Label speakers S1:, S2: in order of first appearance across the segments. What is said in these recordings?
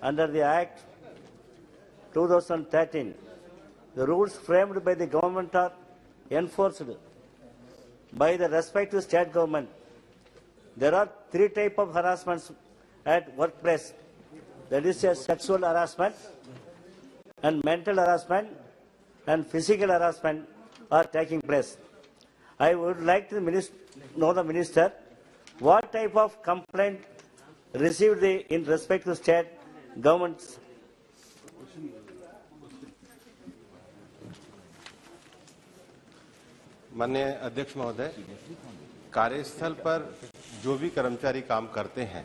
S1: under the Act 2013. The rules framed by the government are enforced by the respective state government. There are three types of harassments at workplace. That is sexual harassment and mental harassment and physical harassment are taking place. I would like to know the minister what type of complaint received in respect to state governments.
S2: माननीय अध्यक्ष महोदय, कार्यस्थल पर जो भी कर्मचारी काम करते हैं,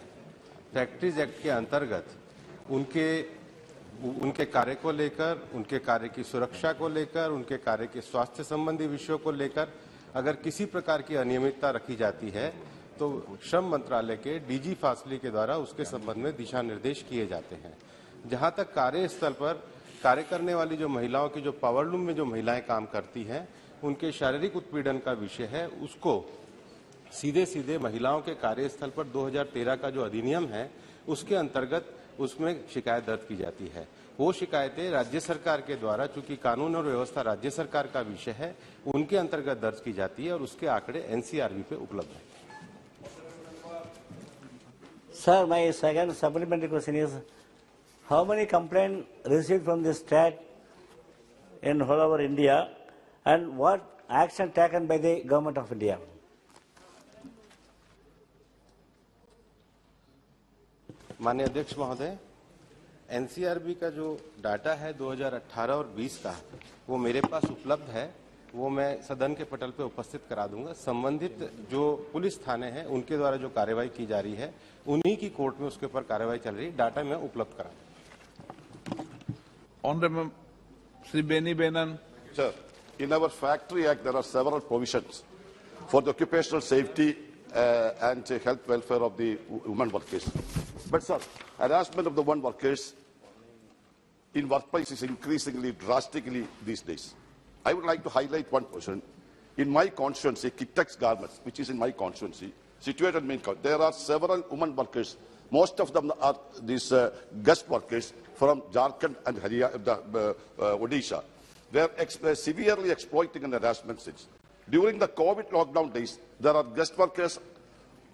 S2: फैक्ट्रीज एक्ट के अंतर्गत उनके कार्य को लेकर, उनके कार्य की सुरक्षा को लेकर, उनके कार्य के स्वास्थ्य संबंधी विषयों को लेकर अगर किसी प्रकार की अनियमितता रखी जाती है तो श्रम मंत्रालय के डीजी फासली के द्वारा उसके संबंध में दिशा निर्देश किए जाते हैं। जहां तक कार्यस्थल पर कार्य करने वाली जो महिलाओं की, जो पावर लूम में जो महिलाएं काम करती हैं, उनके शारीरिक उत्पीड़न का विषय है, उसको सीधे सीधे महिलाओं के कार्यस्थल पर 2013 का जो अधिनियम है उसके अंतर्गत उसमें शिकायत दर्ज की जाती है। वो शिकायतें राज्य सरकार के द्वारा, चूंकि कानून और व्यवस्था राज्य सरकार का विषय है, उनके अंतर्गत दर्ज की जाती है और उसके आंकड़े एनसीआरबी पे उपलब्ध हैं।
S1: Sir, my second supplementary question is, how many complaints received from the state in all over India and what action taken by the government of India?
S2: माननीय अध्यक्ष महोदय, एनसीआरबी का जो डाटा है 2018 और 20 का, वो मेरे पास उपलब्ध है। वो मैं सदन के पटल पे उपस्थित करा दूंगा। संबंधित जो पुलिस थाने हैं उनके द्वारा जो कार्रवाई की जा रही है, उन्हीं की कोर्ट में उसके ऊपर कार्रवाई चल रही है। डाटा मैं उपलब्ध करा दूंगा।
S3: Honorable Sri Beni Benan.
S4: Sir, in our Factory Act there are several provisions for the occupational safety and health welfare of the women workers. But sir, harassment of the women workers in workplace is increasingly drastically these days. I would like to highlight one portion. In my constituency, Kitex Garments, which is in my constituency, situated in main county, there are several women workers. Most of them are these guest workers from Jharkhand and Odisha. They are severely exploiting and harassment since. During the COVID lockdown days, there are guest workers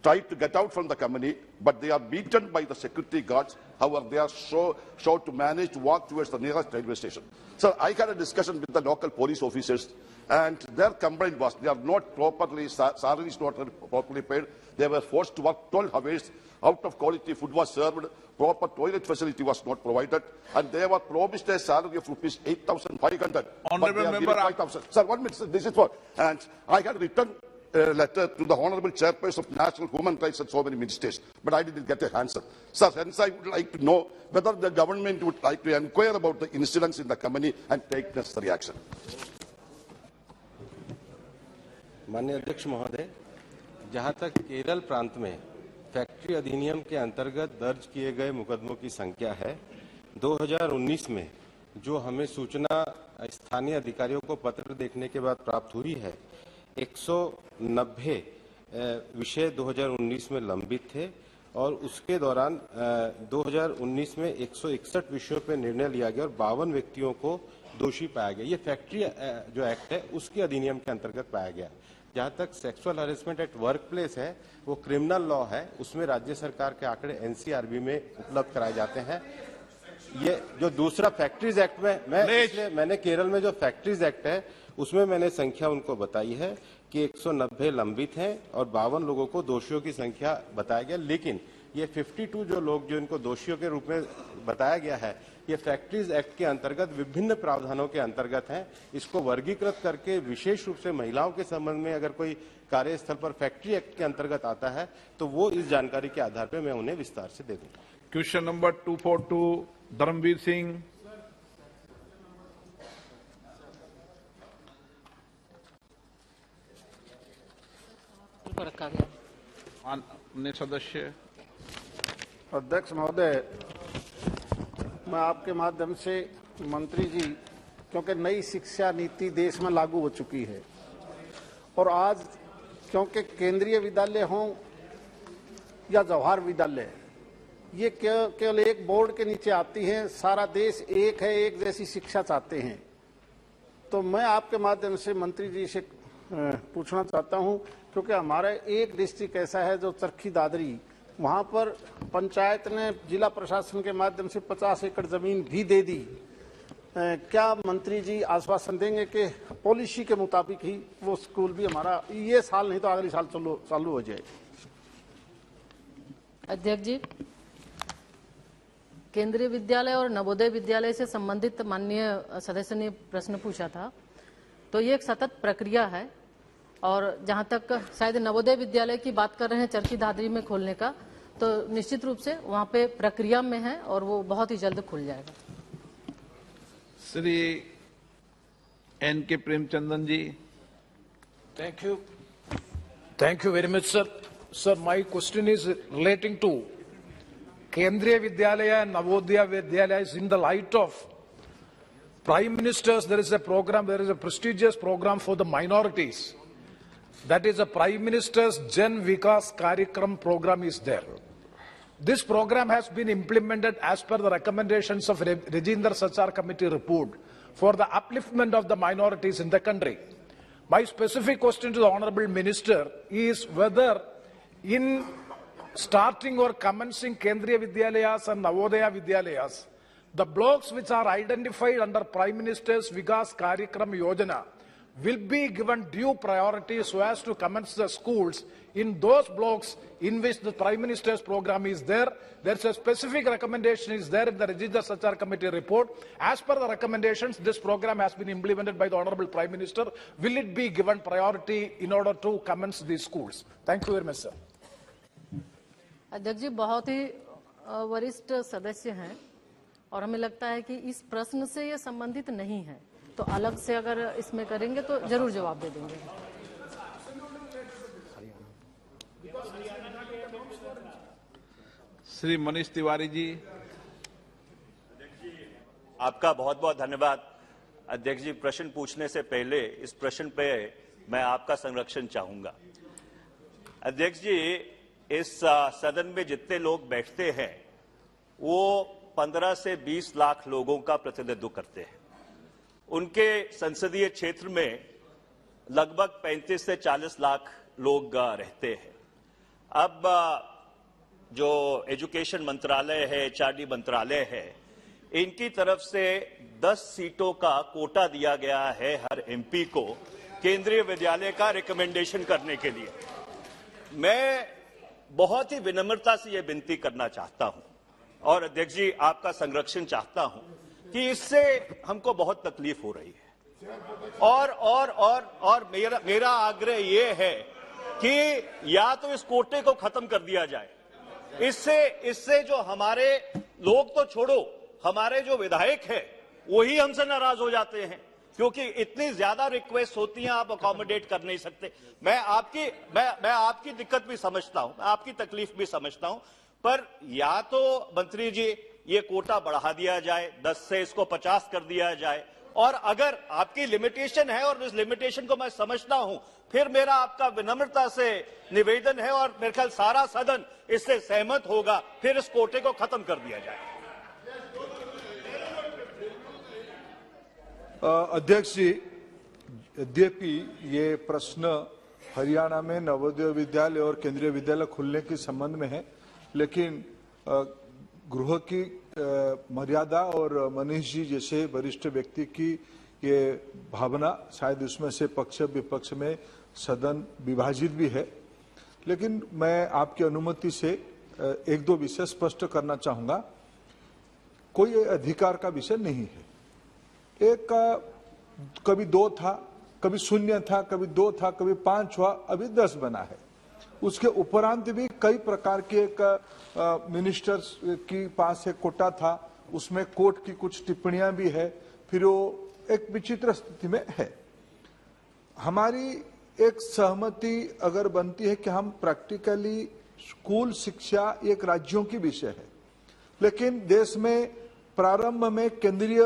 S4: tried to get out from the company, but they are beaten by the security guards. However, they are showed to manage to walk towards the nearest railway station. So I had a discussion with the local police officers, and their complaint was they are not properly, salary is not properly paid. They were forced to work 12 hours. Out of quality food was served, proper toilet facility was not provided, and they were promised a salary of rupees 8,500.
S3: Honourable Member,
S4: 5,000. Sir, 1 minute. This is what. And I had written letter to the Honourable Chairperson of National Human Rights and so many ministers, but I didn't get an answer. Sir, hence I would like to know whether the government would like to inquire about the incidents in the company and take necessary action.
S2: माननीय अध्यक्ष महोदय, जहां तक केरल प्रांत में factory अधिनियम के अंतर्गत दर्ज किए गए मुकदमों की संख्या है, 2019 में जो हमें सूचना स्थानीय अधिकारियों को पत्र देखने के बाद प्राप्त हुई है, 190 विषय 2019 में लंबित थे और उसके दौरान 2019 में 161 विषयों पर निर्णय लिया गया और 52 व्यक्तियों को दोषी पाया गया। ये फैक्ट्री जो एक्ट है उसके अधिनियम के अंतर्गत पाया गया। जहां तक sexual harassment at work place है, वो क्रिमिनल लॉ है, उसमें राज्य सरकार के आंकड़े एनसीआरबी में उपलब्ध कराए जाते हैं। ये जो दूसरा फैक्ट्रीज एक्ट में मैंने केरल में जो फैक्ट्रीज एक्ट है उसमें मैंने संख्या उनको बताई है कि 190 लंबित हैं और 52 लोगों को दोषियों की संख्या बताया गया। लेकिन ये 52 जो लोग जो इनको दोषियों के रूप में बताया गया है, ये फैक्ट्रीज एक्ट के अंतर्गत विभिन्न प्रावधानों के अंतर्गत हैं। इसको वर्गीकृत करके विशेष रूप से महिलाओं के संबंध में अगर कोई कार्यस्थल पर फैक्ट्री एक्ट के अंतर्गत आता है तो वो इस जानकारी के आधार पर मैं उन्हें विस्तार से दे दूंगा।
S3: Question number 242, Dharmveer Singh. अन्य सदस्य।
S5: अध्यक्ष महोदय, मैं आपके माध्यम से मंत्री जी, क्योंकि नई शिक्षा नीति देश में लागू हो चुकी है और आज क्योंकि केंद्रीय विद्यालय हों या जवाहर विद्यालय, ये केवल एक बोर्ड के नीचे आती हैं। सारा देश एक है, एक जैसी शिक्षा चाहते हैं। तो मैं आपके माध्यम से मंत्री जी से पूछना चाहता हूं, क्योंकि हमारा एक डिस्ट्रिक्ट ऐसा है जो चरखी दादरी, वहां पर पंचायत ने जिला प्रशासन के माध्यम से 50 एकड़ जमीन भी दे दी। क्या मंत्री जी आश्वासन देंगे कि पॉलिसी के मुताबिक ही वो स्कूल भी हमारा ये साल नहीं तो अगले साल चालू हो जाए?
S6: अध्यक्ष जी, केंद्रीय विद्यालय और नवोदय विद्यालय से संबंधित माननीय सदस्य ने प्रश्न पूछा था, तो ये एक सतत प्रक्रिया है। और जहां तक शायद नवोदय विद्यालय की बात कर रहे हैं चरखी दादरी में खोलने का, तो निश्चित रूप से वहां पे प्रक्रिया में है और वो बहुत ही जल्द खुल जाएगा।
S3: श्री एन.के. Premachandran ji.
S7: Thank you very much, sir. Sir, my question is relating to Kendriya Vidyalaya and Navodaya Vidyalayas in the light of Prime Minister's, there is a program, there is a prestigious program for the minorities. That is a Prime Minister's Jan Vikas Karyakram program is there. This program has been implemented as per the recommendations of Rajendra Sachar Committee report for the upliftment of the minorities in the country. My specific question to the Honorable Minister is whether in starting or commencing Kendriya Vidyalayas and Navodaya Vidyalayas, the blocks which are identified under Prime Minister's Vikas Karyakram Yojana will be given due priority so as to commence the schools in those blocks in which the Prime Minister's program is there. There's a specific recommendation is there in the Rajendra Sachar Committee report. As per the recommendations, this program has been implemented by the Honorable Prime Minister. Will it be given priority in order to commence these schools? Thank you very much, sir.
S6: अध्यक्ष जी, बहुत ही वरिष्ठ सदस्य हैं और हमें लगता है कि इस प्रश्न से ये संबंधित नहीं है, तो अलग से अगर इसमें करेंगे तो जरूर जवाब दे देंगे।
S3: श्री मनीष तिवारी जी।
S8: आपका बहुत बहुत धन्यवाद। अध्यक्ष जी, प्रश्न पूछने से पहले इस प्रश्न पे मैं आपका संरक्षण चाहूंगा। अध्यक्ष जी, इस सदन में जितने लोग बैठते हैं वो 15 से 20 लाख लोगों का प्रतिनिधित्व करते हैं। उनके संसदीय क्षेत्र में लगभग 35 से 40 लाख लोग रहते हैं। अब जो एजुकेशन मंत्रालय है, एचआरडी मंत्रालय है, इनकी तरफ से 10 सीटों का कोटा दिया गया है हर एमपी को केंद्रीय विद्यालय का रिकमेंडेशन करने के लिए। मैं बहुत ही विनम्रता से यह विनती करना चाहता हूं और अध्यक्ष जी आपका संरक्षण चाहता हूं कि इससे हमको बहुत तकलीफ हो रही है और मेरा आग्रह यह है कि या तो इस कोटे को खत्म कर दिया जाए। इससे जो हमारे लोग तो छोड़ो, हमारे जो विधायक है वही हमसे नाराज हो जाते हैं, क्योंकि इतनी ज्यादा रिक्वेस्ट होती हैं, आप अकोमोडेट कर नहीं सकते। मैं आपकी दिक्कत भी समझता हूं, मैं आपकी तकलीफ भी समझता हूं, पर या तो मंत्री जी ये कोटा बढ़ा दिया जाए, 10 से इसको 50 कर दिया जाए, और अगर आपकी लिमिटेशन है और इस लिमिटेशन को मैं समझता हूं, फिर मेरा आपका विनम्रता से निवेदन है और मेरे ख्याल सारा सदन इससे सहमत होगा, फिर इस कोटे को खत्म कर दिया जाए।
S9: अध्यक्ष जी, यद्यपि ये प्रश्न हरियाणा में नवोदय विद्यालय और केंद्रीय विद्यालय खुलने के संबंध में है, लेकिन गृह की मर्यादा और मनीष जी जैसे वरिष्ठ व्यक्ति की ये भावना, शायद उसमें से पक्ष विपक्ष में सदन विभाजित भी है। लेकिन मैं आपकी अनुमति से एक दो विषय स्पष्ट करना चाहूंगा। कोई अधिकार का विषय नहीं है। एक कभी 2 था, कभी 0 था, कभी 2 था, कभी 5 हुआ, अभी 10 बना है। उसके उपरांत भी कई प्रकार के एक मिनिस्टर्स की पास एक कोटा था, उसमें कोर्ट की कुछ टिप्पणियां भी है, फिर वो एक विचित्र स्थिति में है। हमारी एक सहमति अगर बनती है कि हम प्रैक्टिकली स्कूल शिक्षा एक राज्यों की विषय है, लेकिन देश में प्रारंभ में केंद्रीय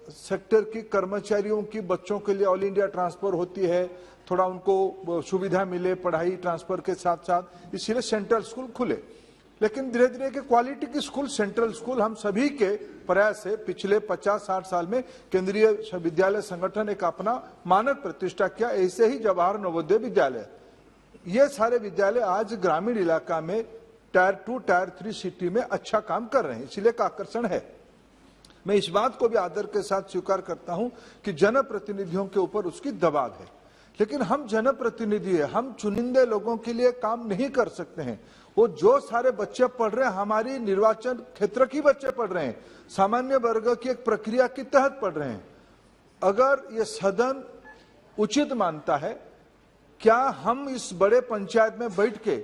S9: सेक्टर की कर्मचारियों की बच्चों के लिए ऑल इंडिया ट्रांसफर होती है, थोड़ा उनको सुविधा मिले पढ़ाई ट्रांसफर के साथ साथ, इसीलिए सेंट्रल स्कूल खुले। लेकिन धीरे धीरे के क्वालिटी की स्कूल, सेंट्रल स्कूल, हम सभी के प्रयास से पिछले 50-60 साल में केंद्रीय विद्यालय संगठन एक अपना मानक प्रतिष्ठा किया। ऐसे ही जवाहर नवोदय विद्यालय, ये सारे विद्यालय आज ग्रामीण इलाका में टायर 2, टायर 3 सिटी में अच्छा काम कर रहे हैं, इसलिए का आकर्षण है। मैं इस बात को भी आदर के साथ स्वीकार करता हूं कि जनप्रतिनिधियों के ऊपर उसकी दबाव है, लेकिन हम जनप्रतिनिधि हैं, हम चुनिंदे लोगों के लिए काम नहीं कर सकते हैं। वो जो सारे बच्चे पढ़ रहे हैं हमारी निर्वाचन क्षेत्र की बच्चे पढ़ रहे हैं, सामान्य वर्ग की एक प्रक्रिया के तहत पढ़ रहे हैं। अगर ये सदन उचित मानता है, क्या हम इस बड़े पंचायत में बैठ के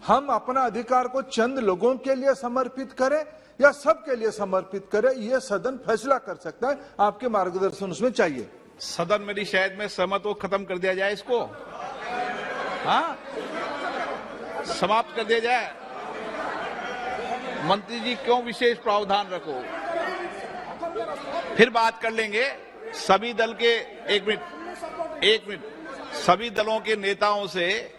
S9: हम अपना अधिकार को चंद लोगों के लिए समर्पित करें या सबके लिए समर्पित करें, यह सदन फैसला कर सकता है। आपके मार्गदर्शन उसमें चाहिए।
S3: सदन मेरी शायद में सहमत हो, खत्म कर दिया जाए इसको, हाँ, समाप्त कर दिया जाए। मंत्री जी क्यों विशेष प्रावधान रखो, फिर बात कर लेंगे। सभी दल के एक मिनट सभी दलों के नेताओं से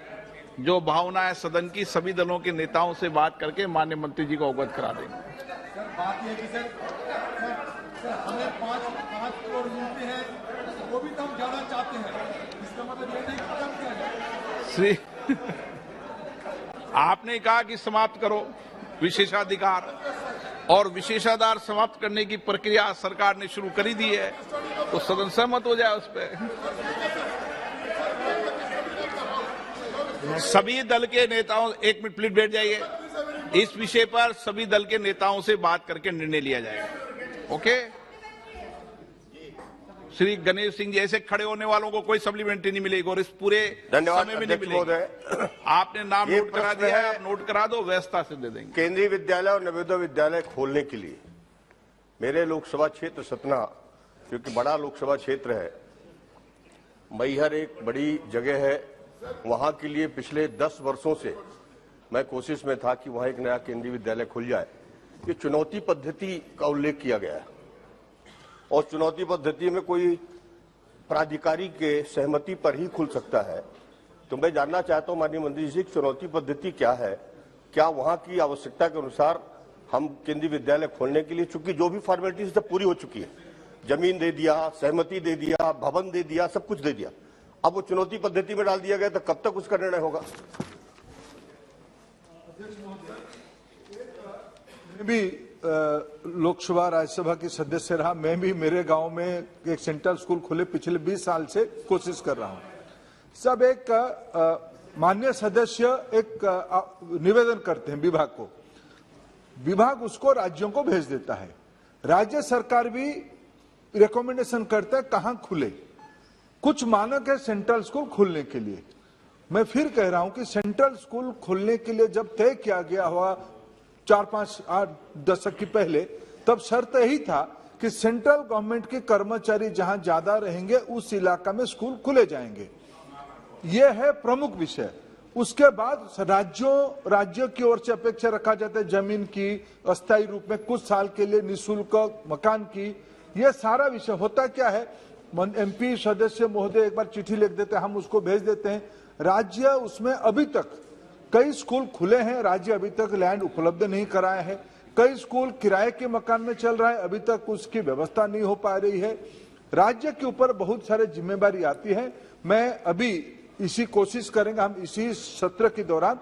S3: जो भावना है सदन की, सभी दलों के नेताओं से बात करके माननीय मंत्री जी को अवगत करा देंगे।
S10: बात यह कि सर हमें 5 करोड़ मिलते हैं, वो भी तो हम ज्यादा चाहते हैं, इसका मतलब ये नहीं कि कम किया जाए।
S3: आपने कहा कि समाप्त करो विशेषाधिकार, और विशेषाधिकार समाप्त करने की प्रक्रिया सरकार ने शुरू कर दी है, तो सदन सहमत हो जाए उस पर। सभी दल के नेताओं, एक मिनट प्लीज बैठ जाइए। इस विषय पर सभी दल के नेताओं से बात करके निर्णय लिया जाएगा। ओके, श्री गणेश सिंह जी, ऐसे खड़े होने वालों को कोई सप्लीमेंट्री नहीं मिलेगी और इस पूरे समय में नहीं मिलेगी। आपने नाम नोट करा दिया है, आप नोट करा दो, व्यवस्था से दे देंगे।
S11: केंद्रीय विद्यालय और नवोदय विद्यालय खोलने के लिए मेरे लोकसभा क्षेत्र सतना, क्योंकि बड़ा लोकसभा क्षेत्र है, मैहर एक बड़ी जगह है, वहां के लिए पिछले 10 वर्षों से मैं कोशिश में था कि वहां एक नया केंद्रीय विद्यालय खुल जाए। ये चुनौती पद्धति का उल्लेख किया गया है और चुनौती पद्धति में कोई प्राधिकारी के सहमति पर ही खुल सकता है। तो मैं जानना चाहता हूं माननीय मंत्री जी से, चुनौती पद्धति क्या है, क्या वहां की आवश्यकता के अनुसार हम केंद्रीय विद्यालय खोलने के लिए, चूंकि जो भी फॉर्मेलिटी सब पूरी हो चुकी है, जमीन दे दिया, सहमति दे दिया, भवन दे दिया, सब कुछ दे दिया, अब वो चुनौती पद्धति में डाल दिया गया, तो कब तक उसका निर्णय होगा?
S9: मैं भी लोकसभा राज्यसभा की सदस्य रहा, मैं भी मेरे गांव में एक सेंट्रल स्कूल खुले पिछले 20 साल से कोशिश कर रहा हूं। सब एक माननीय सदस्य एक निवेदन करते हैं विभाग को, विभाग उसको राज्यों को भेज देता है, राज्य सरकार भी रिकमेंडेशन करता है कहां खुले। कुछ मानक है सेंट्रल स्कूल खुलने के लिए। मैं फिर कह रहा हूं कि सेंट्रल स्कूल खुलने के लिए जब तय किया गया हुआ 4-5-8 दशक की पहले, तब शर्त यही था कि सेंट्रल गवर्नमेंट के कर्मचारी जहां ज्यादा रहेंगे उस इलाका में स्कूल खुले जाएंगे। यह है प्रमुख विषय। उसके बाद राज्यों की ओर से अपेक्षा रखा जाता है जमीन की, अस्थायी रूप में कुछ साल के लिए निःशुल्क मकान की। यह सारा विषय होता क्या है, एमपी सदस्य महोदय एक बार चिट्ठी लिख देते हैं, हम उसको भेज देते हैं, राज्य उसमें अभी तक कई स्कूल खुले हैं, राज्य अभी तक लैंड उपलब्ध नहीं कराए हैं, कई स्कूल किराए के मकान में चल रहा है, अभी तक उसकी व्यवस्था नहीं हो पा रही है। राज्य के ऊपर बहुत सारे जिम्मेदारी आती है। मैं अभी इसी कोशिश करेंगे, हम इसी सत्र के दौरान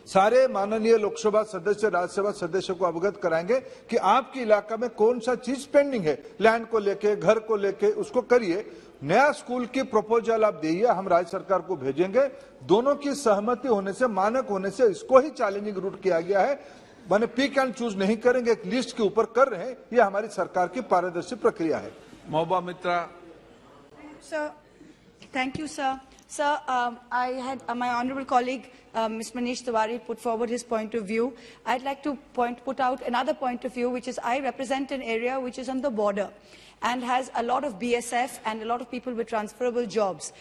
S9: सारे माननीय लोकसभा सदस्य, राज्यसभा सदस्य को अवगत कराएंगे कि आपके इलाका में कौन सा चीज पेंडिंग है, लैंड को लेके, घर को लेके, उसको करिए। नया स्कूल की प्रपोजल आप देइए, हम राज्य सरकार को भेजेंगे। दोनों की सहमति होने से, मानक होने से इसको ही चैलेंजिंग रूट किया गया है। माने पिक एंड चूज नहीं करेंगे, एक लिस्ट के ऊपर कर रहे हैं। ये हमारी सरकार की पारदर्शी प्रक्रिया है।
S3: Mahua Moitra.
S12: Sir, thank you sir. Sir, I had my honourable colleague, Mr. Manish Tiwari, put forward his point of view. I'd like to put out another point of view, which is I represent an area which is on the border and has a lot of BSF and a lot of people with transferable jobs.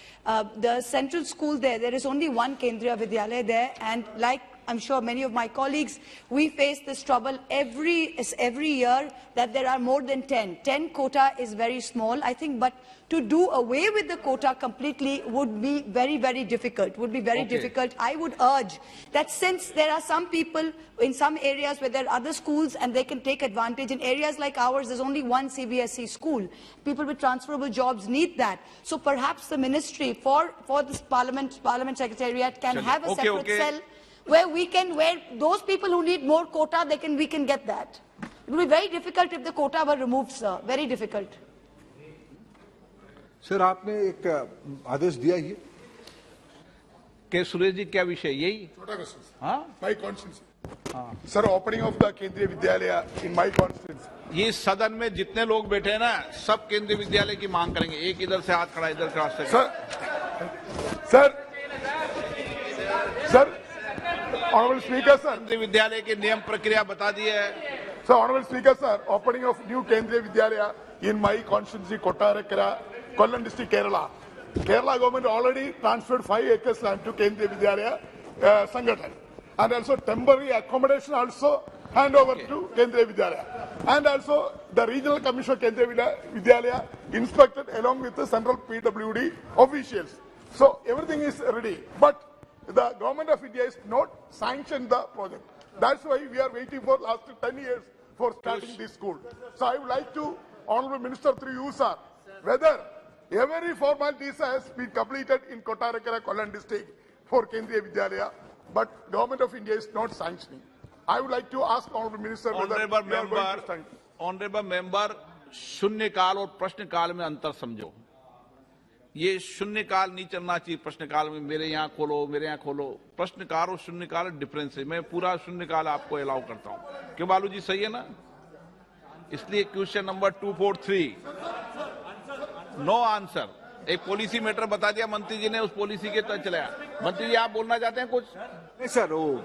S12: The central school there is only one Kendriya Vidyalaya there, and like I'm sure many of my colleagues, we face this trouble every year that there are more than 10. 10 quota is very small, I think, but to do away with the quota completely would be very, very difficult, difficult. I would urge that since there are some people in some areas where there are other schools and they can take advantage, in areas like ours, there's only one CBSE school. People with transferable jobs need that. So perhaps the ministry for this Parliament Secretariat can have a separate cell where those people who need more quota, we can get that. It would be very difficult if the quota were removed, sir. Very difficult.
S9: Sir आपने एक आदेश दिया ही
S3: के सुरेश जी क्या विषय यही
S10: छोटा question
S3: हाँ
S10: my constituency sir opening of the केंद्रीय विद्यालय इन माय कॉन्स्टिट्यूंसी
S3: ये सदन में जितने लोग बैठे हैं ना सब केंद्रीय विद्यालय की मांग करेंगे एक इधर से हाथ खड़ा इधर क्रॉस से
S10: सर ऑनरेबल स्पीकर सर
S3: केंद्रीय विद्यालय के नियम प्रक्रिया बता दी है
S10: sir honourable speaker sir opening of new Kendriya Vidyalaya in my constituency Kottarakkara Kollam district, Kerala. Kerala government already transferred 5 acres land to Kendriya Vidyalaya Sangathan. And also temporary accommodation also hand over to Kendriya Vidyalaya. And also the regional commission of Kendriya Vidyalaya inspected along with the central PWD officials. So everything is ready. But the government of India is not sanctioned the project. That's why we are waiting for last 10 years for starting this school. So I would like to, Honorable Minister through you, sir, whether every formalities has been completed in Kottarakara, Kollam district for Kendriya Vidyalaya, but Government of India is not sanctioning. I would like to ask Honorable Minister whether you are going to sanction.
S3: Honorable Member, शून्य काल और प्रश्न काल में अंतर समझो ये शून्य काल नहीं चलना चाहिए प्रश्न काल में मेरे यहाँ खोलो मेरे यहाँ खोलो प्रश्न काल और शून्य काल डिफरेंस है मैं पूरा शून्य काल आपको अलाउ करता हूँ क्यों बालू जी सही है ना इसलिए क्वेश्चन नंबर 243 नो आंसर एक पॉलिसी मैटर बता दिया मंत्री जी ने उस पॉलिसी के तहत चलाया मंत्री जी आप बोलना चाहते हैं कुछ
S9: नहीं सर वो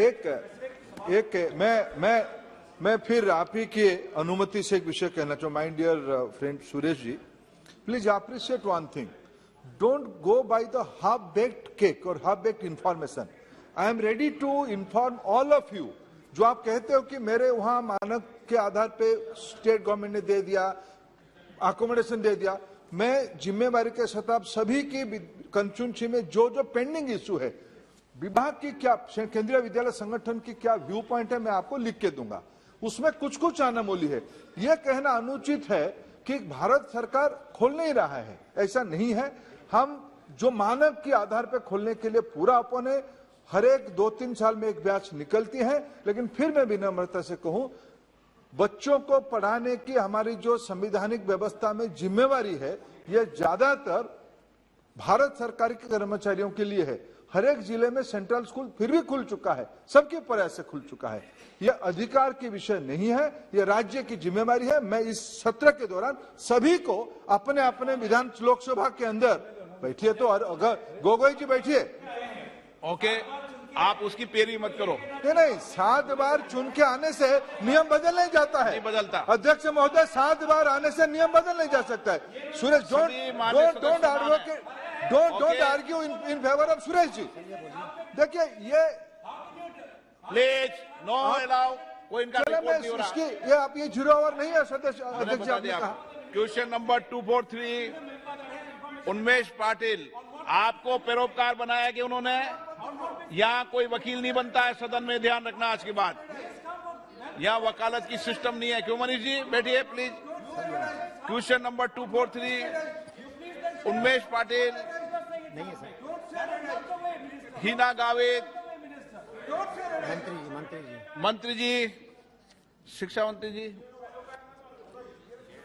S9: एक मैं फिर आप ही की अनुमति से एक विषय कहना चाहूँ my dear friend Suresh ji please appreciate one thing don't go by the half baked cake और half baked information I am ready to inform all of you जो आप कहते हो कि मेरे वहां मानक के आधार पे स्टेट गवर्नमेंट ने दे दिया अकोमोडेशन दे दिया मैं जिम्मेवारी के साथ आप सभी की कंस्टिट्यूंसी में जो पेंडिंग इश्यू है विभाग की क्या केंद्रीय विद्यालय संगठन की क्या व्यू पॉइंट है मैं आपको लिख के दूंगा उसमें कुछ अनामोली है यह कहना अनुचित है कि भारत सरकार खोल नहीं रहा है ऐसा नहीं है हम जो मानक के आधार पर खोलने के लिए पूरा ओपन है हर एक 2-3 साल में एक बैच निकलती है लेकिन फिर मैं विनम्रता से कहूं बच्चों को पढ़ाने की हमारी जो संवैधानिक व्यवस्था में जिम्मेवारी है यह ज्यादातर भारत सरकार के कर्मचारियों के लिए है हर एक जिले में सेंट्रल स्कूल फिर भी खुल चुका है सबके प्रयास से खुल चुका है यह अधिकार की विषय नहीं है यह राज्य की जिम्मेवारी है मैं इस सत्र के दौरान सभी को अपने अपने विधान लोकसभा के अंदर बैठिए तो गोगोई जी बैठिए
S3: ओके आप उसकी पैरवी मत करो
S9: नहीं 7 बार चुन के आने से नियम बदल नहीं जाता है
S3: नहीं बदलता
S9: अध्यक्ष महोदय 7 बार आने से नियम बदल नहीं जा सकता है Suresh don't argue in favour of Suresh ji देखिए ये
S3: प्लीज नो अलाउ कोई इनका रिपोर्ट नहीं हो रहा
S9: ये आप ये 0 ओवर नहीं है सदस्य अध्यक्ष आपने कहा
S3: क्वेश्चन नंबर 243 उन्मेष पाटिल आपको पैरोकार बनाया कि उन्होंने यहाँ कोई वकील नहीं बनता है सदन में ध्यान रखना आज के बाद यहाँ वकालत की सिस्टम नहीं है क्यों मनीष जी बैठिए प्लीज क्वेश्चन नंबर 243 उन्मेष पाटिल हिना गावित मंत्री जी शिक्षा मंत्री जी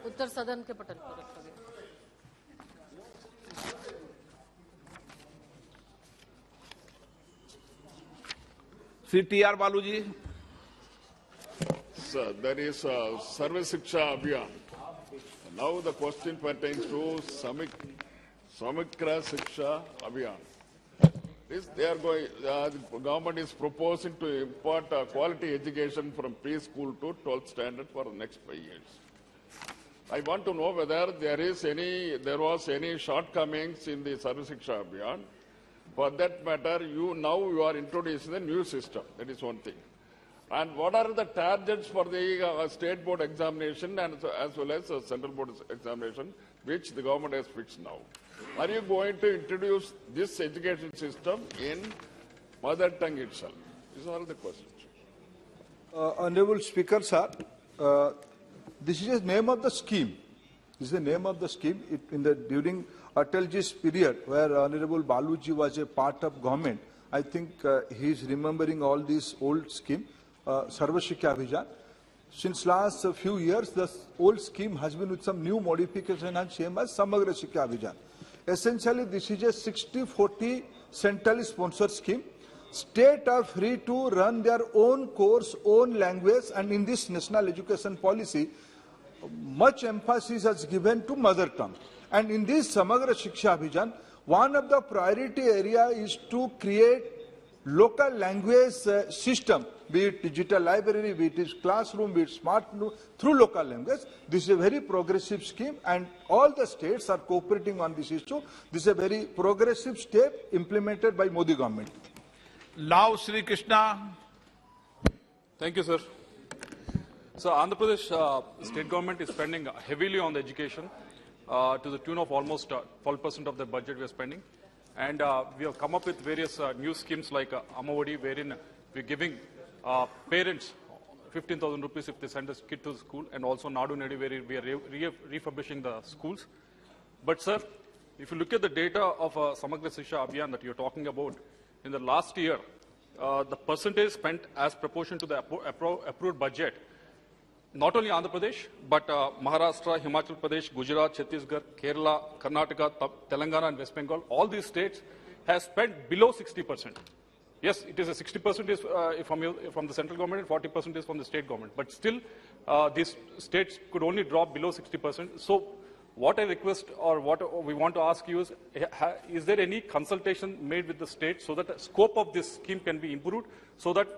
S6: उत्तर सदन के पटल पर रखा गया
S3: श्री टी.आर. बालू जी
S13: Sir, there is a Sarva Shiksha Abhiyan. Now the question pertains to Samikra Shiksha Abhiyan. They are going, the government is proposing to impart quality education from preschool to 12th standard for the next 5 years. I want to know whether there was any shortcomings in the Sarva Shiksha Abhiyan For that matter, you are introducing the new system. That is one thing. And what are the targets for the state board examination and as well as central board examination, which the government has fixed now? Are you going to introduce this education system in mother tongue itself? These are all the questions.
S9: Honorable Speaker, sir, this is the name of the scheme. This is the name of the scheme. During Atalji's period, where Honorable Baluji was a part of government, I think he is remembering all these old scheme, Sarva Shikha Abhijan. Since last few years, the old scheme has been with some new modification and same as Samagra Shikha Abhijan. Essentially, this is a 60-40 centrally sponsored scheme. States are free to run their own course, own language, and in this national education policy, much emphasis is given to mother tongue. And in this Samagra Shiksha Abhijan, one of the priority area is to create local language system, be it digital library, be it classroom, be it smart through local language. This is a very progressive scheme and all the states are cooperating on this issue. This is a very progressive step implemented by Modi government.
S3: Now, Sri Krishna.
S14: Thank you, sir. So, Andhra Pradesh state government is spending heavily on the education to the tune of almost 12% of the budget we are spending. And we have come up with various new schemes like Amavadi, wherein we are giving parents 15,000 rupees if they send a kid to the school, and also Nadu Nedi, where we are refurbishing the schools. But, sir, if you look at the data of Samagra Shiksha Abhiyan that you are talking about, in the last year, the percentage spent as proportion to the approved budget, not only Andhra Pradesh, but Maharashtra, Himachal Pradesh, Gujarat, Chhattisgarh, Kerala, Karnataka, Telangana, and West Bengal, all these states have spent below 60%. Yes, it is a 60% is from the central government and 40% is from the state government. But still, these states could only drop below 60%. So, what I request or what we want to ask you is there any consultation made with the states so that the scope of this scheme can be improved so that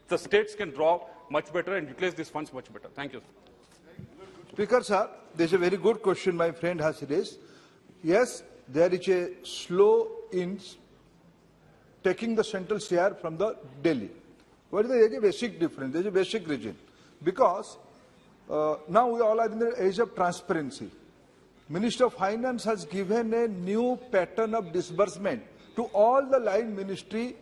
S14: the states can draw much better and utilize these funds much better? Thank you.
S9: Speaker, sir, there is a very good question my friend has raised. Yes, there is a slow in taking the central share from the Delhi. But there is a basic difference, there is a basic reason. Because now we all are in the age of transparency. Minister of Finance has given a new pattern of disbursement to all the line ministry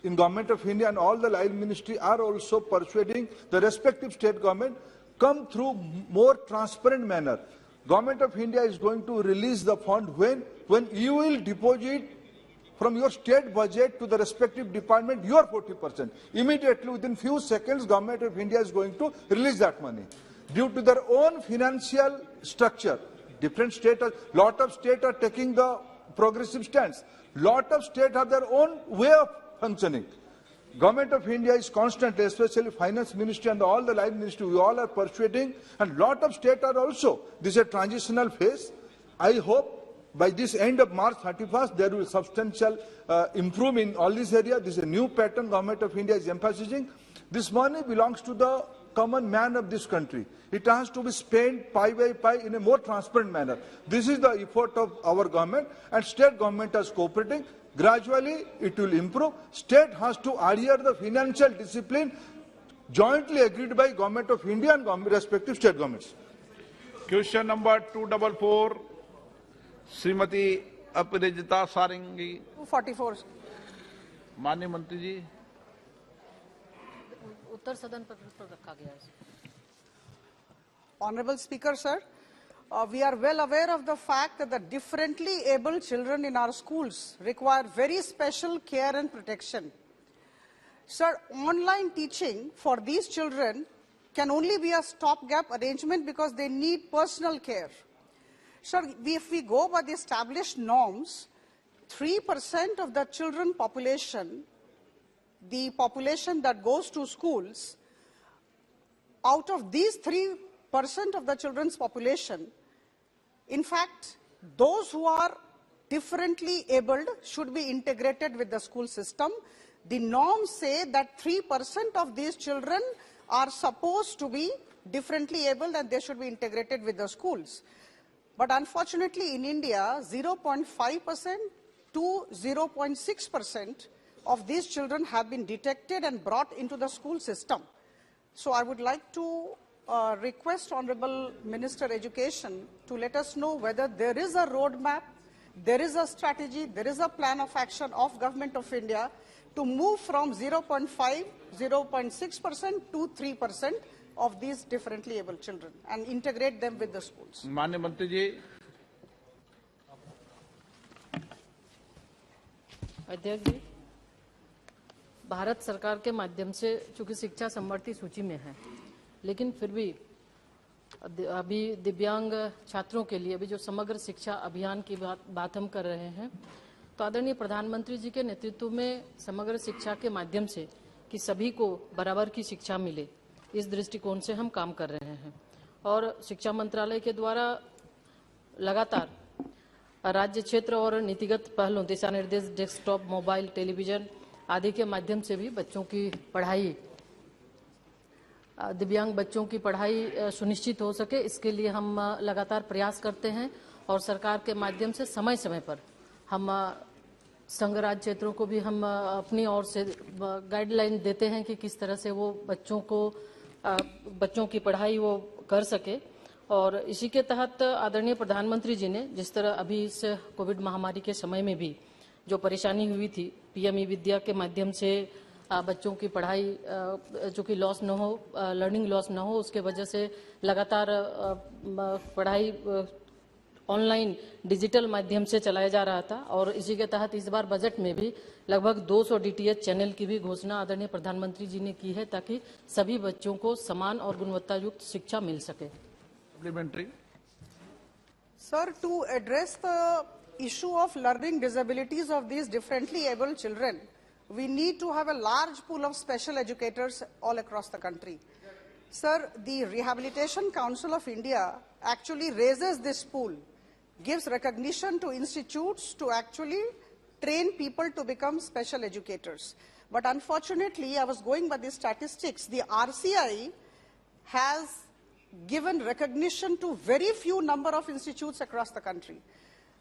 S9: in Government of India, and all the line ministry are also persuading the respective state government come through more transparent manner. Government of India is going to release the fund when you will deposit from your state budget to the respective department your 40%. Immediately within few seconds, Government of India is going to release that money. Due to their own financial structure, different states, lot of states are taking the progressive stance. Lot of states have their own way of functioning. Government of India is constantly, especially Finance Ministry and all the line ministry, we all are persuading, and lot of states are also. This is a transitional phase. I hope by this end of March 31st, there will be substantial improvement in all these areas. This is a new pattern Government of India is emphasizing. This money belongs to the common man of this country. It has to be spent pie by pie in a more transparent manner. This is the effort of our government, and state government is cooperating. Gradually, it will improve. State has to adhere the financial discipline jointly agreed by Government of India and respective state governments.
S3: Question number 244, Srimati Aparijita Saringi.
S6: 244.
S3: माननीय मंत्री जी.
S6: उत्तर सदन पर रखा गया है.
S15: Honorable Speaker, sir, we are well aware of the fact that the differently abled children in our schools require very special care and protection. Sir, online teaching for these children can only be a stopgap arrangement because they need personal care. Sir, if we go by the established norms, 3% of the children population, the population that goes to schools, out of these 3% of the children's population, in fact, those who are differently abled should be integrated with the school system. The norms say that 3% of these children are supposed to be differently abled and they should be integrated with the schools. But unfortunately in India, 0.5% to 0.6% of these children have been detected and brought into the school system. So I would like to request Honorable Minister Education to let us know whether there is a roadmap, there is a strategy, there is a plan of action of Government of India to move from 0.5, 0.6% to 3% of these differently able children and integrate them with the schools.
S3: माननीय मंत्री जी।
S6: अध्यक्ष जी, भारत सरकार के माध्यम से चूंकि शिक्षा समवर्ती सूची में है, लेकिन फिर भी अभी दिव्यांग छात्रों के लिए अभी जो समग्र शिक्षा अभियान की बात हम कर रहे हैं, तो आदरणीय प्रधानमंत्री जी के नेतृत्व में समग्र शिक्षा के माध्यम से कि सभी को बराबर की शिक्षा मिले, इस दृष्टिकोण से हम काम कर रहे हैं। और शिक्षा मंत्रालय के द्वारा लगातार राज्य क्षेत्र और नीतिगत पहलों, दिशा निर्देश, डेस्कटॉप, मोबाइल, टेलीविजन आदि के माध्यम से भी बच्चों की पढ़ाई, दिव्यांग बच्चों की पढ़ाई सुनिश्चित हो सके, इसके लिए हम लगातार प्रयास करते हैं। और सरकार के माध्यम से समय समय पर हम संघ राज्य क्षेत्रों को भी हम अपनी ओर से गाइडलाइन देते हैं कि किस तरह से वो बच्चों की पढ़ाई वो कर सके। और इसी के तहत आदरणीय प्रधानमंत्री जी ने जिस तरह अभी इस कोविड महामारी के समय में भी जो परेशानी हुई थी, पीएमई विद्या के माध्यम से बच्चों की पढ़ाई जो कि लॉस न हो, लर्निंग लॉस न हो, उसके वजह से लगातार पढ़ाई ऑनलाइन डिजिटल माध्यम से चलाया जा रहा था। और इसी के तहत इस बार बजट में भी लगभग 200 डीटीएच चैनल की भी घोषणा आदरणीय प्रधानमंत्री जी ने की है, ताकि सभी बच्चों को समान और गुणवत्ता युक्त शिक्षा मिल सके।
S3: Supplementary.
S15: Sir, to address the issue of learning disabilities of these differently able children, we need to have a large pool of special educators all across the country. Sir, the Rehabilitation Council of India actually raises this pool, gives recognition to institutes to actually train people to become special educators. But unfortunately, I was going by the statistics, the RCI has given recognition to very few number of institutes across the country.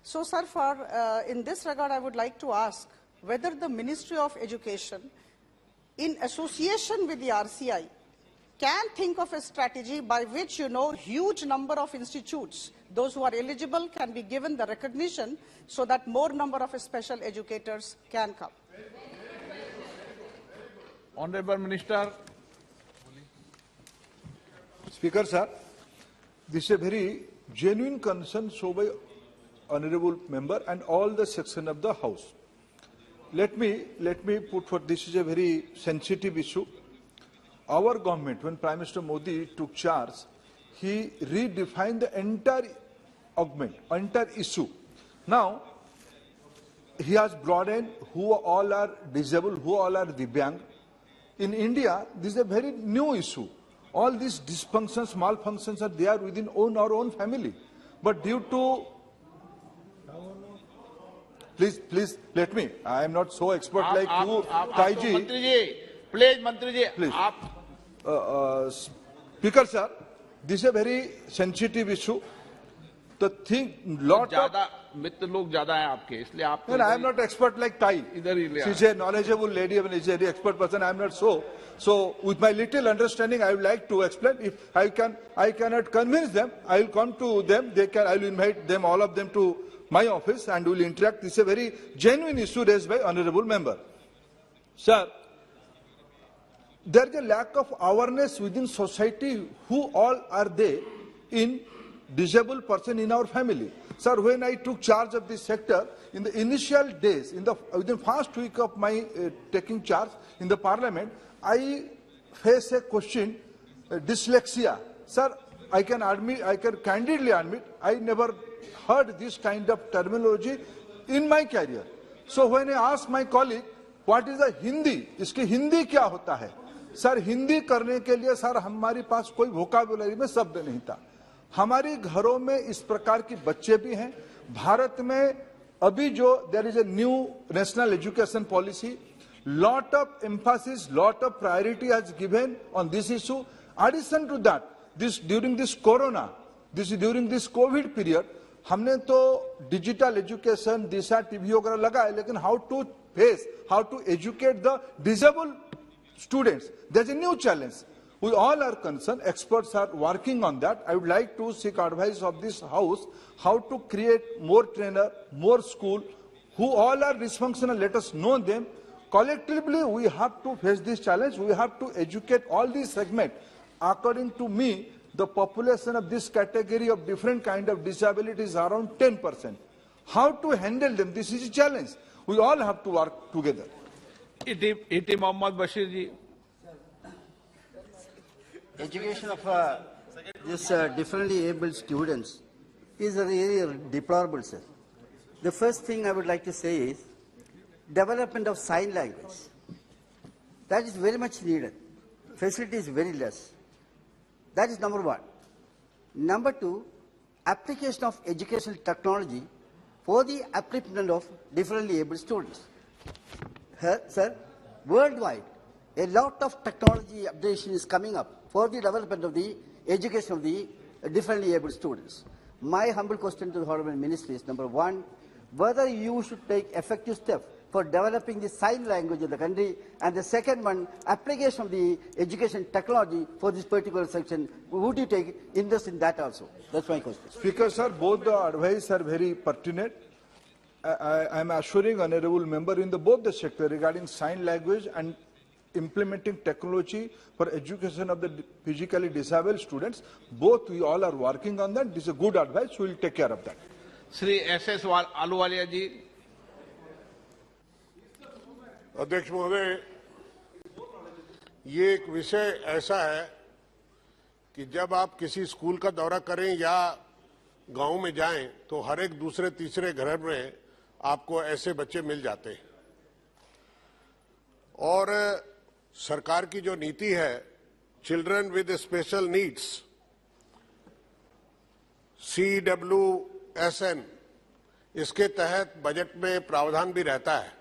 S15: So, sir, in this regard, I would like to ask whether the Ministry of Education, in association with the RCI, can think of a strategy by which, huge number of institutes, those who are eligible, can be given the recognition so that more number of special educators can come.
S3: Honorable Minister.
S9: Speaker, sir, this is a very genuine concern shown by honourable member and all the section of the House. Let me put forth, this is a very sensitive issue. Our government, when Prime Minister Modi took charge, he redefined the entire issue. Now, he has brought in who all are disabled, who all are divyang. In India, this is a very new issue. All these dysfunctions, malfunctions are there within our own family. But due to, please let me, I am not so expert like you, Taiji.
S3: मंत्री जी, please, मंत्री जी,
S9: please. Speaker, sir, this is a very sensitive issue. The thing, lot of
S3: मित्र लोग ज्यादा हैं आपके, इसलिए आप।
S9: No, I am not expert like Tai.
S3: इधर ही ले।
S9: She is a knowledgeable lady, and is a very expert person. I am not so. So, with my little understanding, I would like to explain. If I cannot convince them, I will come to them. I will invite them, all of them, to my office, and we will interact. This is a very genuine issue raised by honourable member. Sir, there is a lack of awareness within society. Who all are they in disabled person in our family? Sir, when I took charge of this sector, in the initial days, within first week of my taking charge in the parliament, I face a question, dyslexia. Sir, I can candidly admit, I never heard this kind of terminology in my career. So when I asked my colleague, what is the Hindi? इसकी हिंदी क्या होता है? Sir, Hindi करने के लिए sir हमारे पास कोई vocabulary में शब्द नहीं था। हमारे घरों में इस प्रकार की बच्चे भी हैं। भारत में अभी जो there is a new national education policy, lot of emphasis, lot of priority has given on this issue. Addition to that, during this COVID period, हमने तो डिजिटल एजुकेशन, दिशा टीवी वगैरह लगा है, लेकिन how to face, how to educate the disable students, there's a new challenge. We all are concerned, experts are working on that. I would like to seek advice of this house, how to create more trainer, more school, who all are dysfunctional, let us know them. Collectively, we have to face this challenge. We have to educate all these segments. According to me, the population of this category of different kind of disability is around 10%. How to handle them? This is a challenge. We all have to work together.
S3: E.T. Mohammad Bashir ji.
S16: Education of these differently abled students is really deplorable, sir. The first thing I would like to say is development of sign language. That is very much needed. Facility is very less. That is number one. Number two, application of educational technology for the upliftment of differently abled students. Sir, worldwide, a lot of technology updation is coming up for the development of the education of the differently able students. My humble question to the Honorable Minister is, number one, whether you should take effective steps for developing the sign language of the country, and the second one, application of the education technology for this particular section. Would you take interest in that also? That's my question.
S9: Speaker, sir, both the advice are very pertinent. I am assuring honourable member in both the sector regarding sign language and implementing technology for education of the physically disabled students. Both we all are working on that. This is a good advice. We will take care of that.
S3: Shri S.S. Ahluwalia ji.
S17: अध्यक्ष महोदय, ये एक विषय ऐसा है कि जब आप किसी स्कूल का दौरा करें या गांव में जाएं तो हर एक दूसरे तीसरे घर में आपको ऐसे बच्चे मिल जाते हैं। और सरकार की जो नीति है children with special needs CWSN, इसके तहत बजट में प्रावधान भी रहता है,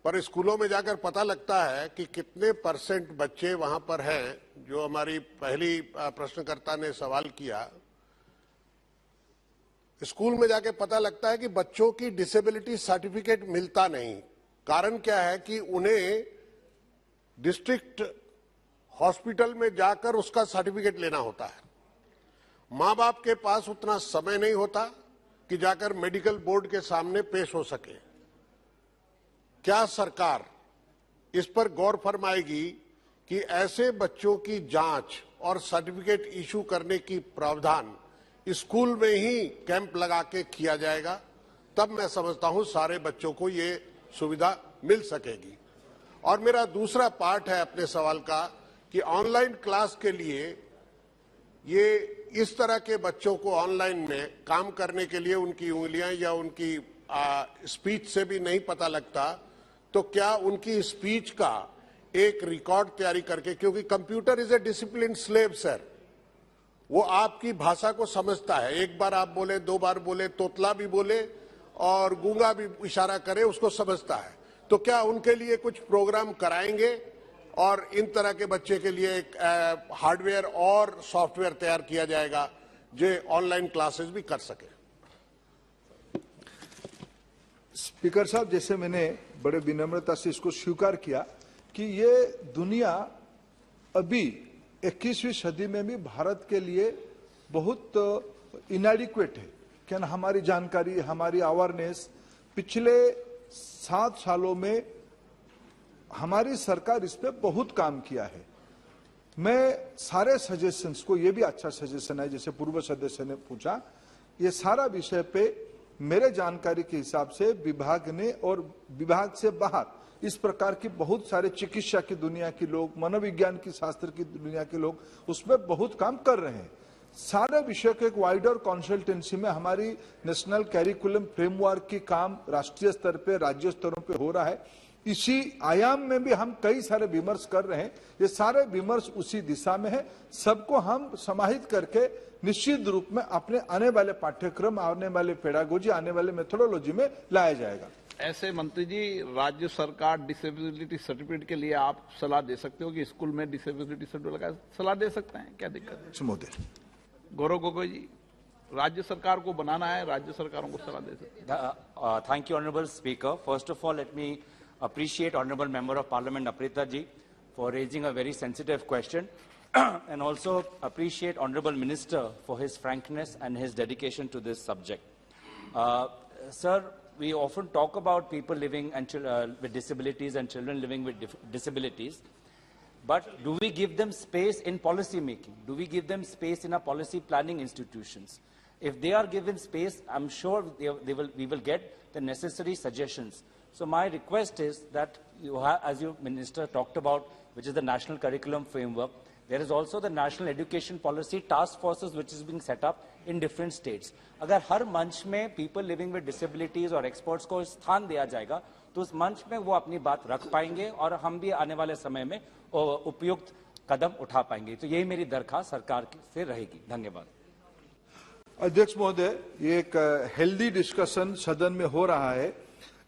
S17: पर स्कूलों में जाकर पता लगता है कि कितने % बच्चे वहां पर हैं। जो हमारी पहली प्रश्नकर्ता ने सवाल किया, स्कूल में जाके पता लगता है कि बच्चों की डिसेबिलिटी सर्टिफिकेट मिलता नहीं। कारण क्या है कि उन्हें डिस्ट्रिक्ट हॉस्पिटल में जाकर उसका सर्टिफिकेट लेना होता है। मां बाप के पास उतना समय नहीं होता कि जाकर मेडिकल बोर्ड के सामने पेश हो सके। क्या सरकार इस पर गौर फरमाएगी कि ऐसे बच्चों की जांच और सर्टिफिकेट इशू करने की प्रावधान स्कूल में ही कैंप लगा के किया जाएगा? तब मैं समझता हूं सारे बच्चों को ये सुविधा मिल सकेगी। और मेरा दूसरा पार्ट है अपने सवाल का कि ऑनलाइन क्लास के लिए ये इस तरह के बच्चों को ऑनलाइन में काम करने के लिए उनकी उंगलियां या उनकी स्पीच से भी नहीं पता लगता, तो क्या उनकी स्पीच का एक रिकॉर्ड तैयारी करके, क्योंकि computer is a discipline slave sir, वो आपकी भाषा को समझता है। एक बार आप बोले, 2 बार बोले, तोतला भी बोले और गूंगा भी इशारा करे, उसको समझता है। तो क्या उनके लिए कुछ प्रोग्राम कराएंगे और इन तरह के बच्चे के लिए एक हार्डवेयर और सॉफ्टवेयर तैयार किया जाएगा जो ऑनलाइन क्लासेस भी कर सके?
S9: स्पीकर साहब, जैसे मैंने बड़े विनम्रता से इसको स्वीकार किया कि ये दुनिया अभी 21वीं सदी में भी भारत के लिए बहुत इनएडिक्वेट है। क्या हमारी जानकारी, हमारी अवेयरनेस, पिछले 7 सालों में हमारी सरकार इस पे बहुत काम किया है। मैं सारे सजेशंस को, ये भी अच्छा सजेशन है जैसे पूर्व सदस्य ने पूछा, ये सारा विषय पे मेरे जानकारी के हिसाब से विभाग ने और विभाग से बाहर इस प्रकार की बहुत सारे चिकित्सा की दुनिया के लोग, मनोविज्ञान की शास्त्र की दुनिया के लोग उसमें बहुत काम कर रहे हैं। सारे विषय के एक वाइडर कंसल्टेंसी में हमारी नेशनल कैरिकुलम फ्रेमवर्क की काम राष्ट्रीय स्तर पे, राज्य स्तरों पे हो रहा है। इसी आयाम में भी हम कई सारे विमर्श कर रहे हैं। ये सारे विमर्श उसी दिशा में है। सबको हम समाहित करके निश्चित रूप में अपने आने वाले पाठ्यक्रम, आने वाले पेडागोजी, आने वाले मेथोडोलॉजी में लाया जाएगा। ऐसे
S3: मंत्री जी, राज्य सरकार डिसेबिलिटी सर्टिफिकेट के लिए आप सलाह दे सकते हो कि स्कूल में डिसेबिलिटी सर्टिफिकेट लगा, सलाह दे सकते हैं, क्या दिक्कत है?
S9: महोदय।
S3: गौरव गोगोई जी। राज्य सरकार को बनाना है, राज्य सरकारों को सलाह दे सकते हैं।
S18: Thank you, Honorable Speaker. First of all, let me appreciate Honorable Member of Parliament Aprita ji for raising a very sensitive question and also appreciate Honorable Minister for his frankness and his dedication to this subject. Sir, we often talk about people living with disabilities and children living with disabilities, but do we give them space in policy making? Do we give them space in our policy planning institutions? If they are given space, I'm sure we will get the necessary suggestions. So my request is that you have, as you Minister talked about, which is the National Curriculum Framework, there is also the National Education Policy Task Forces which is being set up in different states. अगर हर मंच में people living with disabilities और experts को स्थान दिया जाएगा, तो उस मंच में वो अपनी बात रख पाएंगे और हम भी आने वाले समय में उपयुक्त कदम उठा पाएंगे। तो यही मेरी दरख्वास्त सरकार से रहेगी। धन्यवाद।
S9: अध्यक्ष महोदय, ये एक हेल्दी डिस्कशन सदन में हो रहा है।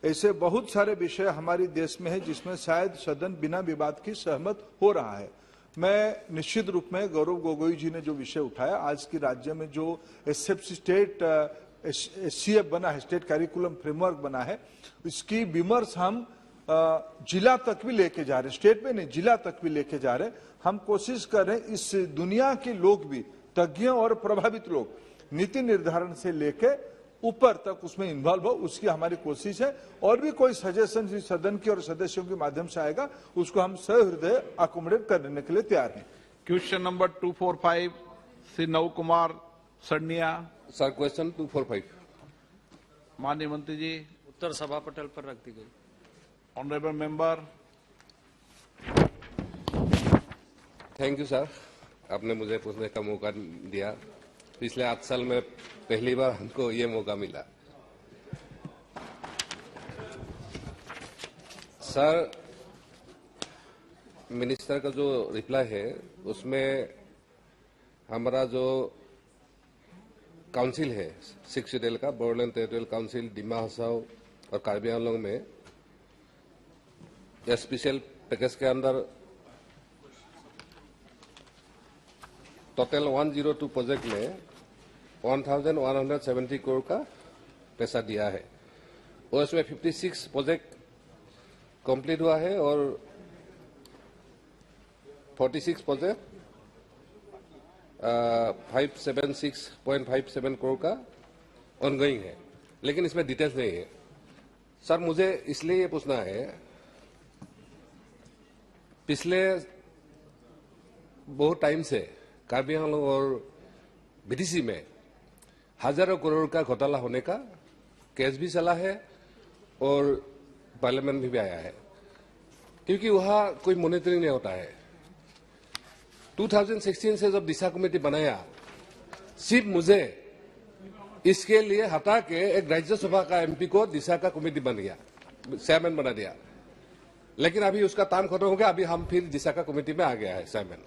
S9: ऐसे बहुत सारे विषय हमारे देश में है जिसमें शायद सदन बिना विवाद की सहमत हो रहा है। मैं निश्चित रूप में गौरव गोगोई जी ने जो विषय उठाया, आज की राज्य में जो SCF बना है, स्टेट करिकुलम फ्रेमवर्क बना है, इसकी विमर्श हम जिला तक भी लेके जा रहे हैं, स्टेट में नहीं जिला तक भी लेके जा रहे हैं। हम कोशिश कर रहे हैं इस दुनिया के लोग भी, तज्ञ और प्रभावित लोग, नीति निर्धारण से लेके ऊपर तक उसमें इन्वॉल्व हो, उसकी हमारी कोशिश है। और भी कोई सजेशन जिस सदन की और सदस्यों के माध्यम से आएगा, उसको हम सहृदय अकोमोडेट करने के लिए तैयार हैं।
S3: क्वेश्चन नंबर 245 श्री नव कुमार सड़निया।
S19: सर, क्वेश्चन 245
S3: माननीय मंत्री जी,
S20: उत्तर सभा पटल पर रख दी गई।
S3: Honourable member.
S19: Thank you sir, आपने मुझे पूछने का मौका दिया। पिछले 8 साल में पहली बार हमको ये मौका मिला। सर, मिनिस्टर का जो रिप्लाई है उसमें हमारा जो काउंसिल है 6 शेड्यूल का, बोडोलैंड टेरिटोरियल काउंसिल, डिमा हसाओ और कार्बी आंगलोंग में स्पेशल पैकेज के अंदर टोटल 102 प्रोजेक्ट में 1170 करोड़ का पैसा दिया है और उसमें 56 प्रोजेक्ट कंप्लीट हुआ है और 46 प्रोजेक्ट 576.57 करोड़ का ऑनगोइंग है, लेकिन इसमें डिटेल्स नहीं है। सर, मुझे इसलिए ये पूछना है, पिछले बहुत टाइम से कार्बी आंगलोंग और बीडीसी में हजारों करोड़ का घोटाला होने का केस भी चला है और पार्लियामेंट में भी आया है, क्योंकि वहां कोई मॉनिटरिंग नहीं होता है। 2016 से जब दिशा कमेटी बनाया, सिर्फ मुझे इसके लिए हटा के एक राज्यसभा का एमपी को दिशा का कमेटी बन गया, चेयरमैन बना दिया, लेकिन अभी उसका काम खत्म हो गया, अभी हम फिर दिशा का कमेटी में आ गया है चेयरमैन।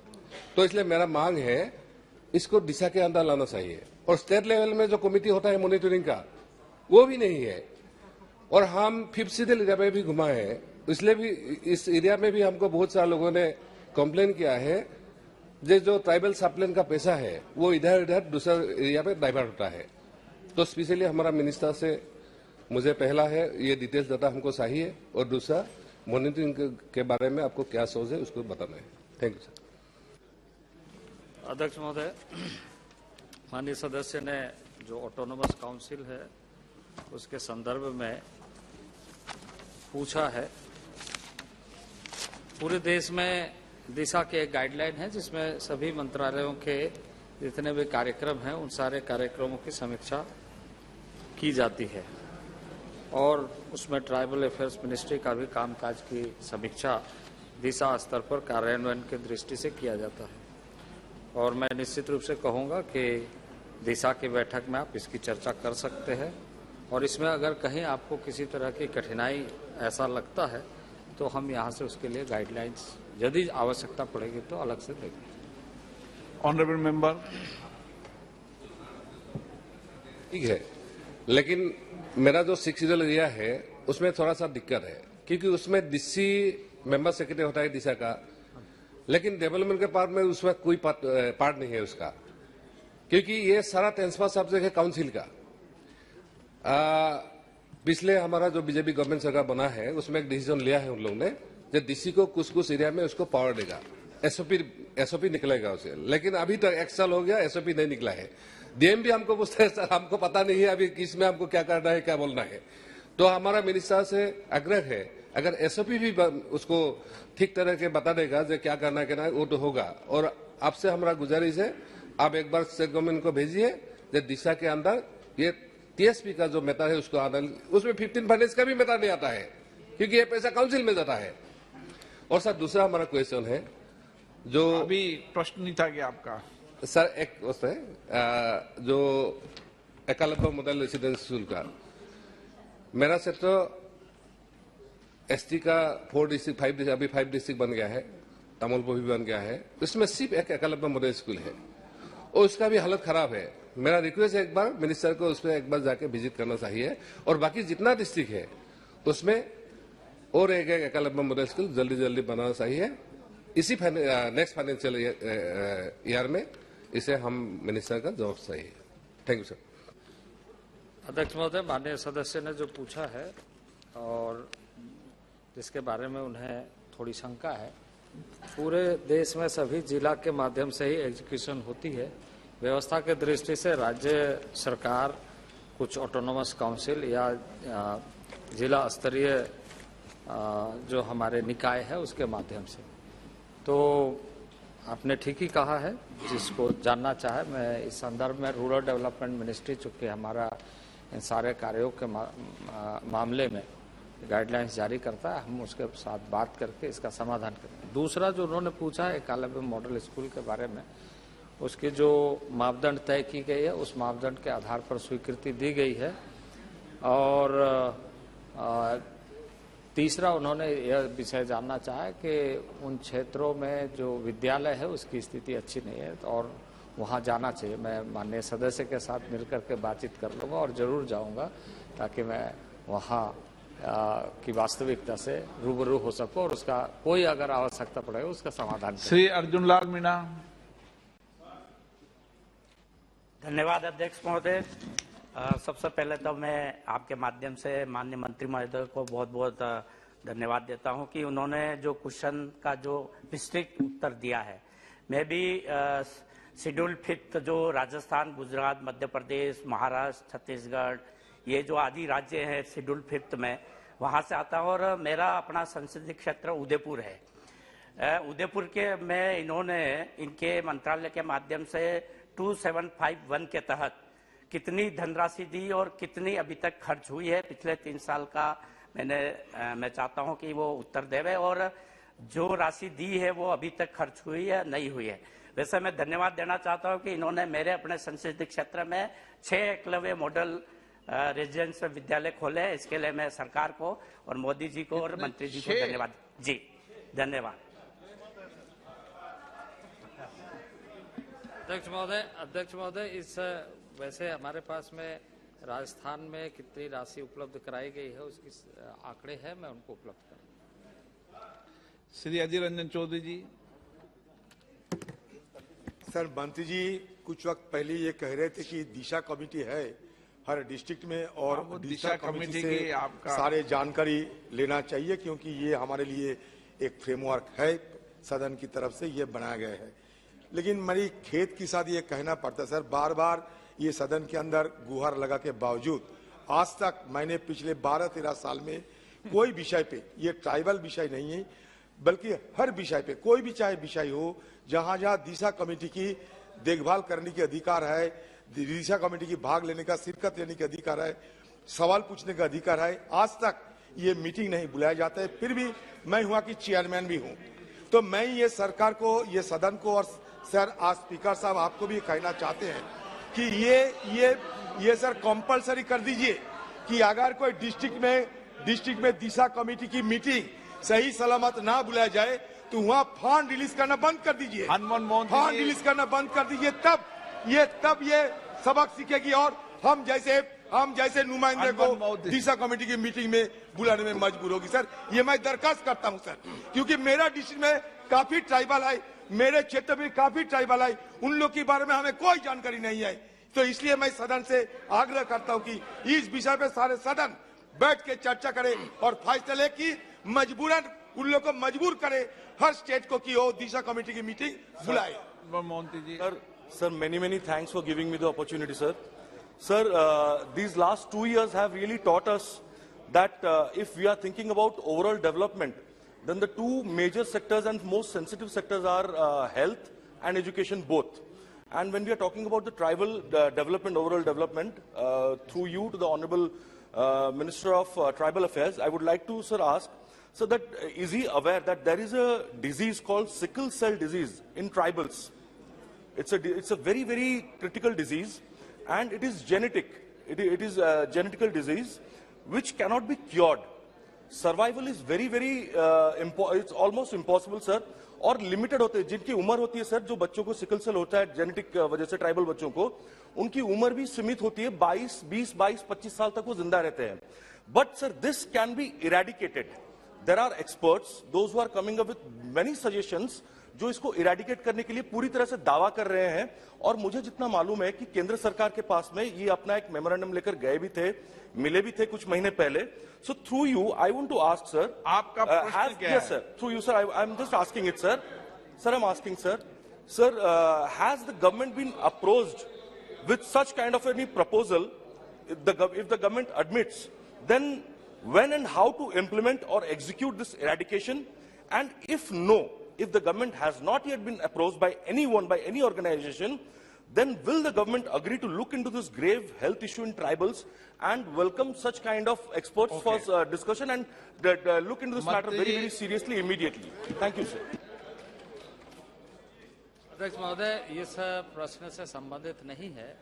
S19: तो इसलिए मेरा मांग है, इसको दिशा के अंदर लाना चाहिए। और स्टेट लेवल में जो कमेटी होता है मॉनिटरिंग का, वो भी नहीं है। और हम 5th शेड्यूल एरिया में भी घुमा है, इसलिए भी इस एरिया में भी हमको बहुत सारे लोगों ने कंप्लेन किया है, जो ट्राइबल सप्लाइन का पैसा है वो इधर इधर दूसरा एरिया में डाइवर्ट होता है। तो स्पेशली हमारा मिनिस्टर से मुझे पहला है ये डिटेल्स डाटा हमको चाहिए, और दूसरा मॉनिटरिंग के बारे में आपको क्या सोच है उसको बताना है। Thank you sir.
S20: अध्यक्ष महोदय, माननीय सदस्य ने जो ऑटोनोमस काउंसिल है उसके संदर्भ में पूछा है, पूरे देश में दिशा के एक गाइडलाइन है जिसमें सभी मंत्रालयों के जितने भी कार्यक्रम हैं उन सारे कार्यक्रमों की समीक्षा की जाती है और उसमें ट्राइबल अफेयर्स मिनिस्ट्री का भी कामकाज की समीक्षा दिशा स्तर पर कार्यान्वयन की दृष्टि से किया जाता है। और मैं निश्चित रूप से कहूंगा कि दिशा की बैठक में आप इसकी चर्चा कर सकते हैं और इसमें अगर कहीं आपको किसी तरह की कठिनाई ऐसा लगता है तो हम यहाँ से उसके लिए गाइडलाइंस यदि आवश्यकता पड़ेगी तो अलग से देंगे।
S3: Honourable member.
S19: ठीक है, लेकिन मेरा जो 6 शेड्यूल एरिया है उसमें थोड़ा सा दिक्कत है, क्योंकि उसमें डीसी मेंबर सेक्रेटरी होता है दिशा का, लेकिन डेवलपमेंट के पार्ट में उसमें कोई पार्ट नहीं है उसका। क्योंकि ये सारा ट्रांसफर सब्जेक्ट है काउंसिल का। पिछले हमारा जो बीजेपी गवर्नमेंट सरकार बना है उसमें एक डिसीजन लिया है उन लोगों ने, जब डीसी को कुछ एरिया में उसको पावर देगा, एसओपी निकलेगा उसे। लेकिन अभी तक 1 साल हो गया, एसओपी नहीं निकला है। डीएम भी हमको पूछते हैं सर हमको पता नहीं है अभी किस में हमको क्या करना है, क्या बोलना है। तो हमारा मिनिस्टर से आग्रह है, अगर एसओपी भी उसको ठीक तरह के बता देगा जो क्या करना है वो तो होगा। और आपसे हमारा गुजारिश है, आप एक बार स्टेट गवर्नमेंट को भेजिए जो दिशा के अंदर ये टीएसपी का जो मैटर है उसको आना, उसमें 15 फाइनेंस का भी मैटर नहीं आता है क्योंकि ये पैसा काउंसिल में जाता है। और सर दूसरा हमारा क्वेश्चन है जो
S3: अभी प्रश्न नहीं था कि आपका
S19: सर एक जो एकलव्य मॉडल रेसिडेंस स्कूल का मेरा क्षेत्र एसटी का 4 डिस्ट्रिक्ट 5 डिस्ट्रिक्ट अभी 5 डिस्ट्रिक्ट बन गया है, तमलपुर भी बन गया है। इसमें सिर्फ एक एकलव्य मॉडल स्कूल है और उसका भी हालत खराब है। मेरा रिक्वेस्ट है एक बार मिनिस्टर को उसमें एक बार जाके विजिट करना चाहिए और बाकी जितना डिस्ट्रिक्ट है उसमें और एक एकलव्य मॉडल स्कूल जल्दी बनाना चाहिए। इसी नेक्स्ट फाइनेंशियल ईयर में इसे हम मिनिस्टर का जवाब चाहिए। Thank you sir.
S20: अध्यक्ष महोदय, माननीय सदस्य ने जो पूछा है और जिसके बारे में उन्हें थोड़ी शंका है, पूरे देश में सभी जिला के माध्यम से ही एजुकेशन होती है। व्यवस्था के दृष्टि से राज्य सरकार कुछ ऑटोनोमस काउंसिल या जिला स्तरीय जो हमारे निकाय है उसके माध्यम से। तो आपने ठीक ही कहा है, जिसको जानना चाहे मैं इस संदर्भ में रूरल डेवलपमेंट मिनिस्ट्री चूँकि हमारा इन सारे कार्यों के मामले में गाइडलाइंस जारी करता है, हम उसके साथ बात करके इसका समाधान करते हैं। दूसरा जो उन्होंने पूछा है एकलव्य मॉडल स्कूल के बारे में, उसकी जो मापदंड तय की गई है उस मापदंड के आधार पर स्वीकृति दी गई है। और तीसरा उन्होंने यह विषय जानना चाहा कि उन क्षेत्रों में जो विद्यालय है उसकी स्थिति अच्छी नहीं है और वहाँ जाना चाहिए। मैं माननीय सदस्य के साथ मिलकर के बातचीत कर लूँगा और जरूर जाऊँगा ताकि मैं वहाँ की वास्तविकता से रूबरू हो सकूँ और उसका कोई अगर आवश्यकता पड़ेगा उसका समाधान।
S3: श्री अर्जुन लाल मीणा।
S21: धन्यवाद अध्यक्ष महोदय। सबसे पहले तो मैं आपके माध्यम से माननीय मंत्री महोदय को बहुत बहुत धन्यवाद देता हूं कि उन्होंने जो क्वेश्चन का जो विस्तृत उत्तर दिया है। मैं भी शेड्यूल 5 जो राजस्थान, गुजरात, मध्य प्रदेश, महाराष्ट्र, छत्तीसगढ़, ये जो आदि राज्य हैं शेड्यूल 5 में, वहाँ से आता हूँ और मेरा अपना संसदीय क्षेत्र उदयपुर है। उदयपुर के में इन्होंने इनके मंत्रालय के माध्यम से 2751 के तहत कितनी धनराशि दी और कितनी अभी तक खर्च हुई है पिछले 3 साल का मैं चाहता हूं कि वो उत्तर देवे और जो राशि दी है वो अभी तक खर्च हुई है नहीं हुई है। वैसे मैं धन्यवाद देना चाहता हूं कि इन्होंने मेरे अपने संसदीय क्षेत्र में 6 एकलव्य मॉडल रेजिडेंशियल विद्यालय खोले हैं। इसके लिए मैं सरकार को और मोदी जी को और मंत्री जी को धन्यवाद जी धन्यवाद।
S20: अध्यक्ष महोदय, इस वैसे हमारे पास में राजस्थान में कितनी राशि उपलब्ध कराई गई है उसकी आंकड़े हैं, मैं उनको उपलब्ध करूँ।
S3: श्री अधीर रंजन चौधरी जी।
S22: सर, मंत्री जी कुछ वक्त पहले ये कह रहे थे कि दिशा कमेटी है हर डिस्ट्रिक्ट में और दिशा कमेटी से सारे जानकारी लेना चाहिए क्योंकि ये हमारे लिए एक फ्रेमवर्क है सदन की तरफ से ये बनाया गया है। लेकिन मेरी खेत के साथ ये कहना पड़ता है सर, बार बार ये सदन के अंदर गुहार लगा के बावजूद आज तक मैंने पिछले 12-13 साल में कोई विषय पे, ये ट्राइबल विषय नहीं है बल्कि हर विषय पे, कोई भी चाहे विषय हो, जहां जहां दिशा कमेटी की देखभाल करने के अधिकार है, दिशा कमेटी की भाग लेने का, शिरकत लेने का अधिकार है, सवाल पूछने का अधिकार है, आज तक ये मीटिंग नहीं बुलाया जाता है। फिर भी मैं हुआ कि चेयरमैन भी हूँ, तो मैं ये सरकार को, ये सदन को और सर आज स्पीकर साहब आपको भी कहना चाहते हैं कि ये सर कंपलसरी कर दीजिए कि अगर कोई डिस्ट्रिक्ट में दिशा कमेटी की मीटिंग सही सलामत ना बुलाया जाए तो वहाँ फंड रिलीज करना बंद कर दीजिए, फंड रिलीज करना बंद कर दीजिए, तब ये सबक सीखेगी और हम जैसे नुमाइंदे को दिशा कमेटी की मीटिंग में बुलाने में मजबूर होगी। सर, ये मैं दरखास्त करता हूं सर, क्योंकि मेरा डिस्ट्रिक्ट में काफी ट्राइबल है मेरे क्षेत्र में काफी ट्राइबल है, उन लोग के बारे में हमें कोई जानकारी नहीं है। तो इसलिए मैं सदन से आग्रह करता हूं कि इस विषय पे सारे सदन बैठ के चर्चा करें और फैसला ले कि मजबूरन उन लोग को मजबूर करे हर स्टेट को कि वो दिशा कमेटी की मीटिंग बुलाए।
S1: Sir, many thanks for giving me the opportunity, sir. Sir, these last 2 years have really taught us that if we are thinking about overall development, then the two major sectors and most sensitive sectors are health and education both. And when we are talking about the tribal development, overall development, through you to the Honorable Minister of Tribal Affairs, I would like to, sir, ask, so that is he aware that there is a disease called sickle cell disease in tribals? It's a very critical disease, and it is genetic. It is a genetical disease which cannot be cured. Survival is very it's almost impossible, sir. और limited होते हैं जिनकी उम्र होती है sir, जो बच्चों को सिकल सेल होता है जेनेटिक वजह से, ट्राइबल बच्चों को, उनकी उम्र भी सीमित होती है, 22-25 साल तक वो जिंदा रहते हैं. But sir this can be eradicated. There are experts, those who are coming up with many suggestions, जो इसको इरेडिकेट करने के लिए पूरी तरह से दावा कर रहे हैं. और मुझे जितना मालूम है कि केंद्र सरकार के पास में ये अपना एक मेमोरेंडम लेकर गए भी थे, मिले भी थे कुछ महीने पहले. So through you I want to ask sir,
S3: आपका प्रश्न क्या है?
S1: Yes sir, through you sir, I am just asking it sir. Sir, I'm asking sir, has the government been approached with such kind of any proposal? If the government admits, then when and how to implement or execute this eradication? And if no, if the government has not yet been approached by anyone, by any organization, then will the government agree to look into this grave health issue in tribals and welcome such kind of experts for discussion and look into this matter very seriously immediately? Thank you, sir.
S20: अध्यक्ष महोदय, इस प्रश्न से संबंधित नहीं है,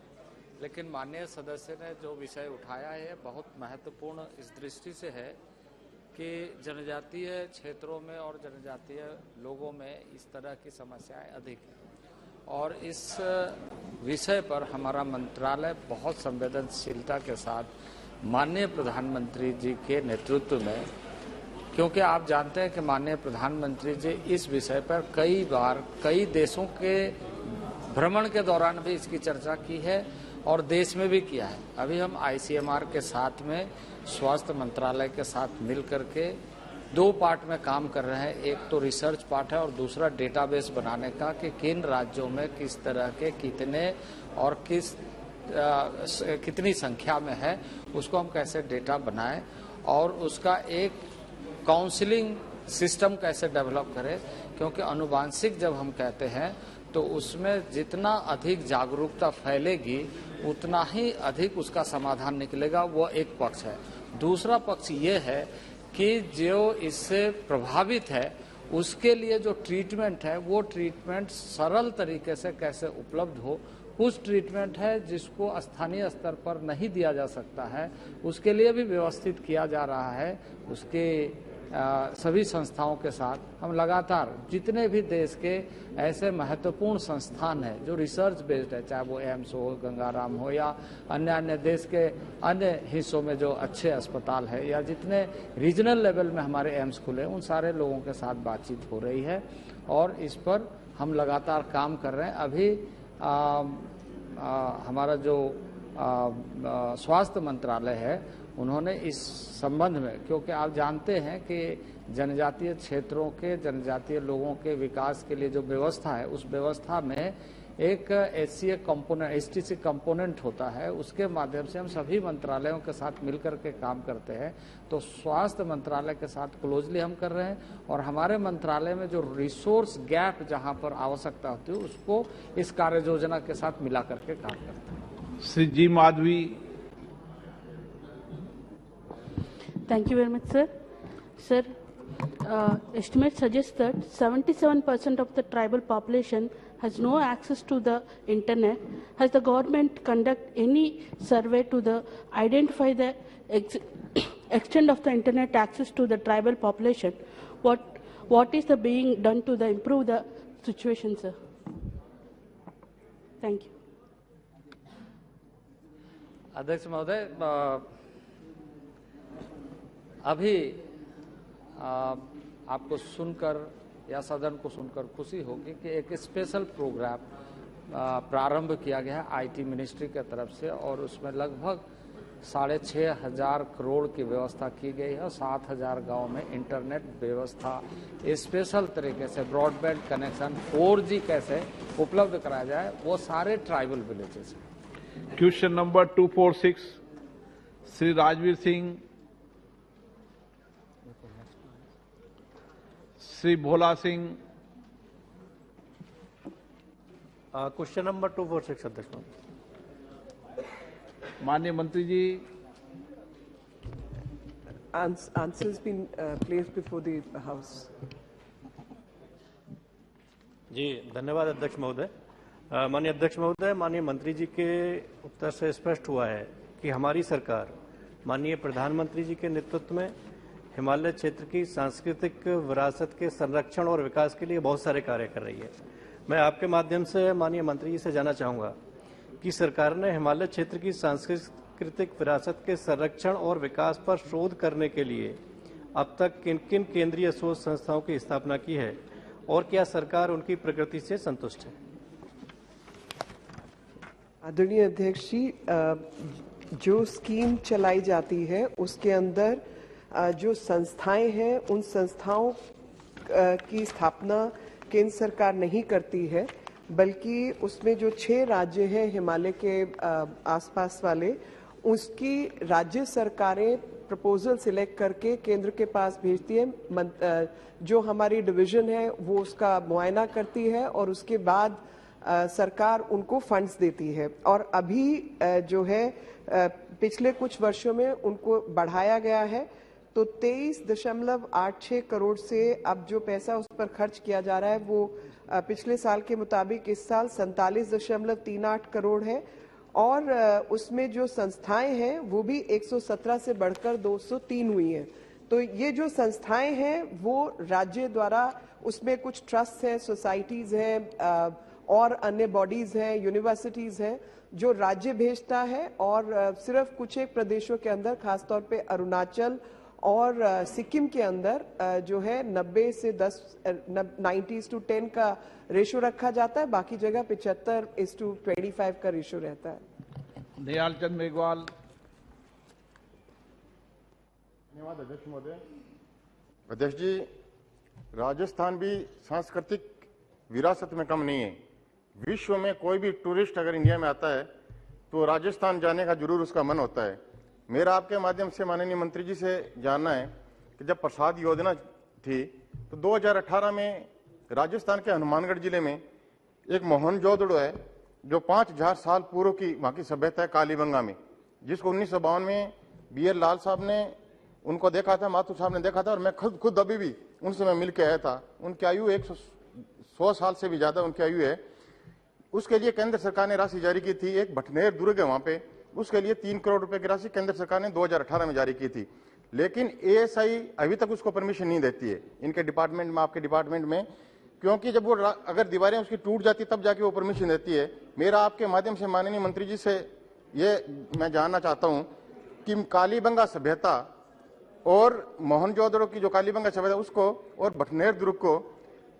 S20: लेकिन माननीय सदस्य ने जो विषय उठाया है बहुत महत्वपूर्ण इस दृष्टि से है कि जनजातीय क्षेत्रों में और जनजातीय लोगों में इस तरह की समस्याएं अधिक हैं और इस विषय पर हमारा मंत्रालय बहुत संवेदनशीलता के साथ माननीय प्रधानमंत्री जी के नेतृत्व में, क्योंकि आप जानते हैं कि माननीय प्रधानमंत्री जी इस विषय पर कई बार कई देशों के भ्रमण के दौरान भी इसकी चर्चा की है और देश में भी किया है. अभी हम ICMR के साथ में स्वास्थ्य मंत्रालय के साथ मिल करके 2 पार्ट में काम कर रहे हैं. एक तो रिसर्च पार्ट है और दूसरा डेटाबेस बनाने का कि किन राज्यों में किस तरह के कितने और कितनी संख्या में है, उसको हम कैसे डेटा बनाएं और उसका एक काउंसलिंग सिस्टम कैसे डेवलप करें. क्योंकि अनुवांशिक जब हम कहते हैं तो उसमें जितना अधिक जागरूकता फैलेगी उतना ही अधिक उसका समाधान निकलेगा. वो एक पक्ष है. दूसरा पक्ष ये है कि जो इससे प्रभावित है उसके लिए जो ट्रीटमेंट है वो ट्रीटमेंट सरल तरीके से कैसे उपलब्ध हो. कुछ ट्रीटमेंट है जिसको स्थानीय स्तर पर नहीं दिया जा सकता है, उसके लिए भी व्यवस्थित किया जा रहा है. उसके सभी संस्थाओं के साथ हम लगातार जितने भी देश के ऐसे महत्वपूर्ण संस्थान हैं जो रिसर्च बेस्ड है, चाहे वो एम्स हो, गंगाराम हो या अन्य देश के अन्य हिस्सों में जो अच्छे अस्पताल है या जितने रीजनल लेवल में हमारे एम्स खुले, उन सारे लोगों के साथ बातचीत हो रही है और इस पर हम लगातार काम कर रहे हैं. अभी हमारा जो स्वास्थ्य मंत्रालय है उन्होंने इस संबंध में, क्योंकि आप जानते हैं कि जनजातीय क्षेत्रों के जनजातीय लोगों के विकास के लिए जो व्यवस्था है उस व्यवस्था में एक SCA कंपोनेंट, STC कंपोनेंट होता है. उसके माध्यम से हम सभी मंत्रालयों के साथ मिलकर के काम करते हैं. तो स्वास्थ्य मंत्रालय के साथ क्लोजली हम कर रहे हैं और हमारे मंत्रालय में जो रिसोर्स गैप जहां पर आवश्यकता होती है उसको इस कार्य योजना के साथ मिला करके काम करते हैं.
S3: श्री जी Madhavi.
S4: Thank you very much, sir. Sir, estimates suggest that 77% of the tribal population has no access to the internet. Has the government conduct any survey to identify the extent of the internet access to the tribal population? What is being done to improve the situation, sir? Thank you.
S20: अध्यक्ष महोदय, अभी आपको सुनकर या सदन को सुनकर खुशी होगी कि एक स्पेशल प्रोग्राम प्रारंभ किया गया है आईटी मिनिस्ट्री की तरफ से और उसमें लगभग 6,500 करोड़ की व्यवस्था की गई है और 7,000 गांव में इंटरनेट व्यवस्था स्पेशल तरीके से ब्रॉडबैंड कनेक्शन 4G कैसे उपलब्ध कराया जाए वो सारे tribal villages.
S3: Question number 246 Shri Rajveer Singh, Shri Bhola Singh.
S2: Question number 246 अध्यक्ष।
S3: माननीय मंत्री जी।
S5: Answers been placed before the House.
S2: जी धन्यवाद अध्यक्ष महोदय। माननीय अध्यक्ष महोदय, माननीय मंत्री जी के उत्तर से स्पष्ट हुआ है कि हमारी सरकार माननीय प्रधानमंत्री जी के नेतृत्व में हिमालय क्षेत्र की सांस्कृतिक विरासत के संरक्षण और विकास के लिए बहुत सारे कार्य कर रही है। मैं आपके माध्यम से माननीय मंत्री जी से जानना चाहूँगा कि सरकार ने हिमालय क्षेत्र की सांस्कृतिक विरासत के संरक्षण और विकास पर शोध करने के लिए अब तक किन किन केंद्रीय शोध संस्थाओं की स्थापना की है और क्या सरकार उनकी प्रगति से संतुष्ट है?
S5: आदरणीय अध्यक्ष जी, जो स्कीम चलाई जाती है उसके अंदर जो संस्थाएं हैं उन संस्थाओं की स्थापना केंद्र सरकार नहीं करती है, बल्कि उसमें जो 6 राज्य हैं हिमालय के आसपास वाले, उसकी राज्य सरकारें प्रपोजल सिलेक्ट करके केंद्र के पास भेजती है। जो हमारी डिवीजन है वो उसका मुआयना करती है और उसके बाद सरकार उनको फंड्स देती है। और अभी जो है पिछले कुछ वर्षों में उनको बढ़ाया गया है, तो 23.86 करोड़ से अब जो पैसा उस पर खर्च किया जा रहा है वो पिछले साल के मुताबिक इस साल 47.38 करोड़ है। और उसमें जो संस्थाएं हैं वो भी 117 से बढ़कर 203 हुई हैं। तो ये जो संस्थाएं हैं वो राज्य द्वारा, उसमें कुछ ट्रस्ट हैं, सोसाइटीज हैं और अन्य बॉडीज हैं, यूनिवर्सिटीज हैं जो राज्य भेजता है। और सिर्फ कुछ एक प्रदेशों के अंदर, खासतौर पे अरुणाचल और सिक्किम के अंदर जो है 90 से 90:10 का रेशो रखा जाता है, बाकी जगह 75:25 का रेशो रहता है।
S3: दयाल चंद मेघवाल।
S23: धन्यवाद अध्यक्ष महोदय। अध्यक्ष जी, राजस्थान भी सांस्कृतिक विरासत में कम नहीं है। विश्व में कोई भी टूरिस्ट अगर इंडिया में आता है तो राजस्थान जाने का जरूर उसका मन होता है। मेरा आपके माध्यम से माननीय मंत्री जी से जानना है कि जब प्रसाद योजना थी तो 2018 में राजस्थान के हनुमानगढ़ जिले में एक मोहनजोदड़ो है जो 5000 साल पूर्व की वहाँ की सभ्यता है कालीबंगा में, जिसको 1952 में BL लाल साहब ने उनको देखा था, माथुर साहब ने देखा था और मैं खुद अभी भी उनसे मैं मिल के आया था। उनकी आयु 100 साल से भी ज्यादा उनकी आयु है। उसके लिए केंद्र सरकार ने राशि जारी की थी। एक भटनेर दुर्ग है वहाँ पे, उसके लिए 3 करोड़ रुपए की राशि केंद्र सरकार ने 2018 में जारी की थी, लेकिन ASI अभी तक उसको परमिशन नहीं देती है इनके डिपार्टमेंट में, आपके डिपार्टमेंट में, क्योंकि जब वो अगर दीवारें उसकी टूट जाती तब जाके वो परमिशन देती है। मेरा आपके माध्यम से माननीय मंत्री जी से ये मैं जानना चाहता हूँ कि कालीबंगा सभ्यता और मोहनजोदड़ो की जो कालीबंगा सभ्यता उसको और भटनेर दुर्ग को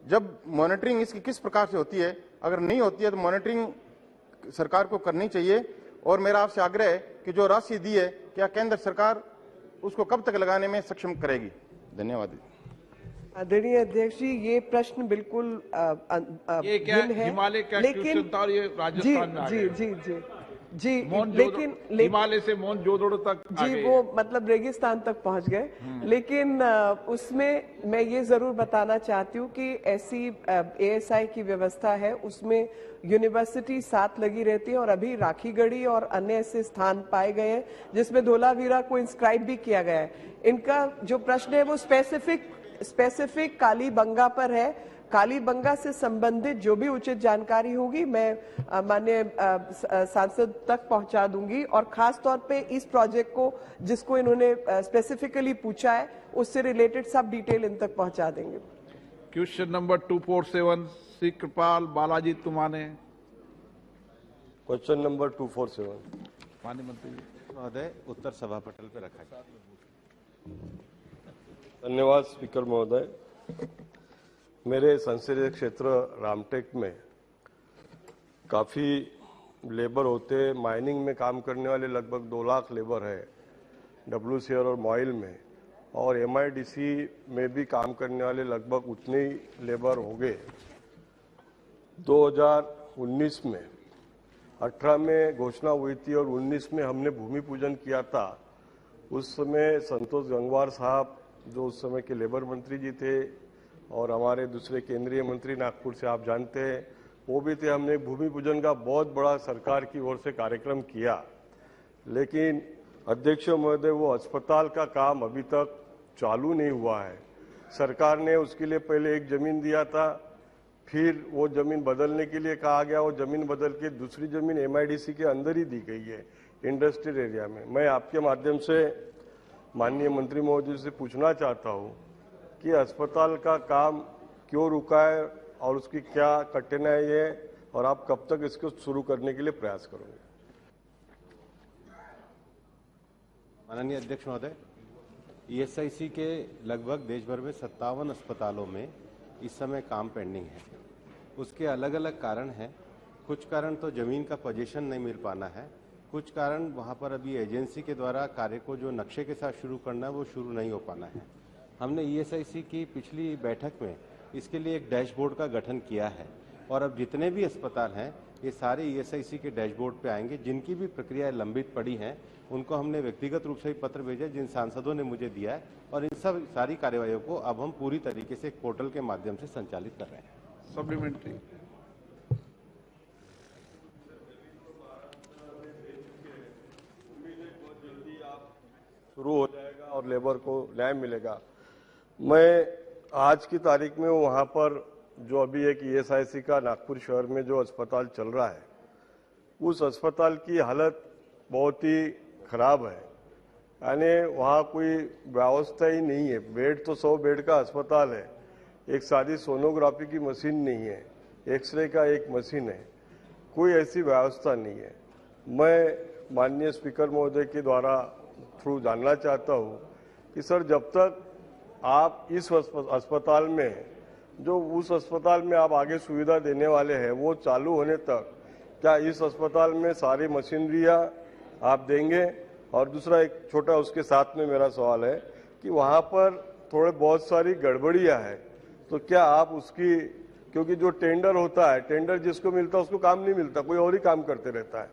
S23: जब मॉनिटरिंग इसकी किस प्रकार से होती है, अगर नहीं होती है तो मॉनिटरिंग सरकार को करनी चाहिए। और मेरा आपसे आग्रह है कि जो राशि दी है क्या केंद्र सरकार उसको कब तक लगाने में सक्षम करेगी? धन्यवाद।
S5: आदरणीय अध्यक्ष जी, ये प्रश्न बिल्कुल
S3: ये क्या हिमालय का क्वेश्चन था और ये राजस्थान में आ गया।
S5: जी जी,
S3: लेकिन हिमालय से मोहनजोदड़ो तक
S5: जी वो मतलब रेगिस्तान तक पहुंच गए। लेकिन उसमें मैं ये जरूर बताना चाहती हूँ कि ऐसी ASI की व्यवस्था है, उसमें यूनिवर्सिटी साथ लगी रहती है और अभी राखीगढ़ी और अन्य ऐसे स्थान पाए गए हैं जिसमें धोलावीरा को इंस्क्राइब भी किया गया है। इनका जो प्रश्न है वो स्पेसिफिक कालीबंगा पर है। कालीबंगा से संबंधित जो भी उचित जानकारी होगी मैं माननीय सांसद तक पहुंचा दूंगी और खास तौर पे इस प्रोजेक्ट को जिसको इन्होंने स्पेसिफिकली पूछा है उससे रिलेटेड सब डिटेल इन तक पहुंचा देंगे।
S3: क्वेश्चन नंबर 247 श्री कृपाल बालाजी तुमाने।
S24: क्वेश्चन नंबर 247
S3: माननीय मंत्री जी
S24: महोदय उत्तर सभा पटल पे रखा गया। धन्यवाद स्पीकर महोदय।
S7: मेरे संसदीय क्षेत्र रामटेक में काफ़ी लेबर होते हैं। माइनिंग में काम करने वाले लगभग 2 लाख लेबर है WCR और मॉइल में, और MIDC में भी काम करने वाले लगभग उतने ही लेबर होंगे। 2019 में 18 में घोषणा हुई थी और 19 में हमने भूमि पूजन किया था। उस समय संतोष गंगवार साहब जो उस समय के लेबर मंत्री जी थे और हमारे दूसरे केंद्रीय मंत्री नागपुर से आप जानते हैं वो भी थे। हमने भूमि पूजन का बहुत बड़ा सरकार की ओर से कार्यक्रम किया, लेकिन अध्यक्ष महोदय वो अस्पताल का काम अभी तक चालू नहीं हुआ है। सरकार ने उसके लिए पहले एक जमीन दिया था, फिर वो जमीन बदलने के लिए कहा गया, वो जमीन बदल के दूसरी जमीन MIDC के अंदर ही दी गई है इंडस्ट्रियल एरिया में। मैं आपके माध्यम से माननीय मंत्री महोदय से पूछना चाहता हूँ कि अस्पताल का काम क्यों रुका है और उसकी क्या कठिनाई है और आप कब तक इसको शुरू करने के लिए प्रयास करोगे?
S24: माननीय अध्यक्ष महोदय, ESIC के लगभग देश भर में 57 अस्पतालों में इस समय काम पेंडिंग है। उसके अलग अलग कारण हैं। कुछ कारण तो जमीन का पोजीशन नहीं मिल पाना है, कुछ कारण वहाँ पर अभी एजेंसी के द्वारा कार्य को जो नक्शे के साथ शुरू करना है वो शुरू नहीं हो पाना है। हमने ESIC की पिछली बैठक में इसके लिए एक डैशबोर्ड का गठन किया है और अब जितने भी अस्पताल हैं ये सारे ESIC के डैशबोर्ड पे आएंगे। जिनकी भी प्रक्रियाएं लंबित पड़ी हैं उनको हमने व्यक्तिगत रूप से ही पत्र भेजा जिन सांसदों ने मुझे दिया है, और इन सब सारी कार्यवाहियों को अब हम पूरी तरीके से एक पोर्टल के माध्यम से संचालित कर रहे हैं।
S3: सप्लीमेंट्री।
S7: शुरू हो जाएगा और लेबर को न्याय मिलेगा। मैं आज की तारीख में वहां पर जो अभी एक ESIC का नागपुर शहर में जो अस्पताल चल रहा है उस अस्पताल की हालत बहुत ही खराब है, यानी वहाँ कोई व्यवस्था ही नहीं है। बेड तो 100 बेड का अस्पताल है, एक सादी सोनोग्राफी की मशीन नहीं है, एक्सरे का एक मशीन है, कोई ऐसी व्यवस्था नहीं है। मैं माननीय स्पीकर महोदय के द्वारा थ्रू जानना चाहता हूँ कि सर जब तक आप इस अस्पताल में जो उस अस्पताल में आप आगे सुविधा देने वाले हैं वो चालू होने तक क्या इस अस्पताल में सारी मशीनरियाँ आप देंगे? और दूसरा एक छोटा उसके साथ में मेरा सवाल है कि वहाँ पर थोड़े बहुत सारी गड़बड़ियाँ हैं, तो क्या आप उसकी, क्योंकि जो टेंडर होता है, टेंडर जिसको मिलता है उसको काम नहीं मिलता, कोई और ही काम करते रहता है,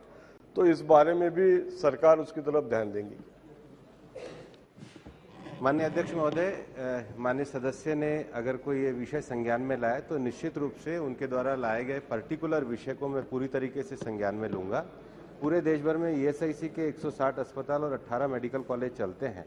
S7: तो इस बारे में भी सरकार उसकी तरफ ध्यान देंगी?
S24: माननीय अध्यक्ष महोदय, माननीय सदस्य ने अगर कोई ये विषय संज्ञान में लाए तो निश्चित रूप से उनके द्वारा लाए गए पर्टिकुलर विषय को मैं पूरी तरीके से संज्ञान में लूंगा। पूरे देश भर में ESIC के 160 अस्पताल और 18 मेडिकल कॉलेज चलते हैं।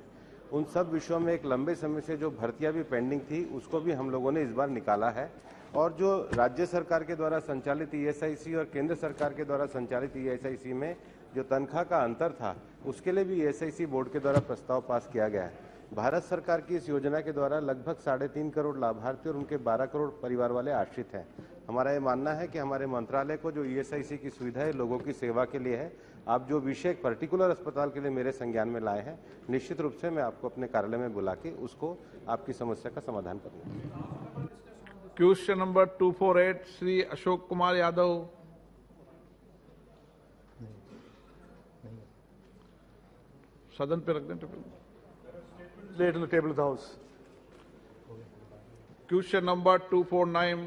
S24: उन सब विषयों में एक लंबे समय से जो भर्तियां भी पेंडिंग थी उसको भी हम लोगों ने इस बार निकाला है, और जो राज्य सरकार के द्वारा संचालित ESIC और केंद्र सरकार के द्वारा संचालित ESIC में जो तनख्वाह का अंतर था उसके लिए भी ESIC बोर्ड के द्वारा प्रस्ताव पास किया गया है। भारत सरकार की इस योजना के द्वारा लगभग 3.5 करोड़ लाभार्थी और उनके 12 करोड़ परिवार वाले आश्रित हैं। हमारा ये मानना है कि हमारे मंत्रालय को जो ESIC की सुविधा है लोगों की सेवा के लिए है। आप जो विषय एक पर्टिकुलर अस्पताल के लिए मेरे संज्ञान में लाए हैं, निश्चित रूप से मैं आपको अपने कार्यालय में बुला के उसको आपकी समस्या का समाधान करूंगा।
S3: Question number 248 Shri Ashok Kumar Yadav. सदन पे रख दें।
S1: Laid on the table of the House.
S3: Question number 249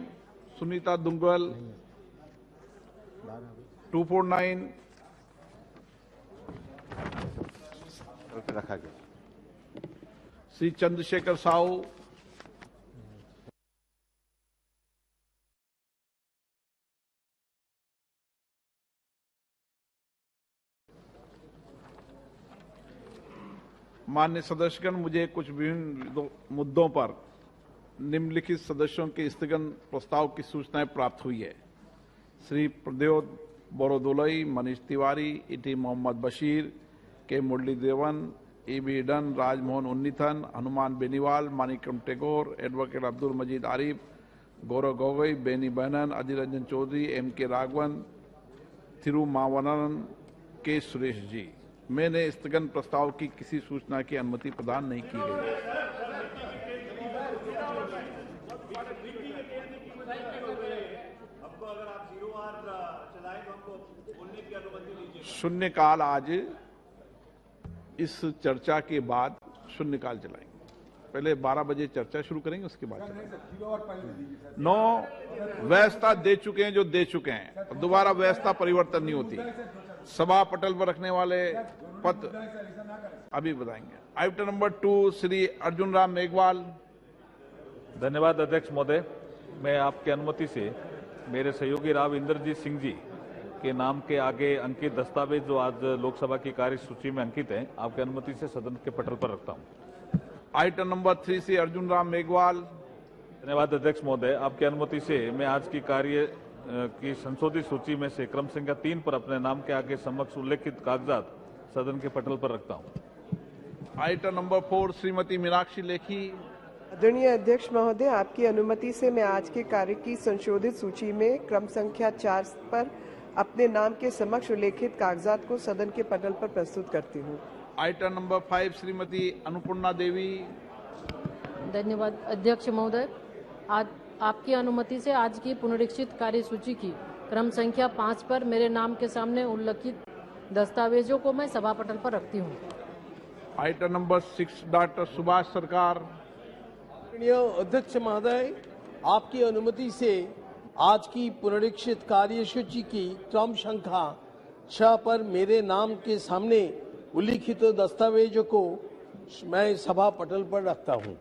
S3: Sunita Duggal. 249
S24: रखा गया।
S3: श्री चंद्रशेखर साहू। माननीय सदस्यगण, मुझे कुछ विभिन्न मुद्दों पर निम्नलिखित सदस्यों के स्थगन प्रस्ताव की सूचनाएं प्राप्त हुई है। Shri Pradyot बोरोदोलई, Manish Tiwari, इटी Mohammed Basheer, K Muraleedharan, EB डन, Rajmohan Unnithan, Hanuman Beniwal, Manickam Tagore, advocate Abdul Majeed Arif, Gaurav Gogoi, Benny Behanan, Adhir Ranjan Chowdhury, MK Raghavan, Thirumavalavan, K Suresh जी। मैंने स्थगन प्रस्ताव की किसी सूचना की अनुमति प्रदान नहीं की गई। शून्यकाल आज इस चर्चा के बाद शून्यकाल चलाएंगे। पहले 12 बजे चर्चा शुरू करेंगे, उसके बाद चलाएंगे। 9 व्यवस्था दे चुके हैं जो दे चुके हैं, दोबारा व्यवस्था परिवर्तन नहीं होती। सभा पटल पर रखने वाले पद अभी बताएंगे। Item number 2 Shri Arjun Ram Meghwal.
S8: धन्यवाद अध्यक्ष महोदय। मैं आपकी अनुमति से मेरे सहयोगी राव इंद्रजीत सिंह जी के नाम के आगे अंकित दस्तावेज जो आज लोकसभा की कार्य सूची में अंकित है, आपकी अनुमति से सदन के पटल पर रखता हूं।
S3: Item number 3 Shri Arjun Ram Meghwal.
S8: धन्यवाद अध्यक्ष महोदय। आपकी अनुमति से मैं आज की कार्य की संशोधित सूची में से क्रम संख्या 3 पर अपने नाम के आगे समक्ष उल्लेखित कागजात सदन के पटल पर रखता हूं।
S3: Item number 4 Shrimati Meenakshi Lekhi.
S5: आदरणीय अध्यक्ष महोदय, आपकी अनुमति से मैं आज के कार्य की संशोधित सूची में क्रम संख्या 4 पर अपने नाम के समक्ष उल्लेखित कागजात को सदन के पटल पर प्रस्तुत करती हूँ।
S3: आइटम नंबर 5 श्रीमती अनुपूर्णा देवी।
S6: धन्यवाद अध्यक्ष महोदय। आज आपकी अनुमति से आज की पुनरीक्षित कार्य सूची की क्रम संख्या 5 पर मेरे नाम के सामने उल्लेखित दस्तावेजों को मैं सभा पटल पर रखती हूँ।
S3: आइटम नंबर 6 डॉक्टर सुभाष सरकार।
S10: अध्यक्ष महोदय, आपकी अनुमति से आज की पुनरीक्षित कार्यसूची की क्रम संख्या 6 पर मेरे नाम के सामने उल्लिखित दस्तावेजों को मैं सभा पटल पर रखता हूं।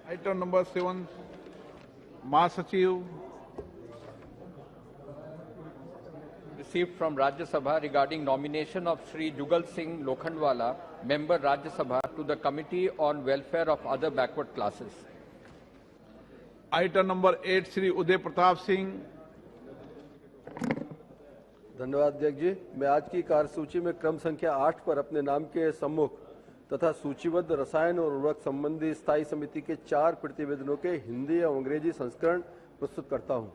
S3: आइटम नंबर 7 महासचिव।
S11: Received from Rajya Sabha regarding nomination of Shri Jugal Singh Lokhandwala, member Rajya Sabha, to the Committee on Welfare of Other Backward Classes.
S3: Item number 8 Shri Uday Pratap Singh.
S12: धन्यवाद अध्यक्ष जी। मैं आज की कार्यसूची में क्रम संख्या 8 पर अपने नाम के सम्मुख तथा सूचीबद्ध रसायन और उर्वरक संबंधी स्थायी समिति के 4 प्रतिवेदनों के हिंदी और अंग्रेजी संस्करण प्रस्तुत करता हूं।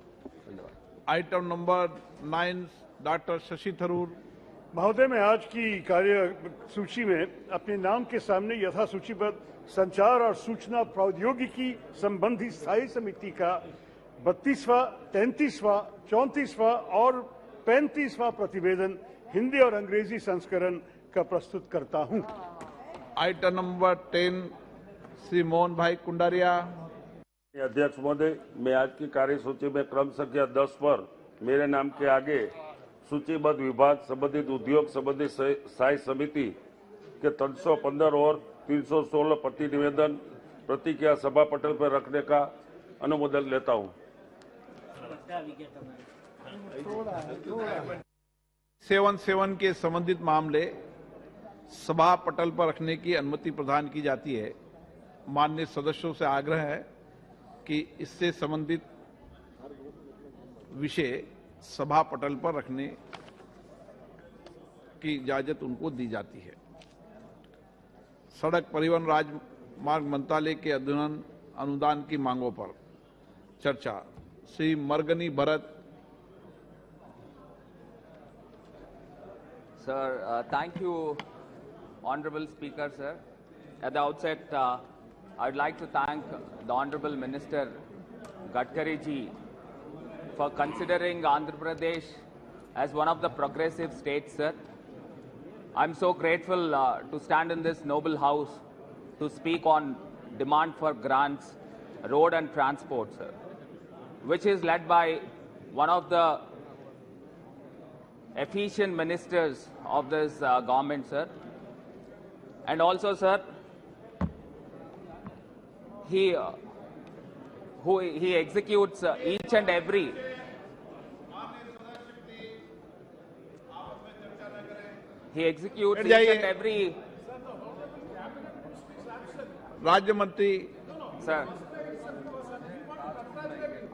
S12: धन्यवाद।
S3: Item number 9 doctor Shashi Tharoor.
S25: महोदय, मैं आज की कार्य सूची में अपने नाम के सामने यथा सूचीबद्ध संचार और सूचना प्रौद्योगिकी संबंधी स्थायी समिति का 32वां, 33वां, 34वां और 35वां प्रतिवेदन हिंदी और अंग्रेजी संस्करण का प्रस्तुत करता हूं।
S3: आइटम नंबर 10 श्री मोहन भाई कुंडारिया।
S26: अध्यक्ष महोदय, मैं आज की कार्यसूची में क्रम संख्या 10 पर मेरे नाम के आगे सूचीबद्ध विभाग संबंधित उद्योग संबंधी स्थायी समिति के 315 और 316 प्रतिनिवेदन प्रतिक्रिया सभा पटल पर रखने का अनुमोदन लेता हूं।
S3: 7 के संबंधित मामले सभा पटल पर रखने की अनुमति प्रदान की जाती है। माननीय सदस्यों से आग्रह है कि इससे संबंधित विषय सभा पटल पर रखने की इजाजत उनको दी जाती है। सड़क परिवहन राजमार्ग मंत्रालय के अनुदान की मांगों पर चर्चा। Shri मरगनी Bharat.
S27: Sir, thank you, Honorable Speaker, sir. At the outset, I would like to thank the Honorable Minister Gadkari ji for considering Andhra Pradesh as one of the progressive states, sir. I'm so grateful to stand in this noble house to speak on demand for grants, road and transport, sir, which is led by one of the efficient ministers of this government, sir. And also, sir, he executes each and every
S3: राज्य मंत्री
S27: sir.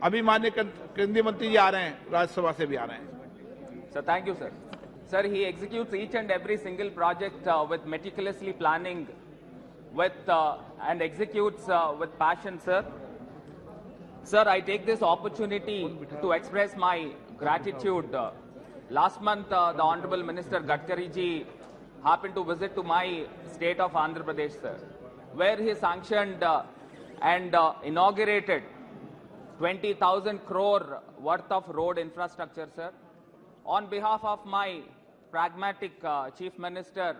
S3: अभी माननीय केंद्रीय मंत्री जी आ रहे हैं, राज्यसभा से भी आ रहे हैं।
S27: So thank you, sir. Sir, he executes each and every single project with meticulously planning, and executes with passion, sir. Sir, I take this opportunity to express my gratitude. Last month, the Honorable Minister Gadkari ji happened to visit to my state of Andhra Pradesh, sir, where he sanctioned and inaugurated 20,000 crore worth of road infrastructure, sir. on behalf of my pragmatic Chief Minister,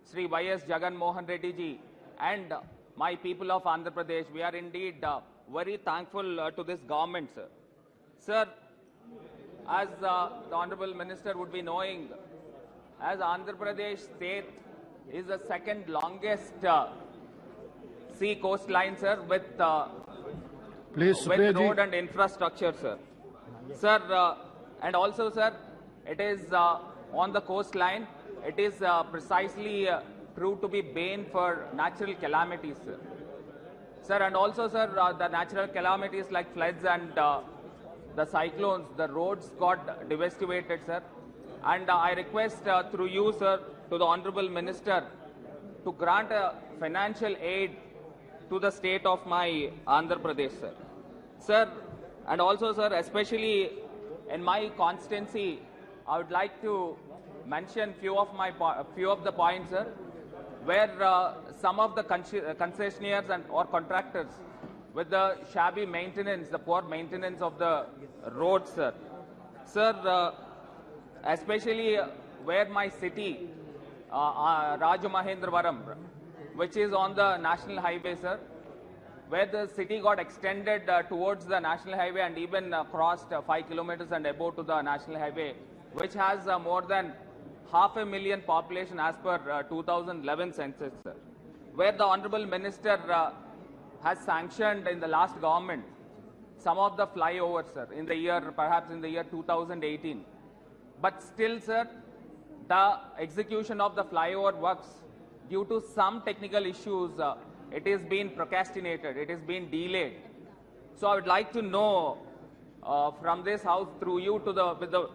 S27: Sri Y.S. Jagan Mohan Reddy ji, and my people of Andhra Pradesh, we are indeed very thankful to this government, sir. Sir, as the Honorable Minister would be knowing, as Andhra Pradesh state is the second longest sea coastline, sir, with road and infrastructure, sir. Sir, and also, sir, it is on the coastline. It is precisely proved to be bane for natural calamities, sir. Sir, and also, sir, the natural calamities like floods and the cyclones, the roads got devastated, sir. And I request through you, sir, to the Honorable Minister to grant financial aid to the state of my Andhra Pradesh, sir. Sir, and also, sir, especially in my constituency, I would like to mention few of the points, sir, where some of the concessionaires and or contractors with the shabby maintenance, the poor maintenance of the roads, sir. Sir, especially where my city, Rajamahendravaram, which is on the national highway, sir, where the city got extended towards the national highway and even crossed 5 kilometers and above to the national highway, which has more than 500,000 population as per 2011 census, sir, where the Honorable Minister has sanctioned in the last government some of the flyovers, sir, in the year, perhaps in the year 2018. But still, sir, the execution of the flyover works, due to some technical issues, it is being procrastinated, it is being delayed. So I would like to know from this house, through you to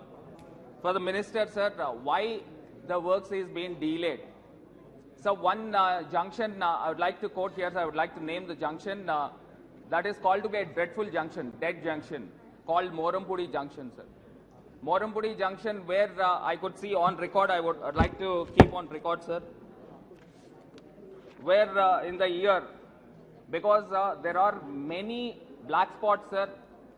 S27: for the minister, sir, why the works is being delayed. So one junction I would like to quote here, I would like to name the junction that is called to be a dreadful junction, dead junction, called Morampudi Junction, sir. Morampudi Junction, where I could see on record, I'd like to keep on record, sir, where in the year, because there are many black spots, sir,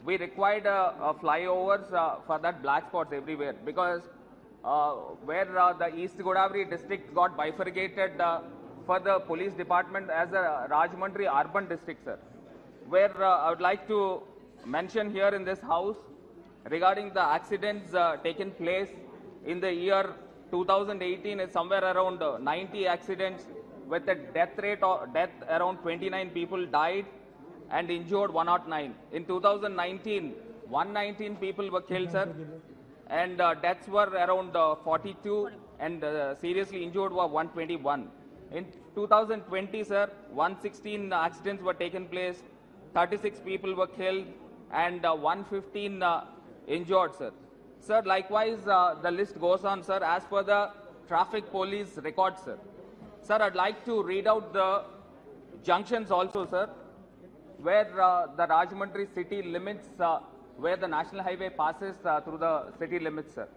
S27: we required flyovers for that black spots everywhere, because where the East Godavari district got bifurcated for the police department as a Rajahmundry urban district, sir, where I would like to mention here in this house regarding the accidents taken place in the year 2018 is somewhere around 90 accidents with a death rate of around 29 people died and injured 109. In 2019, 119 people were killed, sir, and deaths were around 42 and seriously injured were 121. In 2020, sir, 116 accidents were taken place, 36 people were killed and 115 injured, sir. Sir, likewise, the list goes on, sir, as per the traffic police records, sir. Sir, I'd like to read out the junctions also, sir, where the Rajahmundry city limits, where the national highway passes through the city limits, sir.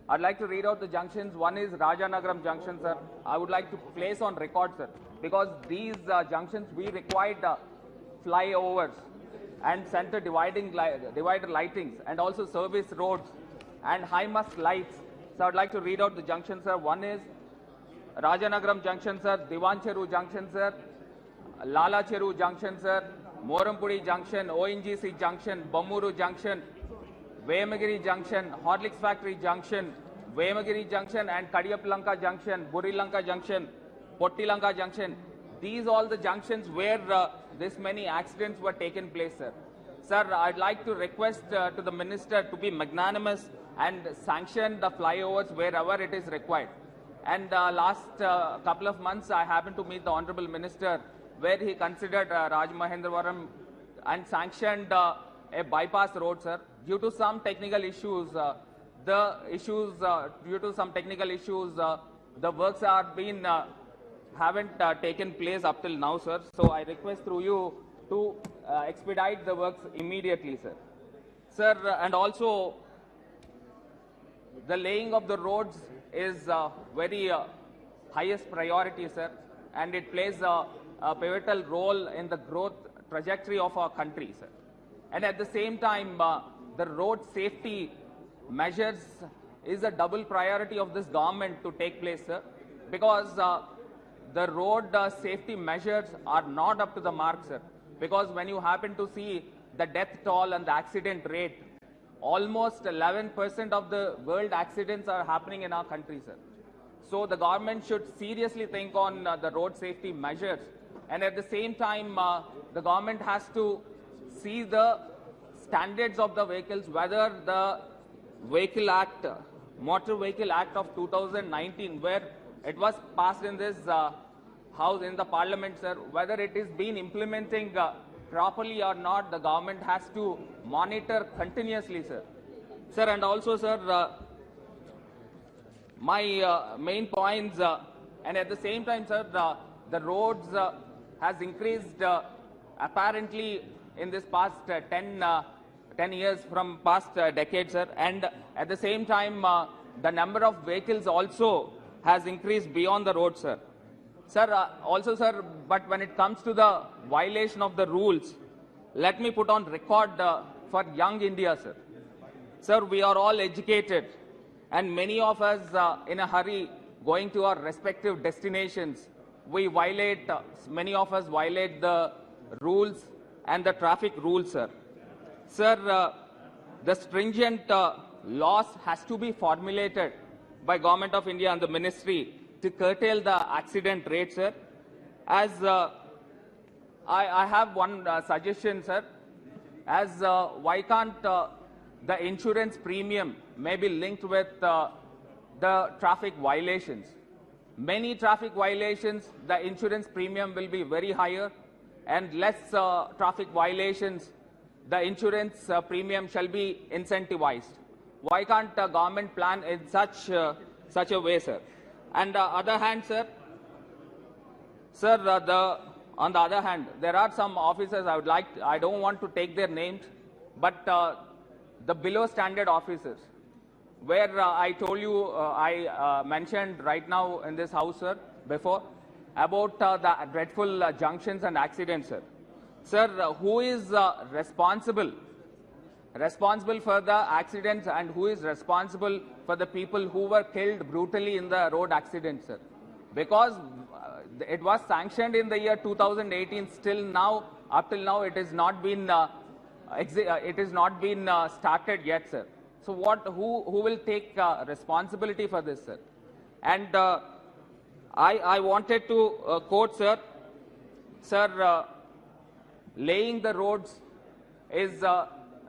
S27: I'd like to read out the junctions. One is Rajanagaram Junction, sir. I would like to place on record, sir, because these junctions, we required flyovers and center divider lightings and also service roads and high mast lights. So I'd like to read out the junctions, sir. One is Rajanagaram Junction, sir, Divancheru Junction, sir, Lala Cheru Junction, sir, Morampudi Junction, ONGC Junction, Bammuru Junction, Vemagiri Junction, Horlicks Factory Junction, Vemagiri Junction and Kadiyapalanka Junction, Burilanka Junction, Pottilanka Junction. These all the junctions where this many accidents were taken place, sir. Sir, I'd like to request to the minister to be magnanimous and sanction the flyovers wherever it is required. And last couple of months, I happened to meet the Honorable Minister, where he considered Rajamahendravaram and sanctioned a bypass road, sir. Due to some technical issues, the works are been haven't taken place up till now, sir. So I request through you to expedite the works immediately, sir. Sir, and also the laying of the roads is very highest priority, sir, and it plays a pivotal role in the growth trajectory of our country, sir. And at the same time, the road safety measures is a double priority of this government to take place, sir, because the road safety measures are not up to the mark, sir. Because when you happen to see the death toll and the accident rate, almost 11% of the world accidents are happening in our country, sir. So the government should seriously think on the road safety measures, and at the same time, the government has to see the standards of the vehicles, whether the Vehicle Act, Motor Vehicle Act of 2019, where it was passed in this house, in the parliament, sir, whether it is being implementing properly or not, the government has to monitor continuously, sir. Sir, and also, sir, my main points, and at the same time, sir, the roads has increased apparently in this past 10 years from past decades, sir, and at the same time, the number of vehicles also has increased beyond the road, sir. Sir, also, sir, but when it comes to the violation of the rules, let me put on record for young India, sir. Sir, we are all educated, and many of us in a hurry going to our respective destinations, we violate, many of us violate the rules and the traffic rules, sir. Sir, the stringent laws has to be formulated by Government of India and the Ministry to curtail the accident rate, sir. As I have one suggestion, sir. As why can't the insurance premium may be linked with the traffic violations? Many traffic violations, the insurance premium will be very higher, and less traffic violations, the insurance premium shall be incentivized. Why can't the government plan in such a way, sir? And other hand, sir, on the other hand, there are some officers I don't want to take their names, but the below standard officers, where I told you, I mentioned right now in this house, sir, before, about the dreadful junctions and accidents, sir. Sir, who is responsible for the accidents, and who is responsible for the people who were killed brutally in the road accidents, sir? Because it was sanctioned in the year 2018, still now, up till now, it has not been started yet, sir. So who will take responsibility for this, sir? And I wanted to quote, sir. Sir, laying the roads is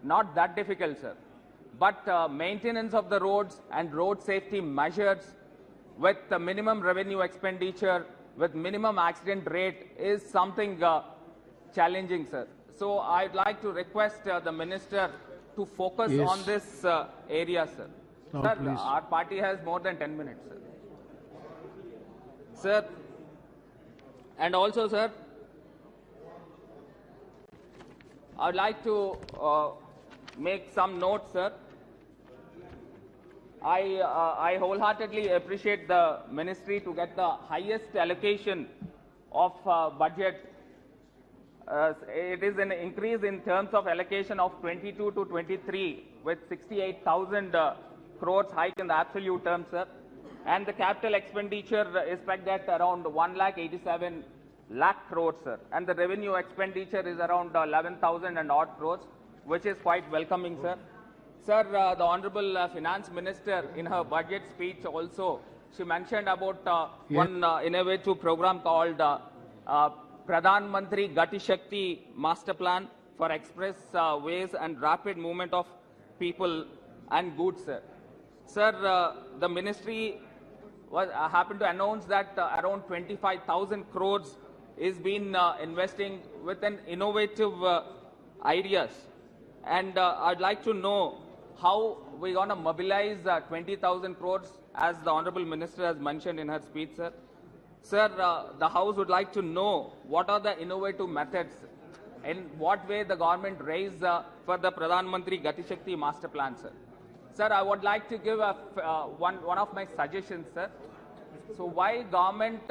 S27: not that difficult, sir. But maintenance of the roads and road safety measures with the minimum revenue expenditure, with minimum accident rate is something challenging, sir. So I'd like to request the Minister to focus on this area, sir. Sir,
S9: please.
S27: our party has more than 10 minutes, sir. Sir, and also, sir, I'd like to make some notes, sir. I wholeheartedly appreciate the ministry to get the highest allocation of budget. It is an increase in terms of allocation of 22 to 23 with 68,000 crores hike in the absolute terms, sir. And the capital expenditure is pegged at around 1,87,000 crores, sir. And the revenue expenditure is around 11,000 and odd crores, which is quite welcoming, sir. Sir, the Honorable Finance Minister, in her budget speech also, she mentioned about one innovative program called Pradhan Mantri Gati Shakti Master Plan for express ways and rapid movement of people and goods, sir. Sir, the ministry happened to announce that around 25,000 crores is been investing with an innovative ideas. And I'd like to know how we're going to mobilize 20,000 crores, as the Honorable Minister has mentioned in her speech, sir. Sir, the House would like to know what are the innovative methods, in what way the government raised for the Pradhan Mantri Gati Shakti Master Plan, sir. Sir, I would like to give one of my suggestions, sir. So why government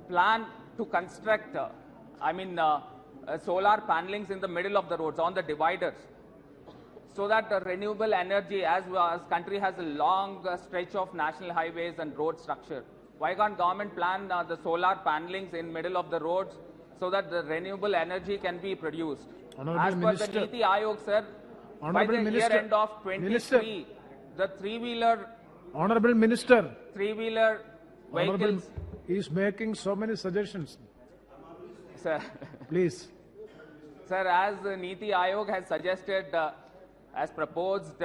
S27: plan to construct, solar panelings in the middle of the roads, on the dividers? so that the renewable energy, as country has a long stretch of national highways and road structure, why can't government plan the solar panelings in middle of the roads so that the renewable energy can be produced? As per the Niti Aayog, sir, by the year end of 23, the three-wheeler
S9: Honorable Minister,
S27: three-wheeler vehicles.
S9: He is making so many suggestions.
S27: Sir,
S9: Please.
S27: sir, as the Niti Aayog has suggested, as proposed,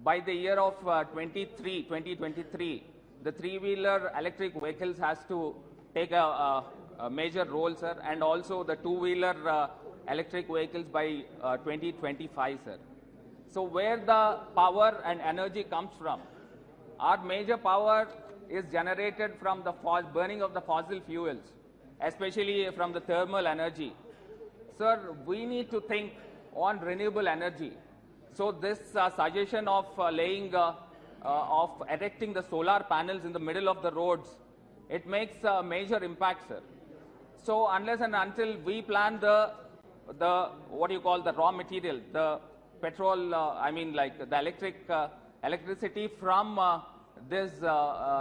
S27: by the year of 2023, the three-wheeler electric vehicles has to take a major role, sir, and also the two-wheeler electric vehicles by 2025, sir. So where the power and energy comes from? Our major power is generated from the burning of the fossil fuels, especially from the thermal energy. Sir, we need to think on renewable energy. So this suggestion of erecting the solar panels in the middle of the roads, it makes a major impact, sir. So unless and until we plan the what you call the raw material, the petrol, I mean like the electricity from this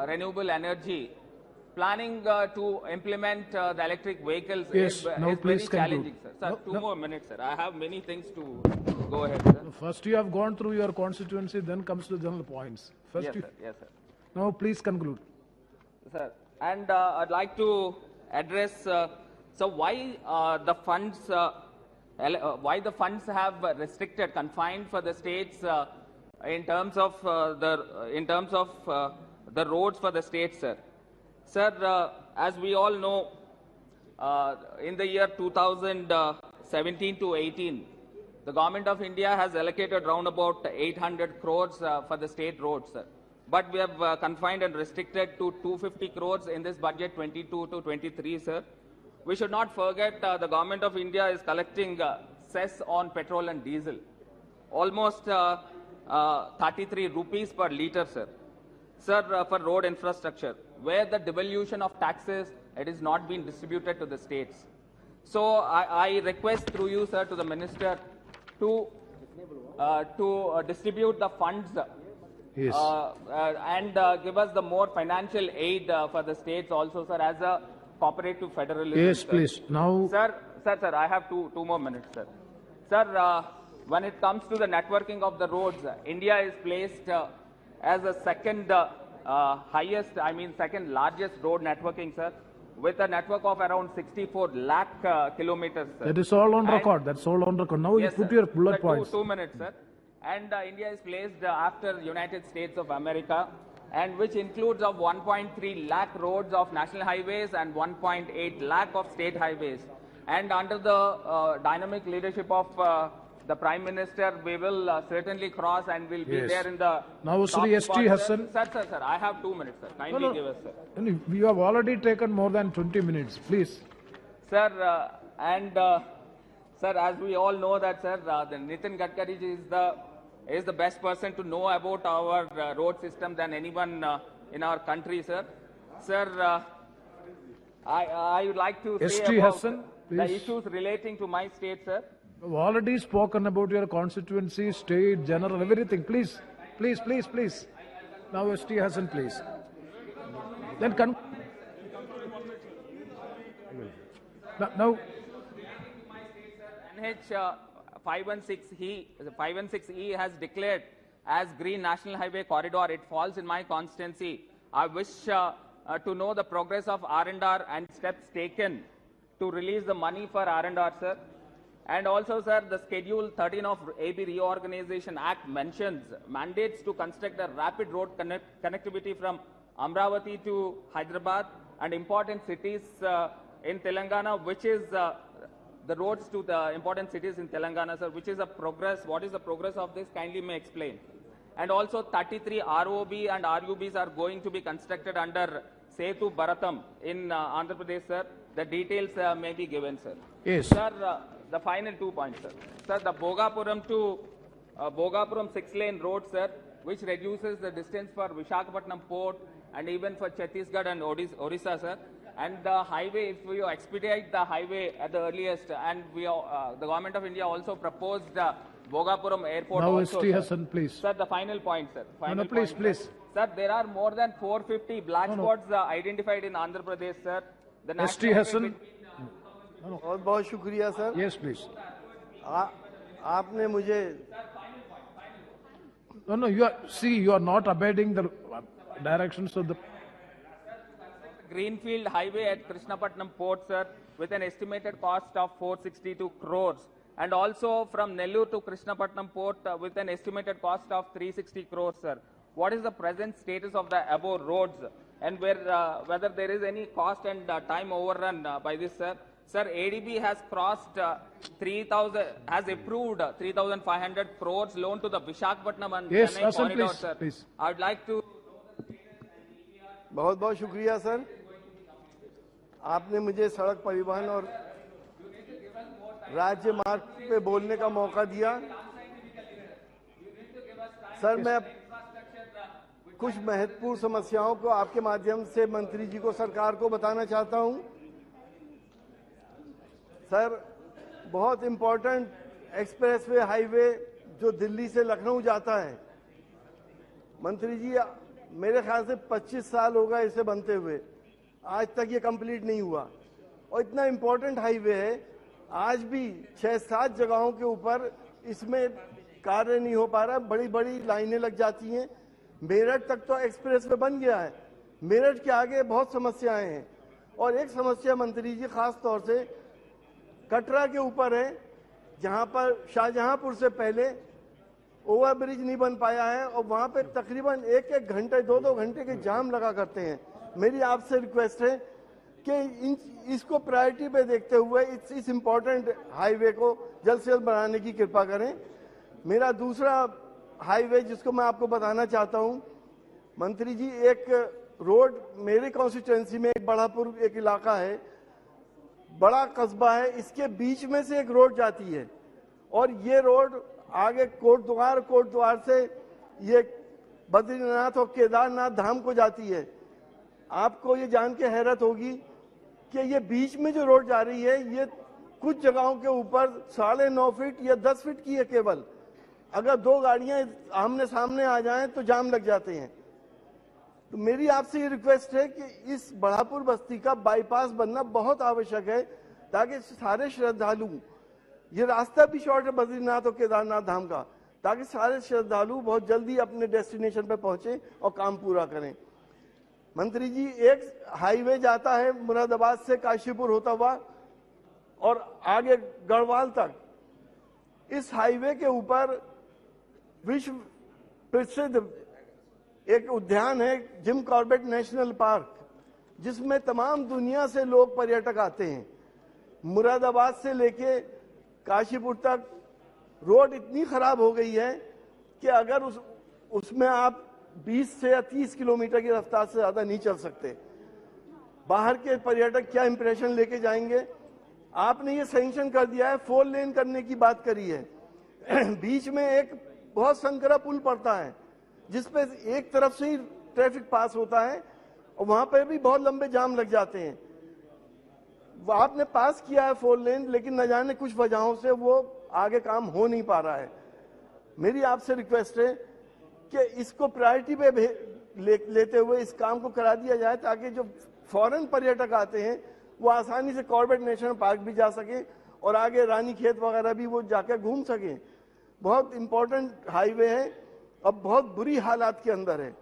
S27: renewable energy, planning to implement the electric vehicles is very challenging, sir. Sir, two more minutes, sir. I have many things to go ahead, sir.
S9: First you have gone through your constituency, then comes to general points. First
S27: Yes, sir. Yes, sir.
S9: Now please conclude.
S27: Sir, and I'd like to address so why the funds have confined for the states in terms of the roads for the states, sir. Sir, as we all know, in the year 2017 to 18, the Government of India has allocated round about 800 crores for the state roads, sir. But we have confined and restricted to 250 crores in this budget 22 to 23, sir. We should not forget the Government of India is collecting cess on petrol and diesel, almost 33 rupees per litre, sir. Sir, for road infrastructure, where the devolution of taxes, it is not being distributed to the states. So I request through you, sir, to the Minister to distribute the funds
S9: Yes.
S27: and give us the more financial aid for the states also, sir, as a cooperative federalism.
S9: Yes,
S27: sir.
S9: please. Now,
S27: Sir, I have two more minutes, sir. Sir, when it comes to the networking of the roads, India is placed as the second second largest road networking, sir, with a network of around 64 lakh kilometers, sir.
S9: that is all on record. That's all on record. Now
S27: Yes,
S9: you put
S27: sir.
S9: your bullet
S27: Sir,
S9: points.
S27: Two minutes, sir. And India is placed after United States of America, and which includes of 1.3 lakh roads of national highways and 1.8 lakh of state highways. And under the dynamic leadership of the Prime Minister, we will certainly cross and will be
S9: Yes.
S27: there in the
S9: Now,
S27: top
S9: Sri S.T.
S27: spot, sir.
S9: Hassan.
S27: Sir, I have 2 minutes, sir. Kindly give us, sir.
S9: And we have already taken more than 20 minutes. Please.
S27: Sir, sir, as we all know that, sir, the Nitin Gadkari is the best person to know about our road system than anyone in our country, sir. Sir, I would like to say
S9: S.T.
S27: about
S9: Hassan,
S27: the
S9: please.
S27: issues relating to my state, sir.
S9: I've already spoken about your constituency, state, general, everything. Please, please, please, please. Now, S.T. Hassan, please. Then now,
S27: NH 516E has declared as Green National Highway Corridor. It falls in my constituency. I wish to know the progress of R&R and steps taken to release the money for R&R, sir. And also, sir, the Schedule 13 of AB Reorganization Act mandates to construct a rapid road connectivity from Amravati to Hyderabad and important cities in Telangana, which is the roads to the important cities in Telangana, sir, which is a progress. What is the progress of this? Kindly may explain. And also 33 ROB and RUBs are going to be constructed under Setu Bharatam in Andhra Pradesh, sir. The details may be given, sir.
S9: Yes.
S27: Sir, the final 2 points, sir. Sir, the Bhogapuram to Bhogapuram 6-lane road, sir, which reduces the distance for Visakhapatnam port and even for Chhattisgarh and Orissa, sir. And the highway, if we expedite the highway at the earliest, and the Government of India also proposed
S11: Bhogapuram Airport
S9: Now
S11: also,
S9: ST
S11: sir.
S9: Hassan, please.
S11: Sir, the final point, sir. Final
S9: please,
S11: point,
S9: please.
S11: Sir. Sir, there are more than 450 black spots identified in Andhra Pradesh, sir. The
S9: ST
S11: national highway
S9: Hassan.
S10: बहुत बहुत शुक्रिया sir.
S9: Yes, please.
S10: आपने मुझे
S9: No, you are not obeying the directions of the.
S11: Greenfield Highway at Krishnapatnam Port, sir, with an estimated cost of 462 crores. And also from Nellore to Krishnapatnam Port with an estimated cost of 360 crores, sir. What is the present status of the above roads and whether there is any cost and time overrun by this, sir? Sir, ADB has crossed 3,000, has approved 3,500 crores loan to the Visakhapatnam and
S9: Yes,
S11: Chennai
S9: Hassan,
S11: corridor,
S9: please,
S11: sir.
S9: please.
S11: I would like to.
S10: बहुत बहुत शुक्रिया sir. आपने मुझे सड़क परिवहन और राज्य मार्ग पे बोलने का मौका दिया। सर, मैं कुछ महत्वपूर्ण समस्याओं को आपके माध्यम से मंत्री जी को, सरकार को बताना चाहता हूं। सर, बहुत इंपॉर्टेंट एक्सप्रेसवे हाईवे जो दिल्ली से लखनऊ जाता है, मंत्री जी मेरे ख्याल से 25 साल हो गए इसे बनते हुए, आज तक ये कंप्लीट नहीं हुआ। और इतना इंपॉर्टेंट हाईवे है, आज भी 6-7 जगहों के ऊपर इसमें कार्य नहीं हो पा रहा, बड़ी बड़ी लाइनें लग जाती हैं। मेरठ तक तो एक्सप्रेसवे बन गया है, मेरठ के आगे बहुत समस्याएं हैं। और एक समस्या मंत्री जी खास तौर से कटरा के ऊपर है, जहां पर शाहजहांपुर से पहले ओवरब्रिज नहीं बन पाया है और वहां पे तकरीबन 1-1 घंटे 2-2 घंटे के जाम लगा करते हैं। मेरी आपसे रिक्वेस्ट है कि इसको प्रायोरिटी पे देखते हुए इस इम्पोर्टेंट हाईवे को जल्द से जल्द बनाने की कृपा करें। मेरा दूसरा हाईवे जिसको मैं आपको बताना चाहता हूं, मंत्री जी, एक रोड मेरे कॉन्स्टिट्यूएंसी में, एक बड़ापुर एक इलाका है, बड़ा कस्बा है, इसके बीच में से एक रोड जाती है और ये रोड आगे कोटद्वार से ये बद्रीनाथ और केदारनाथ धाम को जाती है। आपको ये जान के हैरत होगी कि ये बीच में जो रोड जा रही है, ये कुछ जगहों के ऊपर 9.5 फीट या 10 फीट की है केवल। अगर 2 गाड़ियां आमने सामने आ जाएं तो जाम लग जाते हैं। तो मेरी आपसे ये रिक्वेस्ट है कि इस बड़ापुर बस्ती का बाईपास बनना बहुत आवश्यक है, ताकि सारे श्रद्धालु, ये रास्ता भी शॉर्ट है बद्रीनाथ और केदारनाथ धाम का, ताकि सारे श्रद्धालु बहुत जल्दी अपने डेस्टिनेशन पे पहुंचे और काम पूरा करें। मंत्री जी, एक हाईवे जाता है मुरादाबाद से काशीपुर होता हुआ और आगे गढ़वाल तक। इस हाईवे के ऊपर विश्व प्रसिद्ध एक उद्यान है, जिम कॉर्बेट नेशनल पार्क, जिसमें तमाम दुनिया से लोग पर्यटक आते हैं। मुरादाबाद से लेके काशीपुर तक रोड इतनी खराब हो गई है कि अगर उसमें आप 20 से या 30 किलोमीटर की रफ्तार से ज्यादा नहीं चल सकते। बाहर के पर्यटक क्या इंप्रेशन लेके जाएंगे? आपने ये सैंक्शन कर दिया है, 4 लेन करने की बात करी है। बीच में एक बहुत संकरा पुल पड़ता है जिसपे एक तरफ से ही ट्रैफिक पास होता है और वहां पर भी बहुत लंबे जाम लग जाते हैं। वो आपने पास किया है 4 लेन, लेकिन न जाने कुछ वजहों से वो आगे काम हो नहीं पा रहा है। मेरी आपसे रिक्वेस्ट है कि इसको प्रायोरिटी पे लेते हुए इस काम को करा दिया जाए, ताकि जो फॉरेन पर्यटक आते हैं वो आसानी से कॉर्बेट नेशनल पार्क भी जा सके और आगे रानी खेत वगैरह भी वो जाकर घूम सके। बहुत इंपॉर्टेंट हाईवे है, अब बहुत बुरी हालात के अंदर है।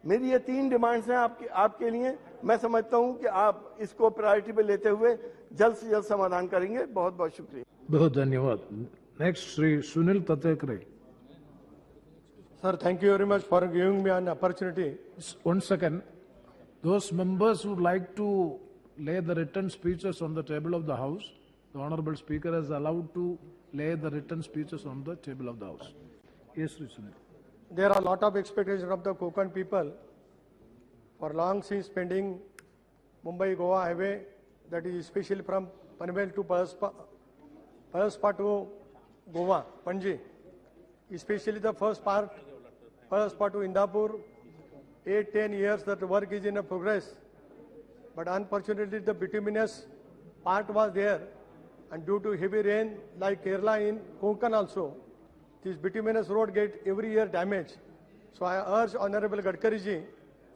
S10: मेरी ये 3 डिमांड्स हैं आपके लिए। मैं समझता हूं कि आप इसको प्रायोरिटी पे लेते हुए जल्द से जल्द समाधान करेंगे। बहुत बहुत शुक्रिया।
S9: बहुत धन्यवाद। Next Shri Sunil Tatkare.
S25: Sir, thank you very much for giving me an opportunity.
S9: 1 second. Those members who would like to lay the written speeches on the table of the House, the Honorable Speaker is allowed to lay the written speeches on the table of the House. Yes, Sri Sunil.
S25: There are a lot of expectations of the Konkan people for long since pending Mumbai-Goa highway, that is especially from Panvel to Palaspa to Goa, Panji. Especially the first part, Palaspa to Indapur, 8-10 years that work is in progress. But unfortunately the bituminous part was there, and due to heavy rain like Kerala in Konkan also,
S13: this bituminous road get every year damaged. So I urge Honorable Gadkari ji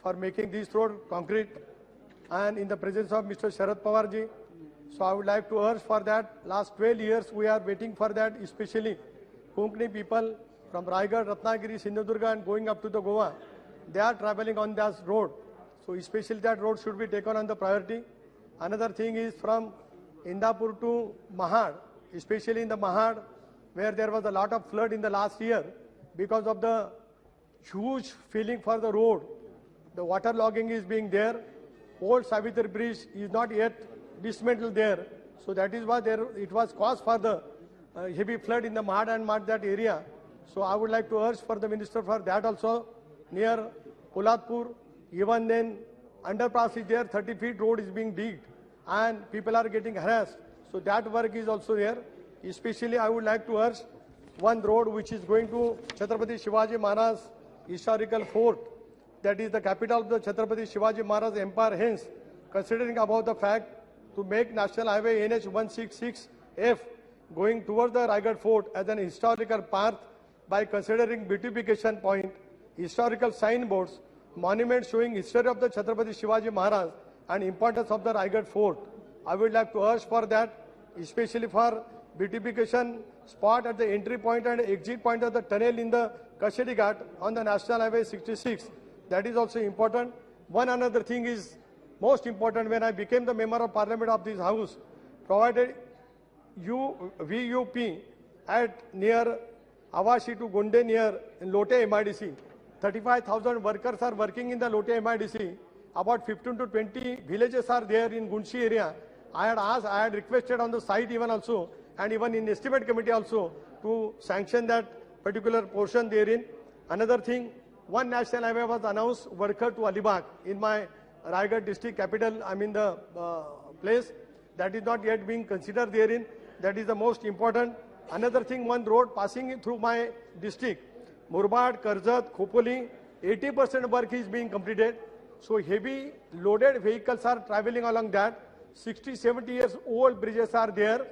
S13: for making this road concrete, and in the presence of Mr. Sharad Pawar ji. So I would like to urge for that. Last 12 years we are waiting for that, especially Konkani people from Raigad, Ratnagiri, Sindhudurga and going up to the Goa. They are traveling on that road. So especially that road should be taken on the priority. Another thing is from Indapur to Mahad, especially in the Mahad, where there was a lot of flood in the last year because of the huge filling for the road. The water logging is being there. Old Savitri Bridge is not yet dismantled there. So that is why it was caused for the heavy flood in the Mahad and Mad that area. So I would like to urge for the minister for that also. Near Polatpur, even then underpass is there, 30 feet road is being digged and people are getting harassed. So that work is also there. Especially I would like to urge one road which is going to Chhatrapati Shivaji Maharaj historical fort. That is the capital of the Chhatrapati Shivaji Maharaj Empire. Hence, considering about the fact to make National Highway NH 166F going towards the Raigad Fort as an historical path by considering beautification point, historical signboards, monuments showing history of the Chhatrapati Shivaji Maharaj and importance of the Raigad Fort. I would like to urge for that, especially for beautification spot at the entry point and exit point of the tunnel in the Kashedi Ghat on the National Highway 66. That is also important. One another thing is most important. When I became the member of parliament of this house, provided VUP at near Avashi to Gunde near Lote MIDC. 35,000 workers are working in the Lote MIDC. About 15 to 20 villages are there in Gunshi area. I had requested on the site even also, and even in estimate committee also, to sanction that particular portion therein. Another thing, one national highway was announced, Wadkar to Alibag, in my Raigad district capital, I mean the place. That is not yet being considered therein. That is the most important. Another thing, one road passing through my district, Murbad, Karjat, Khopoli, 80% work is being completed. So heavy loaded vehicles are traveling along that. 60, 70 years old bridges are there.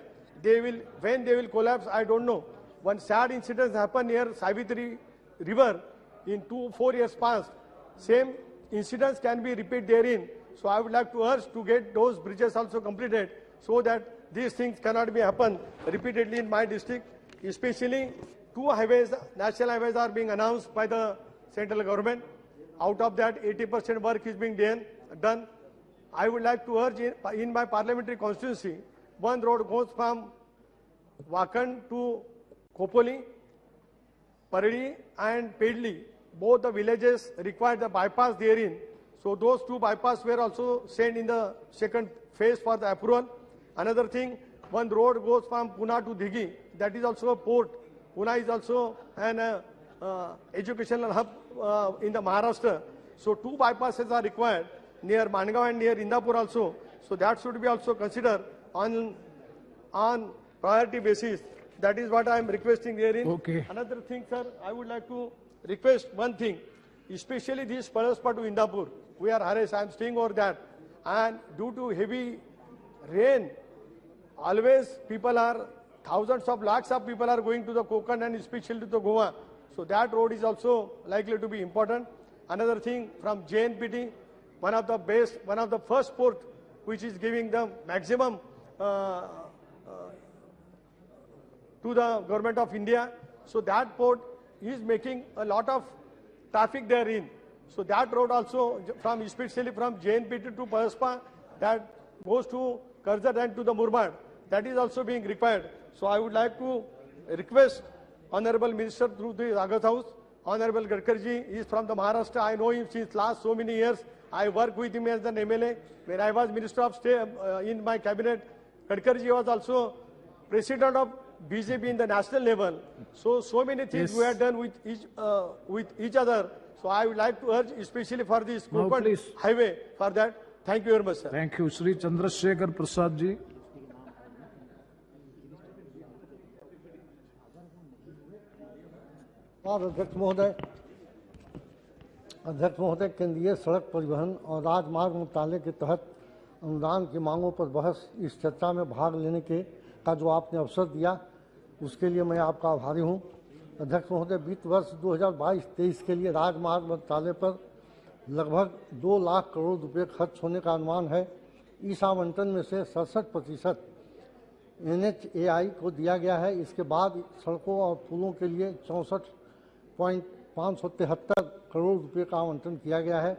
S13: When they will collapse, I don't know. One sad incident happened near Savitri River in 4 years past. Same incidents can be repeated therein. So I would like to urge to get those bridges also completed so that these things cannot be happen repeatedly in my district. Especially 2 highways, national highways are being announced by the central government. Out of that, 80% work is being done. I would like to urge in my parliamentary constituency, one road goes from Wakand to Khopoli, Pardi and Pedli. Both the villages require the bypass therein. So those 2 bypass were also sent in the second phase for the approval. Another thing, one road goes from Pune to Digi. That is also a port. Pune is also an educational hub in the Maharashtra. So 2 bypasses are required near Mangaon and near Indapur also. So that should be also considered on priority basis. That is what I am requesting therein.
S9: Okay.
S13: Another thing, sir, I would like to request one thing, especially this Padaspa to Indapur. We are harassed. I am staying over that. And due to heavy rain, always thousands of lakhs of people are going to the Konkan and especially to the Goa. So that road is also likely to be important. Another thing, from JNPT, one of the first port which is giving the maximum to the government of India. So that port is making a lot of traffic therein. So that road also, especially from JNPT to Padaspa, that goes to Karjat and to the Murbad, that is also being required. So I would like to request Honorable Minister through the August House, Honorable Gadkari ji is from the Maharashtra. I know him since last so many years. I worked with him as an MLA. When I was Minister of State in my cabinet, Gadkari ji was also President of BJP in the national level. So many things we have done with each other. So I would like to urge, especially for this Konkan highway, for that. Thank you very much, sir.
S9: Thank you, Shri Chandrasekhar Prasad ji.
S14: अध्यक्ष महोदय, केंद्रीय सड़क परिवहन और राजमार्ग मंत्रालय के तहत अनुदान की मांगों पर बहस इस चर्चा में भाग लेने का जो आपने अवसर दिया, उसके लिए मैं आपका आभारी हूं। अध्यक्ष महोदय, वित्त वर्ष 2022-23 के लिए राजमार्ग मंत्रालय पर लगभग 2 लाख करोड़ रुपए खर्च होने का अनुमान है। इस आवंटन में से 67% NHAI को दिया गया है। इसके बाद सड़कों और पुलों के लिए 64.573 करोड़ रुपए का आवंटन किया गया है।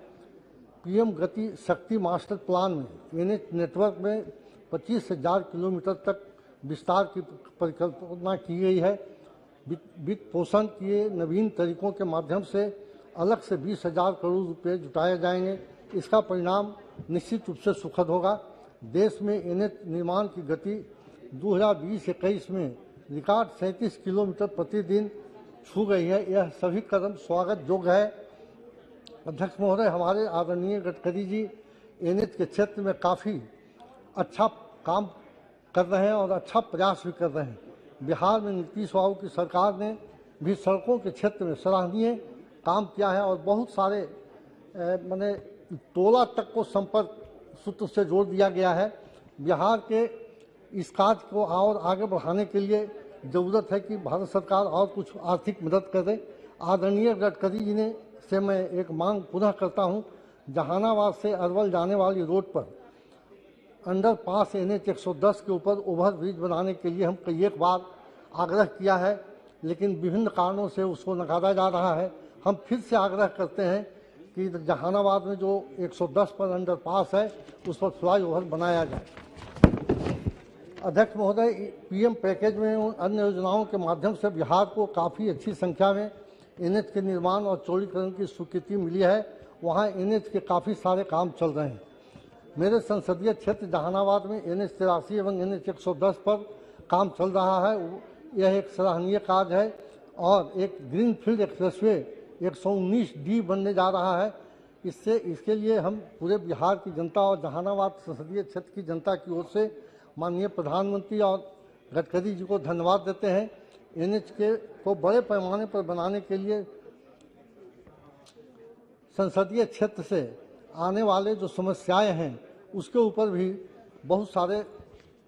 S14: PM गति शक्ति मास्टर प्लान में NH नेटवर्क में 25,000 किलोमीटर तक विस्तार की परिकल्पना की गई है। वित्त पोषण किए नवीन तरीकों के माध्यम से अलग से 20,000 करोड़ रुपए जुटाए जाएंगे। इसका परिणाम निश्चित रूप से सुखद होगा। देश में NH निर्माण की गति 2020-21 में रिकॉर्ड 37 किलोमीटर प्रतिदिन छू गई है। यह सभी कदम स्वागत योग्य है। अध्यक्ष महोदय, हमारे आदरणीय गडकरी जी NH के क्षेत्र में काफ़ी अच्छा काम कर रहे हैं और अच्छा प्रयास भी कर रहे हैं। बिहार में नीतीश बाबू की सरकार ने भी सड़कों के क्षेत्र में सराहनीय काम किया है और बहुत सारे माने टोला तक को संपर्क सूत्र से जोड़ दिया गया है। बिहार के इस कार्य को और आगे बढ़ाने के लिए जरूरत है कि भारत सरकार और कुछ आर्थिक मदद करे। आदरणीय गडकरी जी ने से मैं एक मांग पुनः करता हूं, जहानाबाद से अरवल जाने वाली रोड पर अंडरपास NH 110 के ऊपर ओवर ब्रिज बनाने के लिए हम कई एक बार आग्रह किया है, लेकिन विभिन्न कारणों से उसको नकारा जा रहा है। हम फिर से आग्रह करते हैं कि जहानाबाद में जो 110 पर अंडरपास है उस पर फ्लाईओवर बनाया जाए। अध्यक्ष महोदय, PM पैकेज में उन अन्य योजनाओं के माध्यम से बिहार को काफ़ी अच्छी संख्या में NH के निर्माण और चौड़ीकरण की स्वीकृति मिली है। वहाँ NH के काफ़ी सारे काम चल रहे हैं। मेरे संसदीय क्षेत्र जहानाबाद में NH 83 एवं NH 110 पर काम चल रहा है। यह एक सराहनीय कार्य है और एक ग्रीनफील्ड एक्सप्रेसवे 119D बनने जा रहा है। इसके लिए हम पूरे बिहार की जनता और जहानाबाद संसदीय क्षेत्र की जनता की ओर से माननीय प्रधानमंत्री और गडकरी जी को धन्यवाद देते हैं। NH को बड़े पैमाने पर बनाने के लिए संसदीय क्षेत्र से आने वाले जो समस्याएं हैं उसके ऊपर भी बहुत सारे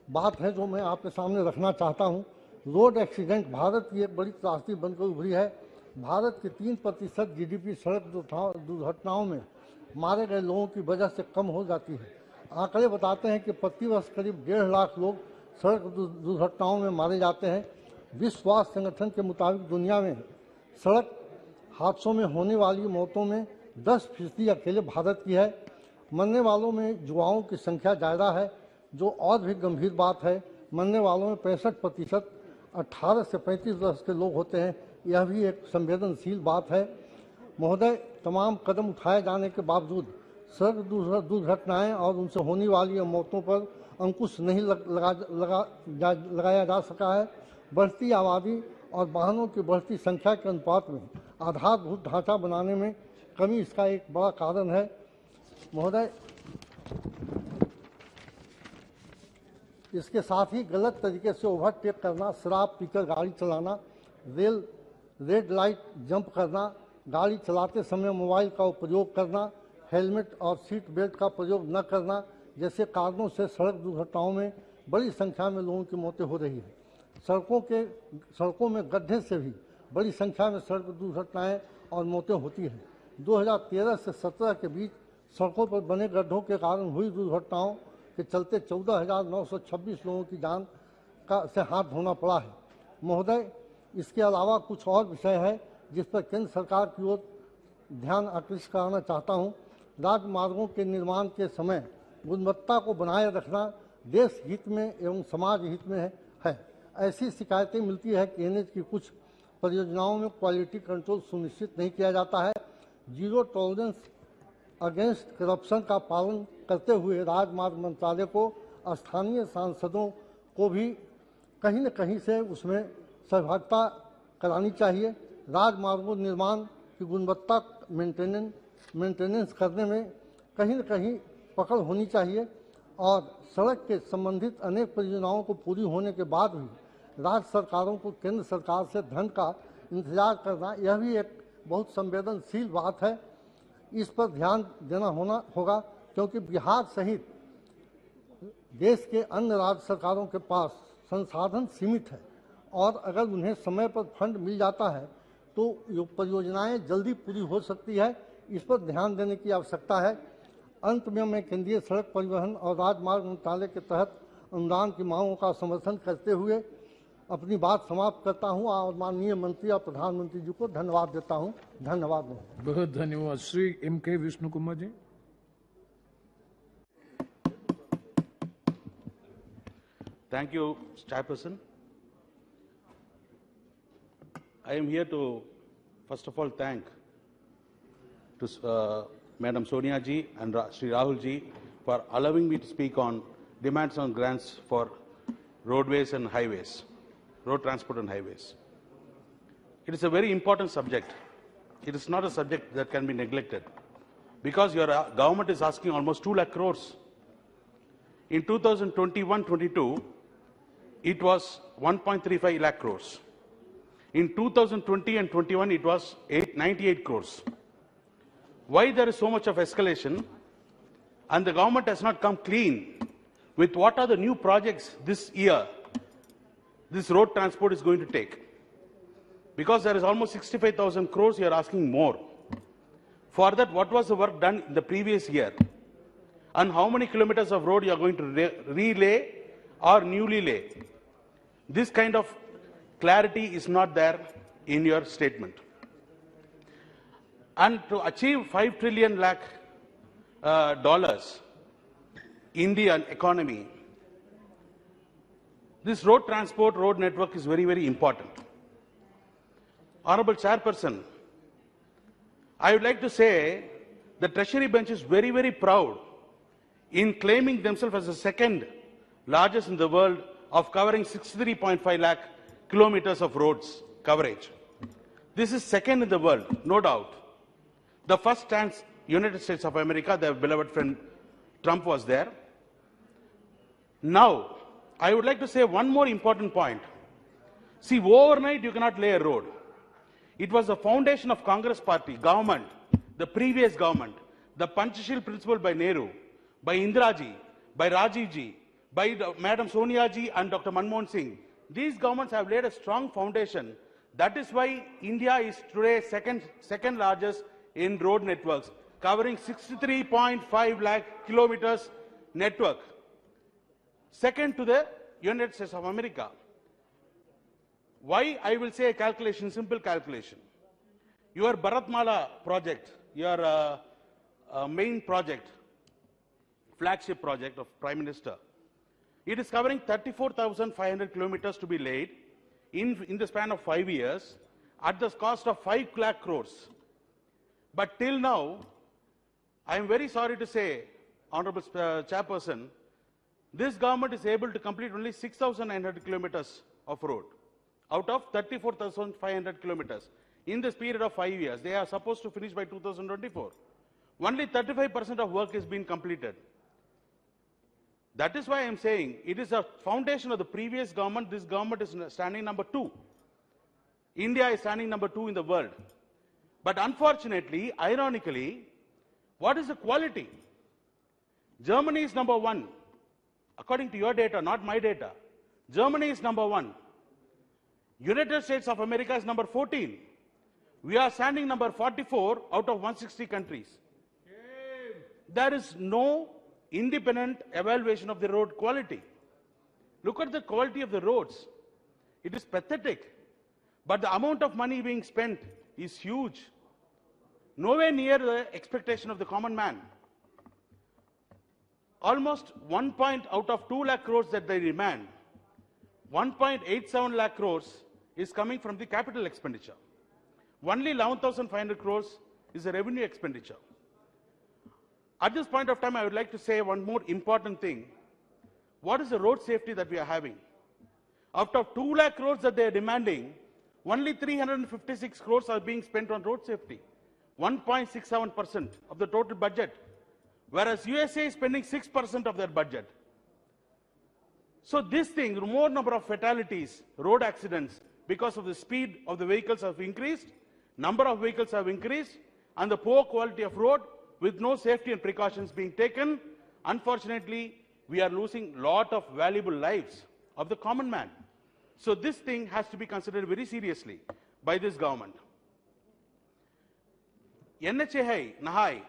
S14: बात है जो मैं आपके सामने रखना चाहता हूं। रोड एक्सीडेंट भारत की एक बड़ी त्रासदी बनकर उभरी है। भारत के 3% GDP सड़क दुर्घटनाओं में मारे गए लोगों की वजह से कम हो जाती है। आंकड़े बताते हैं कि प्रति वर्ष करीब 1.5 लाख लोग सड़क दुर्घटनाओं में मारे जाते हैं। विश्व स्वास्थ्य संगठन के मुताबिक दुनिया में सड़क हादसों में होने वाली मौतों में 10% अकेले भारत की है। मरने वालों में युवाओं की संख्या ज़्यादा है, जो और भी गंभीर बात है। मरने वालों में 65% 18 से 35 वर्ष के लोग होते हैं। यह भी एक संवेदनशील बात है। महोदय, तमाम कदम उठाए जाने के बावजूद सड़क दुर्घटनाएं और उनसे होने वाली मौतों पर अंकुश नहीं लगाया जा सका है। बढ़ती आबादी और वाहनों की बढ़ती संख्या के अनुपात में आधारभूत ढांचा बनाने में कमी इसका एक बड़ा कारण है। महोदय, इसके साथ ही गलत तरीके से ओवरटेक करना, शराब पीकर गाड़ी चलाना, रेड लाइट जंप करना, गाड़ी चलाते समय मोबाइल का उपयोग करना, हेलमेट और सीट बेल्ट का प्रयोग न करना जैसे कारणों से सड़क दुर्घटनाओं में बड़ी संख्या में लोगों की मौतें हो रही है। सड़कों में गड्ढे से भी बड़ी संख्या में सड़क दुर्घटनाएं और मौतें होती हैं। 2013 से 17 के बीच सड़कों पर बने गड्ढों के कारण हुई दुर्घटनाओं के चलते 14,926 लोगों की जान से हाथ धोना पड़ा है। महोदय, इसके अलावा कुछ और विषय है जिस पर केंद्र सरकार की ओर ध्यान आकृष्ट कराना चाहता हूँ। राजमार्गों के निर्माण के समय गुणवत्ता को बनाए रखना देश हित में एवं समाज हित में है। ऐसी शिकायतें मिलती है कि NH की कुछ परियोजनाओं में क्वालिटी कंट्रोल सुनिश्चित नहीं किया जाता है। जीरो टॉलरेंस अगेंस्ट करप्शन का पालन करते हुए राजमार्ग मंत्रालय को स्थानीय सांसदों को भी कहीं न कहीं से उसमें सहभागिता करानी चाहिए। राजमार्गों निर्माण की गुणवत्ता मेंटेनेंस करने में कहीं न कहीं पकड़ होनी चाहिए और सड़क के संबंधित अनेक परियोजनाओं को पूरी होने के बाद भी राज्य सरकारों को केंद्र सरकार से धन का इंतजार करना, यह भी एक बहुत संवेदनशील बात है। इस पर ध्यान देना होगा क्योंकि बिहार सहित देश के अन्य राज्य सरकारों के पास संसाधन सीमित है और अगर उन्हें समय पर फंड मिल जाता है तो ये परियोजनाएं जल्दी पूरी हो सकती है। इस पर ध्यान देने की आवश्यकता है। अंत में मैं केंद्रीय सड़क परिवहन और राजमार्ग मंत्रालय के तहत अनुदान की मांगों का समर्थन करते हुए अपनी बात समाप्त करता हूं और माननीय मंत्री और प्रधानमंत्री जी को धन्यवाद देता हूं। धन्यवाद।
S9: बहुत धन्यवाद। Shri M.K. Vishnu Kumar ji.
S15: Thank you, Chairperson. I am here to, first of all, thank to Madam Sonia ji and Sri Rahul ji for allowing me to speak on demands on grants for roadways and highways, road transport and highways. It is a very important subject. It is not a subject that can be neglected because your government is asking almost 2 lakh crores. In 2021-22, it was 1.35 lakh crores. In 2020 and 21, it was 98 crores. Why there is so much of escalation? And the government has not come clean with what are the new projects this year this road transport is going to take. Because there is almost 65,000 crores, you are asking more. For that, what was the work done in the previous year? And how many kilometers of road you are going to relay or newly lay? This kind of clarity is not there in your statement. And to achieve $5 trillion Indian economy, this road transport, road network is very, very important. Honorable Chairperson, I would like to say the Treasury bench is very, very proud in claiming themselves as the second largest in the world of covering 63.5 lakh kilometers of roads coverage. This is second in the world, no doubt. The first stands United States of America, their beloved friend Trump was there. Now, I would like to say one more important point. See, overnight you cannot lay a road. It was the foundation of Congress party, government, the previous government, the Panchashil principle by Nehru, by Indira ji, by Rajiv ji, by Madam Sonia ji and Dr. Manmohan Singh. These governments have laid a strong foundation. That is why India is today second largest in road networks, covering 63.5 lakh kilometers network. Second to the United States of America. Why I will say a calculation, simple calculation. Your Bharatmala project, your main project, flagship project of Prime Minister, it is covering 34,500 kilometers to be laid in the span of 5 years at the cost of 5 lakh crores. But till now, I am very sorry to say, Honorable Chairperson, this government is able to complete only 6,900 kilometers of road out of 34,500 kilometers in this period of 5 years. They are supposed to finish by 2024. Only 35% of work is being completed. That is why I am saying it is a foundation of the previous government. This government is standing number 2. India is standing number 2 in the world. But unfortunately, ironically, what is the quality? Germany is number 1. According to your data, not my data. Germany is number 1. United States of America is number 14. We are standing number 44 out of 160 countries. There is no independent evaluation of the road quality. Look at the quality of the roads. It is pathetic. But the amount of money being spent is huge. Nowhere near the expectation of the common man. Almost 1 point out of 2 lakh crores that they demand, 1.87 lakh crores is coming from the capital expenditure. Only 11,500 crores is the revenue expenditure. At this point of time, I would like to say one more important thing. What is the road safety that we are having? Out of 2 lakh crores that they are demanding, only 356 crores are being spent on road safety. 1.67% of the total budget. Whereas USA is spending 6% of their budget. So this thing, more number of fatalities, road accidents, because of the speed of the vehicles have increased, number of vehicles have increased, and the poor quality of road with no safety and precautions being taken. Unfortunately, we are losing a lot of valuable lives of the common man. So this thing has to be considered very seriously by this government. NHAI, Nahai,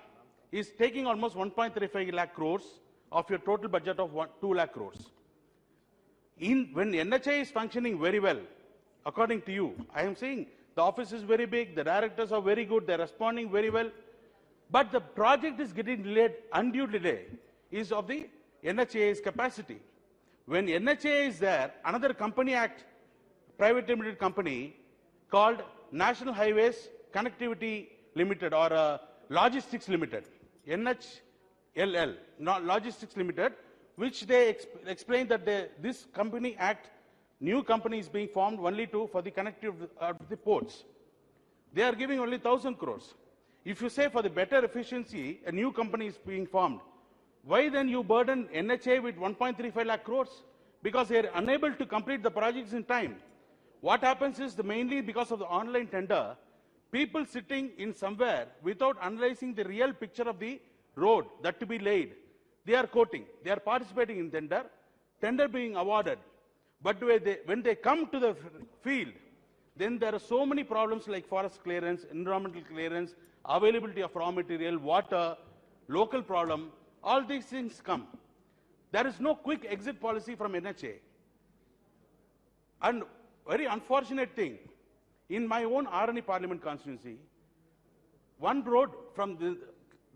S15: is taking almost 1.35 lakh crores of your total budget of 2 lakh crores. When NHAI is functioning very well, according to you, I am saying the office is very big, the directors are very good, they're responding very well, but the project is getting delayed. Undue delay is of the NHAI's capacity. When NHAI is there, another company act, private limited company called National Highways Connectivity Limited or Logistics Limited, NHLL, Logistics Limited, which they explained that this company act, new company is being formed only for the connectivity of the ports. They are giving only 1,000 crores. If you say for the better efficiency, a new company is being formed, why then you burden NHA with 1.35 lakh crores? Because they are unable to complete the projects in time. What happens is mainly because of the online tender, people sitting in somewhere without analyzing the real picture of the road that to be laid, they are quoting, they are participating in tender being awarded. But when they come to the field, then there are so many problems like forest clearance, environmental clearance, availability of raw material, water, local problem, all these things come. There is no quick exit policy from NHA. And very unfortunate thing, in my own Arani Parliament constituency, one road from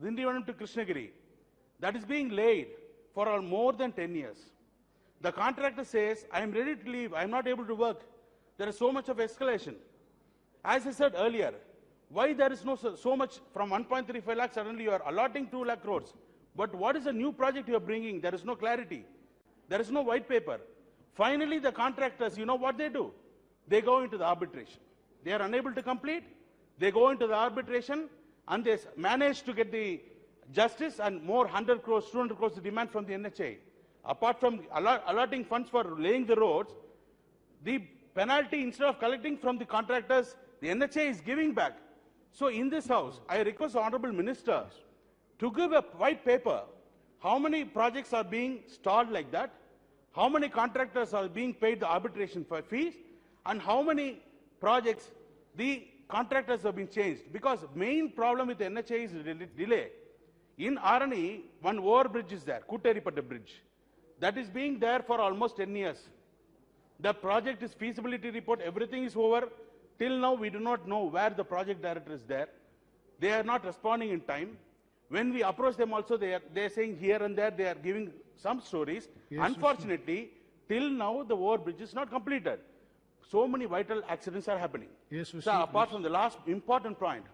S15: Dindivanam to Krishnagiri, that is being laid for more than 10 years. The contractor says, I am ready to leave, I am not able to work. There is so much of escalation. As I said earlier, why there is so much from 1.35 lakh, suddenly you are allotting 2 lakh crores. But what is the new project you are bringing? There is no clarity. There is no white paper. Finally, the contractors, you know what they do? They go into the arbitration. They are unable to complete. They go into the arbitration and they manage to get the justice and more 100 crores, 200 crores demand from the NHA. Apart from allotting funds for laying the roads, the penalty instead of collecting from the contractors, the NHA is giving back. So in this house, I request the Honorable Minister to give a white paper, how many projects are being stalled like that, how many contractors are being paid the arbitration fees, and how many projects the contractors have been changed. Because main problem with the NHA is delay. In Arani, one overbridge is there, Kutteripatta Bridge. That is being there for almost 10 years. The project is feasibility report, everything is over. Till now, we do not know where the project director is there. They are not responding in time. When we approach them also, they are saying here and there, they are giving some stories. Yes, unfortunately, till now, the overbridge is not completed. So many vital accidents are happening.
S9: Yes,
S15: so apart from the last important point,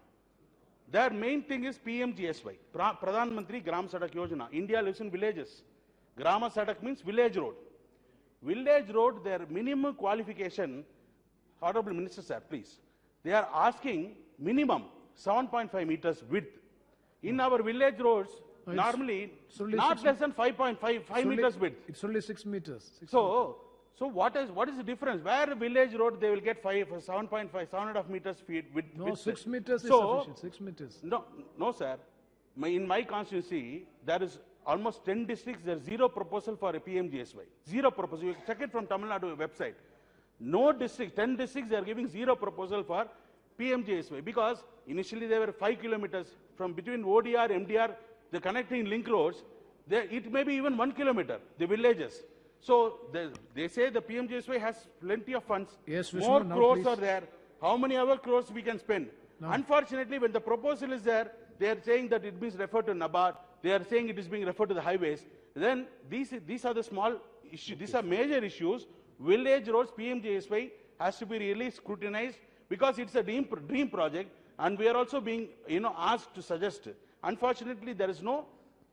S15: their main thing is PMGSY, Pradhan Mantri Gram Sadak Yojana. India lives in villages. Grama Sadak means village road. Village road, their minimum qualification, Honorable Minister sir, please, they are asking minimum 7.5 meters width. In our village roads, normally not less than 5.5 meters width.
S9: It's only 6 meters.
S15: So what is the difference? Where village road they will get 7.5, 7.5 meters width?
S9: No, 6 meters is sufficient. 6 meters.
S15: No, sir. In my constituency, there is almost 10 districts. There is zero proposal for a PMGSY. Zero proposal. You check it from Tamil Nadu website. No district, 10 districts, they are giving zero proposal for PMGSY because initially they were 5 kilometers from between ODR, MDR, the connecting link roads. It may be even 1 kilometer, the villages. So they say the PMGSY has plenty of funds.
S9: Yes,
S15: more
S9: Vishnu,
S15: crores
S9: please.
S15: are there. How many other crores we can spend? No. Unfortunately, when the proposal is there, they are saying that it is referred to NABARD. They are saying it is being referred to the highways. Then these are the small issues. These are major issues. Village roads, PMGSY has to be really scrutinized because it's a dream project, and we are also being asked to suggest. Unfortunately, there is no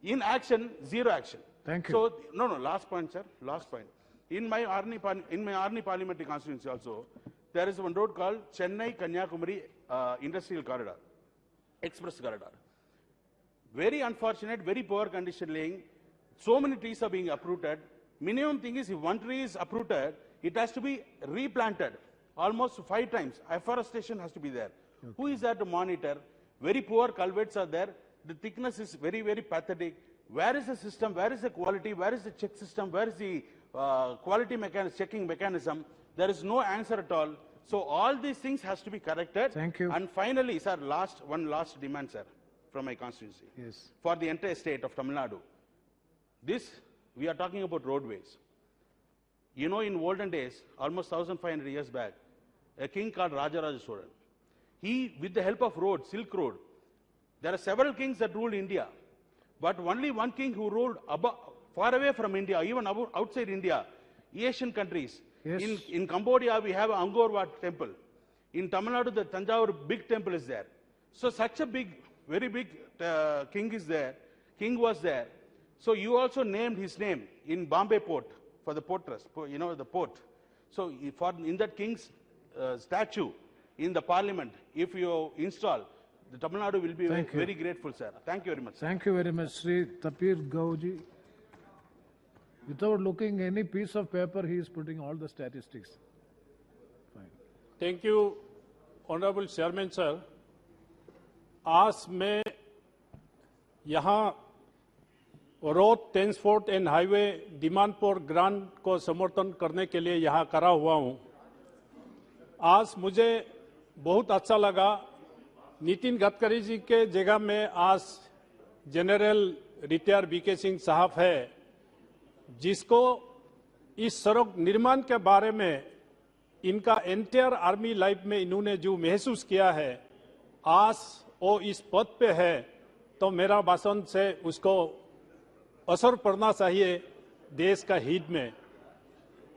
S15: inaction, zero action.
S9: Thank you.
S15: So last point, sir. Last point. In my Arni parliamentary constituency also, there is one road called Chennai Kanyakumari Industrial Corridor, Express Corridor. Very unfortunate, very poor condition laying. So many trees are being uprooted. Minimum thing is if one tree is uprooted, it has to be replanted almost 5 times. Afforestation has to be there. Okay. Who is there to monitor? Very poor culverts are there. The thickness is very, very pathetic. Where is the system? Where is the quality? Where is the check system? Where is the quality checking mechanism? There is no answer at all. So all these things has to be corrected.
S9: Thank you.
S15: And finally, sir, one last demand, sir, from my constituency.
S9: Yes.
S15: For the entire state of Tamil Nadu. We are talking about roadways. You know, in olden days, almost 1,500 years back, a king called Rajaraja Cholan, he, with the help of road, Silk Road, there are several kings that ruled India, but only one king who ruled far away from India, even outside India, Asian countries.
S9: Yes.
S15: In Cambodia, we have Angkor Wat temple. In Tamil Nadu, the Tanjavur big temple is there. So such a very big king was there. So you also named his name in Bombay port for the port trust, you know, the port. So in that king's statue in the parliament, if you install, the Tamil Nadu will be very grateful, sir. Thank you very much.
S9: Thank you very much, Sri Tapir Gauji. Without looking any piece of paper, he is putting all the statistics. Fine.
S4: Thank you, Honorable Chairman, sir. आज मैं यहाँ road transport and highway demand for grant को समर्थन करने के लिए यहाँ खड़ा हुआ हूँ। आज मुझे बहुत अच्छा लगा, नितिन गडकरी जी के जगह में आज जनरल रिटायर वीके सिंह साहब है, जिसको इस सड़क निर्माण के बारे में इनका एंटायर आर्मी लाइफ में इन्होंने जो महसूस किया है, आज वो इस पद पे है, तो मेरा भाषण से उसको असर पड़ना चाहिए देश का हित में।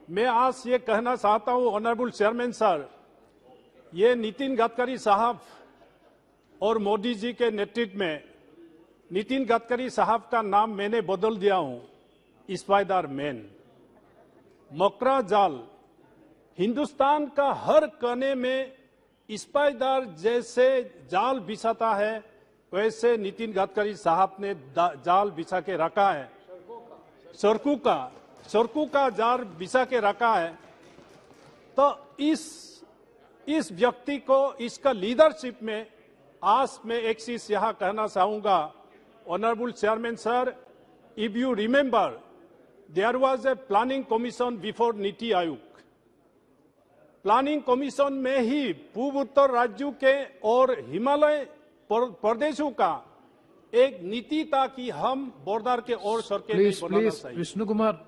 S4: मैं आज ये कहना चाहता हूं, ऑनरेबल चेयरमैन सर, ये नितिन गडकरी साहब और मोदी जी के नेतृत्व में नितिन गडकरी साहब का नाम मैंने बदल दिया हूं, स्पाइडर मैन। मकरा जाल, हिंदुस्तान का हर कोने में स्पाइडर जैसे जाल बिछाता है, वैसे नितिन गडकरी साहब ने जाल बिछा के रखा है। सड़कों का जाल बिछा के रखा है। तो इस व्यक्ति को, इसका लीडरशिप में आज मैं एक चीज यहां कहना चाहूंगा, honourable chairman sir, if you remember, there was a planning commission before NITI Aayog. Planning commission में ही पूर्वोत्तर राज्यों के और हिमालय प्रदेशों का एक नीति था कि हम बॉर्डर के और सड़कें नहीं बनाना चाहिए।
S9: विष्णु कुमार,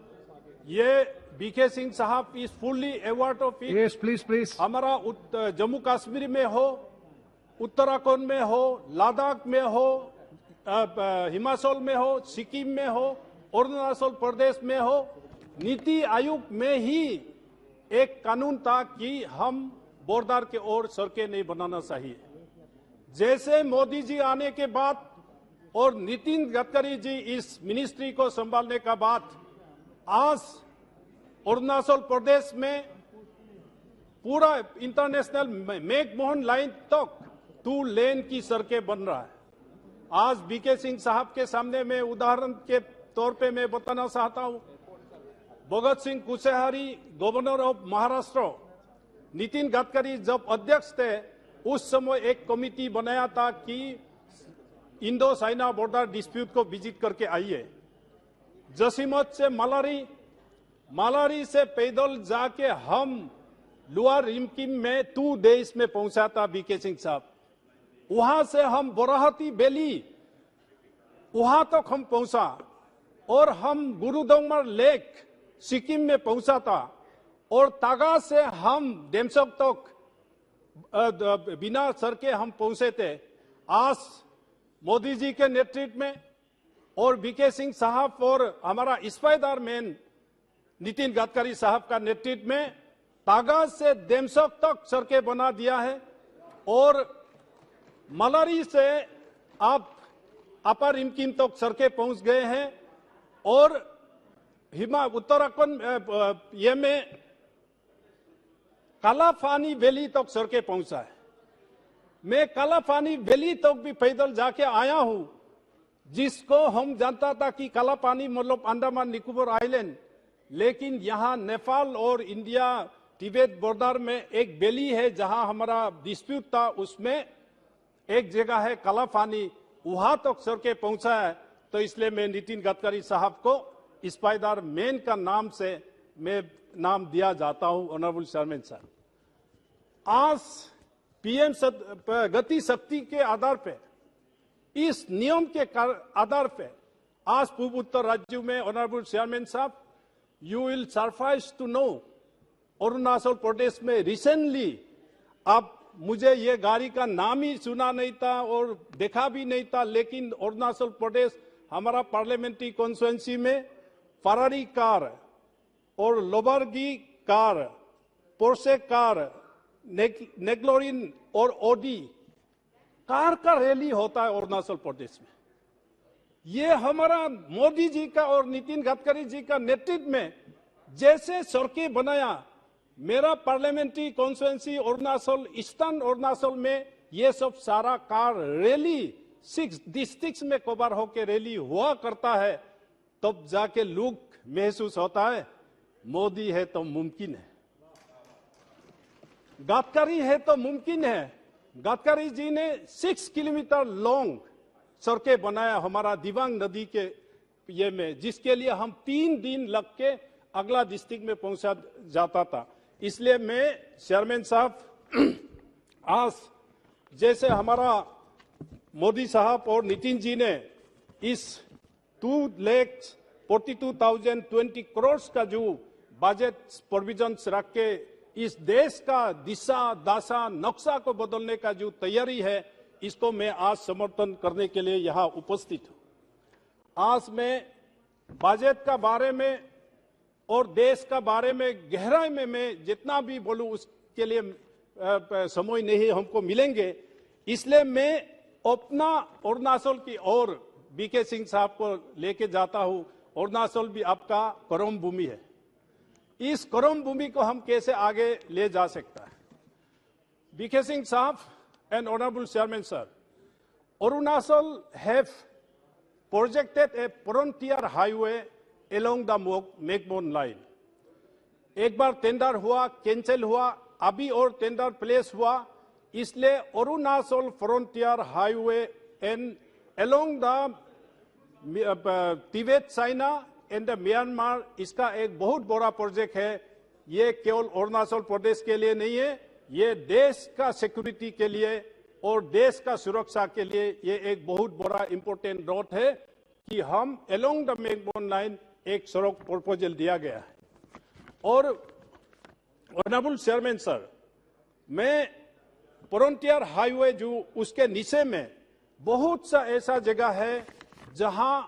S4: ये वीके सिंह साहब is fully aware of it.
S9: Yes, please.
S4: हमारा जम्मू कश्मीर में हो, उत्तराखंड में हो, लद्दाख में हो, हिमाचल में हो, सिक्किम में हो, अरुणाचल प्रदेश में हो, नीति आयोग में ही एक कानून था कि हम बॉर्डर के और सड़कें नहीं बनाना चाहिए। जैसे मोदी जी आने के बाद और नितिन गडकरी जी इस मिनिस्ट्री को संभालने का बाद, आज अरुणाचल प्रदेश में पूरा इंटरनेशनल मैकमोहन लाइन तक 2 लेन की सड़कें बन रहा है। आज वीके सिंह साहब के सामने मैं उदाहरण के तौर पे मैं बताना चाहता हूं, भगत सिंह कुशेहारी, गवर्नर ऑफ महाराष्ट्र, नितिन गडकरी जब अध्यक्ष थे, उस समय एक कमिटी बनाया था कि इंडो चाइना बॉर्डर डिस्प्यूट को विजिट करके आइए। जसीमत से मालारी से पैदल जाके हम लोअर रिमकिम में 2 डेज में पहुंचा था वीके सिंह साहब। वहां से हम बोराहती वैली, वहां तक हम पहुंचा, और हम गुरुदोंगमर लेक सिक्किम में पहुंचा था, और तागा से हम डेमसोक तक बिना सड़के हम पहुंचे थे। आज मोदी जी के नेतृत्व में और वीके सिंह साहब और हमारा स्पाइडर मैन नितिन गडकरी साहब का नेतृत्व में तागा से डेमसोक तक सड़कें बना दिया है, और मलारी से आप अपर रिमकिम तक सड़कें पहुंच गए हैं, और उत्तराखंड ये में कालाफानी वैली तक सड़कें पहुंचा है। मैं कालाफानी वैली तक भी पैदल जाके आया हूं, जिसको हम जानता था कि कालापानी मतलब अंडमान निकोबार आइलैंड, लेकिन यहां नेपाल और इंडिया तिब्बत बॉर्डर में एक वैली है जहां हमारा डिस्प्यूट था, उसमें एक जगह है कालापानी, वहां तक सड़कें पहुंचा है। तो इसलिए मैं नितिन गडकरी साहब को स्पाइडर मैन का नाम से मैं नाम दिया जाता हूं ऑनरेबल चेयरमैन सर। आज पीएम गति शक्ति के आधार पे, इस नियम के आधार पे आज पूर्व उत्तर राज्यों में ऑनरेबल चेयरमैन साहब, you will surprise to know Arunachal Pradesh में रिसेंटली, अब मुझे ये गाड़ी का नाम ही सुना नहीं था और देखा भी नहीं था, लेकिन अरुणाचल प्रदेश हमारा पार्लियामेंट्री कॉन्स्टिट्यूएंसी में फरारी कार और लोबर्गी कार, पोर्शे कार, नेग्लोरिन और ओडी कार का रैली होता है अरुणाचल प्रदेश में। ये हमारा मोदी जी का और नितिन गडकरी जी का नेतृत्व में जैसे सड़कें बनाया, मेरा parliamentary constituency Arunachal, eastern Arunachal में ये सब सारा कार रैली 6 डिस्ट्रिक्ट्स में कवर होकर रैली हुआ करता है, तब जाके लोग महसूस होता है मोदी है तो मुमकिन है, गडकरी है तो मुमकिन है। गडकरी जी ने 6 किलोमीटर लॉन्ग सड़कें बनाया हमारा दिबांग नदी के ये में, जिसके लिए हम 3 दिन लग के अगला डिस्ट्रिक्ट में पहुंचा जाता था। इसलिए मैं चेयरमैन साहब, आज जैसे हमारा मोदी साहब और नितिन जी ने इस 2,42,020 करोड़ का जो बजट प्रोविजन रख के इस देश का दिशा दशा नक्शा को बदलने का जो तैयारी है, इसको मैं आज समर्थन करने के लिए यहाँ उपस्थित हूँ। आज मैं बजट का बारे में और देश का बारे में गहराई में मैं जितना भी बोलूँ उसके लिए समय नहीं हमको मिलेंगे, इसलिए मैं अपना अरुणाचल की ओर बीके सिंह साहब को लेके जाता हूँ। अरुणाचल भी आपका कर्म भूमि है, इस कर्म भूमि को हम कैसे आगे ले जा सकता है। बीके सिंह साहब and honorable chairman sir, Arunachal have projected a frontier highway along the Megbon line. एक बार टेंडर हुआ, कैंसिल हुआ, अभी और टेंडर प्लेस हुआ, इसलिए Arunachal frontier highway and along the Tibet, China and Myanmar, इसका एक बहुत बड़ा प्रोजेक्ट है। ये केवल अरुणाचल प्रदेश के लिए नहीं है, ये देश का सिक्योरिटी के लिए और देश का सुरक्षा के लिए ये एक बहुत बड़ा इंपॉर्टेंट रोड है कि हम अलोंग द मेकबोन लाइन एक सड़क प्रपोजल दिया गया है। और ऑनरेबल चेयरमैन सर, मैं फ्रंटियर हाईवे जो उसके नीचे में बहुत सा ऐसा जगह है जहां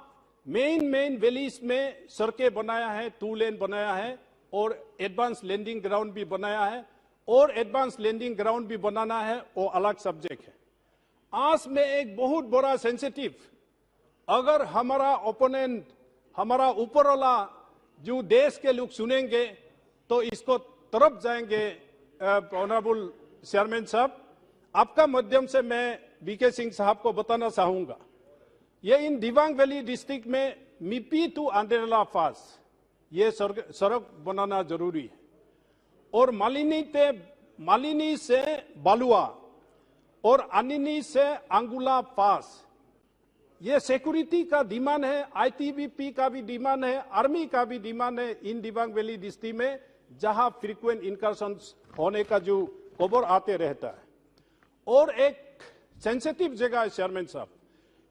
S4: मेन वैलीज में सड़कें बनाया है, 2 लेन बनाया है और एडवांस लैंडिंग ग्राउंड भी बनाया है, और एडवांस लैंडिंग ग्राउंड भी बनाना है, वो अलग सब्जेक्ट है। आज में एक बहुत बड़ा सेंसिटिव, अगर हमारा ओपोनेंट, हमारा ऊपर वाला जो देश के लोग सुनेंगे तो इसको तरफ जाएंगे। ऑनरेबल चेयरमैन साहब, आपका माध्यम से मैं बीके सिंह साहब को बताना चाहूंगा, ये इन दिबांग वैली डिस्ट्रिक्ट में मिपी टू अंडेला पास ये सड़क बनाना जरूरी है, और मालिनी से बालुआ और अनिनी से अंगुला पास, ये सिक्योरिटी का डिमांड है, आईटीबीपी का भी डिमांड है, आर्मी का भी डिमांड है इन दिबांग वैली डिस्ट्रिक्ट में, जहां फ्रीक्वेंट इनकर्शंस होने का जो खबर आते रहता है। और एक सेंसिटिव जगह है चेयरमैन साहब,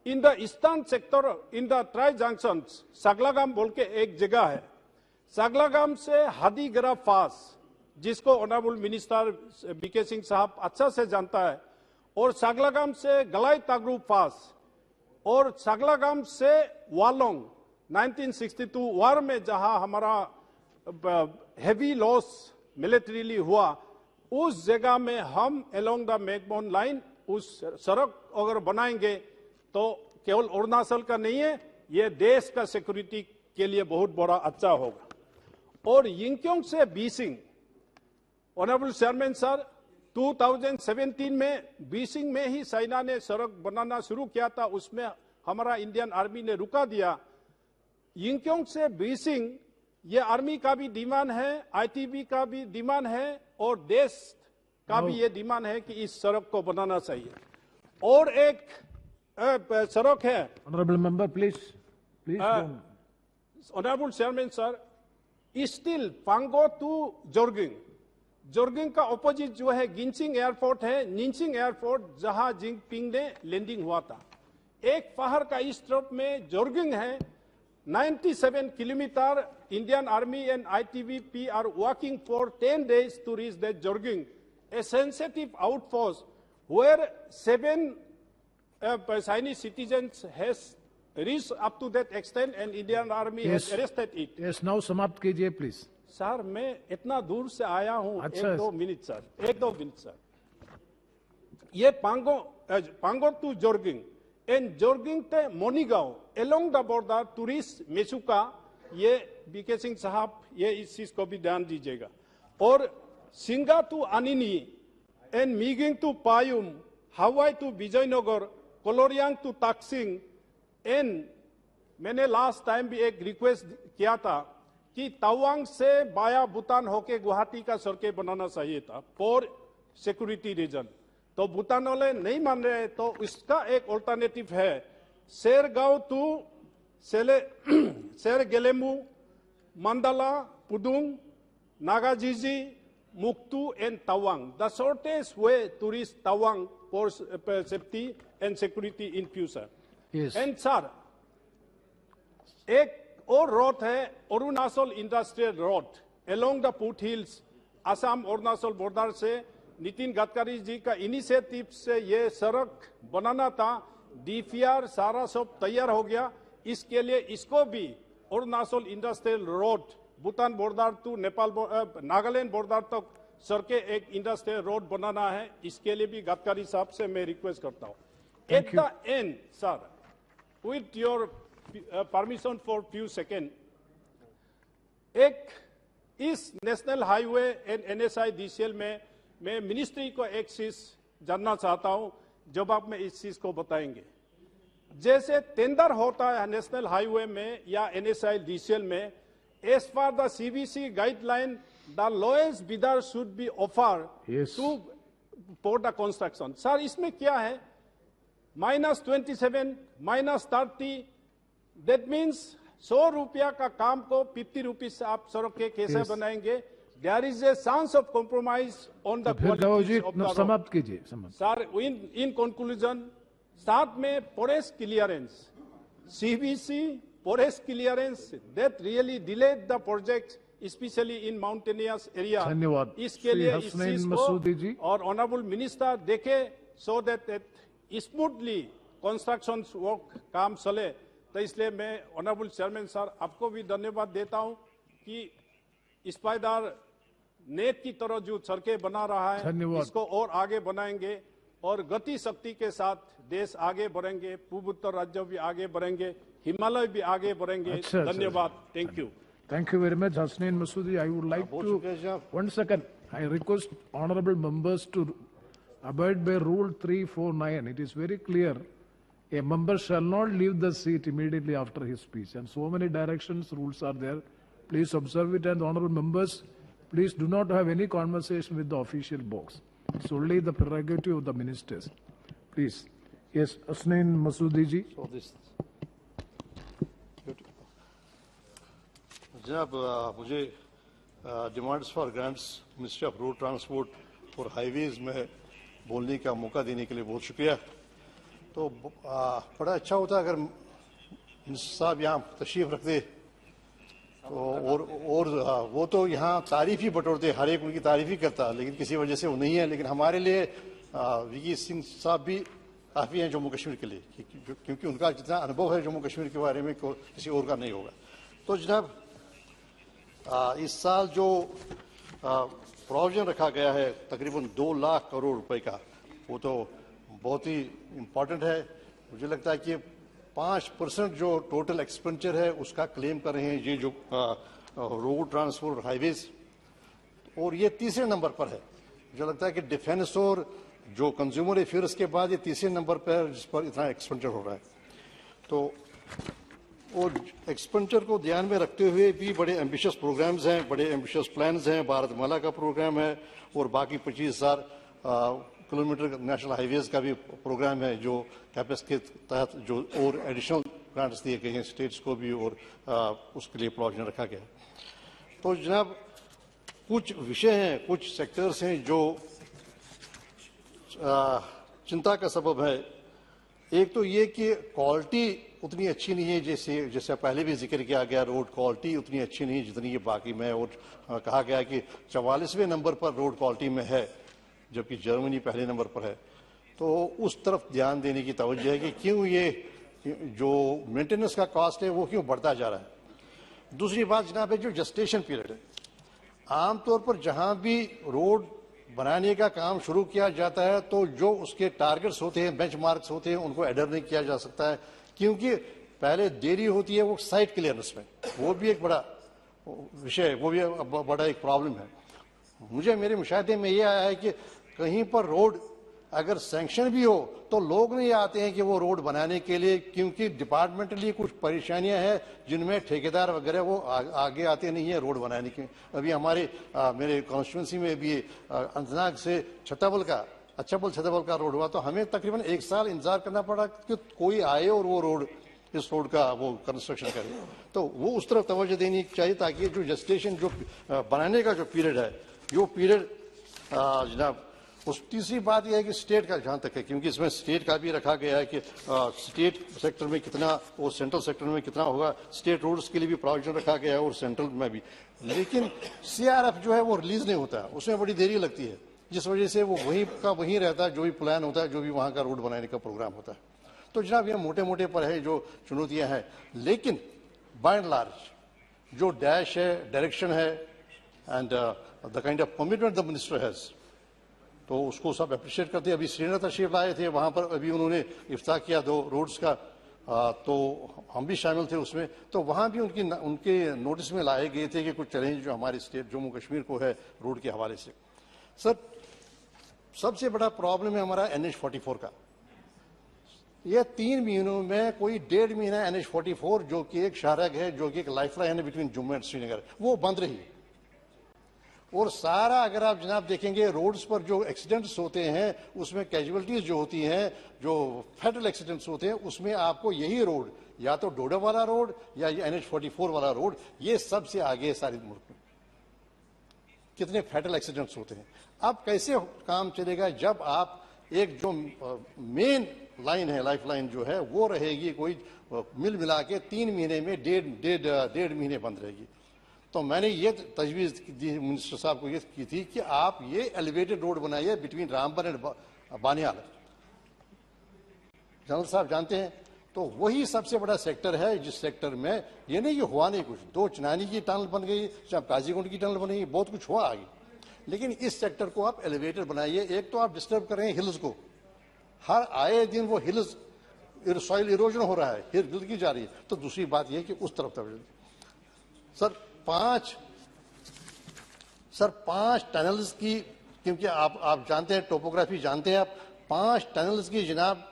S4: in the eastern sector, in the tri junction, सगलागाम बोल के एक जगह है, सगलागाम से हादीगरा पास, जिसको ऑनरेबल मिनिस्टर बीके सिंह साहब अच्छा से जानता है, और सगलागाम से गलाई तागरू पास, और सगलागाम से वालोंग 1962 वार में जहां हमारा हेवी लॉस मिलिट्रीली हुआ, उस जगह में हम अलोंग द मेकबोन लाइन उस सड़क अगर बनाएंगे तो केवल अरुणाचल का नहीं है, ये देश का सिक्योरिटी के लिए बहुत बड़ा अच्छा होगा। और यिंक्योंग से बीसिंग, ऑनरेबल चेयरमैन सर, 2017 में बीसिंग में ही चाइना ने सड़क बनाना शुरू किया था, उसमें हमारा इंडियन आर्मी ने रुका दिया। यिंक्योंग से बीसिंग, ये आर्मी का भी डिमांड है, आईटीबी का भी डिमांड है, और देश का भी ये डिमांड है कि इस सड़क को बनाना चाहिए। और एक सड़क है,
S9: honourable member please,
S4: honourable chairman sir, still पांगो टू जोरगिंग का ऑपोजिट जो है गिनसिंग एयरपोर्ट है, निनसिंग एयरपोर्ट जहां जिनपिंग ने लैंडिंग हुआ था। एक पहाड़ का इस तरफ में जोरगिंग है, 97 kilometre. Indian army and ITBP are working for 10 days to reach that Jorging, a sensitive outpost where 7 Chinese citizens has reached up to that extent and Indian army has arrested it.
S9: Yes, now समाप्त कीजिए please.
S4: Sir मैं इतना दूर से आया हूं,
S9: अच्छा,
S4: एक दो मिनट सर। ये पांगो टू जोरगिंग एंड जोरगिंग ते मोनीगांव अलोंग द बॉर्डर टूरिस्ट मेसुका, ये बीके सिंह साहब ये इस चीज को भी ध्यान दीजिएगा। और Singa to Anini and Migging to Payum, Hawai to Vijaynagar, Koloriang to Taksing. And मैंने लास्ट टाइम भी एक रिक्वेस्ट किया था कि तवांग से बाया भूटान होके गुवाहाटी का सड़कें बनाना चाहिए था फॉर सिक्योरिटी रीजन, तो भूटान वाले नहीं मान रहे, तो इसका एक ऑल्टरनेटिव है शेरगांव टू शेरगेलेमू, मंडला, पुडुंग, नागाजीजी, Mukto and Tawang. The shortest way to reach Tawang for safety and security in future. And sir एक और रोड है Arunachal industrial road along the foot hills, Assam Arunachal border से। नितिन गडकरी जी का इनिशिएटिव से ये सड़क बनाना था, DPR सारा सब तैयार हो गया। इसके लिए इसको भी Arunachal industrial road Bhutan border to Nepal Nagaland border तक सड़कें एक इंडस्ट्रियल रोड बनाना है। इसके लिए भी गडकरी साहब से मैं रिक्वेस्ट करता हूँ। At the end sir, with your permission for few second, एक इस national highway and NSI DCL में मैं मिनिस्ट्री को एक चीज जानना चाहता हूं, जब आप में इस चीज को बताएंगे। जैसे टेंडर होता है नेशनल हाईवे में या NSI DCL में, एज पर the CBC guideline the lowest bidder should be offer to for the construction. Sir इसमें क्या है, -27, -30, दैट मीन्स 100 रुपया का काम को 50 रुपीज आप सड़क के कैसे बनाएंगे? There is a chance of compromise on the quality of the road.
S9: समाप्त कीजिए।
S4: Sir, in conclusion, साथ में forest clearance, CBC forest clearance that really delayed the project, especially in mountainous area.
S9: धन्यवाद।
S4: इसके लिए इस
S9: हसनैन
S4: चीज
S9: मसूदी जी
S4: को और ऑनरेबल मिनिस्टर देखे, so that smoothly construction work काम चले। तो इसलिए मैं ऑनरेबल चेयरमैन सर आपको भी धन्यवाद देता हूं कि इस पायदार नेक की तरह जो सड़कें बना रहा है, इसको और आगे बनाएंगे और गति शक्ति के साथ देश आगे बढ़ेंगे, पूर्वोत्तर राज्य भी आगे बढ़ेंगे, हिमालय भी आगे बढ़ेंगे। धन्यवाद। Thank you.
S9: Thank you very much, Hasnain Masoodi. I would like to, one second, I request honorable members to abide by Rule 349. It is very clear. A member shall not leave the seat immediately after his speech. And so many directions, rules are there. Please observe it. And honorable members, please do not have any conversation with the official box. It's only the prerogative of the ministers. Please. Yes, Hasnain Masoodi ji.
S16: जनाब मुझे demands for grants ministry of road transport और highways में बोलने का मौका देने के लिए बहुत शुक्रिया। तो बड़ा अच्छा होता अगर मिनिस्टर साहब यहाँ तशरीफ रखते तो, और वो तो यहाँ तारीफ ही बटोरते, हर एक उनकी तारीफ ही करता, लेकिन किसी वजह से वो नहीं है। लेकिन हमारे लिए वीके सिंह साहब भी काफ़ी हैं जम्मू कश्मीर के लिए, क्योंकि उनका जितना अनुभव है जम्मू कश्मीर के बारे में किसी और का नहीं होगा। तो जनाब इस साल जो प्रोविजन रखा गया है तकरीबन 2 लाख करोड़ रुपए का, वो तो बहुत ही इम्पोर्टेंट है। मुझे लगता है कि 5% जो टोटल एक्सपेंडिचर है उसका क्लेम कर रहे हैं ये जो रोड ट्रांसपोर्ट हाईवेज, और ये तीसरे नंबर पर है। मुझे लगता है कि डिफेंस और जो कंज्यूमर अफेयर्स के बाद ये तीसरे नंबर पर जिस पर इतना एक्सपेंडिचर हो रहा है। तो और एक्सपेंडिचर को ध्यान में रखते हुए भी बड़े एम्बिशियस प्रोग्राम्स हैं, बड़े एम्बिशियस प्लान्स हैं। भारतमाला का प्रोग्राम है और बाकी 25,000 किलोमीटर नेशनल हाईवेज का भी प्रोग्राम है जो कैपेक्स के तहत जो और एडिशनल ग्रांट्स दिए गए हैं स्टेट्स को भी, और उसके लिए प्रोविजन रखा गया है। तो जनाब कुछ विषय हैं, कुछ सेक्टर्स हैं जो चिंता का सबब है। एक तो ये कि क्वालिटी उतनी अच्छी नहीं है, जैसे पहले भी जिक्र किया गया, रोड क्वालिटी उतनी अच्छी नहीं जितनी ये बाकी में, और कहा गया कि 44वें नंबर पर रोड क्वालिटी में है, जबकि जर्मनी पहले नंबर पर है। तो उस तरफ ध्यान देने की तवज्जो है कि क्यों ये जो मेंटेनेंस का कॉस्ट है वो क्यों बढ़ता जा रहा है। दूसरी बात जनाब है जो जेस्टेशन पीरियड है, आमतौर पर जहां भी रोड बनाने का काम शुरू किया जाता है तो जो उसके टारगेट्स होते हैं, बेंचमार्क्स होते हैं, उनको एडर नहीं किया जा सकता है, क्योंकि पहले देरी होती है वो साइट क्लियरेंस में। वो भी एक बड़ा विषय है, वो भी बड़ा एक प्रॉब्लम है। मुझे मेरे मुशाहिदे में ये आया है कि कहीं पर रोड अगर सैंक्शन भी हो तो लोग नहीं आते हैं कि वो रोड बनाने के लिए, क्योंकि डिपार्टमेंटली कुछ परेशानियां हैं जिनमें ठेकेदार वगैरह वो आगे आते नहीं है रोड बनाने के। अभी हमारे मेरे कॉन्स्टिट्यूंसी में भी अनंतनाग से छत्ताबल का रोड हुआ, तो हमें तकरीबन 1 साल इंतजार करना पड़ा कि कोई आए और वो रोड, इस रोड का वो कंस्ट्रक्शन करे। तो वो उस तरफ तवज्जो देनी चाहिए ताकि जो जेस्टेशन जो बनाने का जो पीरियड है, यो पीरियड जनाब। उस तीसरी बात यह है कि स्टेट का जहां तक है, क्योंकि इसमें स्टेट का भी रखा गया है कि स्टेट सेक्टर में कितना और सेंट्रल सेक्टर में कितना होगा, स्टेट रोड्स के लिए भी प्रोविजन रखा गया है और सेंट्रल में भी। लेकिन सीआरएफ जो है वो रिलीज नहीं होता है, उसमें बड़ी देरी लगती है, जिस वजह से वो वहीं का वहीं रहता है, जो भी प्लान होता है, जो भी वहां का रोड बनाने का प्रोग्राम होता है। तो जनाब ये मोटे मोटे पर है जो चुनौतियां हैं, लेकिन बाय एंड लार्ज जो डैश है, डायरेक्शन है and the kind of commitment the minister has, तो उसको सब अप्रिशिएट करते हैं। अभी श्रीनगर तशरीफ लाए थे, वहां पर अभी उन्होंने इफ्ताह किया 2 रोड्स का, तो हम भी शामिल थे उसमें। तो वहां भी उनके नोटिस में लाए गए थे कि कुछ चैलेंज जो हमारे स्टेट जम्मू कश्मीर को है रोड के हवाले से। सर सबसे बड़ा प्रॉब्लम है हमारा NH44 का। ये 3 महीनों में कोई 1.5 महीना NH44 जो कि एक शाहराग है, जो कि एक लाइफ लाइन है बिटवीन जम्मू एंड श्रीनगर, वो बंद रही। और सारा अगर आप जनाब देखेंगे रोड्स पर जो एक्सीडेंट्स होते हैं उसमें कैजुअलिटीज जो होती हैं, जो फैटल एक्सीडेंट्स होते हैं, उसमें आपको यही रोड, या तो डोडा वाला रोड या ये NH44 वाला रोड, ये सबसे आगे है सारे मुल्क में। कितने फैटल एक्सीडेंट्स होते हैं। अब कैसे काम चलेगा जब आप एक जो मेन लाइन है, लाइफ लाइन जो है वो रहेगी कोई मिल मिला के 3 महीने में 1.5 महीने बंद रहेगी। तो मैंने ये तजवीज़ दी मिनिस्टर साहब को ये की थी कि आप ये एलिवेटेड रोड बनाइए बिटवीन रामबन एंड बानियाल। जनरल साहब जानते हैं, तो वही सबसे बड़ा सेक्टर है जिस सेक्टर में ये नहीं कि हुआ नहीं कुछ, 2 चनानी की टनल बन गई, काजीगुंड की टनल बन गई, बहुत कुछ हुआ आगे, लेकिन इस सेक्टर को आप एलिवेटेड बनाइए। एक तो आप डिस्टर्ब कर रहे हैं हिल्स को, हर आए दिन वो हिल्स सॉइल इरोजन हो रहा है, हिल की जा रही है। तो दूसरी बात यह कि उस तरफ सर 5 टनल्स की, क्योंकि आप जानते हैं, टोपोग्राफी जानते हैं आप, 5 टनल्स की जनाब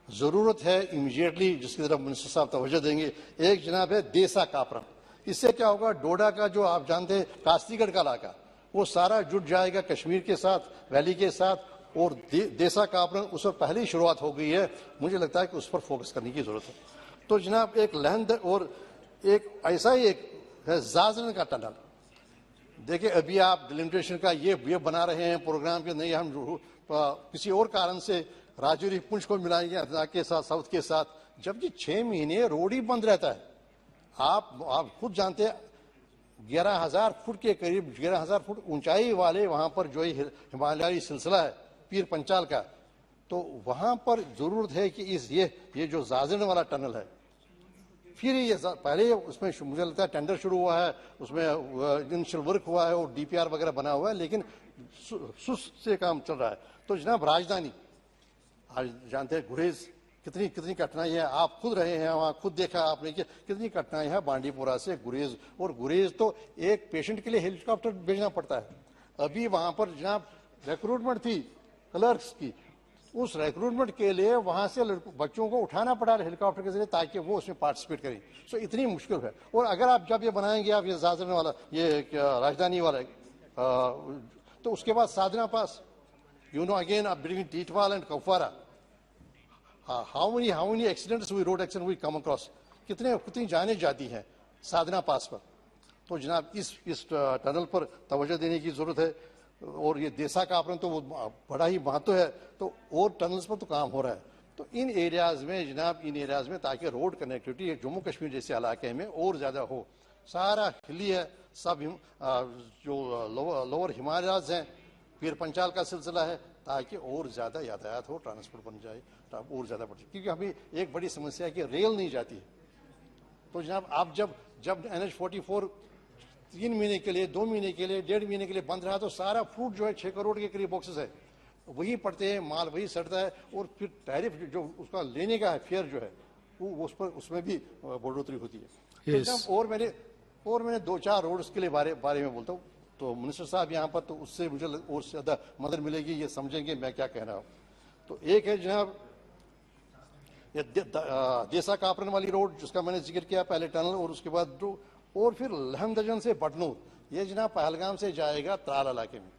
S16: जरूरत है इमीडिएटली, जिसकी तरफ मिनिस्टर साहब तवज्जो देंगे। एक जनाब है देसा कापरम, इससे क्या होगा, डोडा का जो आप जानते हैं कास्तीगढ़ का इलाका वो सारा जुड़ जाएगा कश्मीर के साथ, वैली के साथ, और देसा कापरम उस पर पहले ही शुरुआत हो गई है। मुझे लगता है कि उस पर फोकस करने की जरूरत है। तो जनाब एक लैंड और एक ऐसा ही एक है जाजरन का टनल। देखिए अभी आप डिलिमिटेशन का ये बना रहे हैं प्रोग्राम के, नहीं हम किसी और कारण से राजौरी पुंछ को मिलाएंगे अनंतनाग के साथ, साउथ के साथ, जबकि 6 महीने रोड ही बंद रहता है। आप खुद जानते हैं 11,000 फुट के करीब, 11,000 फुट ऊंचाई वाले वहां पर जो हिमालयी सिलसिला है पीर पंचाल का, तो वहां पर जरूरत है कि ये जो जाजरन वाला टनल है, फिर ये पहले उसमें मुझे लगता है टेंडर शुरू हुआ है, उसमें इनिशियल वर्क हुआ है और DPR वगैरह बना हुआ है, लेकिन सुस्त से काम चल रहा है। तो जनाब राजधानी, आज जानते हैं गुरेज कितनी कठिनाई है, आप खुद रहे हैं वहाँ, खुद देखा आपने कि कितनी कठिनाई है बांडीपुरा से गुरेज। और गुरेज तो एक पेशेंट के लिए हेलीकॉप्टर भेजना पड़ता है। अभी वहां पर जनाब रिक्रूटमेंट थी क्लर्क्स की, उस रिक्रूटमेंट के लिए वहां से बच्चों को उठाना पड़ा हेलीकॉप्टर के जरिए ताकि वो उसमें पार्टिसिपेट करें। सो इतनी मुश्किल है। और अगर आप जब ये बनाएंगे आप ये जाजरन वाला, ये राजधानी वाला, तो उसके बाद Sadhana pass, you know again between Tithwal and Kupwara, how many accidents हुई, रोड एक्सीडेंट हुई कम अक्रॉस, कितनी जाने जाती हैं साधना पास पर। तो जनाब इस टनल पर तवज्जो देने की जरूरत है। और ये देसा का आपने तो वो बड़ा ही महत्व है, तो और टनल्स पर तो काम हो रहा है। तो इन एरियाज में जनाब, इन एरियाज में ताकि रोड कनेक्टिविटी जम्मू कश्मीर जैसे इलाके में और ज्यादा हो। सारा हिली है, सब जो लोअर हिमालयाज हैं, पीर पंचाल का सिलसिला है, ताकि और ज्यादा यातायात हो, ट्रांसपोर्ट बन जाए और ज्यादा बढ़ जाए। क्योंकि हमें एक बड़ी समस्या है कि रेल नहीं जाती है। तो जनाब आप जब NH-44 3 महीने के लिए, 2 महीने के लिए, 1.5 महीने के लिए बंद रहा, तो सारा फ्रूट जो है 6 करोड़ के करीब बॉक्सेस है, वही पड़ते हैं, माल वही सड़ता है, और फिर टैरिफ जो उसका लेने का है, फेयर जो है वो उसमें भी बढ़ोतरी होती है। yes. तो और मैंने 2-4 रोड्स के लिए बारे में बोलता हूँ, तो मिनिस्टर साहब यहाँ पर, तो उससे मुझे और ज्यादा मदद मिलेगी, ये समझेंगे मैं क्या कह रहा हूँ। तो एक है जनाब ये देसा कापरन वाली रोड, जिसका मैंने जिक्र किया, पहले टनल और उसके बाद और फिर लहमदजन से बटनूर, ये जनाब पहलगाम से जाएगा त्राल इलाके में।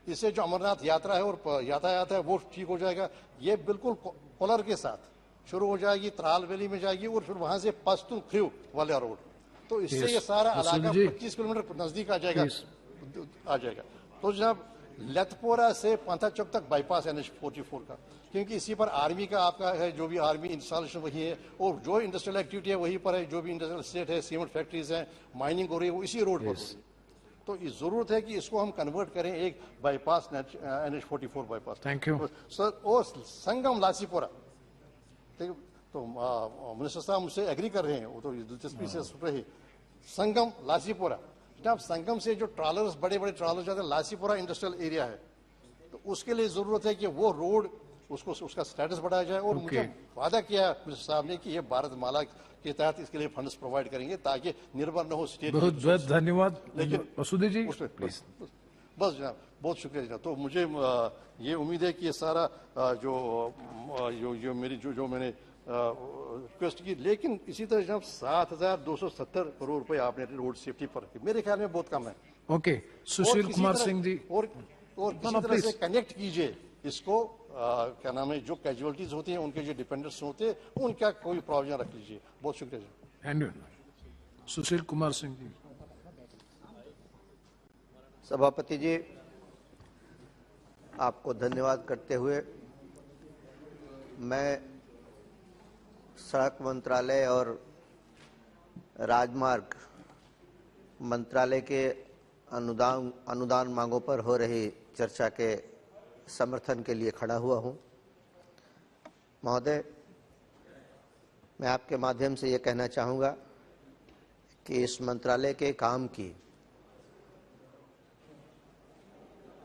S16: इससे जो अमरनाथ यात्रा है और यातायात है वो ठीक हो जाएगा। ये बिल्कुल कोलर के साथ शुरू हो जाएगी, त्राल वैली में जाएगी, और फिर वहां से पश्तून ख्रिव वाला रोड। तो इससे ये सारा इलाका 25 किलोमीटर नजदीक आ जाएगा। तो जनाब लतपोरा से पंथाचौक तक बाईपास NH-44 का, क्योंकि इसी पर आर्मी का आपका है, जो भी आर्मी इंस्टॉलेशन वही है, और जो इंडस्ट्रियल एक्टिविटी है वहीं पर है, जो भी इंडस्ट्रियल स्टेट है, सीमेंट फैक्ट्रीज हैं, माइनिंग हो रही है, वो इसी रोड पर हो रही है। तो इस जरूरत है कि इसको हम कन्वर्ट करें एक bypass, NH-44 bypass.
S9: Thank you
S16: sir. और संगम लासीपुरा, तो मिनिस्टर साहब मुझसे एग्री कर रहे हैं, वो तो दिलचस्पी से सुन रहे हैं। संगम लासीपुरा, जनाब संगम से जो ट्रॉलर्स, बड़े बड़े ट्रॉलर्स जाते हैं, लासीपुरा इंडस्ट्रियल एरिया है, तो उसके लिए जरूरत है कि वो रोड उसका स्टेटस बढ़ाया जाए। और मुझे वादा किया मिनिस्टर साहब ने कि ये भारत माला के तहत इसके लिए फंड्स प्रोवाइड करेंगे, ताकि निर्भर न हो स्टेट।
S9: बहुत बहुत धन्यवाद।
S16: लेकिन
S9: मसूदी जी
S16: प्लीज, बस जनाब, बहुत शुक्रिया जनाब। तो मुझे ये उम्मीद है कि ये सारा जो मैंने रिक्वेस्ट की, लेकिन इसी तरह जनाब 7,270 करोड़ रुपए आपने रोड सेफ्टी पर, मेरे ख्याल में बहुत कम है।
S9: ओके, सुशील कुमार सिंह जी।
S16: और किसी तरह से कनेक्ट कीजिए इसको, क्या नाम है, जो कैजुअलिटीज होती हैं, उनके जो डिपेंडेंट्स होते हैं, उनका कोई प्रोविजन रख लीजिए। बहुत शुक्रिया जी।
S9: सुशील कुमार सिंह जी।
S2: सभापति जी, आपको धन्यवाद करते हुए मैं सड़क मंत्रालय और राजमार्ग मंत्रालय के अनुदान मांगों पर हो रही चर्चा के समर्थन के लिए खड़ा हुआ हूं। महोदय, मैं आपके माध्यम से ये कहना चाहूँगा कि इस मंत्रालय के काम की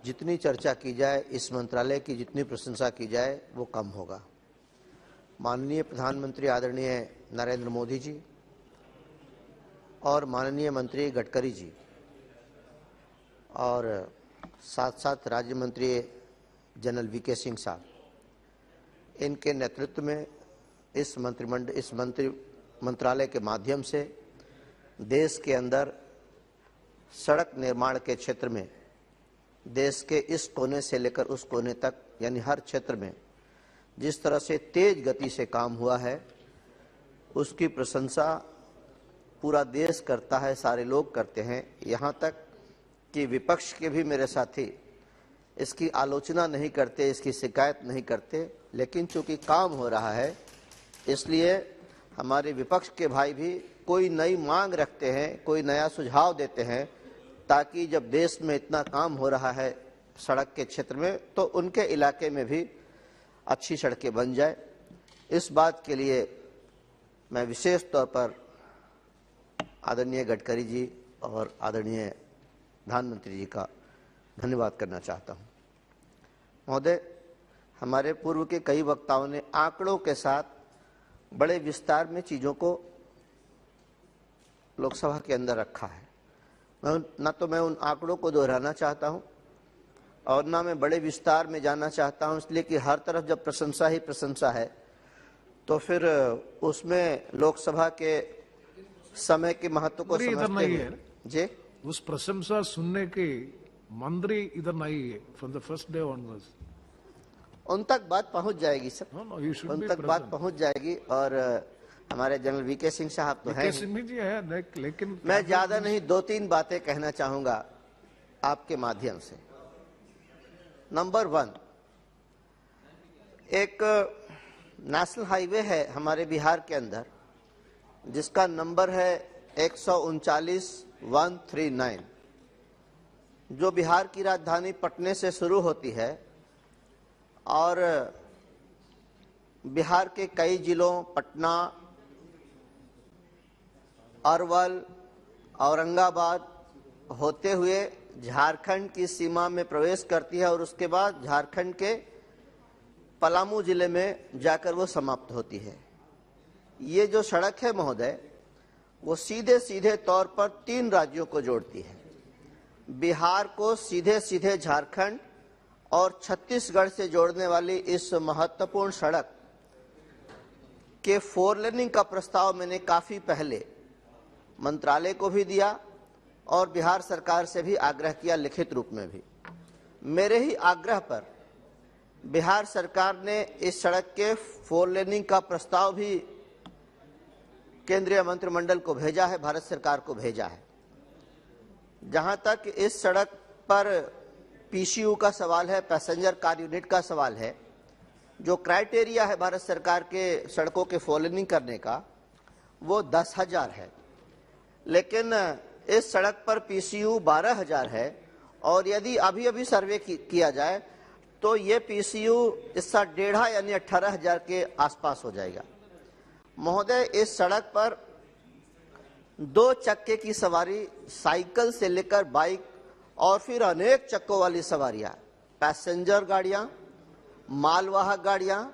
S2: जितनी चर्चा की जाए, इस मंत्रालय की जितनी प्रशंसा की जाए, वो कम होगा। माननीय प्रधानमंत्री आदरणीय नरेंद्र मोदी जी और माननीय मंत्री गडकरी जी और साथ साथ राज्य मंत्री जनरल VK सिंह साहब, इनके नेतृत्व में इस मंत्रालय के माध्यम से देश के अंदर सड़क निर्माण के क्षेत्र में देश के इस कोने से लेकर उस कोने तक, यानी हर क्षेत्र में जिस तरह से तेज गति से काम हुआ है, उसकी प्रशंसा पूरा देश करता है, सारे लोग करते हैं। यहाँ तक कि विपक्ष के भी मेरे साथी इसकी आलोचना नहीं करते, इसकी शिकायत नहीं करते, लेकिन चूंकि काम हो रहा है इसलिए हमारे विपक्ष के भाई भी कोई नई मांग रखते हैं, कोई नया सुझाव देते हैं, ताकि जब देश में इतना काम हो रहा है सड़क के क्षेत्र में, तो उनके इलाके में भी अच्छी सड़कें बन जाए। इस बात के लिए मैं विशेष तौर पर आदरणीय गडकरी जी और आदरणीय प्रधानमंत्री जी का धन्यवाद करना चाहता हूं। महोदय, हमारे पूर्व के कई वक्ताओं ने आंकड़ों के साथ बड़े विस्तार में चीजों को लोकसभा के अंदर रखा है। मैं उन आंकड़ों को दोहराना चाहता हूं और ना मैं बड़े विस्तार में जाना चाहता हूं, इसलिए कि हर तरफ जब प्रशंसा ही प्रशंसा है तो फिर उसमें लोकसभा के समय के महत्व को समझते हुए जी,
S9: उस प्रशंसा सुनने के मंत्री इधर नहीं है। From the first day onwards
S2: उन तक बात पहुंच जाएगी सर, उन तक बात पहुंच जाएगी। और हमारे जनरल वीके सिंह साहब तो हैं
S9: सिंह जी है, लेकिन
S2: मैं ज्यादा नहीं 2-3 बातें कहना चाहूंगा आपके माध्यम से। नंबर 1, एक नेशनल हाईवे है हमारे बिहार के अंदर जिसका नंबर है 139-139, जो बिहार की राजधानी पटने से शुरू होती है और बिहार के कई जिलों पटना, अरवल, औरंगाबाद होते हुए झारखंड की सीमा में प्रवेश करती है और उसके बाद झारखंड के पलामू जिले में जाकर वो समाप्त होती है। ये जो सड़क है महोदय, वो सीधे सीधे तौर पर 3 राज्यों को जोड़ती है। बिहार को सीधे सीधे झारखंड और छत्तीसगढ़ से जोड़ने वाली इस महत्वपूर्ण सड़क के 4 लेनिंग का प्रस्ताव मैंने काफी पहले मंत्रालय को भी दिया और बिहार सरकार से भी आग्रह किया, लिखित रूप में भी। मेरे ही आग्रह पर बिहार सरकार ने इस सड़क के 4 लेनिंग का प्रस्ताव भी केंद्रीय मंत्रिमंडल को भेजा है, भारत सरकार को भेजा है। जहां तक इस सड़क पर पीसीयू का सवाल है, पैसेंजर कार यूनिट का सवाल है, जो क्राइटेरिया है भारत सरकार के सड़कों के 4 लेनिंग करने का, वो 10,000 है, लेकिन इस सड़क पर पीसीयू 12,000 है और यदि अभी अभी सर्वे किया जाए तो ये पीसीयू इसका 1.5 यानी 18,000 के आसपास हो जाएगा। महोदय, इस सड़क पर 2 चक्के की सवारी, साइकिल से लेकर बाइक और फिर अनेक चक्कों वाली सवारियां, पैसेंजर गाड़ियां, मालवाहक गाड़ियां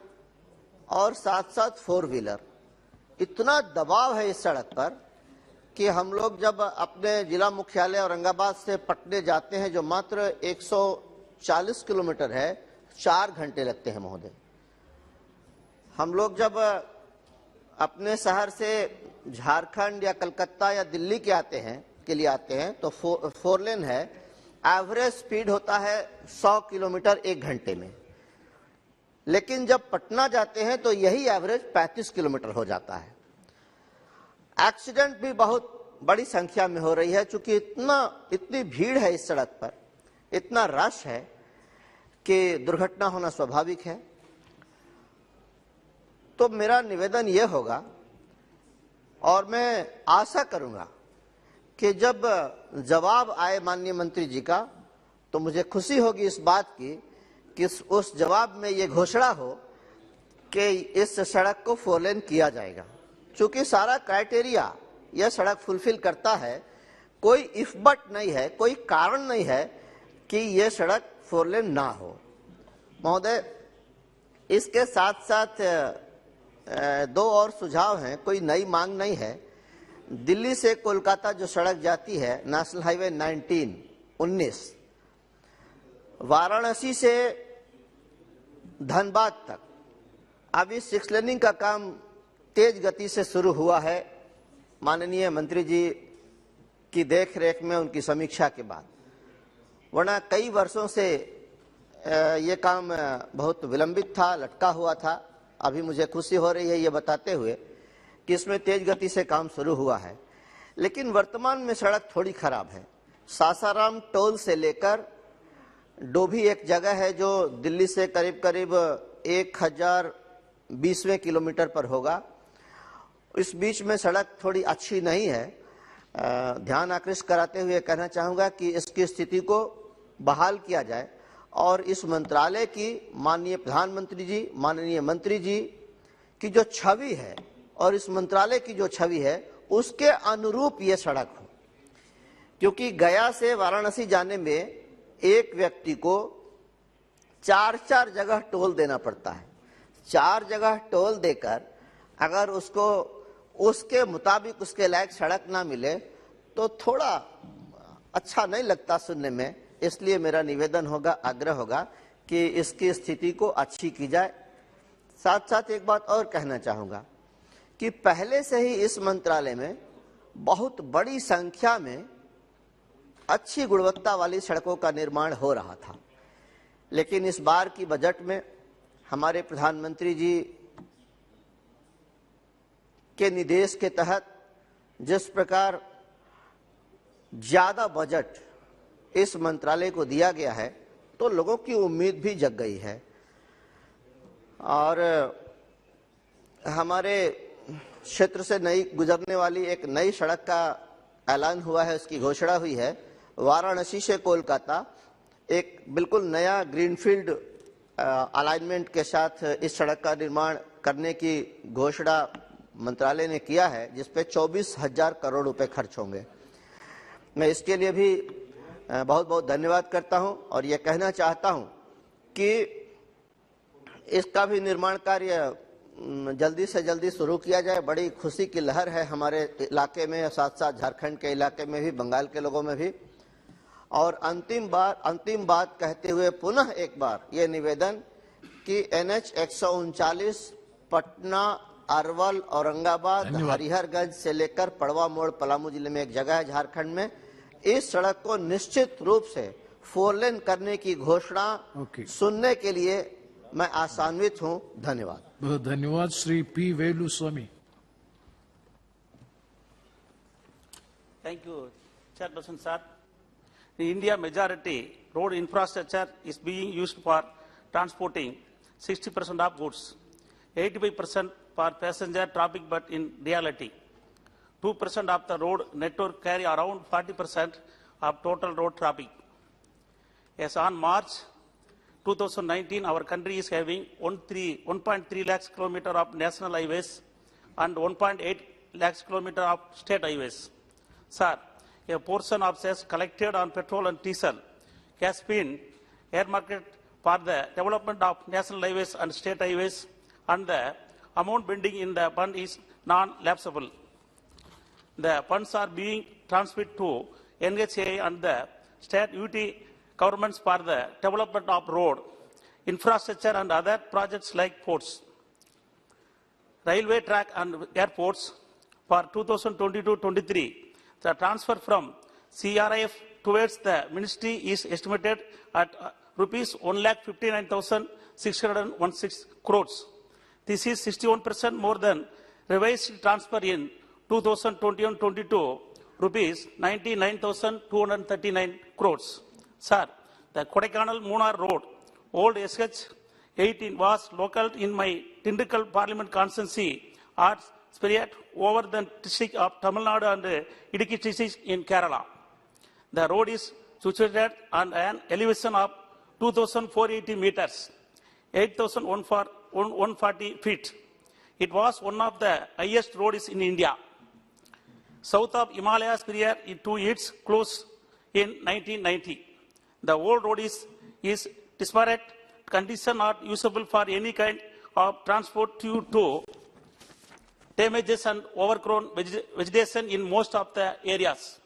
S2: और साथ साथ 4 व्हीलर, इतना दबाव है इस सड़क पर कि हम लोग जब अपने जिला मुख्यालय औरंगाबाद से पटने जाते हैं, जो मात्र 140 किलोमीटर है, 4 घंटे लगते हैं महोदय। हम लोग जब अपने शहर से झारखंड या कलकत्ता या दिल्ली के लिए आते हैं तो 4 लेन है, एवरेज स्पीड होता है 100 किलोमीटर 1 घंटे में, लेकिन जब पटना जाते हैं तो यही एवरेज 35 किलोमीटर हो जाता है। एक्सीडेंट भी बहुत बड़ी संख्या में हो रही है, चूंकि इतनी भीड़ है इस सड़क पर, इतना रश है कि दुर्घटना होना स्वाभाविक है। तो मेरा निवेदन यह होगा और मैं आशा करूंगा कि जब जवाब आए माननीय मंत्री जी का तो मुझे खुशी होगी इस बात की कि उस जवाब में ये घोषणा हो कि इस सड़क को 4 लेन किया जाएगा। चूंकि सारा क्राइटेरिया यह सड़क फुलफिल करता है, कोई इफ बट नहीं है, कोई कारण नहीं है कि यह सड़क 4 लेन ना हो। महोदय, इसके साथ साथ 2 और सुझाव हैं, कोई नई मांग नहीं है। दिल्ली से कोलकाता जो सड़क जाती है, नेशनल हाईवे 19, वाराणसी से धनबाद तक, अभी 6 लेनिंग का काम तेज गति से शुरू हुआ है माननीय मंत्री जी की देखरेख में, उनकी समीक्षा के बाद। वरना कई वर्षों से ये काम बहुत विलंबित था, लटका हुआ था। अभी मुझे खुशी हो रही है ये बताते हुए कि इसमें तेज गति से काम शुरू हुआ है, लेकिन वर्तमान में सड़क थोड़ी खराब है। सासाराम टोल से लेकर डोभी एक जगह है जो दिल्ली से करीब करीब 1020वें किलोमीटर पर होगा। इस बीच में सड़क थोड़ी अच्छी नहीं है। ध्यान आकृष्ट कराते हुए कहना चाहूँगा कि इसकी स्थिति को बहाल किया जाए और इस मंत्रालय की, माननीय प्रधानमंत्री जी, माननीय मंत्री जी की जो छवि है और इस मंत्रालय की जो छवि है उसके अनुरूप ये सड़क हो। क्योंकि गया से वाराणसी जाने में एक व्यक्ति को 4 जगह टोल देना पड़ता है। 4 जगह टोल देकर अगर उसको उसके मुताबिक उसके लायक सड़क ना मिले तो थोड़ा अच्छा नहीं लगता सुनने में। इसलिए मेरा निवेदन होगा, आग्रह होगा कि इसकी स्थिति को अच्छी की जाए। साथ साथ एक बात और कहना चाहूँगा कि पहले से ही इस मंत्रालय में बहुत बड़ी संख्या में अच्छी गुणवत्ता वाली सड़कों का निर्माण हो रहा था, लेकिन इस बार की बजट में हमारे प्रधानमंत्री जी के निर्देश के तहत जिस प्रकार ज्यादा बजट इस मंत्रालय को दिया गया है तो लोगों की उम्मीद भी जग गई है और हमारे क्षेत्र से नई गुजरने वाली एक नई सड़क का ऐलान हुआ है, उसकी घोषणा हुई है। वाराणसी से कोलकाता एक बिल्कुल नया ग्रीनफील्ड अलाइनमेंट के साथ इस सड़क का निर्माण करने की घोषणा मंत्रालय ने किया है, जिसपे 24,000 करोड़ रुपए खर्च होंगे। मैं इसके लिए भी बहुत बहुत धन्यवाद करता हूं और ये कहना चाहता हूं कि इसका भी निर्माण कार्य जल्दी से जल्दी शुरू किया जाए। बड़ी खुशी की लहर है हमारे इलाके में, साथ साथ झारखंड के इलाके में भी, बंगाल के लोगों में भी। और अंतिम बात कहते हुए पुनः एक बार ये निवेदन कि NH 139 पटना, अरवल, औरंगाबाद, हरिहरगंज से लेकर पड़वा मोड़ पलामू जिले में एक जगह है झारखंड में, इस सड़क को निश्चित रूप से 4 लेन करने की घोषणा सुनने के लिए मैं आशान्वित हूं। धन्यवाद।
S9: बहुत धन्यवाद। Shri P. वेलुस्वामी।
S17: Thank you, Chairperson sir. In India, majority road infrastructure is being used for transporting 60% of goods, 85% for passenger traffic, but in reality, 2% of the road network carry around 40% of total road traffic. As on March 2019, our country is having 1.3 lakhs kilometer of national highways and 1.8 lakhs kilometer of state highways. Sir, a portion of cess collected on petrol and diesel has been earmarked for the development of national highways and state highways, and the amount pending in the fund is non-lapsable. The funds are being transferred to NHAI and the state UT governments for the development of road, infrastructure and other projects like ports, railway track and airports. For 2022-23, the transfer from CRIF towards the ministry is estimated at rupees 1,59,616 crores. This is 61% more than revised transfer in 2021-22, rupees 99,239 crores. Sir, the Kodaikanal-Munnar Road, old SH-18, was located in my Tindikal Parliament constituency at spread over the district of Tamil Nadu and Idukki district in Kerala. The road is situated on an elevation of 2,480 meters, 8,140 feet. It was one of the highest roads in India. South of Himalayas prior to its close in 1990. The old road is disparate condition, not usable for any kind of transport due to damages and overgrown vegetation in most of the areas.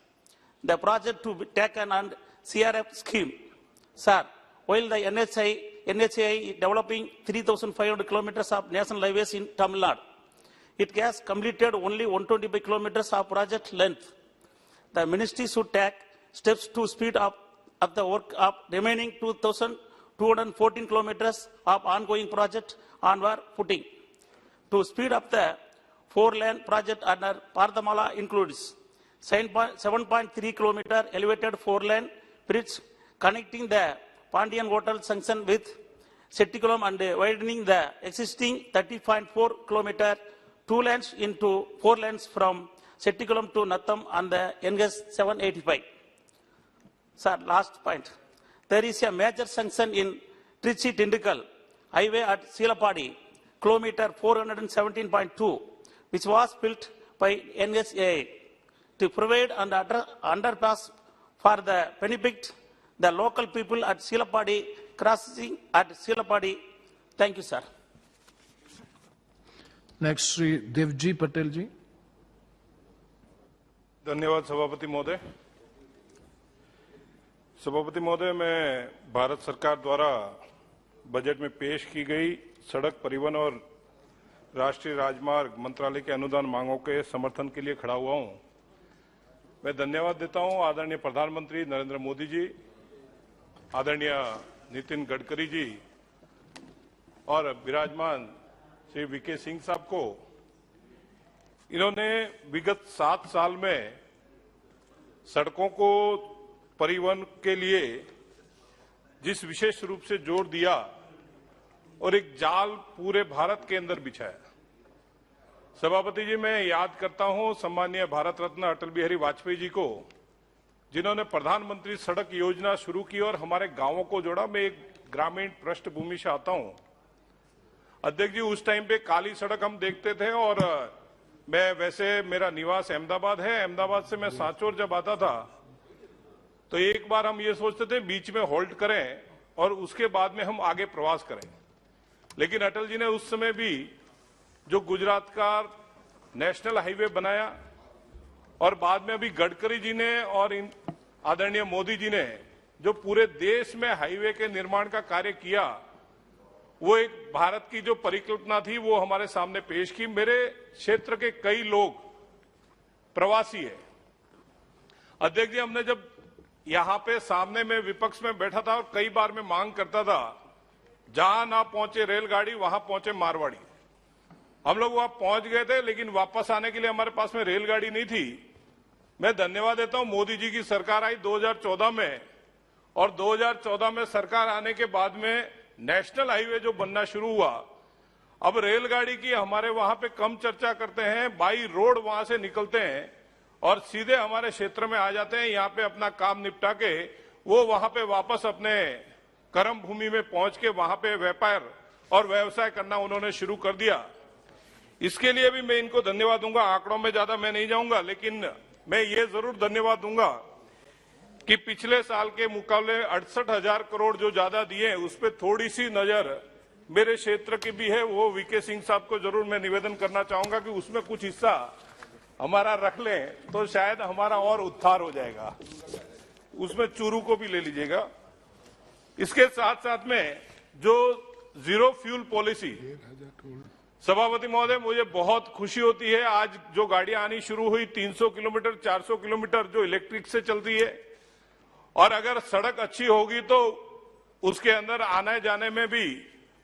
S17: The project to be taken on CRF scheme. Sir, while the NHAI is developing 3,500 kilometers of national highways in Tamil Nadu, it has completed only 125 kilometers of project length. The ministry should take steps to speed up the work of remaining 2,214 kilometers of ongoing project on our footing. To speed up the 4-lane project under Pardhamala includes 7.3 kilometer elevated 4-lane bridge connecting the Pandian Hotel junction with Settikulam and widening the existing 30.4 kilometer 2 lanes into 4 lanes from Settikulam to Nattam on the NS 785. Sir, last point. There is a major junction in Trichy Tindikal highway at Silapadi, kilometer 417.2, which was built by NHAI to provide an underpass for the benefit the local people at Silapadi crossing at Silapadi. Thank you, sir.
S9: Next, Shri Devji Patel ji.
S18: धन्यवाद सभापति महोदय। सभापति महोदय, मैं भारत सरकार द्वारा budget में पेश की गई सड़क परिवहन और राष्ट्रीय राजमार्ग मंत्रालय के अनुदान मांगों के समर्थन के लिए खड़ा हुआ हूं। मैं धन्यवाद देता हूं आदरणीय प्रधानमंत्री नरेंद्र मोदी जी, आदरणीय नितिन गडकरी जी और विराजमान श्री वीके सिंह साहब को इन्होंने विगत 7 साल में सड़कों को परिवहन के लिए जिस विशेष रूप से जोर दिया और एक जाल पूरे भारत के अंदर बिछाया। सभापति जी, मैं याद करता हूं सम्मानीय भारत रत्न अटल बिहारी वाजपेयी जी को, जिन्होंने प्रधानमंत्री सड़क योजना शुरू की और हमारे गांवों को जोड़ा। मैं एक ग्रामीण पृष्ठभूमि से आता हूं। अध्यक्ष जी, उस टाइम पे काली सड़क हम देखते थे और मैं वैसे मेरा निवास अहमदाबाद है। अहमदाबाद से मैं सांचौर जब आता था तो एक बार हम ये सोचते थे बीच में होल्ड करें और उसके बाद में हम आगे प्रवास करें, लेकिन अटल जी ने उस समय भी जो गुजरात का नेशनल हाईवे बनाया और बाद में अभी गडकरी जी ने और आदरणीय मोदी जी ने जो पूरे देश में हाईवे के निर्माण का कार्य किया, वो एक भारत की जो परिकल्पना थी वो हमारे सामने पेश की। मेरे क्षेत्र के कई लोग प्रवासी है। अध्यक्ष जी, हमने जब यहां पे सामने में विपक्ष में बैठा था और कई बार मैं मांग करता था, जहां ना पहुंचे रेलगाड़ी वहां पहुंचे मारवाड़ी। हम लोग वहां पहुंच गए थे, लेकिन वापस आने के लिए हमारे पास में रेलगाड़ी नहीं थी। मैं धन्यवाद देता हूं, मोदी जी की सरकार आई 2014 में, और 2014 में सरकार आने के बाद में नेशनल हाईवे जो बनना शुरू हुआ, अब रेलगाड़ी की हमारे वहां पे कम चर्चा करते हैं। बाई रोड वहां से निकलते हैं और सीधे हमारे क्षेत्र में आ जाते हैं। यहाँ पे अपना काम निपटा के वो वहां पे वापस अपने कर्म भूमि में पहुंच के वहां पे व्यापार और व्यवसाय करना उन्होंने शुरू कर दिया। इसके लिए भी मैं इनको धन्यवाद दूंगा। आंकड़ों में ज्यादा मैं नहीं जाऊंगा, लेकिन मैं ये जरूर धन्यवाद दूंगा कि पिछले साल के मुकाबले 68,000 करोड़ जो ज्यादा दिए, उस पर थोड़ी सी नजर मेरे क्षेत्र की भी है। वो वीके सिंह साहब को जरूर मैं निवेदन करना चाहूंगा कि उसमें कुछ हिस्सा हमारा रख लें तो शायद हमारा और उद्धार हो जाएगा। उसमें चूरू को भी ले लीजिएगा। इसके साथ साथ में जो जीरो फ्यूल पॉलिसी, सभापति महोदय, मुझे बहुत खुशी होती है आज जो गाड़ियां आनी शुरू हुई 300 किलोमीटर 400 किलोमीटर जो इलेक्ट्रिक से चलती है, और अगर सड़क अच्छी होगी तो उसके अंदर आने जाने में भी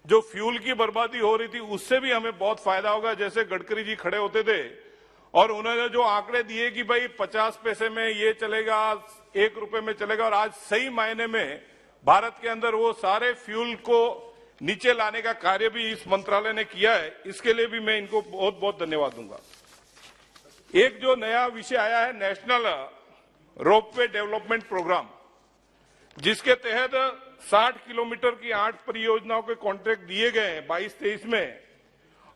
S18: जो फ्यूल की बर्बादी हो रही थी उससे भी हमें बहुत फायदा होगा। जैसे गडकरी जी खड़े होते थे और उन्होंने जो आंकड़े दिए कि भाई 50 पैसे में ये चलेगा, 1 रुपए में चलेगा, और आज सही मायने में भारत के अंदर वो सारे फ्यूल को नीचे लाने का कार्य भी इस मंत्रालय ने किया है। इसके लिए भी मैं इनको बहुत बहुत धन्यवाद दूंगा। एक जो नया विषय आया है, नेशनल रोपवे डेवलपमेंट प्रोग्राम, जिसके तहत 60 किलोमीटर की 8 परियोजनाओं के कॉन्ट्रैक्ट दिए गए हैं 22-23 में,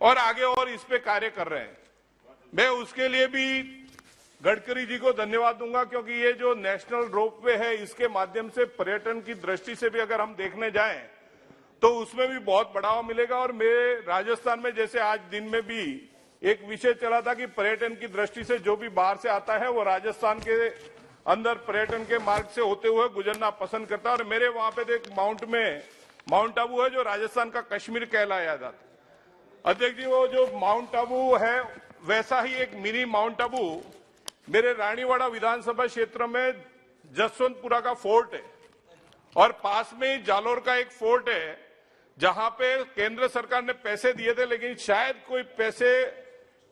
S18: और आगे और इस पे कार्य कर रहे हैं। मैं उसके लिए भी गडकरी जी को धन्यवाद दूंगा, क्योंकि ये जो नेशनल रोपवे है इसके माध्यम से पर्यटन की दृष्टि से भी अगर हम देखने जाएं तो उसमें भी बहुत बढ़ावा मिलेगा। और मेरे राजस्थान में जैसे आज दिन में भी एक विषय चला था कि पर्यटन की दृष्टि से जो भी बाहर से आता है वो राजस्थान के अंदर पर्यटन के मार्ग से होते हुए गुजरना पसंद करता है। और मेरे वहां पे एक माउंट आबू है जो राजस्थान का कश्मीर कहलाया जाता है। अध्यक्ष जी, वो जो माउंट आबू है वैसा ही एक मिनी माउंट आबू मेरे रानीवाड़ा विधानसभा क्षेत्र में जसवंतपुरा का फोर्ट है, और पास में ही जालोर का एक फोर्ट है जहां पे केंद्र सरकार ने पैसे दिए थे, लेकिन शायद कोई पैसे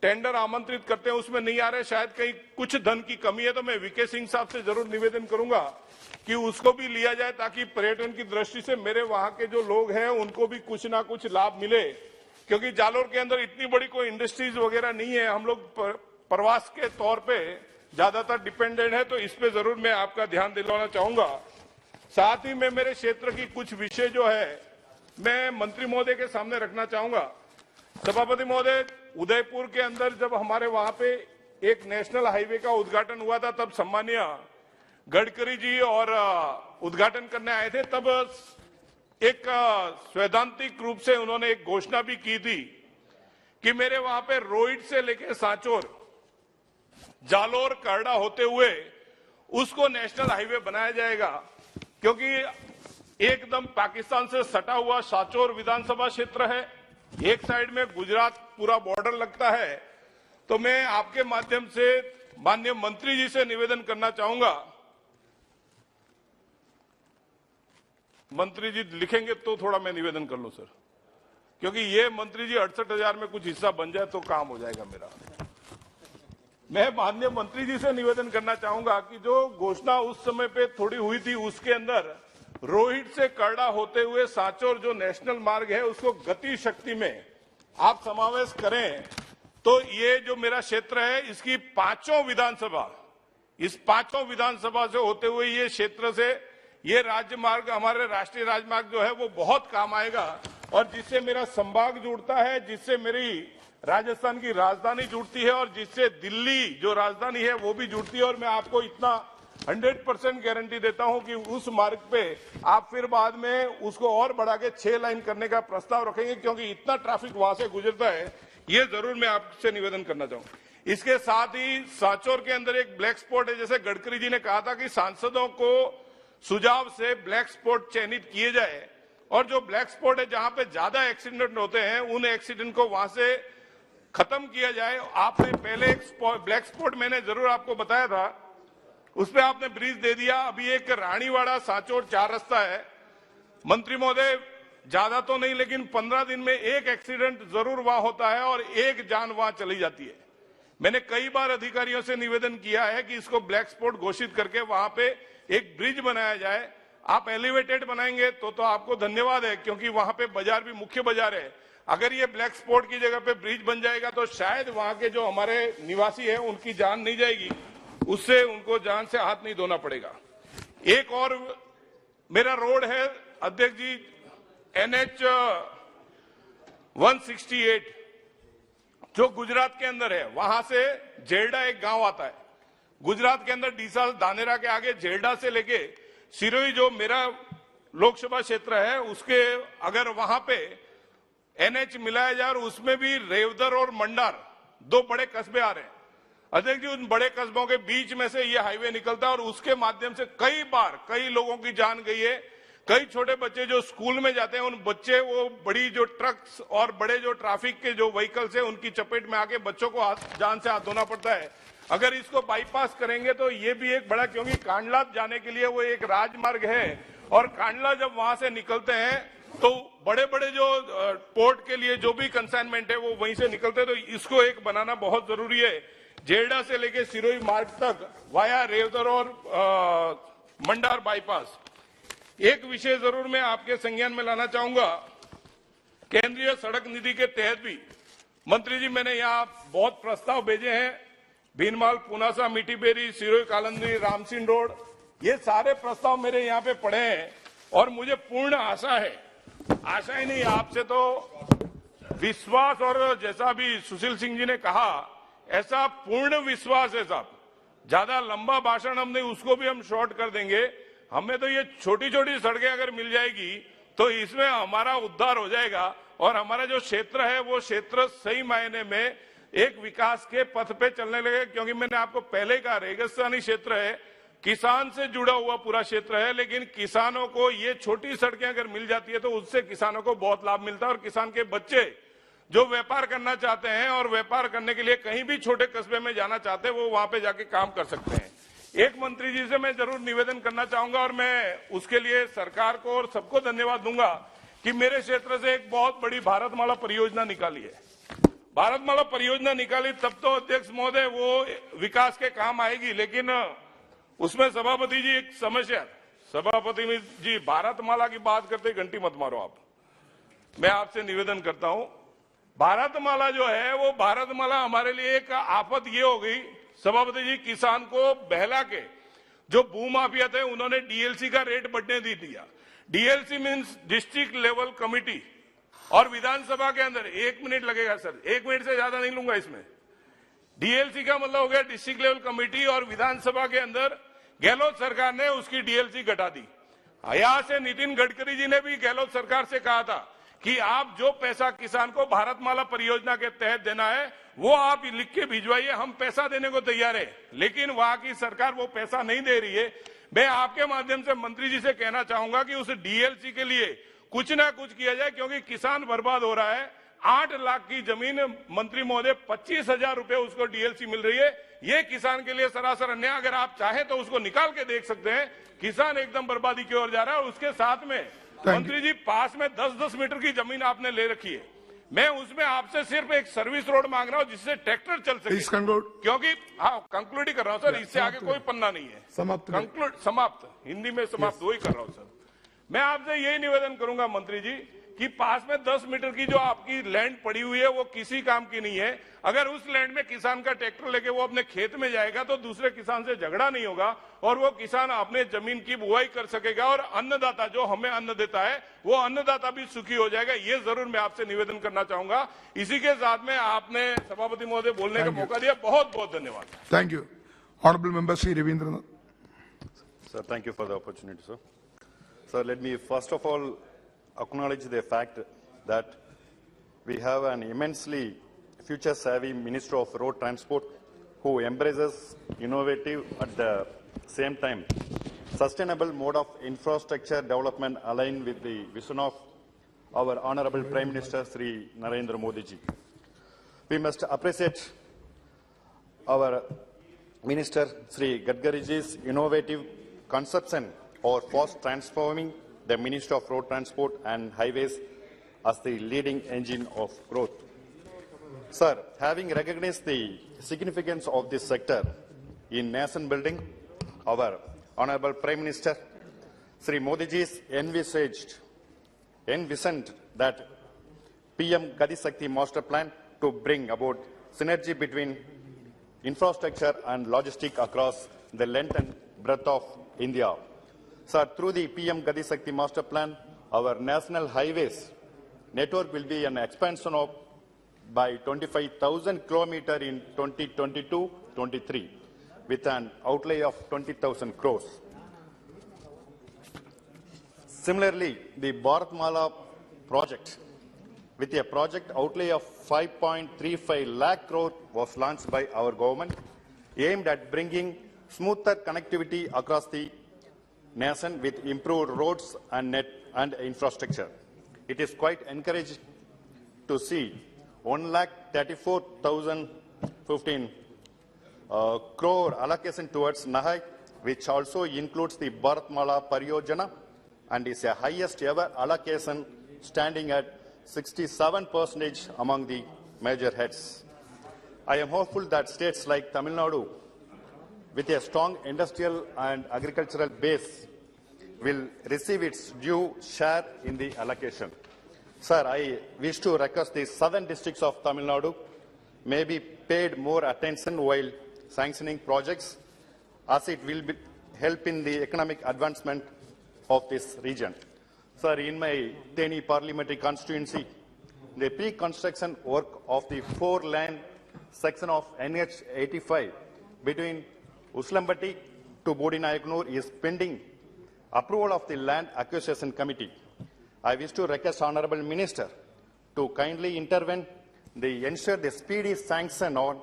S18: टेंडर आमंत्रित करते हैं उसमें नहीं आ रहे, शायद कहीं कुछ धन की कमी है। तो मैं वीके सिंह साहब से जरूर निवेदन करूंगा कि उसको भी लिया जाए, ताकि पर्यटन की दृष्टि से मेरे वहां के जो लोग हैं उनको भी कुछ ना कुछ लाभ मिले। क्योंकि जालोर के अंदर इतनी बड़ी कोई इंडस्ट्रीज वगैरह नहीं है, हम लोग प्रवास के तौर पे ज्यादातर डिपेंडेंट है। तो इस पे जरूर मैं आपका ध्यान दिलवाना चाहूंगा। साथ ही में मेरे क्षेत्र की कुछ विषय जो है मैं मंत्री महोदय के सामने रखना चाहूंगा। सभापति महोदय, उदयपुर के अंदर जब हमारे वहां पे एक नेशनल हाईवे का उद्घाटन हुआ था, तब सम्मानीय गडकरी जी और उद्घाटन करने आए थे। तब एक सैद्धांतिक रूप से उन्होंने एक घोषणा भी की थी कि मेरे वहां पे रोहित से लेकर सांचौर, जालोर, करड़ा होते हुए उसको नेशनल हाईवे बनाया जाएगा। क्योंकि एकदम पाकिस्तान से सटा हुआ सांचौर विधानसभा क्षेत्र है, एक साइड में गुजरात पूरा बॉर्डर लगता है। तो मैं आपके माध्यम से माननीय मंत्री जी से निवेदन करना चाहूंगा, मंत्री जी लिखेंगे तो थोड़ा मैं निवेदन कर लूं सर, क्योंकि ये मंत्री जी 68,000 में कुछ हिस्सा बन जाए तो काम हो जाएगा मेरा। मैं माननीय मंत्री जी से निवेदन करना चाहूंगा कि जो घोषणा उस समय पे थोड़ी हुई थी, उसके अंदर रोहित से करड़ा होते हुए सांचौर जो नेशनल मार्ग है उसको गति शक्ति में आप समावेश करें, तो ये जो मेरा क्षेत्र है इसकी पांचों विधानसभा, इस पांचों विधानसभा से होते हुए ये क्षेत्र से ये राज्य मार्ग, हमारे राष्ट्रीय राजमार्ग जो है वो बहुत काम आएगा, और जिससे मेरा संभाग जुड़ता है, जिससे मेरी राजस्थान की राजधानी जुड़ती है, और जिससे दिल्ली जो राजधानी है वो भी जुड़ती है। और मैं आपको इतना 100% गारंटी देता हूं कि उस मार्ग पे आप फिर बाद में उसको और बढ़ा के 6 लाइन करने का प्रस्ताव रखेंगे, क्योंकि इतना ट्रैफिक वहां से गुजरता है। ये जरूर मैं आपसे निवेदन करना चाहूंगा। इसके साथ ही सांचौर के अंदर एक ब्लैक स्पॉट है, जैसे गडकरी जी ने कहा था कि सांसदों को सुझाव से ब्लैक स्पॉट चयनित किए जाए, और जो ब्लैक स्पॉट है जहां पे ज्यादा एक्सीडेंट होते हैं उन एक्सीडेंट को वहां से खत्म किया जाए। आपने पहले एक ब्लैक स्पॉट मैंने जरूर आपको बताया था, उस पर आपने ब्रिज दे दिया। अभी एक रानीवाड़ा सांचौर 4 रास्ता है। मंत्री महोदय, ज्यादा तो नहीं लेकिन 15 दिन में एक एक्सीडेंट जरूर वहां होता है और एक जान वहां चली जाती है। मैंने कई बार अधिकारियों से निवेदन किया है कि इसको ब्लैक स्पॉट घोषित करके वहां पे एक ब्रिज बनाया जाए। आप एलिवेटेड बनाएंगे तो आपको धन्यवाद है, क्योंकि वहां पे बाजार भी मुख्य बाजार है। अगर ये ब्लैक स्पॉट की जगह पे ब्रिज बन जाएगा तो शायद वहां के जो हमारे निवासी हैं उनकी जान नहीं जाएगी, उससे उनको जान से हाथ नहीं धोना पड़ेगा। एक और मेरा रोड है अध्यक्ष जी, NH 168 जो गुजरात के अंदर है, वहां से झेरडा एक गांव आता है। गुजरात के अंदर डीसा धानेरा के आगे झेरडा से लेके सिरोही जो मेरा लोकसभा क्षेत्र है, उसके अगर वहां पे NH मिलाया जाए और उसमें भी रेवदर और मंडार 2 बड़े कस्बे आ रहे हैं। अध्यक्ष जी, उन बड़े कस्बों के बीच में से ये हाईवे निकलता है और उसके माध्यम से कई बार कई लोगों की जान गई है। कई छोटे बच्चे जो स्कूल में जाते हैं, उन बच्चे वो बड़ी जो ट्रक्स और बड़े जो ट्रैफिक के जो व्हीकल्स है उनकी चपेट में आके बच्चों को जान से हाथ धोना पड़ता है। अगर इसको बाईपास करेंगे तो ये भी एक बड़ा, क्योंकि कांडला जाने के लिए वो एक राजमार्ग है, और कांडला जब वहां से निकलते हैं तो बड़े बड़े जो पोर्ट के लिए जो भी कंसाइनमेंट है वो वहीं से निकलते हैं। तो इसको एक बनाना बहुत जरूरी है। झेरडा से लेके सिरोही मार्ग तक वाया रेवदर और मंडार बाईपास। एक विषय जरूर मैं आपके संज्ञान में लाना चाहूंगा, केंद्रीय सड़क निधि के तहत भी मंत्री जी मैंने यहाँ बहुत प्रस्ताव भेजे हैं। भीनमाल, पुनासा, मीठीबेरी, सिरोही कालंदी, रामसिंह रोड, ये सारे प्रस्ताव मेरे यहाँ पे पड़े हैं और मुझे पूर्ण आशा है, आशा ही नहीं आपसे तो विश्वास, और जैसा भी सुशील सिंह जी ने कहा ऐसा पूर्ण विश्वास है साहब। ज्यादा लंबा भाषण हम नहीं, उसको भी हम शॉर्ट कर देंगे। हमें तो ये छोटी छोटी सड़कें अगर मिल जाएगी तो इसमें हमारा उद्धार हो जाएगा और हमारा जो क्षेत्र है वो क्षेत्र सही मायने में एक विकास के पथ पे चलने लगे। क्योंकि मैंने आपको पहले कहा, रेगिस्तानी क्षेत्र है, किसान से जुड़ा हुआ पूरा क्षेत्र है, लेकिन किसानों को ये छोटी सड़कें अगर मिल जाती है तो उससे किसानों को बहुत लाभ मिलता है। और किसान के बच्चे जो व्यापार करना चाहते हैं और व्यापार करने के लिए कहीं भी छोटे कस्बे में जाना चाहते हैं, वो वहां पे जाके काम कर सकते हैं। एक मंत्री जी से मैं जरूर निवेदन करना चाहूंगा और मैं उसके लिए सरकार को और सबको धन्यवाद दूंगा कि मेरे क्षेत्र से एक बहुत बड़ी भारतमाला परियोजना निकाली है। भारतमाला परियोजना निकाली तब तो अध्यक्ष महोदय वो विकास के काम आएगी, लेकिन उसमें सभापति जी एक समस्या, सभापति जी भारतमाला की बात करते घंटी मत मारो आप। मैं आपसे निवेदन करता हूं, भारतमाला जो है वो भारतमाला हमारे लिए एक आफत ये हो गई सभापति जी, किसान को बहला के जो भूमाफिया थे उन्होंने डीएलसी का रेट बढ़ने दे दिया। DLC means district level committee, और विधानसभा के अंदर 1 मिनट लगेगा सर, 1 मिनट से ज्यादा नहीं लूंगा इसमें। डीएलसी का मतलब हो गया डिस्ट्रिक्ट लेवल कमिटी, और विधानसभा के अंदर गहलोत सरकार ने उसकी डीएलसी घटा दी। यहां से नितिन गडकरी जी ने भी गहलोत सरकार से कहा था कि आप जो पैसा किसान को भारतमाला परियोजना के तहत देना है वो आप लिख के भिजवाइए, हम पैसा देने को तैयार है। लेकिन वहां की सरकार वो पैसा नहीं दे रही है। मैं आपके माध्यम से मंत्री जी से कहना चाहूंगा कि उस डीएलसी के लिए कुछ ना कुछ किया जाए, क्योंकि किसान बर्बाद हो रहा है। 8 लाख की जमीन मंत्री महोदय 25,000 रुपए उसको डीएलसी मिल रही है। ये किसान के लिए सरासर अन्याय। अगर आप चाहें तो उसको निकाल के देख सकते हैं, किसान एकदम बर्बादी की ओर जा रहा है। और उसके साथ में मंत्री जी पास में 10-10 मीटर की जमीन आपने ले रखी है। मैं उसमें आपसे सिर्फ एक सर्विस रोड मांग रहा हूं जिससे ट्रैक्टर चल सके। क्योंकि हाँ कंक्लूड ही कर रहा हूं सर, इससे आगे कोई पन्ना नहीं है। समाप्त हिंदी में समाप्त वही कर रहा हूं सर। मैं आपसे यही निवेदन करूंगा मंत्री जी कि पास में 10 मीटर की जो आपकी लैंड पड़ी हुई है वो किसी काम की नहीं है। अगर उस लैंड में किसान का ट्रैक्टर लेके वो अपने खेत में जाएगा तो दूसरे किसान से झगड़ा नहीं होगा और वो किसान अपने जमीन की बुआई कर सकेगा और अन्नदाता जो हमें अन्न देता है वो अन्नदाता भी सुखी हो जाएगा। ये जरूर मैं आपसे निवेदन करना चाहूंगा। इसी के साथ में आपने सभापति महोदय बोलने का मौका दिया, बहुत बहुत धन्यवाद।
S1: Thank you. Honourable member Shri Rabindranath.
S7: Sir, thank you for the opportunity, sir. Sir, let me first of all acknowledge the fact that we have an immensely future-savvy Minister of Road Transport who embraces innovative at the same time sustainable mode of infrastructure development aligned with the vision of our Honorable Prime Minister Sri Narendra Modi ji. We must appreciate our Minister Sri Gadkari ji's innovative conception or fast transforming the Ministry of Road Transport and Highways as the leading engine of growth. Sir, having recognized the significance of this sector in nation building, our Honorable Prime Minister Sri Modi ji's envisioned that PM Gati Shakti Master Plan to bring about synergy between infrastructure and logistics across the length and breadth of India. Sir, through the PM Gati Shakti Master Plan, our national highways network will be an expansion of by 25,000 kilometers in 2022-23 with an outlay of 20,000 crores. Similarly, the Bharatmala project with a project outlay of 5.35 lakh crore was launched by our government, aimed at bringing smoother connectivity across the nation with improved roads and infrastructure. It is quite encouraging to see 1,34,015 crore allocation towards Nahai, which also includes the Bharatmala Pariyojana and is the highest ever allocation, standing at 67% among the major heads. I am hopeful that states like Tamil Nadu, with a strong industrial and agricultural base, will receive its due share in the allocation. Sir, I wish to request the southern districts of Tamil Nadu may be paid more attention while sanctioning projects, as it will help in the economic advancement of this region. Sir, in my Theni parliamentary constituency, the pre-construction work of the 4-lane section of NH 85 between Uslambati to Bodinayagnur is pending approval of the Land Acquisition Committee. I wish to request Honorable Minister to kindly intervene to ensure the speedy sanction on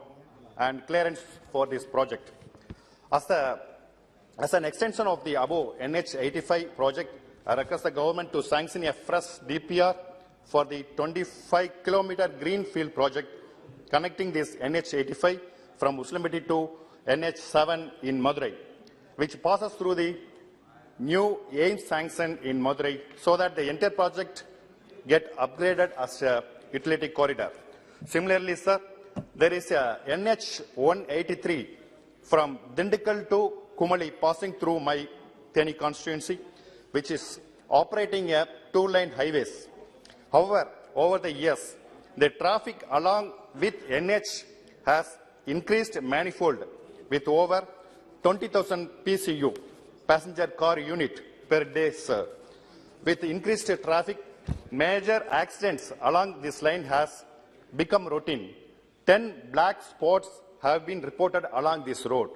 S7: and clearance for this project. As an extension of the above NH 85 project, I request the government to sanction a fresh DPR for the 25-kilometer greenfield project connecting this NH 85 from Uslambati to NH 7 in Madurai, which passes through the new AIMS sanction in Madurai, so that the entire project get upgraded as a utility corridor. Similarly, sir, there is a NH 183 from Dindigul to Kumali passing through my Theni constituency, which is operating a 2-lane highways. However, over the years, the traffic along with NH has increased manifold with over 20,000 PCU, passenger car unit per day, sir. With increased traffic, major accidents along this line has become routine. 10 black spots have been reported along this road.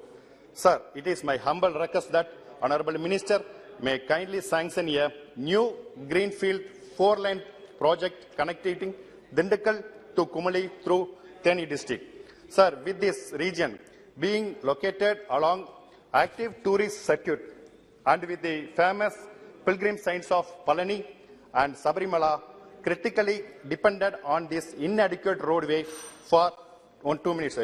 S7: Sir, it is my humble request that Honorable Minister may kindly sanction a new greenfield 4-lane project connecting Dindigul to Kumali through Theni district. Sir, with this region being located along active tourist circuit and with the famous pilgrim sites of Palani and Sabarimala critically dependent on this inadequate roadway for 2 minutes,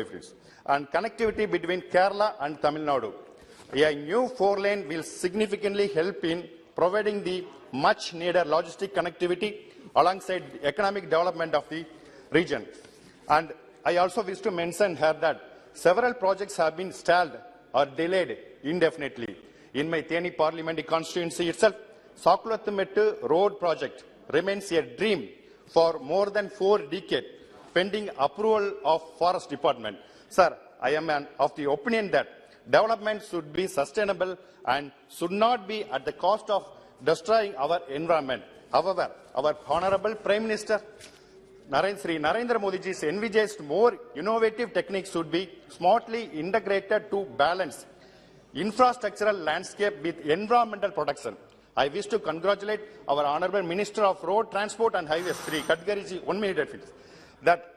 S7: and connectivity between Kerala and Tamil Nadu. A new 4-lane will significantly help in providing the much needed logistic connectivity alongside the economic development of the region. And I also wish to mention here that several projects have been stalled or delayed indefinitely. In my Theni parliamentary constituency itself, Sakulathmettu road project remains a dream for more than 4 decades, pending approval of Forest Department. Sir, I am of the opinion that development should be sustainable and should not be at the cost of destroying our environment. However, our Honorable Prime Minister Sri Narendra Modiji's envisaged more innovative techniques should be smartly integrated to balance infrastructural landscape with environmental protection. I wish to congratulate our Honorable Minister of Road Transport and Highways, Sri Gadkariji, 1 minute, that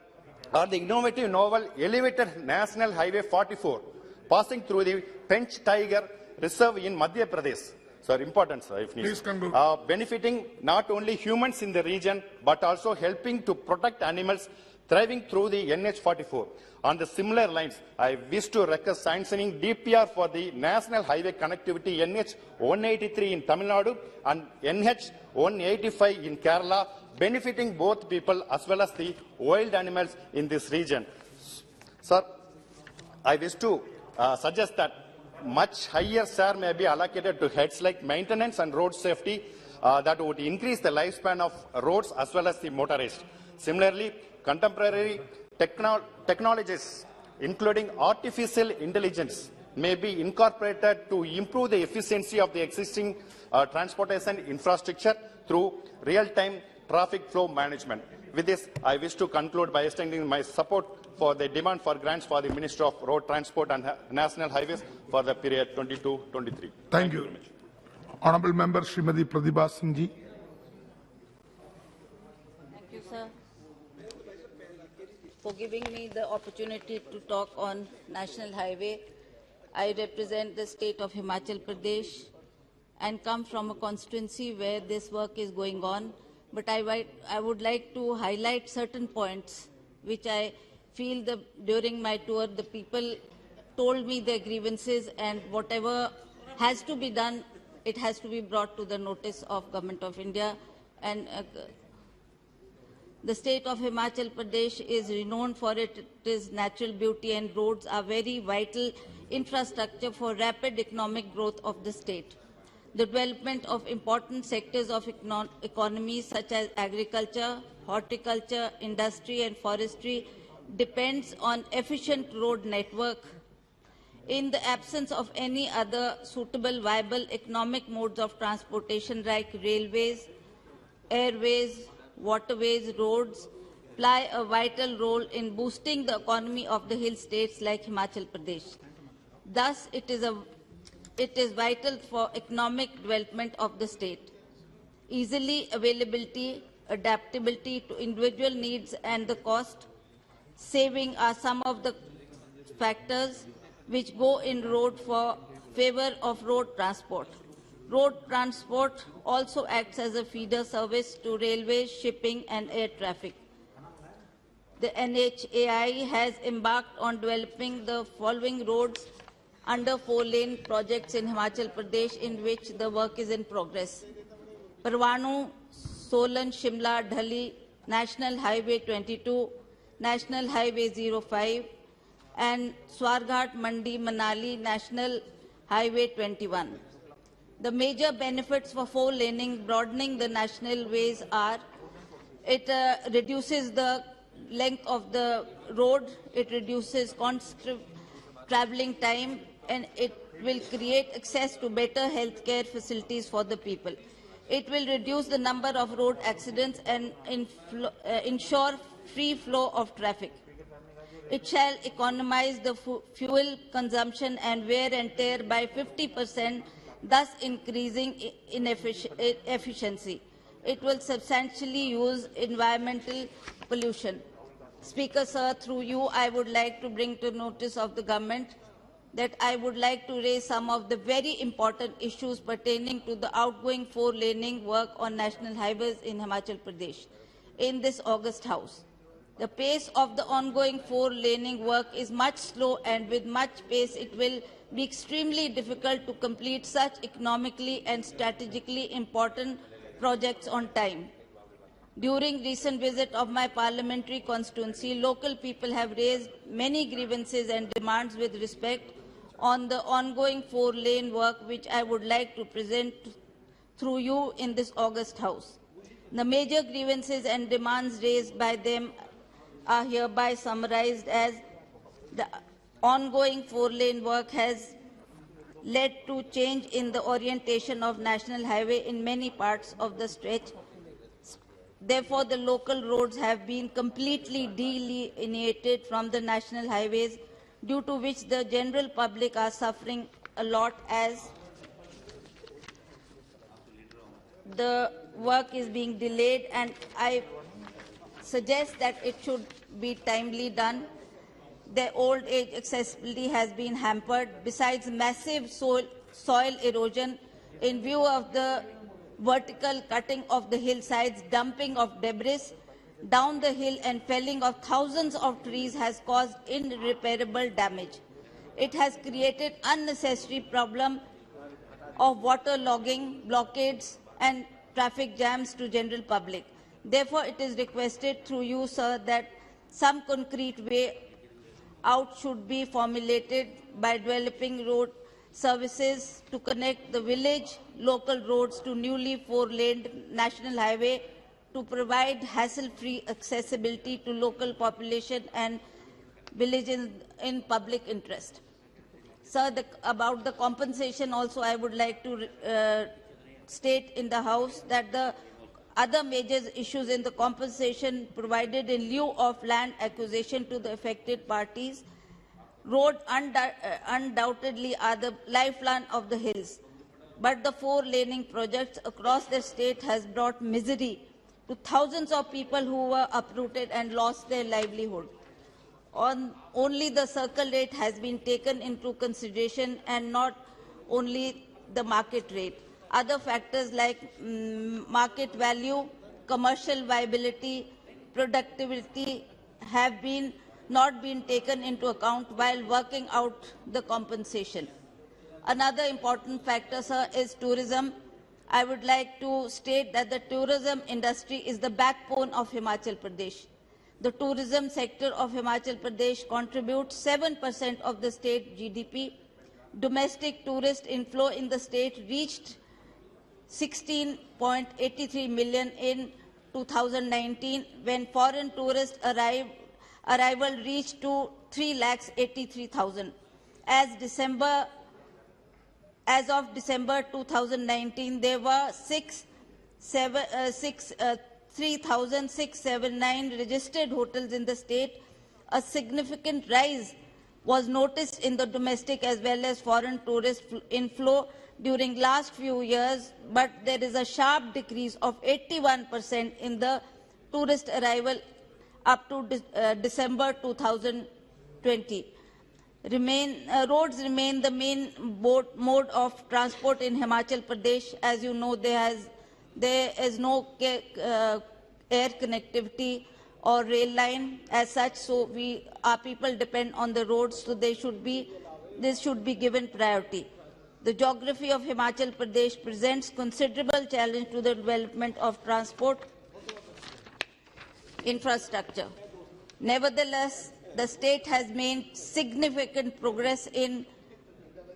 S7: are the innovative novel elevated National Highway 44 passing through the Pench Tiger Reserve in Madhya Pradesh. Sir, important, sir, if needed.
S1: Please conclude.
S7: Benefiting not only humans in the region, but also helping to protect animals thriving through the NH44. On the similar lines, I wish to request sanctioning DPR for the National Highway Connectivity NH183 in Tamil Nadu and NH185 in Kerala, benefiting both people as well as the wild animals in this region. Sir, I wish to suggest that much higher share may be allocated to heads like maintenance and road safety that would increase the lifespan of roads as well as the motorists. Similarly, contemporary technologies, including artificial intelligence, may be incorporated to improve the efficiency of the existing transportation infrastructure through real-time traffic flow management. With this, I wish to conclude by extending my support for the demand for grants for the Ministry of Road Transport and National Highways for the period 22-23.
S1: Thank you. Honourable Member Srimati Pratibha Singh ji.
S8: Thank you, sir, for giving me the opportunity to talk on National Highway. I represent the state of Himachal Pradesh and come from a constituency where this work is going on. But I would like to highlight certain points which I feel that during my tour the people told me their grievances, and whatever has to be done, it has to be brought to the notice of Government of India. And the state of Himachal Pradesh is renowned for its natural beauty, and roads are very vital infrastructure for rapid economic growth of the state. The development of important sectors of economy such as agriculture, horticulture, industry and forestry depends on efficient road network. In the absence of any other suitable viable economic modes of transportation like railways, airways, waterways, roads play a vital role in boosting the economy of the hill states like Himachal Pradesh. Thus, it is vital for economic development of the state. Easily availability, adaptability to individual needs and the cost saving are some of the factors which go in favor of road transport. Road transport also acts as a feeder service to railways, shipping and air traffic. The NHAI has embarked on developing the following roads under 4-lane projects in Himachal Pradesh, in which the work is in progress. Parwanu, Solan, Shimla, Dhali, National Highway 22, National Highway 05, and Swarghat, Mandi, Manali, National Highway 21. The major benefits for 4-laning, broadening the national ways are: it reduces the length of the road, it reduces constant travelling time, and it will create access to better healthcare facilities for the people. It will reduce the number of road accidents and ensure free flow of traffic. It shall economize the fuel consumption and wear and tear by 50%, thus increasing efficiency. It will substantially use environmental pollution. Speaker, sir, through you, I would like to bring to notice of the government that I would like to raise some of the very important issues pertaining to the outgoing 4-laning work on national highways in Himachal Pradesh in this August House. The pace of the ongoing 4-laning work is much slow, and with much pace it will be extremely difficult to complete such economically and strategically important projects on time. During recent visit of my parliamentary constituency, local people have raised many grievances and demands with respect on the ongoing 4-lane work, which I would like to present through you in this august House. The major grievances and demands raised by them are hereby summarized as: the ongoing 4-lane work has led to change in the orientation of national highway in many parts of the stretch. Therefore, the local roads have been completely delineated from the national highways, due to which the general public are suffering a lot as the work is being delayed, and I suggest that it should be timely done. Their old age accessibility has been hampered. Besides massive soil erosion, in view of the vertical cutting of the hillsides, dumping of debris down the hill and felling of thousands of trees has caused irreparable damage. It has created unnecessary problem of water logging, blockades and traffic jams to general public. Therefore, it is requested through you, sir, that some concrete way out should be formulated by developing road services to connect the village local roads to newly 4-laned national highway to provide hassle-free accessibility to local population and villages in public interest. Sir, about the compensation also, I would like to state in the House that the other major issues in the compensation provided in lieu of land acquisition to the affected parties. Roads undoubtedly are the lifeline of the hills, but the 4-laning projects across the state has brought misery to thousands of people who were uprooted and lost their livelihood. Only the circle rate has been taken into consideration and not only the market rate. Other factors like market value, commercial viability, productivity have not been taken into account while working out the compensation. Another important factor, sir, is tourism. I would like to state that the tourism industry is the backbone of Himachal Pradesh. The tourism sector of Himachal Pradesh contributes 7% of the state GDP. Domestic tourist inflow in the state reached 16.83 million in 2019, when foreign tourist arrival reached to 3,83,000. As of December 2019, there were 3,679 registered hotels in the state. A significant rise was noticed in the domestic as well as foreign tourist inflow during last few years, but there is a sharp decrease of 81% in the tourist arrival up to December 2020. Roads remain the main mode of transport in Himachal Pradesh. As you know, there is no air connectivity or rail line as such, so our people depend on the roads, so this should be given priority. The geography of Himachal Pradesh presents considerable challenge to the development of transport infrastructure. Nevertheless, the state has made significant progress in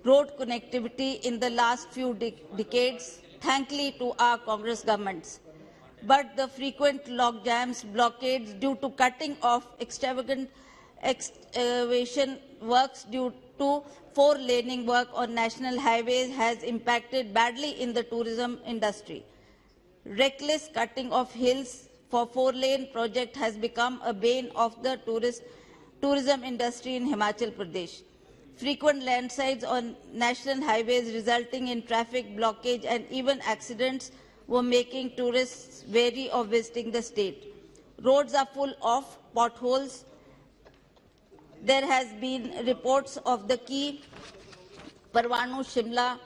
S8: road connectivity in the last few decades, thanks to our Congress governments. But the frequent log jams, blockades due to cutting off extravagant excavation works due to 4-laning work on national highways has impacted badly in the tourism industry. Reckless cutting of hills for 4-lane project has become a bane of the tourism industry in Himachal Pradesh. Frequent landslides on national highways resulting in traffic blockage and even accidents were making tourists wary of visiting the state. Roads are full of potholes. There has been reports of the key Parwanu, Shimla,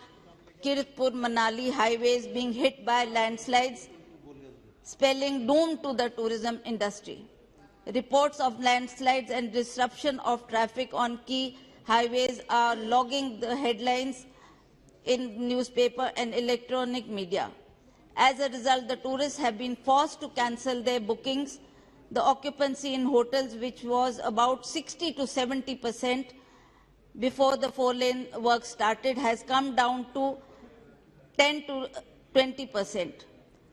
S8: Kiritpur, Manali highways being hit by landslides, spelling doom to the tourism industry. Reports of landslides and disruption of traffic on key highways are logging the headlines in newspaper and electronic media. As a result, the tourists have been forced to cancel their bookings. The occupancy in hotels, which was about 60 to 70% before the four-lane work started, has come down to 10 to 20%.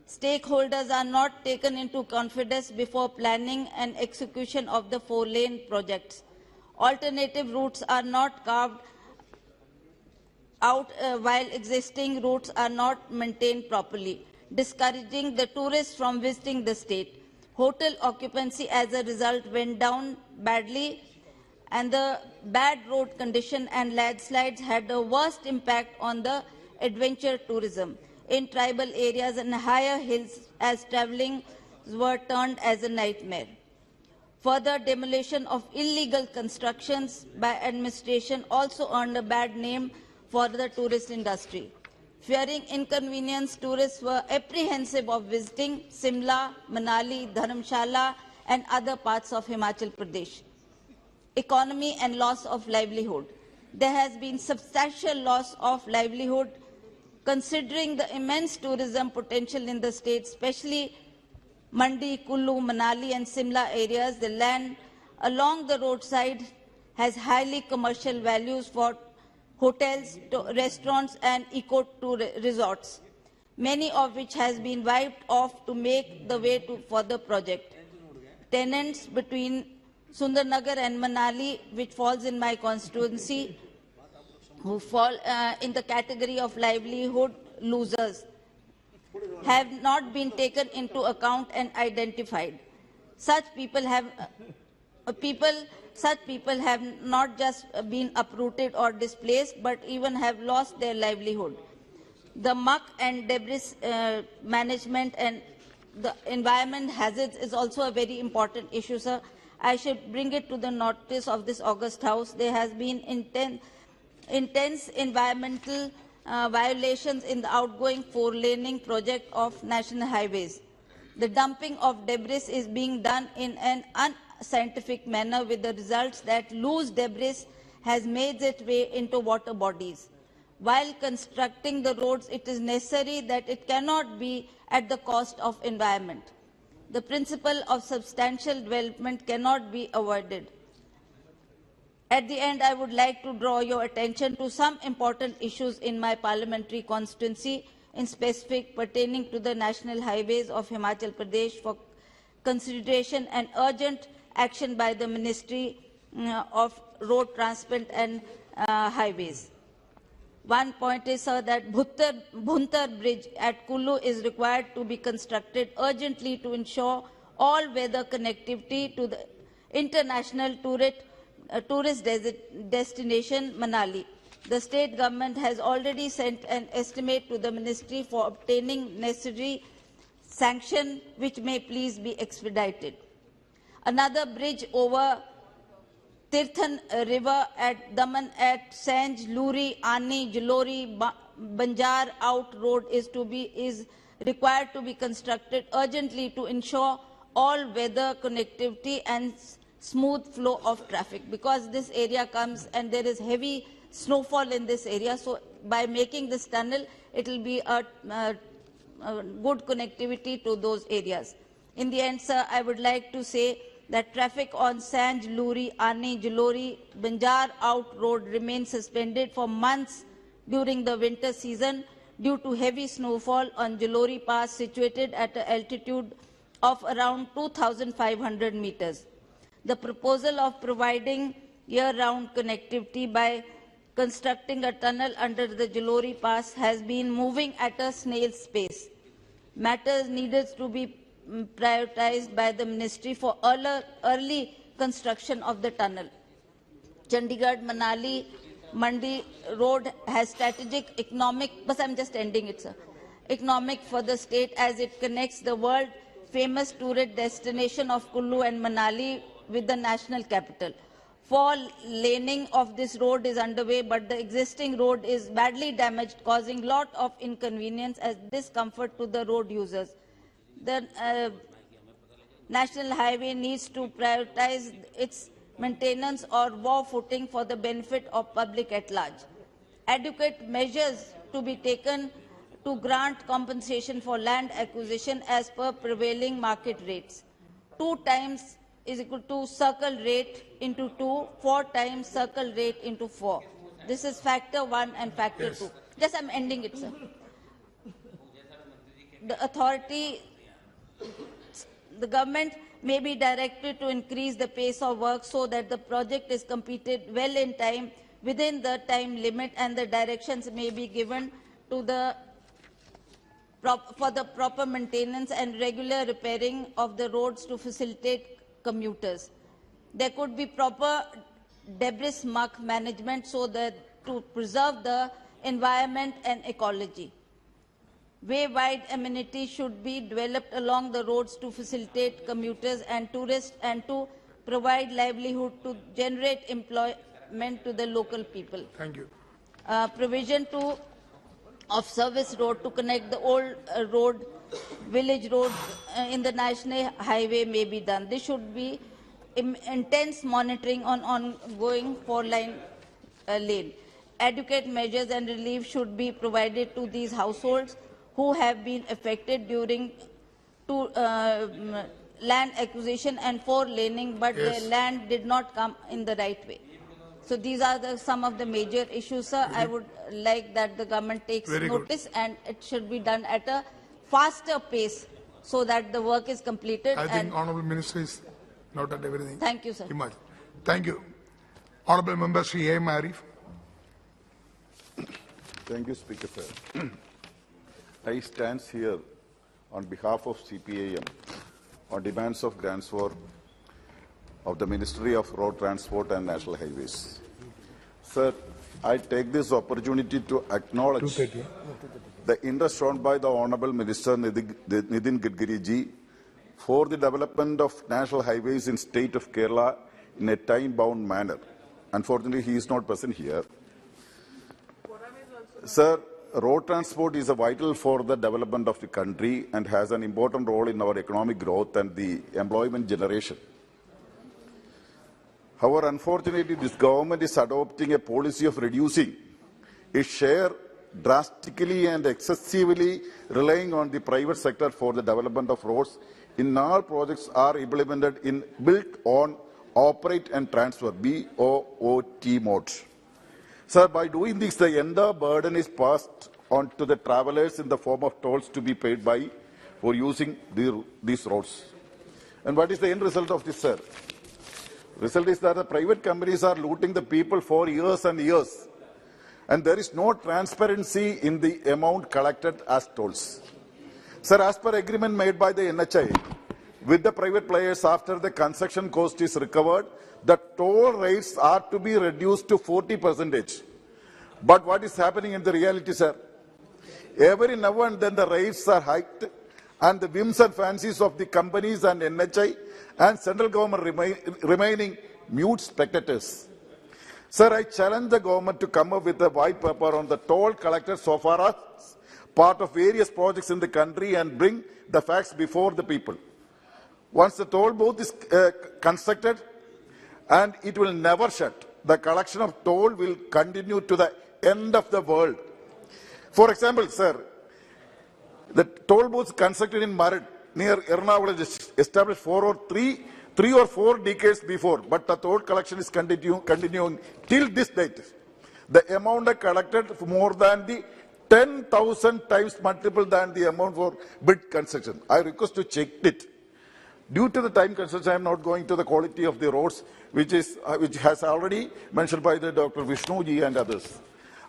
S8: Stakeholders are not taken into confidence before planning and execution of the four-lane projects. Alternative routes are not carved out while existing routes are not maintained properly, discouraging the tourists from visiting the state. Hotel occupancy as a result went down badly, and the bad road condition and landslides had the worst impact on the adventure tourism in tribal areas and higher hills, as traveling were turned as a nightmare. Further, demolition of illegal constructions by administration also earned a bad name for the tourist industry. Fearing inconvenience, tourists were apprehensive of visiting Simla, Manali, Dharamshala and other parts of Himachal Pradesh. Economy and loss of livelihood. There has been substantial loss of livelihood considering the immense tourism potential in the state, especially Mandi, Kullu, Manali and Simla areas. The land along the roadside has highly commercial values for hotels, restaurants and eco-resorts, many of which has been wiped off to make the way for the project. Tenants between Sundarnagar and Manali, which falls in my constituency, who fall in the category of livelihood losers, have not been taken into account and identified. Such people have not just been uprooted or displaced, but even have lost their livelihood. The muck and debris management and the environment hazards is also a very important issue, sir. I should bring it to the notice of this August House. There has been intense environmental violations in the outgoing four-laning project of national highways. The dumping of debris is being done in an unscientific manner, with the results that loose debris has made its way into water bodies. While constructing the roads, it is necessary that it cannot be at the cost of environment. The principle of substantial development cannot be avoided. At the end, I would like to draw your attention to some important issues in my parliamentary constituency, in specific pertaining to the national highways of Himachal Pradesh for consideration and urgent action by the Ministry of Road Transport and Highways. One point is, sir, that Bhuntar Bridge at Kullu is required to be constructed urgently to ensure all-weather connectivity to the international tourist destination Manali. The state government has already sent an estimate to the ministry for obtaining necessary sanction, which may please be expedited. Another bridge over Tirthan River at Daman at Sanj, Luri, Ani, Jalori, Banjar Out Road is required to be constructed urgently to ensure all-weather connectivity and smooth flow of traffic, because this area comes and there is heavy snowfall in this area. So by making this tunnel, it will be a good connectivity to those areas. In the end, sir, I would like to say that traffic on Sanj, Luri, Ani, Jalori, Banjar Out Road remains suspended for months during the winter season due to heavy snowfall on Jalori Pass, situated at an altitude of around 2,500 meters. The proposal of providing year-round connectivity by constructing a tunnel under the Jalori Pass has been moving at a snail's pace. Matters needed to be prioritized by the ministry for early construction of the tunnel. Chandigarh, Manali, Mandi road has strategic economic, but I'm just ending it, sir, economic for the state, as it connects the world famous tourist destination of Kullu and Manali with the national capital. Four-laning of this road is underway, but the existing road is badly damaged, causing lot of inconvenience and discomfort to the road users. The National Highway needs to prioritize its maintenance or war footing for the benefit of public at large. Adequate measures to be taken to grant compensation for land acquisition as per prevailing market rates. 2 times is equal to circle rate into 2, 4 times circle rate into 4. This is factor 1 and factor 2. Just I'm ending it, sir. The government may be directed to increase the pace of work so that the project is completed well in time, within the time limit, and the directions may be given to the for the proper maintenance and regular repairing of the roads to facilitate commuters. There could be proper debris muck management so that to preserve the environment and ecology. Way-wide amenities should be developed along the roads to facilitate commuters and tourists and to provide livelihood to generate employment to the local people.
S1: Thank you.
S8: Provision of service road to connect the old road, village road in the national highway may be done. This should be intense monitoring on ongoing four-line lane. Adequate measures and relief should be provided to these households who have been affected during land acquisition and four-laning, but their land did not come in the right way. So these are some of the major issues, sir. I would like that the government takes notice and it should be done at a faster pace so that the work is completed.
S1: I think Honourable Minister is noted everything.
S8: Thank you, sir.
S1: Thank you. Honourable Member Sri A. Marif.
S5: Thank you, Speaker, sir. I stand here on behalf of CPIM on demands of grants of the Ministry of Road Transport and National Highways. Sir, I take this opportunity to acknowledge the interest shown by the Honourable Minister Nitin Gadkari ji for the development of national highways in state of Kerala in a time-bound manner. Unfortunately, he is not present here. Sir, road transport is vital for the development of the country and has an important role in our economic growth and the employment generation. However, unfortunately, this government is adopting a policy of reducing its share drastically and excessively, relying on the private sector for the development of roads. In all projects are implemented in built on operate and transfer BOOT mode. Sir, by doing this, the entire burden is passed on to the travellers in the form of tolls to be paid for using these roads. And what is the end result of this, sir? Result is that the private companies are looting the people for years and years, and there is no transparency in the amount collected as tolls. Sir, as per agreement made by the NHI with the private players, after the construction cost is recovered, the toll rates are to be reduced to 40%. But what is happening in the reality, sir? Every now and then the rates are hiked, and the whims and fancies of the companies and NHI and central government remaining mute spectators. Sir, I challenge the government to come up with a white paper on the toll collected so far as part of various projects in the country and bring the facts before the people. Once the toll booth is constructed, and it will never shut, the collection of toll will continue to the end of the world. For example, sir, the toll booths constructed in Marid near Ernakulam is established three or four decades before, but the toll collection is continuing till this date. The amount collected more than the 10,000 times multiple than the amount for bid construction. I request to check it. Due to the time constraints, I am not going to the quality of the roads, which has already mentioned by the Dr. Vishnu ji and others.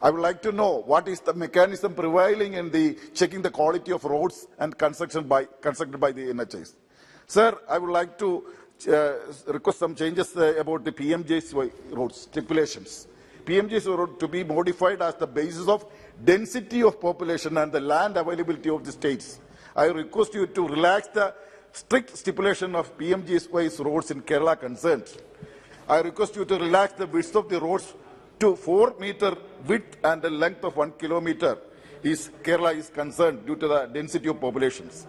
S5: I would like to know what is the mechanism prevailing in the checking the quality of roads and constructed by the NHIs. Sir, I would like to request some changes about the PMJ's road stipulations. PMJ's road to be modified as the basis of density of population and the land availability of the states. I request you to relax the strict stipulation of PMJ's roads in Kerala concerned. I request you to relax the width of the roads to 4-meter width and a length of 1 kilometer Kerala is concerned due to the density of populations.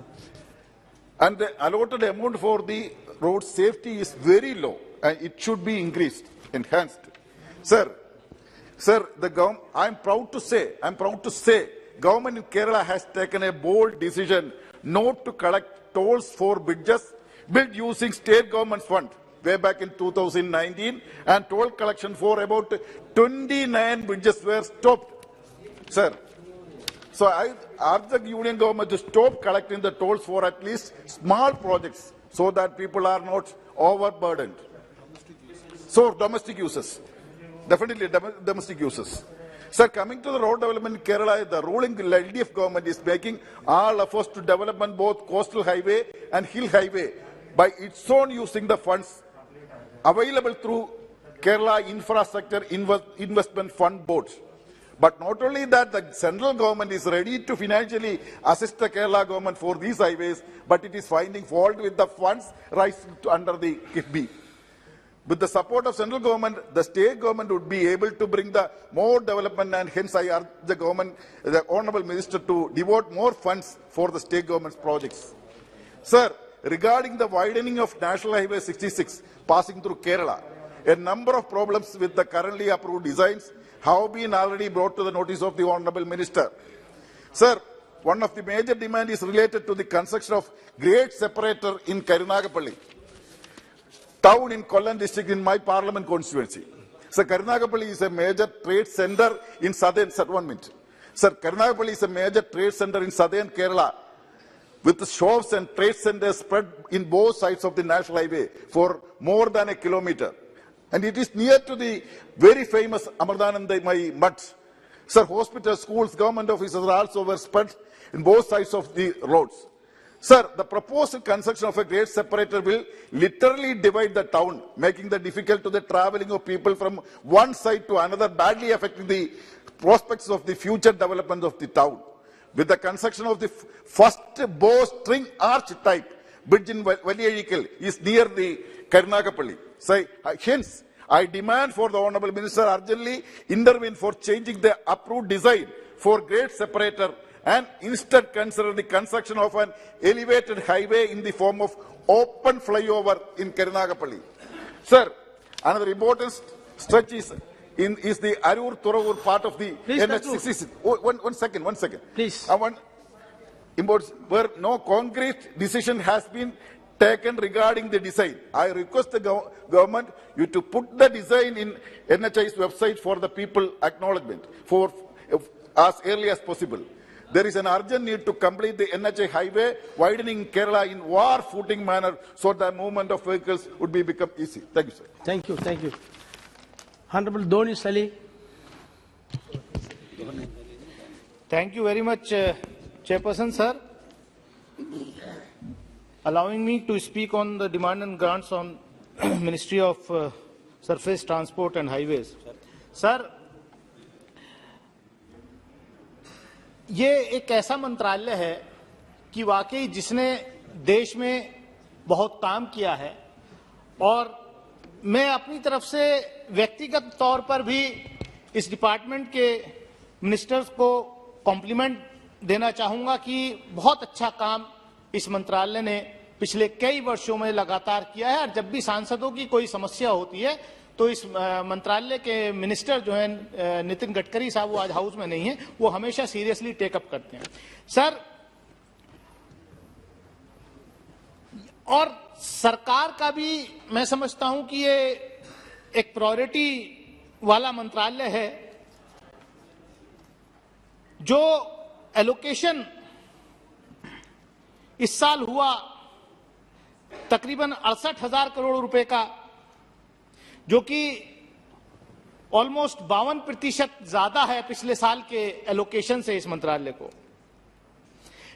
S5: And the allotted amount for the road safety is very low and it should be increased, enhanced. Sir, I am proud to say government in Kerala has taken a bold decision not to collect tolls for bridges built using state government fund way back in 2019, and toll collection for about 29 bridges were stopped. Sir, so I urge the union government to stop collecting the tolls for at least small projects so that people are not overburdened. So domestic uses, definitely domestic uses. Sir, coming to the road development in Kerala, the ruling LDF government is making all efforts to develop both coastal highway and hill highway by its own using the funds available through Kerala Infrastructure Investment Fund Board. But not only that, the central government is ready to financially assist the Kerala government for these highways, but it is finding fault with the funds rising under the KIFBI. With the support of central government, the state government would be able to bring the more development, and hence I urge the government, the honourable minister, to devote more funds for the state government's projects. Sir, regarding the widening of National Highway 66 passing through Kerala, a number of problems with the currently approved designs have been already brought to the notice of the honourable minister. Sir, one of the major demands is related to the construction of great separator in Karunagapalli town in Kollam district in my parliament constituency. Sir, Karunagapalli is a major trade center in southern, Sir, Karunagapalli is a major trade center in southern Kerala, with shops and trade centers spread in both sides of the national highway for more than a kilometer. And it is near to the very famous Amardanandamai Mutt. Sir, hospitals, schools, government offices also were spread in both sides of the roads. Sir, the proposed construction of a great separator will literally divide the town, making it difficult to the travelling of people from one side to another, badly affecting the prospects of the future development of the town. With the construction of the first bowstring arch type bridge in Valiyazhikal is near the Karunagapalli. So, hence, I demand for the honourable minister urgently intervene for changing the approved design for great separator and instead consider the construction of an elevated highway in the form of open flyover in Karunagapalli. Sir, another important stretch is the Arur-Thuravur part of the NH66. One second. Please. Where no concrete decision has been taken regarding the design. I request the government you to put the design in NHI's website for the people acknowledgement for as early as possible. There is an urgent need to complete the NHI highway widening Kerala in war footing manner so that movement of vehicles would become easy. Thank you, sir.
S10: Thank you. Honorable Doni Sali.
S6: Thank you very much, Chairperson, sir. Allowing me to speak on the demand and grants on Ministry of Surface Transport and Highways. Sir, ये एक ऐसा मंत्रालय है कि वाकई जिसने देश में बहुत काम किया है, और मैं अपनी तरफ से व्यक्तिगत तौर पर भी इस डिपार्टमेंट के मिनिस्टर्स को कॉम्प्लीमेंट देना चाहूंगा कि बहुत अच्छा काम इस मंत्रालय ने पिछले कई वर्षों में लगातार किया है। और जब भी सांसदों की कोई समस्या होती है तो इस मंत्रालय के मिनिस्टर जो हैं नितिन गडकरी साहब, वो आज हाउस में नहीं है, वो हमेशा सीरियसली टेकअप करते हैं सर। और सरकार का भी मैं समझता हूं कि ये एक प्रायोरिटी वाला मंत्रालय है। जो एलोकेशन इस साल हुआ तकरीबन 68,000 करोड़ रुपए का, जो कि ऑलमोस्ट 52% ज्यादा है पिछले साल के एलोकेशन से इस मंत्रालय को।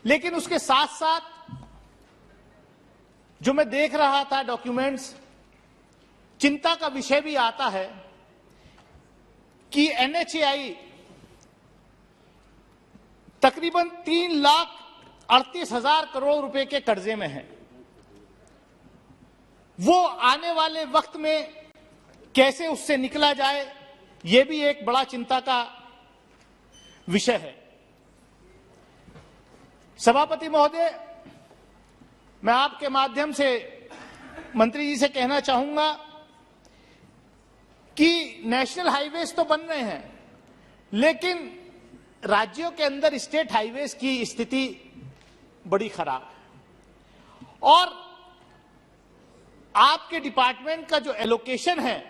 S6: लेकिन उसके साथ साथ जो मैं देख रहा था डॉक्यूमेंट्स, चिंता का विषय भी आता है कि NHAI तकरीबन 3,38,000 करोड़ रुपए के कर्जे में है। वो आने वाले वक्त में कैसे उससे निकला जाए, ये भी एक बड़ा चिंता का विषय है। सभापति महोदय, मैं आपके माध्यम से मंत्री जी से कहना चाहूंगा कि नेशनल हाईवेज तो बन रहे हैं, लेकिन राज्यों के अंदर स्टेट हाईवेज की स्थिति बड़ी खराब है और आपके डिपार्टमेंट का जो एलोकेशन है,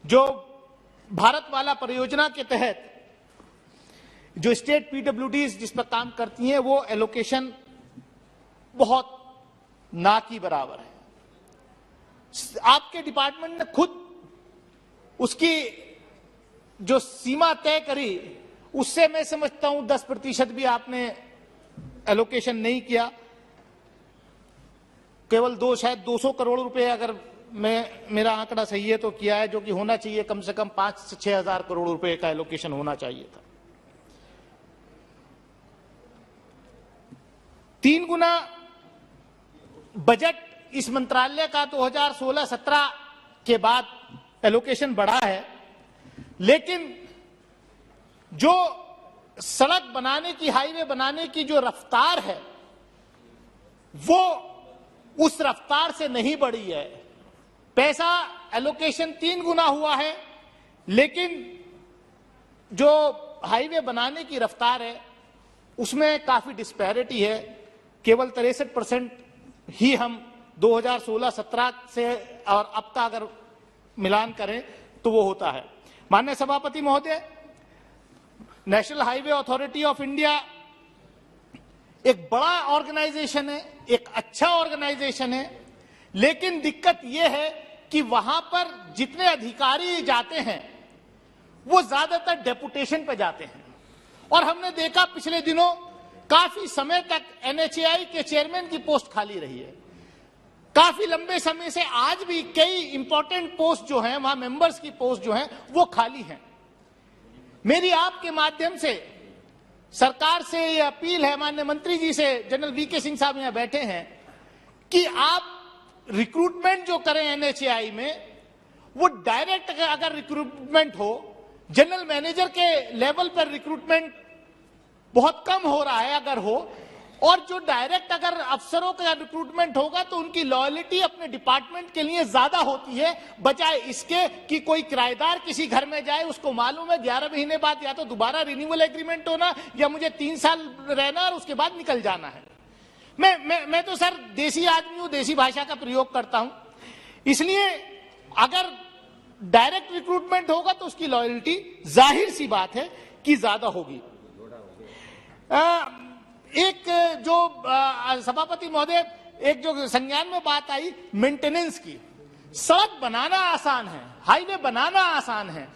S6: जो भारतमाला परियोजना के तहत जो स्टेट पीडब्ल्यूडीज जिस पर काम करती हैं, वो एलोकेशन बहुत ना की बराबर है। आपके डिपार्टमेंट ने खुद उसकी जो सीमा तय करी, उससे मैं समझता हूं 10% भी आपने एलोकेशन नहीं किया। केवल शायद 200 करोड़ रुपए, अगर मेरा आंकड़ा सही है तो किया है, जो कि होना चाहिए कम से कम 5 से 6 हजार करोड़ रुपए का एलोकेशन होना चाहिए था। 3 गुना बजट इस मंत्रालय का 2016-17 के बाद एलोकेशन बढ़ा है, लेकिन जो सड़क बनाने की, हाईवे बनाने की जो रफ्तार है, वो उस रफ्तार से नहीं बढ़ी है। पैसा एलोकेशन 3 गुना हुआ है, लेकिन जो हाईवे बनाने की रफ्तार है उसमें काफी डिस्पैरिटी है। केवल 63% ही हम 2016-17 से और अब का अगर मिलान करें तो वो होता है। माननीय सभापति महोदय, national highway authority of India एक बड़ा ऑर्गेनाइजेशन है, एक अच्छा ऑर्गेनाइजेशन है, लेकिन दिक्कत यह है कि वहां पर जितने अधिकारी जाते हैं वो ज्यादातर डेपुटेशन पे जाते हैं। और हमने देखा पिछले दिनों काफी समय तक एनएचएआई के चेयरमैन की पोस्ट खाली रही है। काफी लंबे समय से आज भी कई इंपॉर्टेंट पोस्ट जो हैं, वहां मेंबर्स की पोस्ट जो हैं वो खाली हैं। मेरी आपके माध्यम से सरकार से यह अपील है, माननीय मंत्री जी से, जनरल वीके सिंह साहब यहां बैठे हैं, कि आप रिक्रूटमेंट जो करें एनएचएआई में, वो डायरेक्ट अगर रिक्रूटमेंट हो, जनरल मैनेजर के लेवल पर रिक्रूटमेंट बहुत कम हो रहा है अगर हो, और जो डायरेक्ट अगर अफसरों का रिक्रूटमेंट होगा तो उनकी लॉयल्टी अपने डिपार्टमेंट के लिए ज्यादा होती है, बजाय इसके कि कोई किराएदार किसी घर में जाए, उसको मालूम है 11 महीने बाद या तो दोबारा रिन्यूअल एग्रीमेंट होना या मुझे 3 साल रहना और उसके बाद निकल जाना है। मैं तो सर देसी आदमी हूं, देसी भाषा का प्रयोग करता हूं, इसलिए अगर डायरेक्ट रिक्रूटमेंट होगा तो उसकी लॉयल्टी जाहिर सी बात है कि ज्यादा होगी। एक जो सभापति महोदय, एक जो संज्ञान में बात आई मेंटेनेंस की, सड़क बनाना आसान है, हाईवे बनाना आसान है,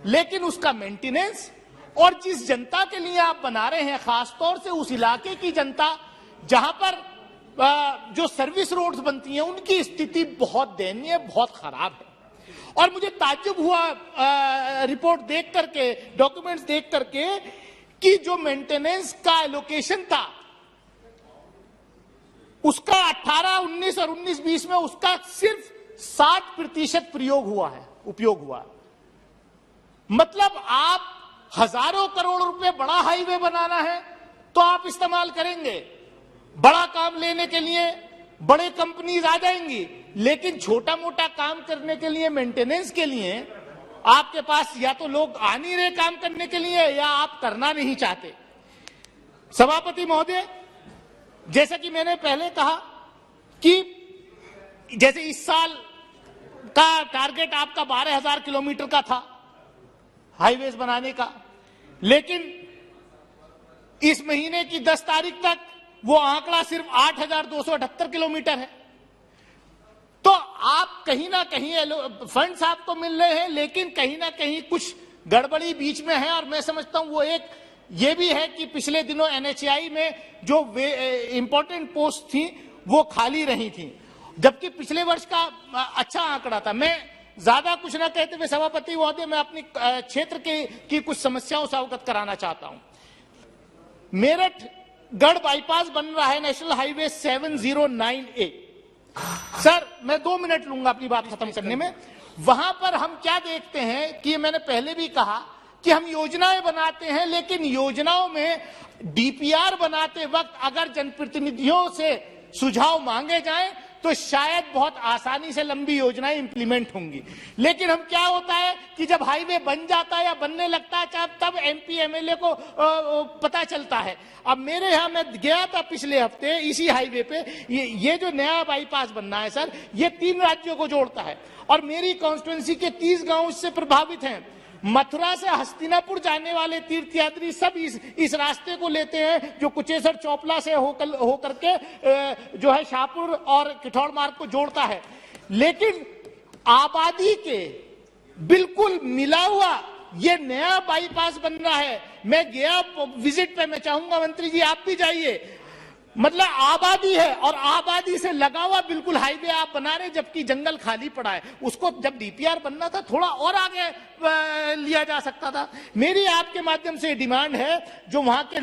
S6: लेकिन उसका मेंटेनेंस और जिस जनता के लिए आप बना रहे हैं, खासतौर से उस इलाके की जनता जहां पर जो सर्विस रोड्स बनती हैं, उनकी स्थिति बहुत दयनीय, बहुत खराब है। और मुझे ताज्जुब हुआ रिपोर्ट देख करके, डॉक्यूमेंट्स देख करके, कि जो मेंटेनेंस का एलोकेशन था उसका 18, 19 और 19-20 में उसका सिर्फ 60% उपयोग हुआ। मतलब आप हजारों करोड़ रुपए बड़ा हाईवे बनाना है तो आप इस्तेमाल करेंगे, बड़ा काम लेने के लिए बड़े कंपनीज आ जाएंगी, लेकिन छोटा मोटा काम करने के लिए, मेंटेनेंस के लिए आपके पास या तो लोग आ नहीं रहे काम करने के लिए, या आप करना नहीं चाहते। सभापति महोदय, जैसा कि मैंने पहले कहा कि जैसे इस साल का टारगेट आपका 12,000 किलोमीटर का था हाईवेज बनाने का, लेकिन इस महीने की 10 तारीख तक वो आंकड़ा सिर्फ 8,278 किलोमीटर है। तो आप कहीं ना कहीं फंड्स आपको मिल रहे हैं, लेकिन कहीं ना कहीं कुछ गड़बड़ी बीच में है। और मैं समझता हूं वो एक ये भी है कि पिछले दिनों एनएचएआई में जो इंपॉर्टेंट पोस्ट थी वो खाली रही थी, जबकि पिछले वर्ष का अच्छा आंकड़ा था। मैं ज्यादा कुछ ना कहते हुए सभापति महोदय, मैं अपनी क्षेत्र की कुछ समस्याओं से अवगत कराना चाहता हूं। मेरठ गढ़ बाईपास बन रहा है, नेशनल हाईवे 709A। सर मैं 2 मिनट लूंगा अपनी बात खत्म करने में। वहां पर हम क्या देखते हैं कि मैंने पहले भी कहा कि हम योजनाएं बनाते हैं, लेकिन योजनाओं में डीपीआर बनाते वक्त अगर जनप्रतिनिधियों से सुझाव मांगे जाएं तो शायद बहुत आसानी से लंबी योजनाएं इंप्लीमेंट होंगी। लेकिन हम क्या होता है कि जब हाईवे बन जाता है या बनने लगता है तब एमपी एमएलए को पता चलता है। अब मेरे यहाँ मैं गया था पिछले हफ्ते इसी हाईवे पे, ये जो नया बाईपास बनना है सर, ये 3 राज्यों को जोड़ता है और मेरी कॉन्स्टिट्यूंसी के 30 गांव इससे प्रभावित हैं। मथुरा से हस्तिनापुर जाने वाले तीर्थयात्री सब इस रास्ते को लेते हैं जो कुचेसर चौपला से होकर के जो है शाहपुर और किठौड़ मार्ग को जोड़ता है। लेकिन आबादी के बिल्कुल मिला हुआ ये नया बाईपास बन रहा है। मैं गया विजिट पे, मैं चाहूंगा मंत्री जी आप भी जाइए। मतलब आबादी है और आबादी से लगा हुआ बिल्कुल हाईवे आप बना रहे, जबकि जंगल खाली पड़ा है। उसको जब डीपीआर बनना था थोड़ा और आगे लिया जा सकता था। मेरी आपके माध्यम से डिमांड है, जो वहां के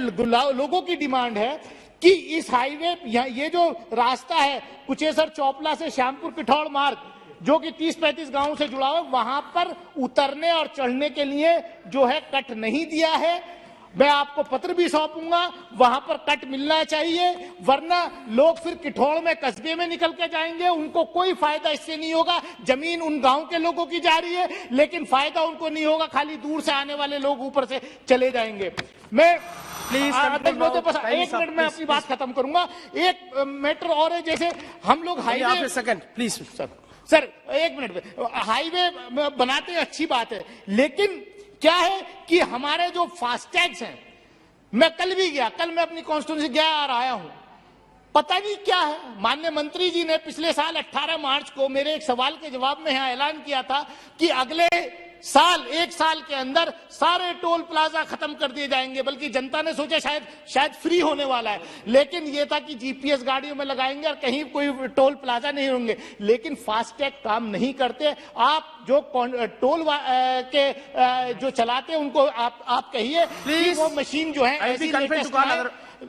S6: लोगों की डिमांड है कि इस हाईवे ये जो रास्ता है कुचेसर चौपला से श्यामपुर किठौड़ मार्ग जो कि 30-35 गांवों से जुड़ा हुआ, वहां पर उतरने और चढ़ने के लिए जो है कट नहीं दिया है। मैं आपको पत्र भी सौंपूंगा, वहां पर कट मिलना चाहिए, वरना लोग फिर किठौड़ में कस्बे में निकल के जाएंगे, उनको कोई फायदा इससे नहीं होगा। जमीन उन गांव के लोगों की जा रही है लेकिन फायदा उनको नहीं होगा, खाली दूर से आने वाले लोग ऊपर से चले जाएंगे। मैं एक मिनट में अपनी बात खत्म करूंगा। एक मैटर और है, जैसे हम लोग हाईवे
S10: सेकंड प्लीज
S6: सर एक मिनट में हाईवे बनाते हैं, अच्छी बात है, लेकिन क्या है कि हमारे जो फास्टैग्स हैं, मैं कल भी गया, कल मैं अपनी कॉन्स्टिट्यूंसी गया और आया हूं, पता नहीं क्या है। माननीय मंत्री जी ने पिछले साल 18 मार्च को मेरे एक सवाल के जवाब में यहां ऐलान किया था कि अगले साल 1 साल के अंदर सारे टोल प्लाजा खत्म कर दिए जाएंगे, बल्कि जनता ने सोचा शायद फ्री होने वाला है, लेकिन यह था कि जीपीएस गाड़ियों में लगाएंगे और कहीं कोई टोल प्लाजा नहीं होंगे। लेकिन फास्टैग काम नहीं करते। आप जो टोल के जो चलाते हैं उनको आप कहिए कि वो मशीन जो है ऐसी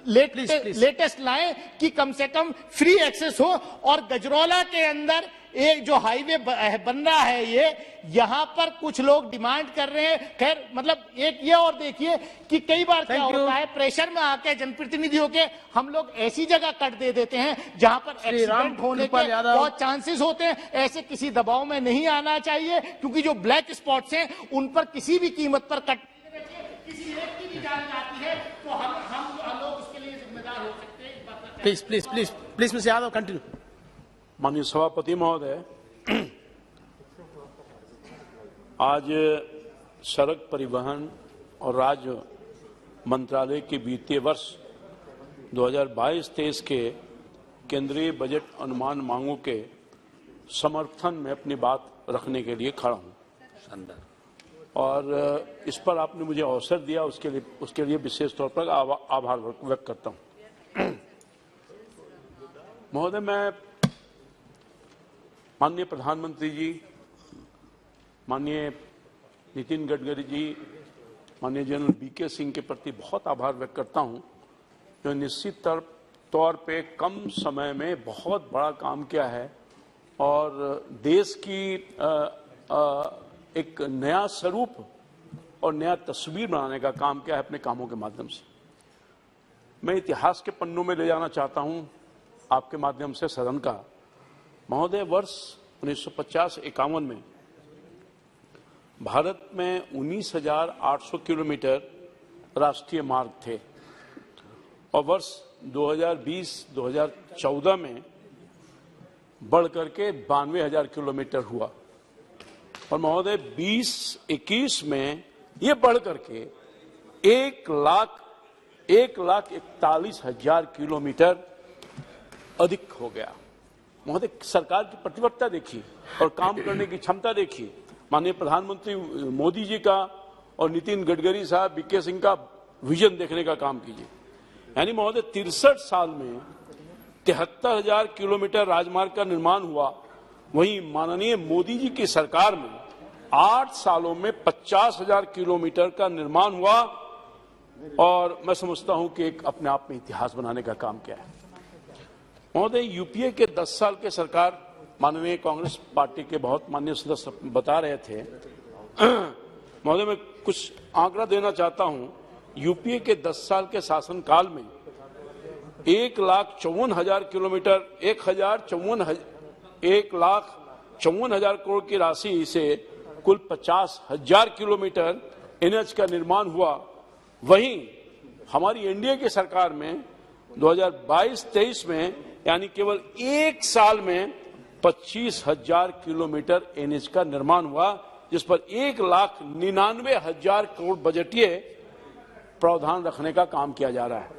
S6: लेटेस्ट लाएं कि कम से कम फ्री एक्सेस हो। और गजरौला के अंदर एक जो हाईवे बन रहा है, ये यहां पर कुछ लोग डिमांड कर रहे हैं। खैर मतलब एक ये और देखिए कि कई बार क्या होता है, प्रेशर में आके जनप्रतिनिधियों के हम लोग ऐसी जगह कट दे देते हैं जहां पर एक्सीडेंट होने के बहुत चांसेस होते हैं। ऐसे किसी दबाव में नहीं आना चाहिए, क्योंकि जो ब्लैक स्पॉट्स हैं उन पर किसी भी कीमत पर कट किसी एक की भी जान जाती है तो हम लोग उसके लिए जिम्मेदार हो सकते हैं।
S10: Please please please please mister Yadav continue.
S12: माननीय सभापति महोदय, आज सड़क परिवहन और राज्य मंत्रालय के वित्तीय वर्ष 2022-23 के केंद्रीय बजट अनुमान मांगों के समर्थन में अपनी बात रखने के लिए खड़ा हूं और इस पर आपने मुझे अवसर दिया, उसके लिए विशेष तौर पर आभार व्यक्त करता हूं। महोदय, मैं माननीय प्रधानमंत्री जी, माननीय नितिन गडकरी जी, माननीय जनरल बीके सिंह के प्रति बहुत आभार व्यक्त करता हूं, जो निश्चित तौर पे कम समय में बहुत बड़ा काम किया है और देश की एक नया स्वरूप और नया तस्वीर बनाने का काम किया है अपने कामों के माध्यम से। मैं इतिहास के पन्नों में ले जाना चाहता हूं आपके माध्यम से सदन का। महोदय, वर्ष 1950-51 में भारत में 19,800 किलोमीटर राष्ट्रीय मार्ग थे और वर्ष 2020-2014 में बढ़ करके 92,000 किलोमीटर हुआ और महोदय 2021 में ये बढ़ करके 1,41,000 किलोमीटर अधिक हो गया। महोदय, सरकार की प्रतिबद्धता देखिए और काम करने की क्षमता देखिए। माननीय प्रधानमंत्री मोदी जी का और नितिन गडकरी साहब, बीके सिंह का विजन देखने का काम कीजिए। यानी महोदय 63 साल में 73,000 किलोमीटर राजमार्ग का निर्माण हुआ, वहीं माननीय मोदी जी की सरकार में 8 सालों में 50,000 किलोमीटर का निर्माण हुआ और मैं समझता हूं कि एक अपने आप में इतिहास बनाने का काम किया है। महोदय, यूपीए के 10 साल के सरकार, माननीय कांग्रेस पार्टी के बहुत माननीय सदस्य बता रहे थे। महोदय, मैं कुछ आंकड़ा देना चाहता हूं। यूपीए के 10 साल के शासनकाल में 1,54,000 किलोमीटर 1,54,000 करोड़ की राशि से कुल 50,000 किलोमीटर एनएच का निर्माण हुआ। वहीं हमारी एनडीए की सरकार में 2022-23 में यानी केवल एक साल में 25,000 किलोमीटर एनएच का निर्माण हुआ, जिस पर 1,99,000 करोड़ बजटीय प्रावधान रखने का काम किया जा रहा है।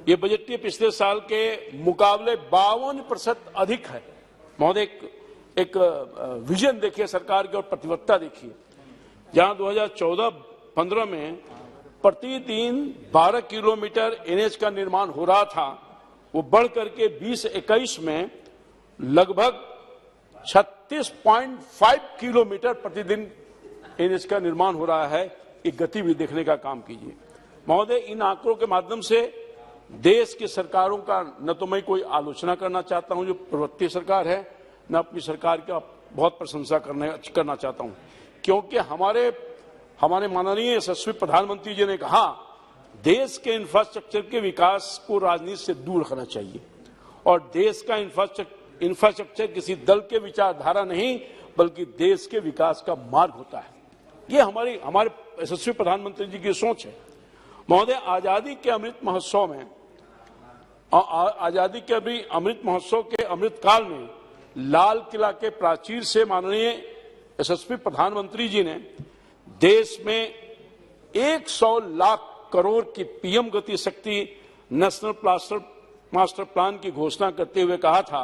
S12: ये बजटीय पिछले साल के मुकाबले 52% अधिक है। महोदय, एक विजन देखिए सरकार की और प्रतिबद्धता देखिए। जहां 2014-15 में प्रतिदिन 12 किलोमीटर एनएच का निर्माण हो रहा था, वो बढ़ करके 20-21 में लगभग 36.5 किलोमीटर प्रतिदिन एनएच का निर्माण हो रहा है। एक गति भी देखने का काम कीजिए। महोदय, इन आंकड़ों के माध्यम से देश की सरकारों का न तो मैं कोई आलोचना करना चाहता हूं जो पूर्ववर्ती सरकार है, न अपनी सरकार का बहुत प्रशंसा करना चाहता हूं, क्योंकि हमारे माननीय यशस्वी प्रधानमंत्री जी ने कहा देश के इंफ्रास्ट्रक्चर के विकास को राजनीति से दूर रखना चाहिए और देश का इंफ्रास्ट्रक्चर किसी दल के विचारधारा नहीं बल्कि देश के विकास का मार्ग होता है। ये हमारे यशस्वी प्रधानमंत्री जी की सोच है। महोदय, आजादी के अमृत महोत्सव के अमृत काल में लाल किला के प्राचीर से माननीय यशस्वी प्रधानमंत्री जी ने देश में 100 लाख करोड़ की पीएम गति शक्ति नेशनल मास्टर प्लान की घोषणा करते हुए कहा था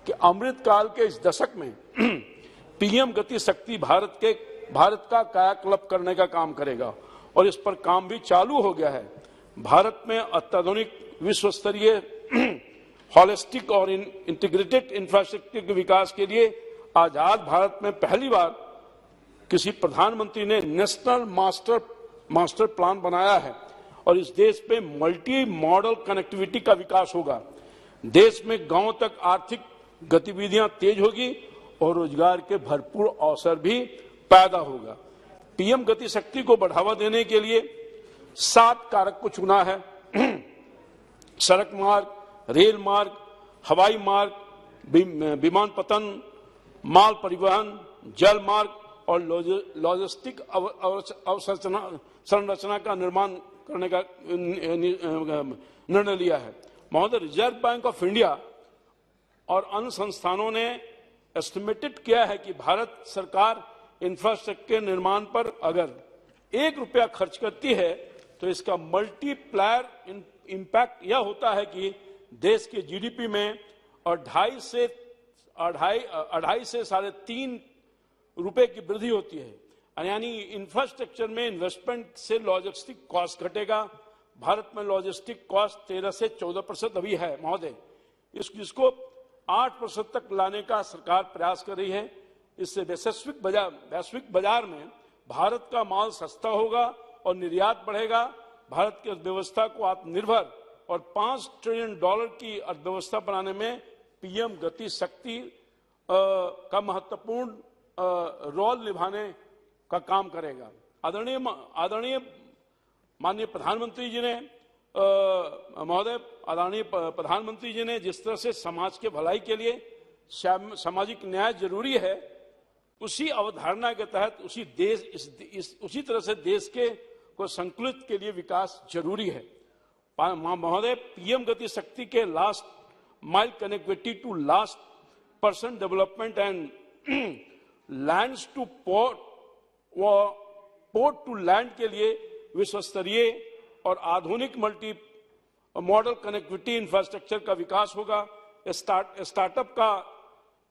S12: कि अमृत काल के इस दशक में पीएम गति शक्ति भारत का कायाकल्प करने का काम करेगा और इस पर काम भी चालू हो गया है। भारत में अत्याधुनिक विश्व स्तरीय हॉलिस्टिक और इंटीग्रेटेड इंफ्रास्ट्रक्चर के विकास के लिए आजाद भारत में पहली बार किसी प्रधानमंत्री ने नेशनल मास्टर प्लान बनाया है और इस देश में मल्टी मॉडल कनेक्टिविटी का विकास होगा। देश में गांव तक आर्थिक गतिविधियां तेज होगी और रोजगार के भरपूर अवसर भी पैदा होगा। पीएम गति शक्ति को बढ़ावा देने के लिए 7 कारक को चुना है। सड़क मार्ग, रेल मार्ग, हवाई मार्ग, विमानपत्तन, माल परिवहन, जल मार्ग और लॉजिस्टिक संरचना का निर्माण करने का निर्णय लिया है। महोदय, रिजर्व बैंक ऑफ इंडिया और अन्य संस्थानों ने एस्टिमेटेड किया है कि भारत सरकार इंफ्रास्ट्रक्चर के निर्माण पर अगर 1 रुपया खर्च करती है तो इसका मल्टीप्लायर इम्पैक्ट यह होता है कि देश के जीडीपी में 2.5 से 3.5 रुपए की वृद्धि होती है। यानी इंफ्रास्ट्रक्चर में इन्वेस्टमेंट से लॉजिस्टिक कॉस्ट घटेगा। भारत में लॉजिस्टिक कॉस्ट 13 से 14% अभी है। महोदय, इसको 8% तक लाने का सरकार प्रयास कर रही है। इससे वैश्विक बाजार में भारत का माल सस्ता होगा और निर्यात बढ़ेगा। भारत की अर्थव्यवस्था को आत्मनिर्भर और $5 ट्रिलियन की अर्थव्यवस्था बनाने में पीएम गति शक्ति का महत्वपूर्ण रोल निभाने का काम करेगा। आदरणीय माननीय प्रधानमंत्री जी ने प्रधानमंत्री जी ने जिस तरह से समाज के भलाई के लिए सामाजिक न्याय जरूरी है, उसी अवधारणा के तहत उसी तरह से देश को संतुलित के लिए विकास जरूरी है। महोदय, पीएम गति शक्ति के last mile connectivity to last person development and lands to port to land के लिए विश्व स्तरीय और आधुनिक मल्टी मॉडल कनेक्टिविटी इंफ्रास्ट्रक्चर का विकास होगा। स्टार्टअप का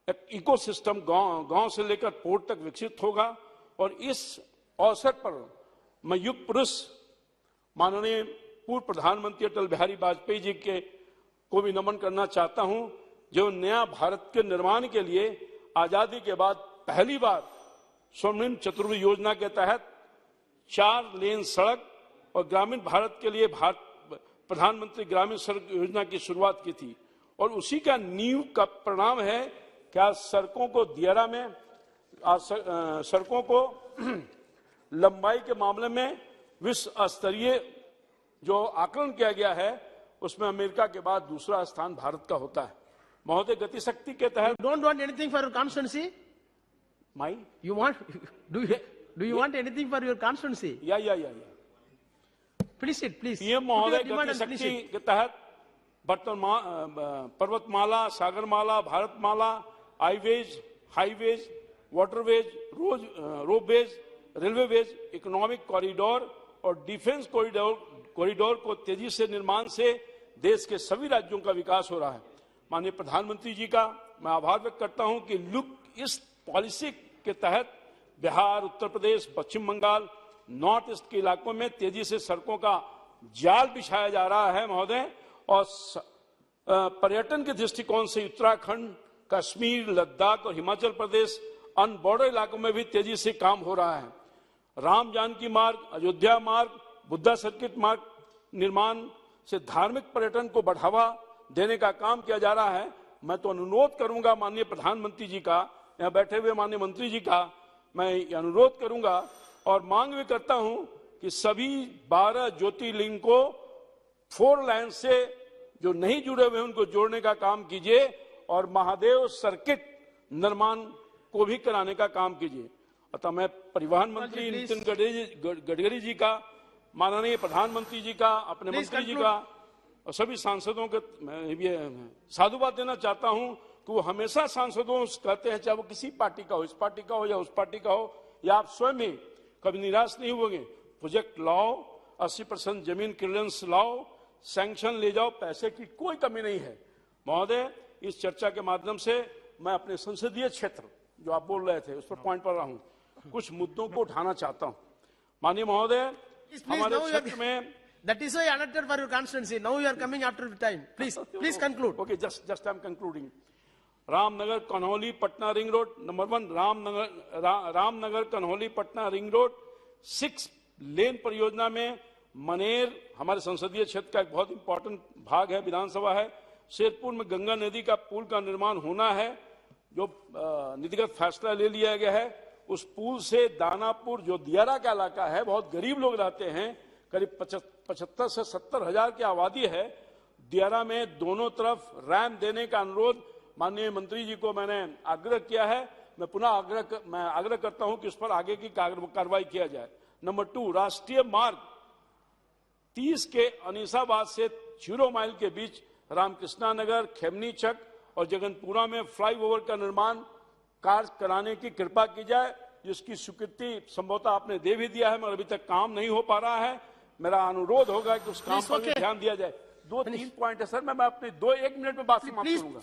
S12: एक इकोसिस्टम गांव से लेकर पोर्ट तक विकसित होगा और इस अवसर पर मैं युग पुरुष माननीय पूर्व प्रधानमंत्री अटल बिहारी वाजपेयी जी को भी नमन करना चाहता हूं, जो नया भारत के निर्माण के लिए आजादी के बाद पहली बार स्वर्णिम चतुर्भुज योजना के तहत 4 लेन सड़क और ग्रामीण भारत के लिए प्रधानमंत्री ग्रामीण सड़क योजना की शुरुआत की थी और उसी का नींव का परिणाम है कि आज सड़कों को दियारा में सड़कों को लंबाई के मामले में विश्व स्तरीय जो आकलन किया गया है उसमें अमेरिका के बाद दूसरा स्थान भारत का होता है। महोदय, गति शक्ति के तहत
S10: Don't want anything for your constituency?
S12: My
S10: You want? Do you want anything for your constituency?
S12: या
S10: Please sit, please.
S12: PM
S10: Put
S12: महोदय,
S10: your demand
S12: गति
S10: and finish
S12: शक्ति
S10: it.
S12: के तहत Parvatmala, Sagarmala, Bharatmala, highways, waterways, ropeways, railways, economic corridor और defence corridor को तेजी से निर्माण से देश के सभी राज्यों का विकास हो रहा है। माननीय प्रधानमंत्री जी का मैं आभार व्यक्त करता हूं कि लुक ईस्ट पॉलिसी के तहत बिहार, उत्तर प्रदेश, पश्चिम बंगाल, नॉर्थ ईस्ट के इलाकों में तेजी से सड़कों का जाल बिछाया जा रहा है महोदय। और पर्यटन के दृष्टिकोण से उत्तराखंड, कश्मीर, लद्दाख और हिमाचल प्रदेश अन्य बॉर्डर इलाकों में भी तेजी से काम हो रहा है। राम जानकी मार्ग, अयोध्या मार्ग, बुद्धा सर्किट मार्ग निर्माण से धार्मिक पर्यटन को बढ़ावा देने का काम किया जा रहा है। मैं तो अनुरोध करूंगा माननीय प्रधानमंत्री जी का, यहाँ बैठे हुए माननीय मंत्री जी का मैं अनुरोध करूंगा और मांग भी करता हूं कि सभी 12 ज्योतिर्लिंग को 4 लाइन से जो नहीं जुड़े हुए उनको जोड़ने का काम कीजिए और महादेव सर्किट निर्माण को भी कराने का काम कीजिए। अतः मैं परिवहन मंत्री नितिन गडकरी जी का, माननीय प्रधानमंत्री जी का, अपने मंत्री जी का और सभी सांसदों के मैं साधुवाद देना चाहता हूं कि वो हमेशा सांसदों से कहते हैं, चाहे वो किसी पार्टी का हो, इस पार्टी का हो या उस पार्टी का हो, या आप स्वयं ही कभी निराश नहीं होंगे। प्रोजेक्ट लाओ, 80% जमीन क्लियरेंस लाओ, सैंक्शन ले जाओ, पैसे की कोई कमी नहीं है। महोदय, इस चर्चा के माध्यम से मैं अपने संसदीय क्षेत्र जो आप बोल रहे थे उस पर पॉइंट पर रहा हूं, कुछ मुद्दों को उठाना चाहता हूं। माननीय महोदय, हमारे क्षेत्र में
S10: That is why I elected for your constituency. Now you are coming after the time. Please conclude.
S12: Okay, just I'm concluding. Ramnagar Kanhauli Patna ring road, number 1 Ramnagar Kanhauli Patna ring road 6 लेन परियोजना में मनेर हमारे संसदीय क्षेत्र का एक बहुत इंपॉर्टेंट भाग है, विधानसभा है। शेरपुर में गंगा नदी का पुल का निर्माण होना है, जो नीतिगत फैसला ले लिया गया है। उस पुल से दानापुर जो दियारा का इलाका है, बहुत गरीब लोग रहते हैं, करीब 75 से 70 हजार की आबादी है। दियारा में दोनों तरफ रैम्प देने का अनुरोध माननीय मंत्री जी को मैंने आग्रह किया है। मैं पुनः आग्रह करता हूं कि उस पर आगे की कार्रवाई किया जाए। नंबर 2, राष्ट्रीय मार्ग 30 के अनीसाबाद से 0 माइल के बीच रामकृष्णा नगर, खेमनीचक और जगनपुरा में फ्लाईओवर का निर्माण कार्य कराने की कृपा की जाए, जिसकी स्वीकृति संभवतः आपने दे भी दिया है, मगर अभी तक काम नहीं हो पा रहा है। मेरा अनुरोध होगा कि उस काम पर भी ध्यान दिया जाए। 2-3 पॉइंट है सर, मैं अपने 1 मिनट में बात समाप्त करूंगा।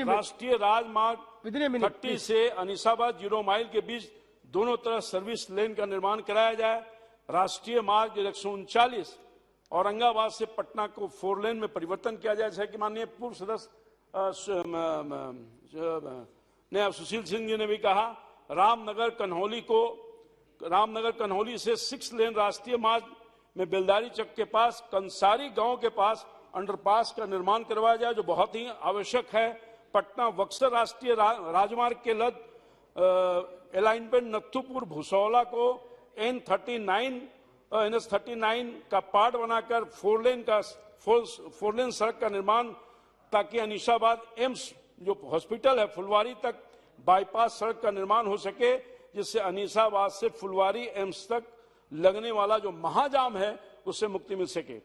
S12: राष्ट्रीय राजमार्ग 30 से अनीसाबाद 0 माइल के बीच दोनों तरफ सर्विस लेन का निर्माण कराया जाए। राष्ट्रीय मार्ग 139 औरंगाबाद से पटना को 4 लेन में परिवर्तन किया जाए, जैसे कि माननीय पूर्व सदस्य सुशील सिंह जी ने भी कहा। रामनगर कन्हौली से 6 लेन राष्ट्रीय मार्ग में बेलदारी चक के पास कंसारी गांव के पास अंडरपास का निर्माण करवाया जाए, जो बहुत ही आवश्यक है। पटना बक्सर राष्ट्रीय राजमार्ग के लद अलाइनमेंट नथुपुर भुसौला को NS39 का पार्ट बनाकर 4 लेन सड़क का निर्माण, ताकि अनीसाबाद एम्स जो हॉस्पिटल है फुलवारी तक बाईपास सड़क का निर्माण हो सके, जिससे अनीसाबाद से फुलवारी एम्स तक लगने वाला जो महाजाम है उससे मुक्ति मिल सके।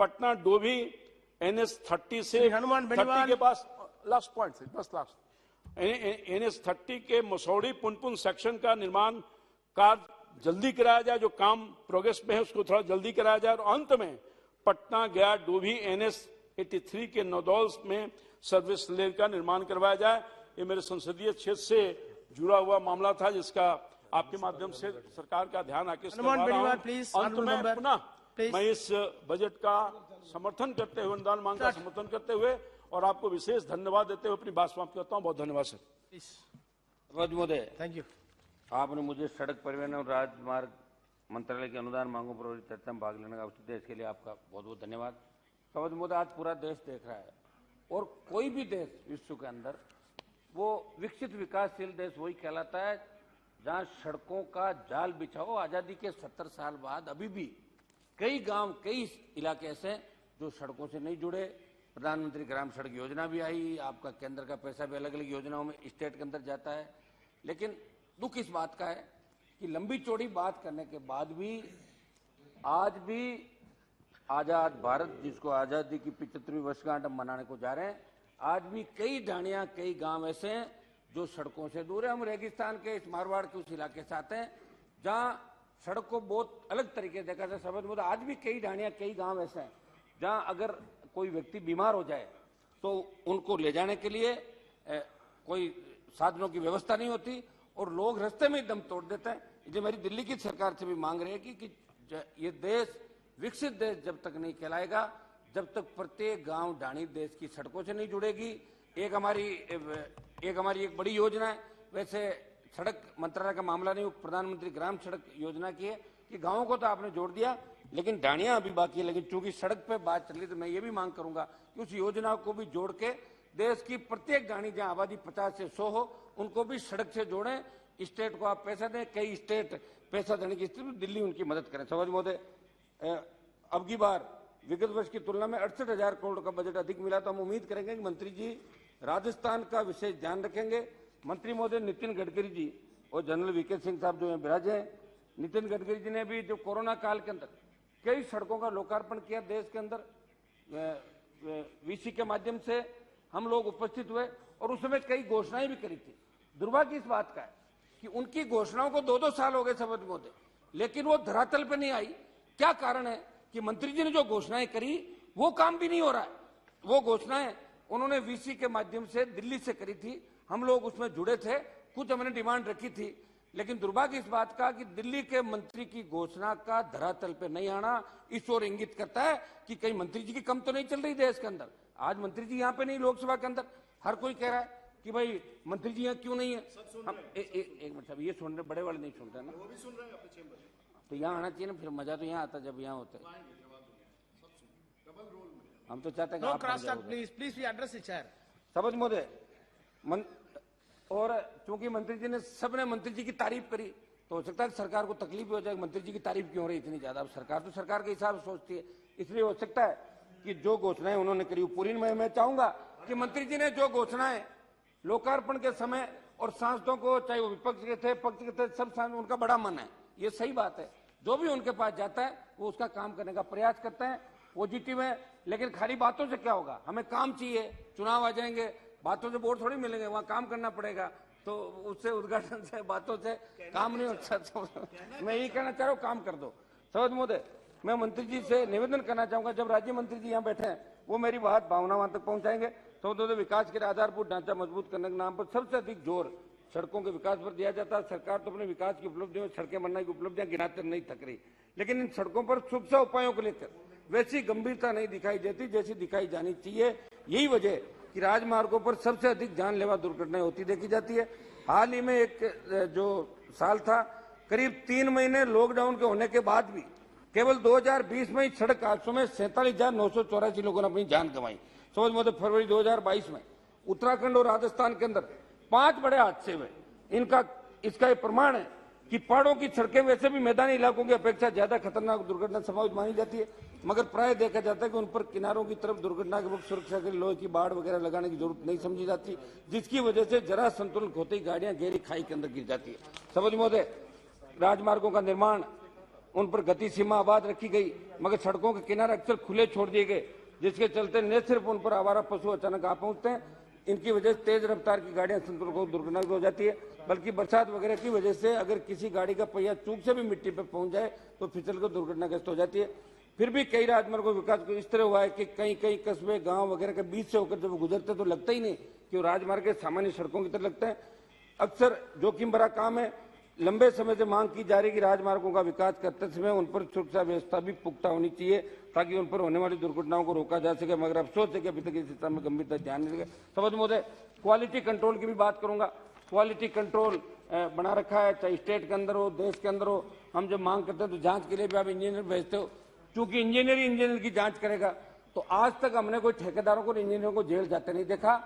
S12: पटना डोभी NS30 से 30 के पास लास्ट पॉइंट से बस लास्ट NS30 के मसौड़ी पुनपुन सेक्शन का निर्माण कार्य जल्दी कराया जाए, जो काम प्रोग्रेस में है उसको थोड़ा जल्दी कराया जाए। और अंत में पटना गया डोभी NS83 के नौदौल में सर्विस लेन का निर्माण करवाया जाए। ये मेरे संसदीय क्षेत्र से जुड़ा हुआ मामला था, जिसका आपके माध्यम से सरकार का ध्यान आकर्षित करवा रहा हूं। अंत में पुनः मैं इस बजट का समर्थन करते हुए, अनुदान मांग का समर्थन करते हुए और आपको विशेष धन्यवाद देते हुए अपनी बात समाप्त करता हूं। बहुत धन्यवाद सर।
S19: महोदय,
S10: थैंक यू।
S19: आपने मुझे सड़क परिवहन और राजमार्ग मंत्रालय के अनुदान मांगों पर चर्चा में भाग लेने का अवसर दिया, इसके लिए आपका बहुत बहुत धन्यवाद। सवाद महोदय, आज पूरा देश देख रहा है और कोई भी देश विश्व के अंदर वो विकसित विकासशील देश वही कहलाता है जहां सड़कों का जाल बिछाओ। आजादी के 70 साल बाद अभी भी कई गांव, कई इलाके ऐसे
S3: जो सड़कों से नहीं जुड़े। प्रधानमंत्री ग्राम सड़क योजना भी आई, आपका केंद्र का पैसा भी अलग अलग योजनाओं में स्टेट के अंदर जाता है। लेकिन दुख इस बात का है कि लंबी चौड़ी बात करने के बाद भी आज भी आजाद भारत, जिसको आजादी की 75वीं वर्षगांठ हम मनाने को जा रहे हैं, आज भी कई ढाणियां, कई गांव ऐसे हैं जो सड़कों से दूर है। हम रेगिस्तान के इस मारवाड़ के उस इलाके से आते हैं जहां सड़क को बहुत अलग तरीके से देखा जाए। समझ आज भी कई ढाणियां, कई गांव ऐसे हैं जहां अगर कोई व्यक्ति बीमार हो जाए तो उनको ले जाने के लिए कोई साधनों की व्यवस्था नहीं होती और लोग रास्ते में दम तोड़ देते हैं। ये मेरी दिल्ली की सरकार से भी मांग रही है कि ये देश विकसित देश जब तक नहीं कहलाएगा, जब तक प्रत्येक गांव ढाणी देश की सड़कों से नहीं जुड़ेगी। एक हमारी एक बड़ी योजना है, वैसे सड़क मंत्रालय का मामला नहीं, प्रधानमंत्री ग्राम सड़क योजना की है कि गांवों को तो आपने जोड़ दिया लेकिन ढाणियां अभी बाकी है। लेकिन चूंकि सड़क पे बात चल रही तो मैं ये भी मांग करूंगा कि उस योजना को भी जोड़ के देश की प्रत्येक ढाणी जहां आबादी 50 से 100 हो उनको भी सड़क से जोड़ें। स्टेट को आप पैसा दें, कई स्टेट पैसा देने की स्थिति में, दिल्ली उनकी मदद करें। समझ महोदय, अब की बार विगत वर्ष की तुलना में 68,000 करोड़ का बजट अधिक मिला, तो हम उम्मीद करेंगे कि मंत्री जी राजस्थान का विशेष ध्यान रखेंगे। मंत्री महोदय नितिन गडकरी जी और जनरल वीके सिंह साहब जो यहाँ विराजे हैं, नितिन गडकरी जी ने भी जो कोरोना काल के अंदर कई सड़कों का लोकार्पण किया देश के अंदर, वीसी के माध्यम से हम लोग उपस्थित हुए और उस समय कई घोषणाएं भी करी थी। दुर्भाग्य इस बात का है कि उनकी घोषणाओं को 2-2 साल हो गए समझ महोदय, लेकिन वो धरातल पर नहीं आई। क्या कारण है कि मंत्री जी ने जो घोषणाएं करी वो काम भी नहीं हो रहा है। वो घोषणाएं उन्होंने वीसी के माध्यम से दिल्ली से करी थी, हम लोग उसमें जुड़े थे, कुछ हमने डिमांड रखी थी, लेकिन दुर्भाग्य इस बात का कि दिल्ली के मंत्री की घोषणा का धरातल पे नहीं आना इस ओर इंगित करता है कि कहीं मंत्री जी की कम तो नहीं चल रही देश के अंदर। आज मंत्री जी यहाँ पे नहीं, लोकसभा के अंदर हर कोई कह रहा है कि भाई मंत्री जी यहाँ क्यों नहीं है। हम एक मिनट साहब, ये सुन रहे, बड़े वाले नहीं सुन रहे ना, वो भी सुन रहे हैं अपने चैम्बर, तो यहाँ आना चाहिए ना, फिर मजा तो यहाँ आता जब यहाँ होता है। हम तो चाहते हैं समझ महोदय। और चूंकि मंत्री जी ने, सबने मंत्री जी की तारीफ करी, तो हो सकता है सरकार को तकलीफ हो जाए मंत्री जी की तारीफ क्यों हो रही इतनी ज्यादा। अब सरकार तो सरकार के हिसाब से सोचती है, इसलिए हो सकता है कि जो घोषणाएं उन्होंने करी पूरी। मैं चाहूंगा कि मंत्री जी ने जो घोषणाएं लोकार्पण के समय और सांसदों को, चाहे वो विपक्ष के थे पक्ष के थे, सब सांसद, उनका बड़ा मन है, ये सही बात है। जो भी उनके पास जाता है वो उसका काम करने का प्रयास करते हैं, पॉजिटिव है। लेकिन खाली बातों से क्या होगा, हमें काम चाहिए। चुनाव आ जाएंगे, बातों से वोट थोड़ी मिलेंगे, वहां काम करना पड़ेगा। तो उससे उद्घाटन से, बातों से काम नहीं होता। मैं यही कहना चाह रहा हूँ, काम कर दो। समझ महोदय, मैं मंत्री जी से निवेदन करना चाहूंगा, जब राज्य मंत्री जी यहाँ बैठे हैं वो मेरी बात भावना वहां तक पहुंचाएंगे। तो विकास के आधारभूत ढांचा मजबूत करने के नाम पर सबसे अधिक जोर सड़कों के विकास पर दिया जाता है। सरकार तो अपने विकास की उपलब्धियों में सड़कें बनने की उपलब्धियां गिनाते नहीं थक रही, लेकिन इन सड़कों पर सुरक्षा उपायों को लेकर वैसी गंभीरता नहीं दिखाई देती जैसी दिखाई जानी चाहिए। यही वजह कि राजमार्गों पर सबसे अधिक जानलेवा दुर्घटनाएं होती देखी जाती है। हाल ही में एक जो साल था, करीब 3 महीने लॉकडाउन के होने के बाद भी केवल 2020 में ही सड़क हादसों में 47,984 लोगों ने अपनी जान गंवाई। समझ महोदय, फरवरी 2022 में उत्तराखंड और राजस्थान के अंदर 5 बड़े हादसे हुए। इसका प्रमाण है कि पहाड़ों की सड़कें वैसे भी मैदानी इलाकों की अपेक्षा ज्यादा खतरनाक दुर्घटना संभावित मानी जाती है, मगर प्राय देखा जाता है कि उन पर किनारों की तरफ दुर्घटना के वक्त सुरक्षा के लिए लोहे की बाड़ वगैरह लगाने की जरूरत नहीं समझी जाती, जिसकी वजह से जरा संतुलन खोते ही गाड़ियां गहरी खाई के अंदर गिर जाती है। समझ महोदय, राजमार्गों का निर्माण, उन पर गति सीमा आबाद रखी गई, मगर सड़कों के किनारे अक्सर खुले छोड़ दिए गए, जिसके चलते न सिर्फ उन पर आवारा पशु अचानक आ पहुंचते हैं, इनकी वजह से तेज रफ्तार की गाड़ियां संतुलन को दुर्घटना हो जाती है, बल्कि बरसात वगैरह की वजह से अगर किसी गाड़ी का पहिया चूक से भी मिट्टी पर पहुंच जाए तो फिसल कर दुर्घटनाग्रस्त हो जाती है। फिर भी कई राजमार्गों का विकास इस तरह हुआ है कि कई कस्बे, गांव वगैरह के बीच से होकर जब वो गुजरते तो लगता ही नहीं कि वो राजमार्ग के सामान्य सड़कों की तरह लगते हैं। अक्सर जोखिम भरा काम है। लंबे समय से मांग की जा रही कि राजमार्गों का विकास करते समय उन पर सुरक्षा व्यवस्था भी पुख्ता होनी चाहिए ताकि उन पर होने वाली दुर्घटनाओं को रोका जा सके, मगर अफसोस है कि अभी तक इस दिशा में गंभीरता ध्यान नहीं दिया। समझ महोदय, क्वालिटी कंट्रोल की भी बात करूंगा। क्वालिटी कंट्रोल बना रखा है, चाहे स्टेट के अंदर हो, देश के अंदर हो। हम जब मांग करते हैं तो जांच के लिए भी आप इंजीनियर भेजते हो, क्योंकि इंजीनियर की जांच करेगा। तो आज तक हमने कोई ठेकेदारों को, इंजीनियरों को जेल जाते नहीं देखा।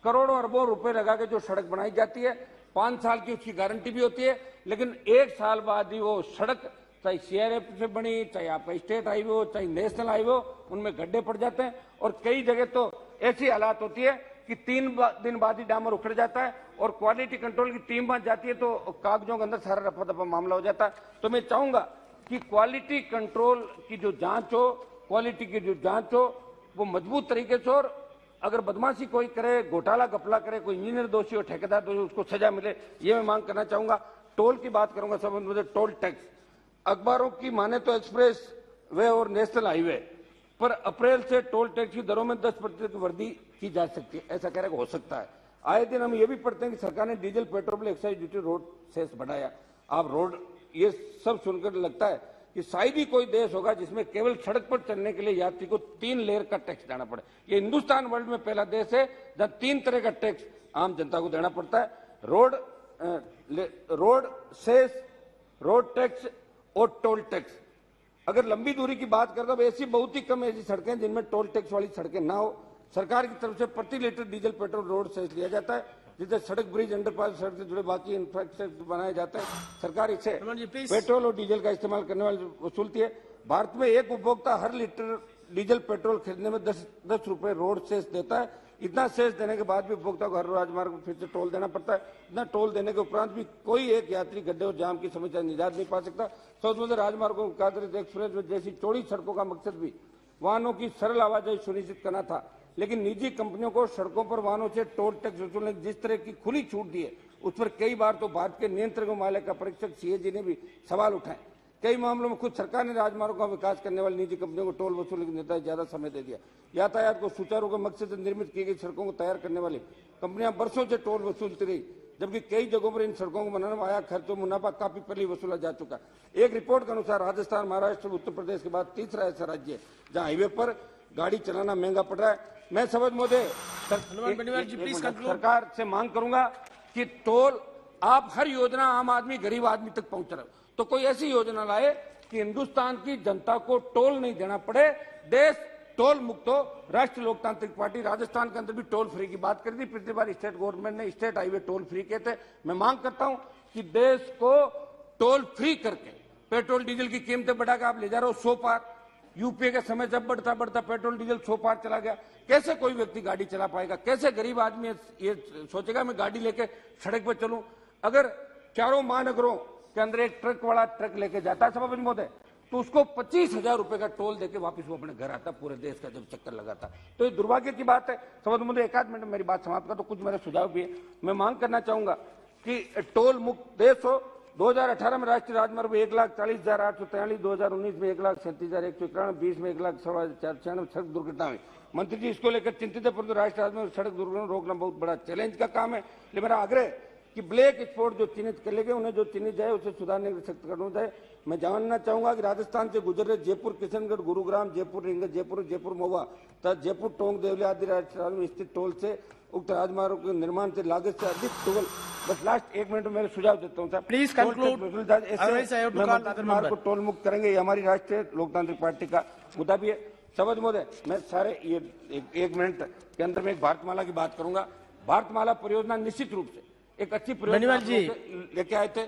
S3: करोड़ों अरबों रुपए लगा के जो सड़क बनाई जाती है, 5 साल की उसकी गारंटी भी होती है, लेकिन 1 साल बाद ही वो सड़क चाहे सीआरएफ से बनी, चाहे आपका स्टेट हाईवे हो, चाहे नेशनल हाईवे हो, उनमें गड्ढे पड़ जाते हैं और कई जगह तो ऐसी हालात होती है कि 3 दिन बाद ही डामर उखड़ जाता है और क्वालिटी कंट्रोल की टीम बन जाती है तो कागजों के अंदर सारा रफा दफा मामला हो जाता है। तो मैं चाहूंगा कि क्वालिटी कंट्रोल की जो जांच हो, क्वालिटी की जो जांच हो वो मजबूत तरीके से, और अगर बदमाशी कोई करे, घोटाला घपला करे, कोई इंजीनियर दोषी हो, ठेकेदार दोषी, उसको सजा मिले, ये मैं मांग करना चाहूंगा। टोल की बात करूंगा सब मुझे टोल टैक्स, अखबारों की माने तो एक्सप्रेस वे और नेशनल हाईवे पर अप्रैल से टोल टैक्स की दरों में 10% की वृद्धि की जा सकती है, ऐसा कह रहे हो सकता है। आए दिन हम ये भी पढ़ते हैं कि सरकार ने diesel, petrol, excise duty, road cess बढ़ाया। आप रोड ये सब सुनकर लगता है कि शायद ही कोई देश होगा जिसमें केवल सड़क पर चलने के लिए यात्री को 3 लेयर का टैक्स देना पड़े। ये हिंदुस्तान वर्ल्ड में पहला देश है जहां 3 तरह का टैक्स आम जनता को देना पड़ता है। रोड सेस, रोड टैक्स और टोल टैक्स। अगर लंबी दूरी की बात करता तो ऐसी बहुत ही कम ऐसी सड़कें जिनमें टोल टैक्स वाली सड़कें ना हो। सरकार की तरफ से प्रति litre diesel, petrol, road cess लिया जाता है, जिससे सड़क, ब्रिज, अंडरपास, सड़क से जुड़े बाकी इंफ्रास्ट्रक्चर बनाए जाते हैं। सरकार इससे पेट्रोल और डीजल का इस्तेमाल करने वाले वसूलती है। भारत में एक उपभोक्ता हर लीटर डीजल, पेट्रोल खरीदने में 10 रुपए रोड सेस देता है। इतना सेस देने के बाद भी उपभोक्ता को हर राजमार्ग पर फिर से टोल देना पड़ता है। इतना टोल देने के उपरांत भी कोई एक यात्री गड्ढे और जाम की समस्या निजात नहीं पा सकता। सौद राजमार्गों को आधारित एक्सप्रेस वे जैसी चौड़ी सड़कों का मकसद भी वाहनों की सरल आवाजाही सुनिश्चित करना था, लेकिन निजी कंपनियों को सड़कों पर वाहनों से टोल टैक्स वसूलने की जिस तरह की खुली छूट दी है, उस पर कई बार तो भारत के नियंत्रक मामले का परीक्षक सीएजी ने भी सवाल उठाए। कई मामलों में खुद सरकार ने राजमार्गों का विकास करने वाली निजी कंपनियों को टोल वसूलने की निर्धारित ज्यादा समय दे दिया। यातायात को सुचारू के मकसद से निर्मित की गई सड़कों को तैयार करने वाली कंपनियां वर्षों से टोल वसूलती रही, जबकि कई जगहों पर इन सड़कों को बनाने में आया खर्च और मुनाफा काफी पहले वसूला जा चुका। एक रिपोर्ट के अनुसार राजस्थान, महाराष्ट्र, उत्तर प्रदेश के बाद तीसरा ऐसा राज्य है जहां हाईवे पर गाड़ी चलाना महंगा पड़ रहा है। मैं समझ मोदी सरकार से मांग करूंगा कि टोल, आप हर योजना आम आदमी, गरीब आदमी तक पहुंच रहे हो, तो कोई ऐसी योजना लाए कि हिंदुस्तान की जनता को टोल नहीं देना पड़े, देश टोल मुक्त हो। राष्ट्रीय लोकतांत्रिक पार्टी राजस्थान के अंदर भी टोल फ्री की बात कर दी, पिछली बार स्टेट गवर्नमेंट ने स्टेट हाईवे टोल फ्री किए थे। मैं मांग करता हूं कि देश को टोल फ्री करके पेट्रोल डीजल की कीमतें बढ़ाकर आप ले जा रहे हो 100 पार। यूपीए के समय जब बढ़ता बढ़ता पेट्रोल डीजल 100 पार चला गया, कैसे कोई व्यक्ति गाड़ी चला पाएगा? कैसे गरीब आदमी ये सोचेगा मैं गाड़ी लेके सड़क पर चलूं? अगर चारों महानगरों के अंदर एक ट्रक वाला ट्रक लेके जाता है सभापति महोदय, तो उसको 25,000 रुपए का टोल देके वापस वो अपने घर आता, पूरे देश का जब चक्कर लगाता। तो ये दुर्भाग्य की बात है। सभापति महोदय, एक आध मिनट मेरी बात समाप्त कर, तो कुछ मेरे सुझाव भी है। मैं मांग करना चाहूंगा कि टोल मुक्त देश हो। 2018 में राष्ट्रीय राजमार्ग 1,40,843, 2019 में 1,37,191, 20 में 1,04,496 सड़क दुर्घटना हुई। मंत्री जी इसको लेकर चिंतित है, परंतु राष्ट्रीय राजमार्ग सड़क दुर्घटना रोकना बहुत बड़ा चैलेंज का काम है। लेकिन मेरा आग्रह कि ब्लैक स्पॉट जो चिन्हित कर लेंगे, उन्हें जो चिन्हित जाए उसे सुधारने की सख्त करना चाहिए। मैं जानना चाहूंगा कि राजस्थान से गुजर रहे जयपुर, किशनगढ़, गुरुग्राम, जयपुर रींगत, जयपुर महुआ तथा जयपुर टोंक देवली आदि राजस्थान में स्थित टोल से उक्त राजमार्गों के निर्माण से लागत से अधिक टोल। बस लास्ट 1 मिनट में मेरे सुझाव देता हूँ साहब, प्लीज कंक्लूड। को टोल मुक्त करेंगे, ये हमारी राष्ट्रीय लोकतांत्रिक पार्टी का मुद्दा भी है। सभापति महोदय, मैं सारे ये 1 मिनट के अंदर में एक भारतमाला की बात करूंगा। भारतमाला परियोजना निश्चित रूप से एक अच्छी परियोजना लेके आए थे।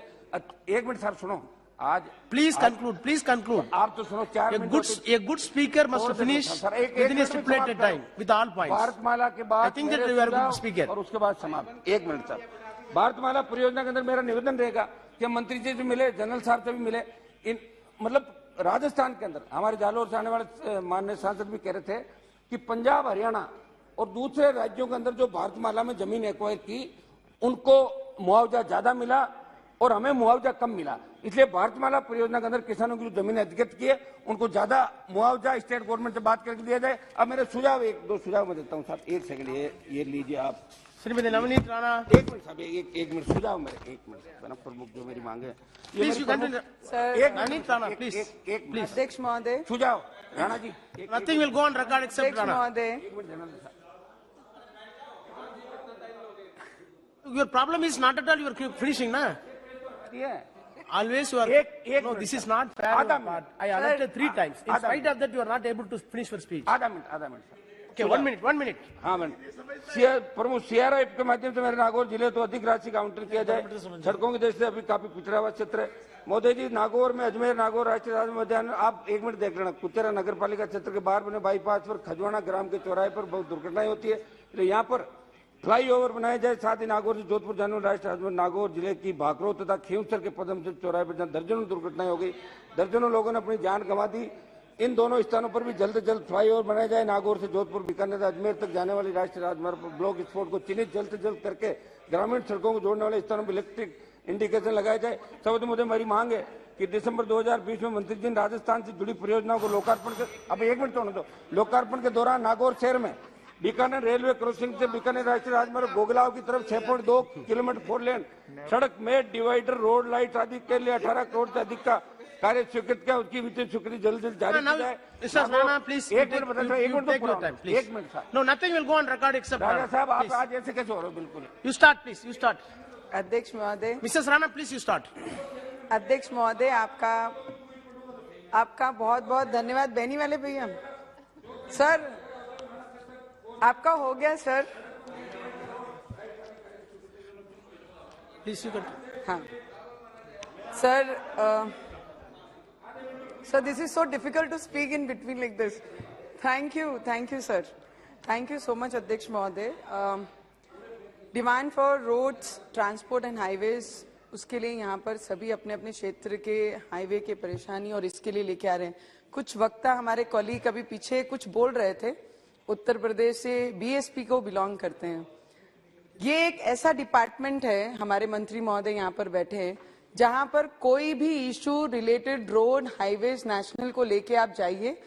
S3: 1 मिनट सर सुनो, आज
S20: प्लीज कंक्लूड।
S3: आप तो सुनो, 4 minute.
S20: A good speaker must finish within a stipulated time with all points.
S3: Bharatmala के बाद
S20: I think that you are a good speaker.
S3: और उसके बाद समाप्त। 1 मिनट सर, भारतमाला परियोजना के अंदर मेरा निवेदन रहेगा कि मंत्री जी से मिले, जनरल साहब से भी मिले। इन मतलब राजस्थान के अंदर हमारे जालोर से आने वाले माननीय सांसद भी कह रहे थे कि पंजाब, हरियाणा और दूसरे राज्यों के अंदर जो भारतमाला में जमीन एक्वायर की, उनको मुआवजा ज्यादा मिला और हमें मुआवजा कम मिला। इसलिए भारतमाला परियोजना के अंदर किसानों की जो जमीन अधिकृत की है, उनको ज्यादा मुआवजा स्टेट गवर्नमेंट से बात करके दिया जाए। अब मेरे सुझाव 1-2 सुझाव मैं देता हूँ साहब। 1 सेकंड, ये लीजिए आप।
S20: श्रीमती नवनीत राणा,
S3: 1 मिनट साहब, 1 मिनट सुझाव मेरे, 1 मिनट प्रमुख जो मेरी मांगे।
S20: नवनीत राणा प्लीज,
S21: अध्यक्ष महोदय,
S3: सुझाव Rana ji.
S20: Nothing will go on record except Rana. Your problem is not at all you are finishing, na?
S3: Yeah.
S20: Always you are. No, this is not fair. I alerted 3 times. In spite of that, you are not able to finish your speech.
S3: आधा minute
S20: 1 minute.
S3: हाँ मैंने प्रमुख CRF के माध्यम से मेरे नागौर जिले तो अधिक राशि का आवंटन किया जाए। सड़कों की दृष्टि से अभी काफी पिछड़ा हुआ क्षेत्र है। मोदी जी, नागौर में अजमेर नागौर राष्ट्रीय राजमार्ग मध्याह्न, आप 1 मिनट देख लेना, कुचेरा नगर पालिका क्षेत्र के बाहर बने बाईपास पर खजवाना ग्राम के चौराहे पर बहुत दुर्घटनाएं होती है, इसलिए यहाँ पर फ्लाईओवर बनाया जाए। साथ ही नागौर से जोधपुर जाने वाले राष्ट्रीय राजमार्ग नागौर जिले की भाखरो तथा खींवसर के पदम से चौराहे पर दर्जनों दुर्घटनाएं हो गई, दर्जनों लोगों ने अपनी जान गंवा दी। इन दोनों स्थानों पर भी जल्द से जल्द फ्लाईओवर बनाया जाए। नागौर से जोधपुर, बीकानेर, अजमेर तक जाने वाली राष्ट्रीय राजमार्ग पर ब्लॉक स्पॉट को चिन्हित जल्द से जल्द करके ग्रामीण सड़कों को जोड़ने वाले स्थानों पर इलेक्ट्रिक इंडिकेशन लगाया जाए। सबसे मुझे मेरी मांग है कि दिसंबर 2020 में मंत्री जी ने राजस्थान से जुड़ी परियोजनाओं को लोकार्पण के, अब 1 मिनट होने दो, लोकार्पण के दौरान नागौर शहर में बीकानेर रेलवे क्रॉसिंग से बीकानेर राष्ट्रीय राजमार्ग गोगलाव की तरफ 6.2 किलोमीटर 4 लेन सड़क में डिवाइडर, रोड लाइट आदि के लिए 18 करोड़ से अधिक का कार्य स्वीकृत किया। उसकी वित्तीय स्वीकृति जल्द से जल्द जारी की जाए। एक minute
S20: No, nothing will go on record except.
S3: राजा साहब, आप आज ऐसे कैसे हो रहे हो? बिल्कुल
S20: You start, please. You start.
S21: अध्यक्ष महोदय,
S20: Mrs. Rana, please you start.
S21: अध्यक्ष महोदय, आपका बहुत बहुत धन्यवाद। बहनी वाले भैया, सर आपका हो गया सर।
S20: Please you continue.
S21: हाँ sir, sir, this is so difficult to speak in between like this. Thank you sir, thank you so much अध्यक्ष महोदय। Demand for roads, transport and highways, उसके लिए यहाँ पर सभी अपने अपने क्षेत्र के हाईवे के परेशानी और इसके लिए लेके आ रहे हैं। कुछ वक्ता हमारे कॉलीग अभी पीछे कुछ बोल रहे थे, उत्तर प्रदेश से BSP को बिलोंग करते हैं। ये एक ऐसा डिपार्टमेंट है, हमारे मंत्री महोदय यहाँ पर बैठे हैं, जहां पर कोई भी issue related road, highways, national को लेके आप जाइए,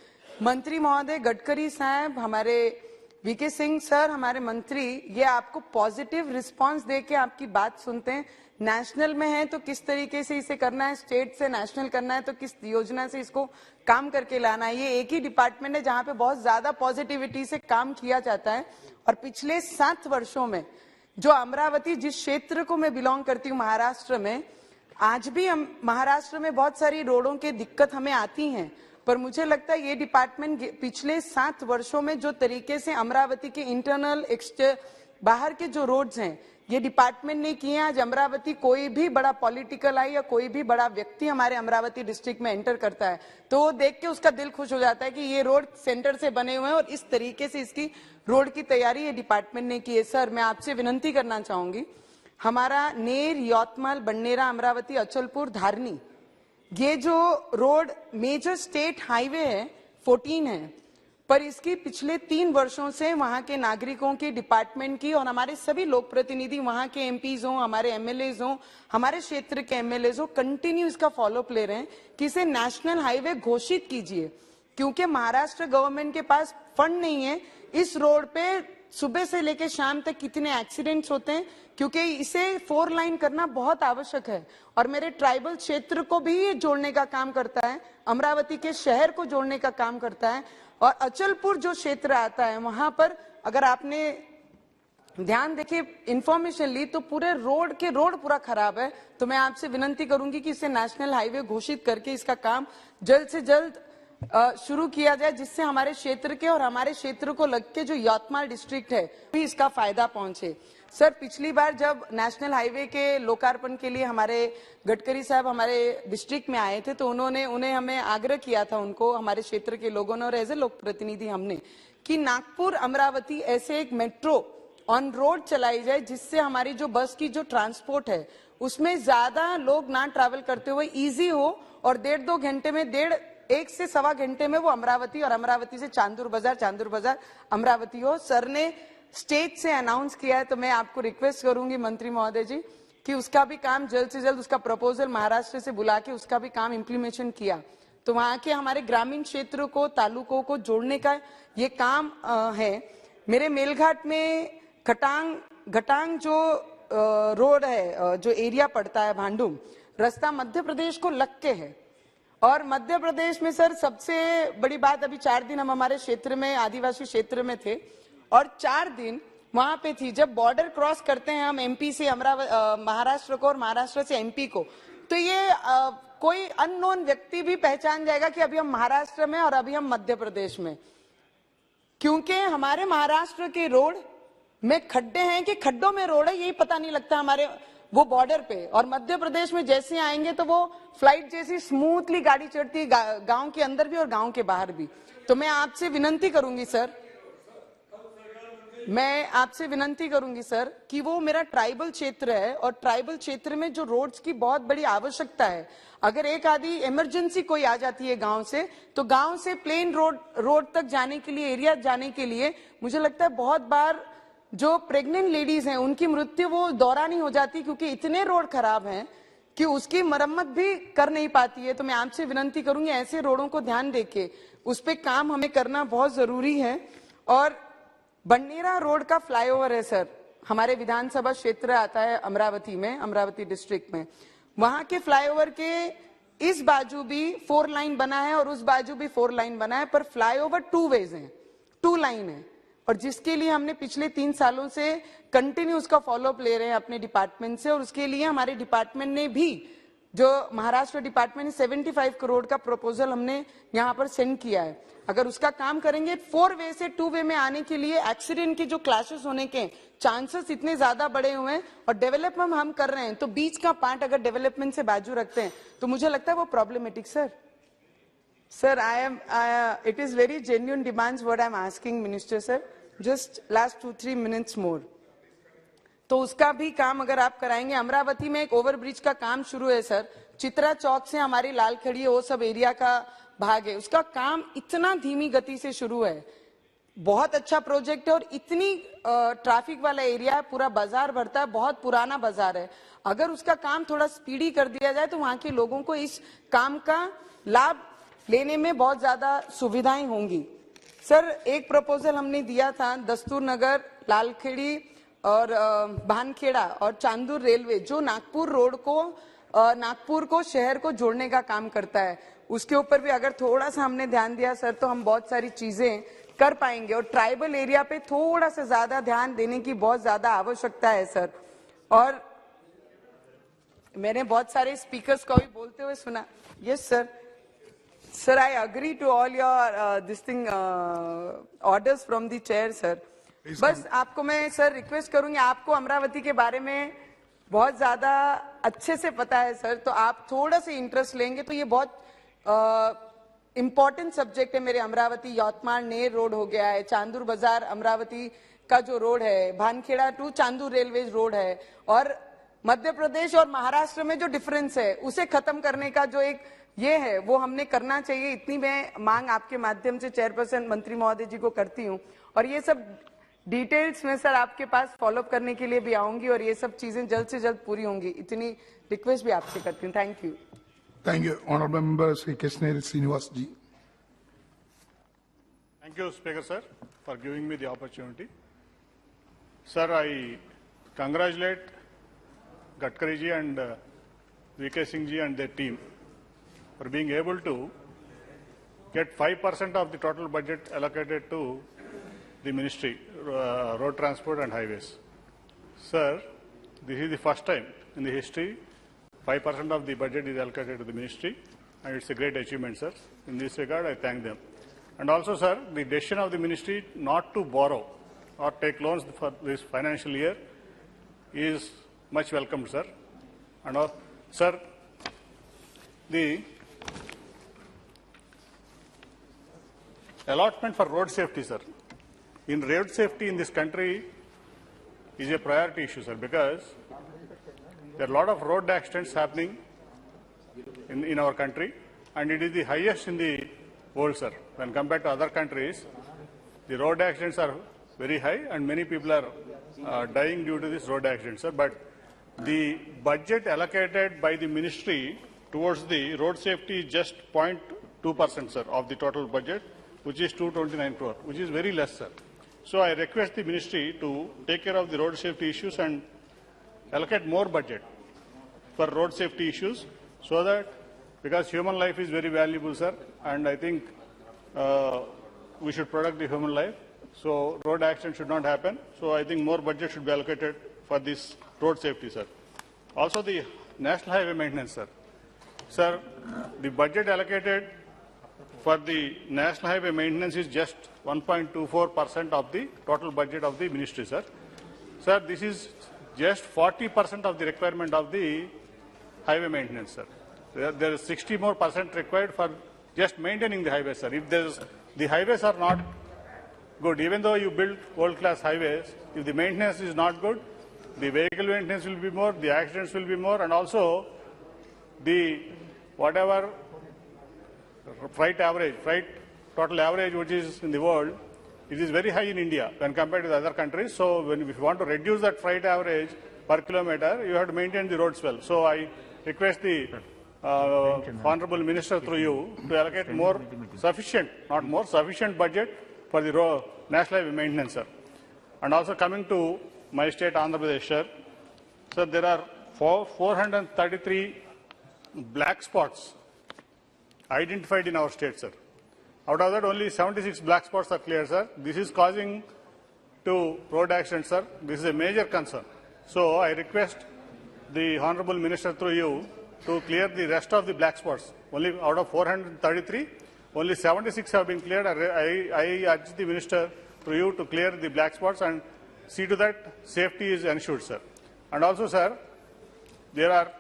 S21: मंत्री महोदय गडकरी साहब, हमारे VK सिंह सर, हमारे मंत्री, ये आपको पॉजिटिव रिस्पांस देके आपकी बात सुनते हैं। नेशनल में है तो किस तरीके से इसे करना है, स्टेट से नेशनल करना है तो किस योजना से इसको काम करके लाना है। ये एक ही डिपार्टमेंट है जहां पे बहुत ज्यादा पॉजिटिविटी से काम किया जाता है। और पिछले 7 वर्षों में जो अमरावती, जिस क्षेत्र को मैं बिलोंग करती हूँ महाराष्ट्र में, आज भी हम महाराष्ट्र में बहुत सारी रोडों की दिक्कत हमें आती हैं, पर मुझे लगता है ये डिपार्टमेंट पिछले 7 वर्षों में जो तरीके से अमरावती के इंटरनल, बाहर के जो रोड्स हैं, ये डिपार्टमेंट ने किए। आज अमरावती, कोई भी बड़ा पॉलिटिकल आई या कोई भी बड़ा व्यक्ति हमारे अमरावती डिस्ट्रिक्ट में एंटर करता है तो वो देख के उसका दिल खुश हो जाता है कि ये रोड सेंटर से बने हुए हैं और इस तरीके से इसकी रोड की तैयारी ये डिपार्टमेंट ने की है। सर, मैं आपसे विनती करना चाहूंगी, हमारा नेर, यवतमाल, बन्नेरा, अमरावती, अचलपुर, धारनी, ये जो रोड मेजर स्टेट हाईवे है 14 है, पर इसकी पिछले 3 वर्षों से वहां के नागरिकों की, डिपार्टमेंट की और हमारे सभी लोक प्रतिनिधि, वहां के MPs हों, हमारे MLAs हों, हमारे क्षेत्र के MLAs हों, कंटिन्यू इसका फॉलोअप ले रहे हैं कि इसे नेशनल हाईवे घोषित कीजिए, क्योंकि महाराष्ट्र गवर्नमेंट के पास फंड नहीं है। इस रोड पे सुबह से लेकर शाम तक कितने एक्सीडेंट्स होते हैं, क्योंकि इसे 4 लाइन करना बहुत आवश्यक है। और मेरे ट्राइबल क्षेत्र को भी ये जोड़ने का काम करता है, अमरावती के शहर को जोड़ने का काम करता है। और अचलपुर जो क्षेत्र आता है, वहां पर अगर आपने ध्यान देके इंफॉर्मेशन ली तो पूरे रोड पूरा खराब है। तो मैं आपसे विनती करूंगी कि इसे नेशनल हाईवे घोषित करके इसका काम जल्द से जल्द शुरू किया जाए, जिससे हमारे क्षेत्र के और हमारे क्षेत्र को लग के जो यवतमाल डिस्ट्रिक्ट है भी इसका फायदा पहुंचे। सर, पिछली बार जब नेशनल हाईवे के लोकार्पण के लिए हमारे गडकरी साहब हमारे डिस्ट्रिक्ट में आए थे तो उन्हें हमें आग्रह किया था, उनको, हमारे क्षेत्र के लोगों ने और एज ए लोक प्रतिनिधि हमने, कि नागपुर अमरावती ऐसे एक मेट्रो ऑन रोड चलाई जाए, जिससे हमारी जो बस की जो ट्रांसपोर्ट है उसमें ज्यादा लोग ना ट्रैवल करते हुए इजी हो और 1.5-2 घंटे में 1 से 1.25 घंटे में वो अमरावती और अमरावती से चांदूर बाजार अमरावती हो। सर ने स्टेट से अनाउंस किया है, तो मैं आपको रिक्वेस्ट करूंगी मंत्री महोदय जी कि उसका भी काम जल्द से जल्द, उसका प्रपोजल महाराष्ट्र से बुला के उसका भी काम इम्प्लीमेशन किया तो वहां के हमारे ग्रामीण क्षेत्रों को, तालुकों को जोड़ने का ये काम है। मेरे मेलघाट में घटांग जो रोड है, जो एरिया पड़ता है भांडुम, रास्ता मध्य प्रदेश को लग के है। और मध्य प्रदेश में सर सबसे बड़ी बात, अभी 4 दिन हम हमारे क्षेत्र में, आदिवासी क्षेत्र में थे और 4 दिन वहां पे थी। जब बॉर्डर क्रॉस करते हैं हम MP से महाराष्ट्र को और महाराष्ट्र से MP को, तो ये कोई अननोन व्यक्ति भी पहचान जाएगा कि अभी हम महाराष्ट्र में और अभी हम मध्य प्रदेश में। क्योंकि हमारे महाराष्ट्र के रोड में खड्डे हैं कि खड्डों में रोड है, यही पता नहीं लगता हमारे वो बॉर्डर पे। और मध्य प्रदेश में जैसे आएंगे तो वो फ्लाइट जैसी स्मूथली गाड़ी चढ़ती है, गांव के अंदर भी और गांव के बाहर भी। तो मैं आपसे विनती करूंगी सर, कि वो मेरा ट्राइबल क्षेत्र है और ट्राइबल क्षेत्र में जो रोड्स की बहुत बड़ी आवश्यकता है। अगर एक आदि इमरजेंसी कोई आ जाती है गांव से, तो गांव से प्लेन रोड तक जाने के लिए, एरिया जाने के लिए मुझे लगता है बहुत बार जो प्रेग्नेंट लेडीज हैं उनकी मृत्यु वो दौरान ही हो जाती, क्योंकि इतने रोड खराब हैं कि उसकी मरम्मत भी कर नहीं पाती है। तो मैं आपसे विनती करूंगी ऐसे रोडों को ध्यान देके उस पे काम हमें करना बहुत जरूरी है। और बंडेरा रोड का फ्लाईओवर है सर, हमारे विधानसभा क्षेत्र आता है अमरावती में, अमरावती डिस्ट्रिक्ट में। वहां के फ्लाईओवर के इस बाजू भी 4 लाइन बना है और उस बाजू भी 4 लाइन बना है, पर फ्लाईओवर 2 वेज है, 2 लाइन है। और जिसके लिए हमने पिछले 3 सालों से कंटिन्यू उसका फॉलोअप ले रहे हैं अपने डिपार्टमेंट से, और उसके लिए हमारे डिपार्टमेंट ने भी, जो महाराष्ट्र डिपार्टमेंट ने 75 करोड़ का प्रपोजल हमने यहाँ पर सेंड किया है। अगर उसका काम करेंगे 4 वे से 2 वे में आने के लिए, एक्सीडेंट के जो क्लैशेस होने के चांसेस इतने ज्यादा बढ़े हुए हैं और डेवलपमेंट हम कर रहे हैं, तो बीच का पार्ट अगर डेवलपमेंट से बाजू रखते हैं तो मुझे लगता है वो problematic. Sir it is very genuine demands what I'm asking Minister sir, just last 2-3 minutes more। तो उसका भी काम अगर आप कराएंगे। अमरावती में एक ओवरब्रिज का काम शुरू है सर, चित्रा चौक से हमारी लाल खड़ी है, वो सब एरिया का भाग है, उसका काम इतना धीमी गति से शुरू है। बहुत अच्छा प्रोजेक्ट है और इतनी ट्रैफिक वाला एरिया है, पूरा बाजार भरता है, बहुत पुराना बाजार है। अगर उसका काम थोड़ा स्पीडी कर दिया जाए तो वहां के लोगों को इस काम का लाभ लेने में बहुत ज्यादा सुविधाएं होंगी। सर एक प्रपोजल हमने दिया था, दस्तूर नगर, लालखेड़ी और भानखेड़ा और चांदूर रेलवे, जो नागपुर रोड को, नागपुर को शहर को जोड़ने का काम करता है, उसके ऊपर भी अगर थोड़ा सा हमने ध्यान दिया सर तो हम बहुत सारी चीजें कर पाएंगे। और ट्राइबल एरिया पे थोड़ा सा ज्यादा ध्यान देने की बहुत ज्यादा आवश्यकता है सर। और मैंने बहुत सारे स्पीकर्स को भी बोलते हुए सुना। Yes sir, I agree to all your this thing orders from the chair sir. बस आपको मैं सर रिक्वेस्ट करूंगी, आपको अमरावती के बारे में बहुत ज्यादा अच्छे से पता है सर, तो आप थोड़ा सा इंटरेस्ट लेंगे तो ये बहुत इम्पोर्टेंट सब्जेक्ट है। मेरे अमरावती यवतमाल नेर रोड हो गया है, चांदूर बाजार अमरावती का जो रोड है, Bhankheda to Chandur railway road है, और मध्य प्रदेश और महाराष्ट्र में जो डिफरेंस है उसे खत्म करने का जो एक ये है वो हमने करना चाहिए। इतनी मैं मांग आपके माध्यम से चेयरपर्सन मंत्री महोदय जी को करती हूँ। और ये सब डिटेल्स में सर आपके पास फॉलोअप करने के लिए भी आऊंगी और ये सब चीजें जल्द से जल्द पूरी होंगी, इतनी रिक्वेस्ट भी आपसे करती हूँ। Thank you.
S1: Thank you. Honorable Member Sri Krishneri Srinivas ji.
S16: Thank you, Speaker sir, for giving me the opportunity. Sir, I congratulate Gadkari ji and VK Singh ji and their team for being able to get 5% of the total budget allocated to the Ministry, Road Transport and Highways. Sir, this is the first time in the history 5% of the budget is allocated to the ministry, and it's a great achievement, sir. In this regard, I thank them. And also, sir, the decision of the ministry not to borrow or take loans for this financial year is much welcomed, sir. And sir, the allotment for road safety, sir. In road safety in this country is a priority issue, sir, because there are a lot of road accidents happening in our country, and it is the highest in the world, sir. When compared to other countries, the road accidents are very high, and many people are dying due to this road accidents, sir. But the budget allocated by the ministry towards the road safety is just 0.2%, sir, of the total budget, which is 229 crore, which is very less, sir. So I request the ministry to take care of the road safety issues and allocate more budget for road safety issues, so that, because human life is very valuable, sir, and I think we should protect the human life. So road accidents should not happen. So I think more budget should be allocated for this road safety, sir. Also the national highway maintenance, sir. Sir, the budget allocated
S18: for the national highway maintenance is just 1.24% of the total budget of the ministry, sir. Sir, this is just 40% of the requirement of the highway maintenance, sir. There is 60% more required for just maintaining the highways, sir. If the highways are not good, even though you build world-class highways, if the maintenance is not good, the vehicle maintenance will be more, the accidents will be more, and also the whatever freight total average which is in the world, it is very high in India when compared to the other countries. So if you want to reduce that freight average per kilometer, you have to maintain the roads well. So I request the Honorable Minister through you to allocate more sufficient, not more, sufficient budget for the national highway maintenance, sir. And also coming to my state, Andhra Pradesh, sir. Sir, there are 433 black spots identified in our state, sir. Out of that, only 76 black spots are clear, sir. This is causing to road accidents, sir. This is a major concern. So I request the Honorable Minister through you to clear the rest of the black spots. Only out of 433, only 76 have been cleared. I urge the Minister through you to clear the black spots and see to that safety is ensured, sir. And also, sir, there are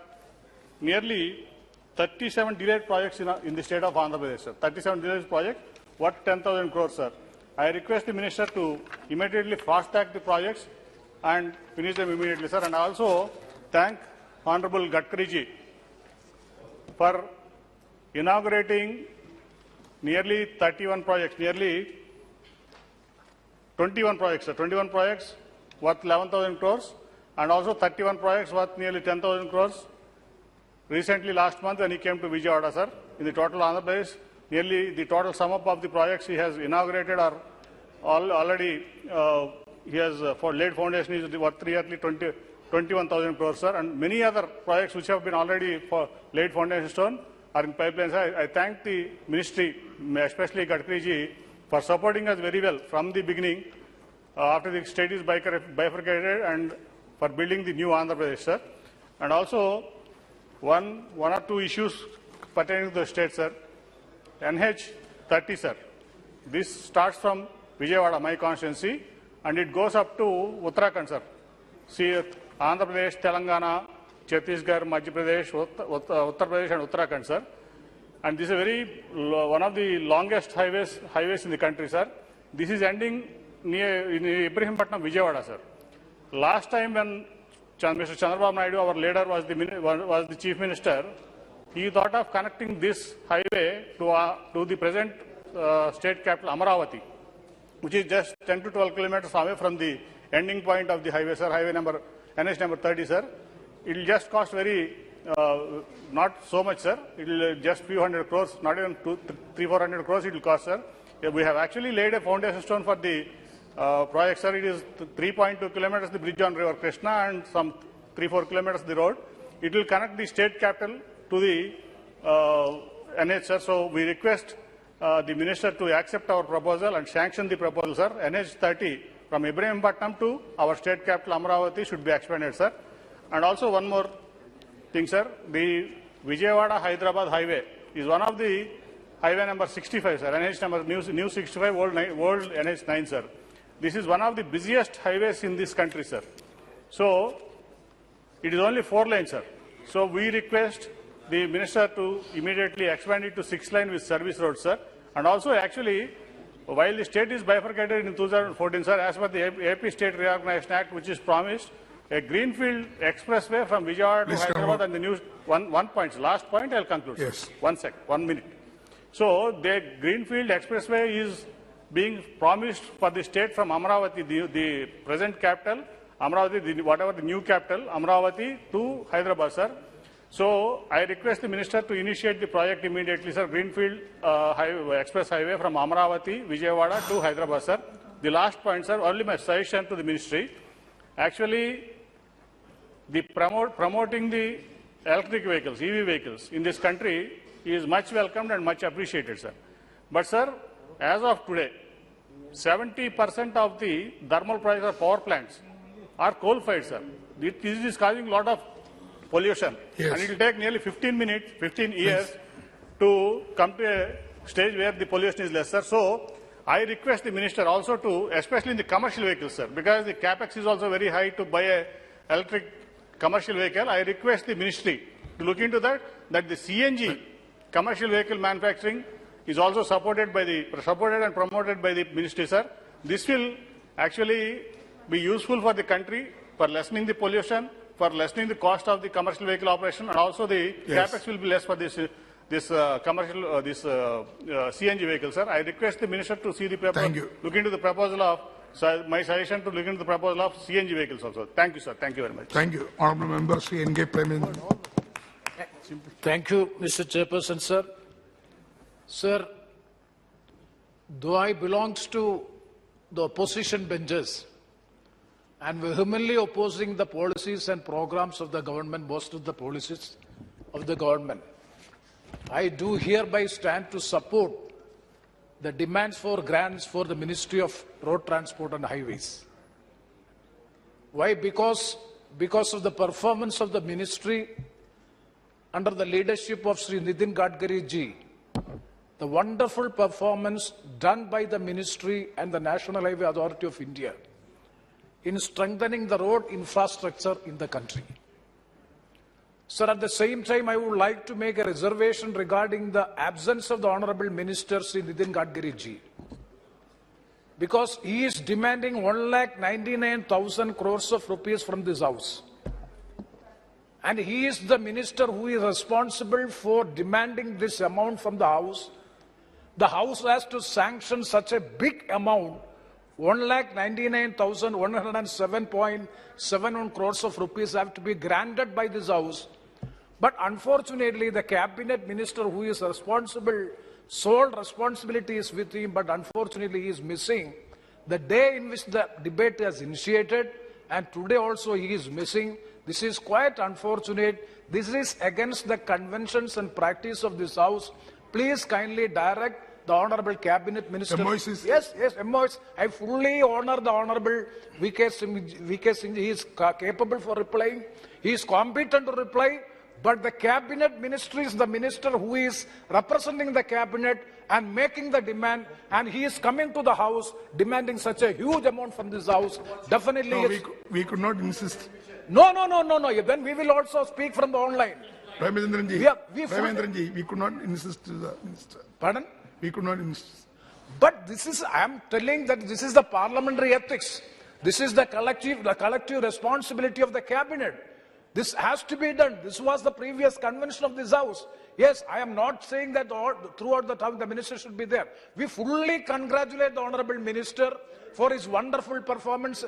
S18: nearly 37 delayed projects in the state of Andhra Pradesh, sir. 37 delayed projects worth 10,000 crores, sir. I request the Minister to immediately fast-track the projects and finish them immediately, sir. And I also thank Honorable Gadkari ji for inaugurating nearly 31 projects, nearly 21 projects, sir. 21 projects worth 11,000 crores and also 31 projects worth nearly 10,000 crores. Recently, last month, when he came to Vijayawada, sir, in the total Andhra Pradesh, nearly the total sum up of the projects he has inaugurated are already, he has laid foundation is worth nearly 21,000 crores, sir, and many other projects which have been already laid foundation stone are in pipeline, sir. I thank the ministry, especially Gadkari ji, for supporting us very well from the beginning after the state is bifurcated and for building the new Andhra Pradesh, sir. And also, one or two issues pertaining to the state, sir. NH30, sir. This starts from Vijayawada, my constituency, and it goes up to Uttarakhand, sir. See, Andhra Pradesh, Telangana, Chhattisgarh, Madhya Pradesh, Uttar Pradesh, and Uttarakhand, sir. And this is one of the longest highways in the country, sir. This is ending near Ibrahimpatnam, Vijayawada, sir. Last time when Mr. Chandrababu Naidu, our leader, was the chief minister, he thought of connecting this highway to the present state capital, Amaravati, which is just 10 to 12 kilometers away from the ending point of the highway, sir, NH number 30, sir. It will just cost not so much, sir. It will just few hundred crores, not even 300-400 crores it will cost, sir. We have actually laid a foundation stone for the project, sir. It is 3.2 kilometers the bridge on River Krishna and some 3-4 kilometers the road. It will connect the state capital to the NH, sir. So we request the minister to accept our proposal and sanction the proposal, sir. NH30 from Ibrahimpatnam to our state capital Amaravati should be expanded, sir. And also one more thing, sir. The Vijayawada-Hyderabad highway is one of the highway number 65, sir. NH number new 65, old NH 9, sir. This is one of the busiest highways in this country, sir. So it is only 4 lanes, sir. So we request the minister to immediately expand it to 6 lane with service roads, sir. And also actually, while the state is bifurcated in 2014, sir, as per the AP State Reorganization Act, which is promised, a greenfield expressway from Vijayawada to Hyderabad and the new one point. Last point, I'll conclude.
S1: Yes.
S18: 1 minute. So the greenfield expressway is being promised for the state from Amaravati, the present capital, Amaravati, whatever the new capital, Amaravati to Hyderabad, sir. So I request the minister to initiate the project immediately, sir. Greenfield express highway from Amaravati, Vijayawada to Hyderabad, sir. The last point, sir, only my suggestion to the ministry. Actually, the promoting the electric vehicles, EV vehicles in this country is much welcomed and much appreciated, sir. But, sir, as of today, 70% of the thermal projects or power plants are coal-fired, sir. This is causing a lot of pollution.
S1: Yes.
S18: And it will take nearly 15 years to come to a
S16: stage where the pollution is lesser. So I request the minister also to, especially in the commercial vehicles, sir, because the capex is also very high to buy a electric commercial vehicle. I request the ministry to look into that the CNG commercial vehicle manufacturing is also supported and promoted by the ministry, sir. This will actually be useful for the country for lessening the pollution, for lessening the cost of the commercial vehicle operation, and also the capex will be less for this CNG vehicle, sir. I request the minister to see the proposal, look into the proposal of, my suggestion to look into the proposal of CNG vehicles also. Thank you, sir. Thank you very much.
S1: Thank you. Honorable Member Sri N.K. Prem.
S9: Thank you, Mr. Chairperson, sir. Sir, though I belongs to the opposition benches and vehemently opposing the policies and programs of the government, most of the policies of the government, I do hereby stand to support the demands for grants for the Ministry of Road Transport and Highways. Why? Because of the performance of the ministry under the leadership of Sri Nitin Gadkari ji, the wonderful performance done by the ministry and the National Highway Authority of India in strengthening the road infrastructure in the country. Sir, at the same time, I would like to make a reservation regarding the absence of the Honorable Minister, Sri Nitin Gadkari ji, because he is demanding 1,99,000 crores of rupees from this House. And he is the minister who is responsible for demanding this amount from the House. The House has to sanction such a big amount, 1,99,107.71 crores of rupees have to be granted by this House. But unfortunately, the cabinet minister who is responsible, sole responsibility is with him, but unfortunately he is missing the day in which the debate is initiated, and today also he is missing. This is quite unfortunate. This is against the conventions and practice of this House. Please kindly direct the Honorable Cabinet Minister. Yes, MOS. I fully honor the Honorable V.K. Singh. He is capable for replying. He is competent to reply. But the Cabinet Ministry is the minister who is representing the Cabinet and making the demand, and he is coming to the House demanding such a huge amount from this House. Definitely.
S1: No, we could not insist.
S9: No. Then we will also speak from the online.
S1: Premendranji, we could not insist to the minister.
S9: Pardon?
S1: We could not insist.
S9: But this is, I am telling that this is the parliamentary ethics. This is the collective responsibility of the Cabinet. This has to be done. This was the previous convention of this House. Yes, I am not saying that throughout the time the minister should be there. We fully congratulate the Honorable Minister for his wonderful performance.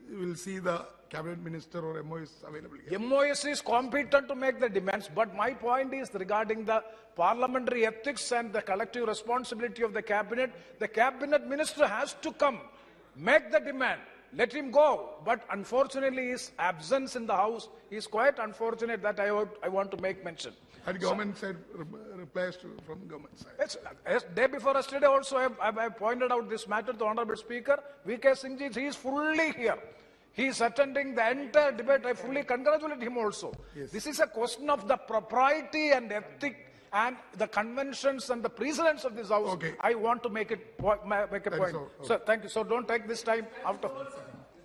S1: We will see the Cabinet Minister or MOS available here.
S9: MOS is competent to make the demands, but my point is regarding the parliamentary ethics and the collective responsibility of the Cabinet. The Cabinet Minister has to come, make the demand. Let him go. But unfortunately, his absence in the House is quite unfortunate. That I want to make mention.
S1: Had government side replies from government side?
S9: Yes, day before yesterday also I pointed out this matter to the Honorable Speaker. V.K. Singh ji, he is fully here. He is attending the entire debate. I fully congratulate him also. Yes. This is a question of the propriety and ethic and the conventions and the precedents of this House. Okay. I want to make a point. So, sir, thank you. So don't take this time out of...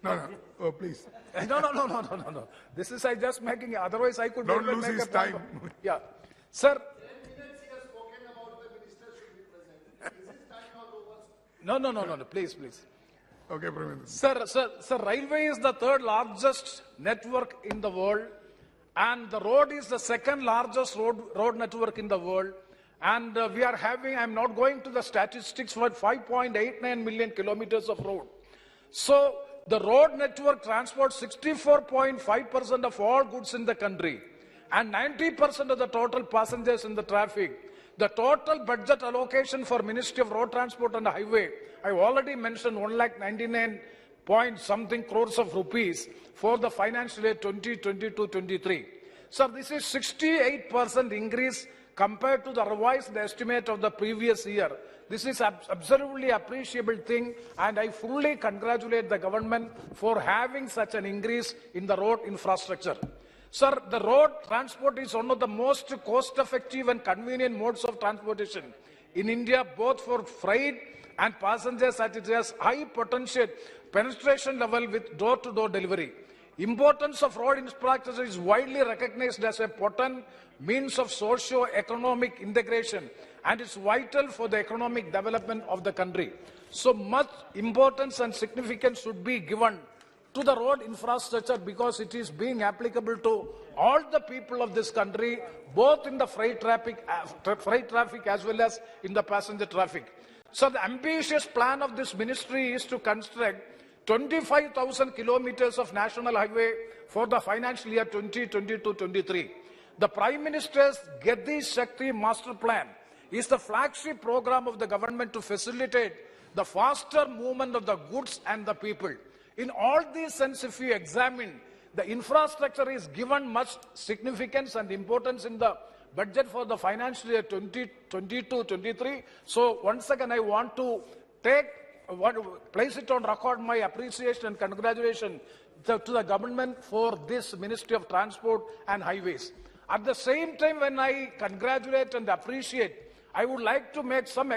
S1: No. Oh, please.
S9: No. This is I just making. Otherwise, I could
S1: don't lose
S9: make
S1: his
S9: a point.
S1: time.
S9: Yeah, sir. No. Please.
S1: Okay, Prime
S9: Sir, railway is the third largest network in the world, and the road is the second largest road network in the world. And we are having, I'm not going to the statistics, but 5.89 million kilometers of road. So the road network transports 64.5% of all goods in the country and 90% of the total passengers in the traffic. The total budget allocation for Ministry of Road Transport and Highway, I already mentioned 1,99 point something crores of rupees for the financial year 2022-23. So this is 68% increase compared to the revised estimate of the previous year. This is absolutely appreciable thing, and I fully congratulate the government for having such an increase in the road infrastructure. Sir, the road transport is one of the most cost-effective and convenient modes of transportation. in India, both for freight and passengers, that it has high potential penetration level with door-to-door delivery. Importance of road infrastructure is widely recognized as a potent means of socio-economic integration, and it's vital for the economic development of the country. So much importance and significance should be given to the road infrastructure because it is being applicable to all the people of this country, both in the freight traffic as well as in the passenger traffic. So the ambitious plan of this ministry is to construct 25,000 kilometers of national highway for the financial year 2022-23. The Prime Minister's Gati Shakti Master Plan is the flagship program of the government to facilitate the faster movement of the goods and the people. In all these sense, if you examine, the infrastructure is given much significance and importance in the budget for the financial year 2022-23. So once again, I want to place it on record my appreciation and congratulations to the government for this Ministry of Transport and Highways. At the same time, when I congratulate and appreciate, I would like to make some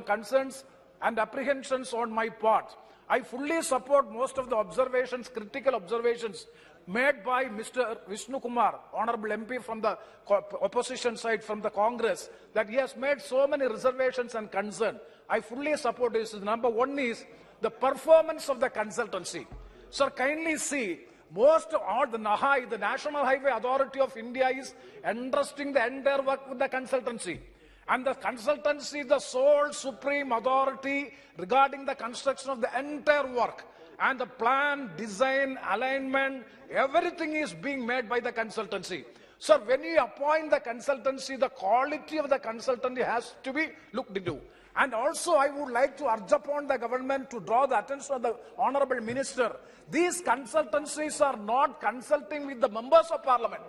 S9: concerns and apprehensions on my part. I fully support most of the observations, critical observations made by Mr. Vishnu Kumar, Honorable MP from the opposition side, from the Congress, that he has made so many reservations and concern. I fully support this. Number one is the performance of the consultancy. Sir, kindly see, most of all the NAHI, the National Highway Authority of India, is entrusting the entire work with the consultancy. And the consultancy is the sole supreme authority regarding the construction of the entire work. And the plan, design, alignment, everything is being made by the consultancy. So when you appoint the consultancy, the quality of the consultancy has to be looked into. And also I would like to urge upon the government to draw the attention of the Honorable Minister. These consultancies are not consulting with the members of Parliament.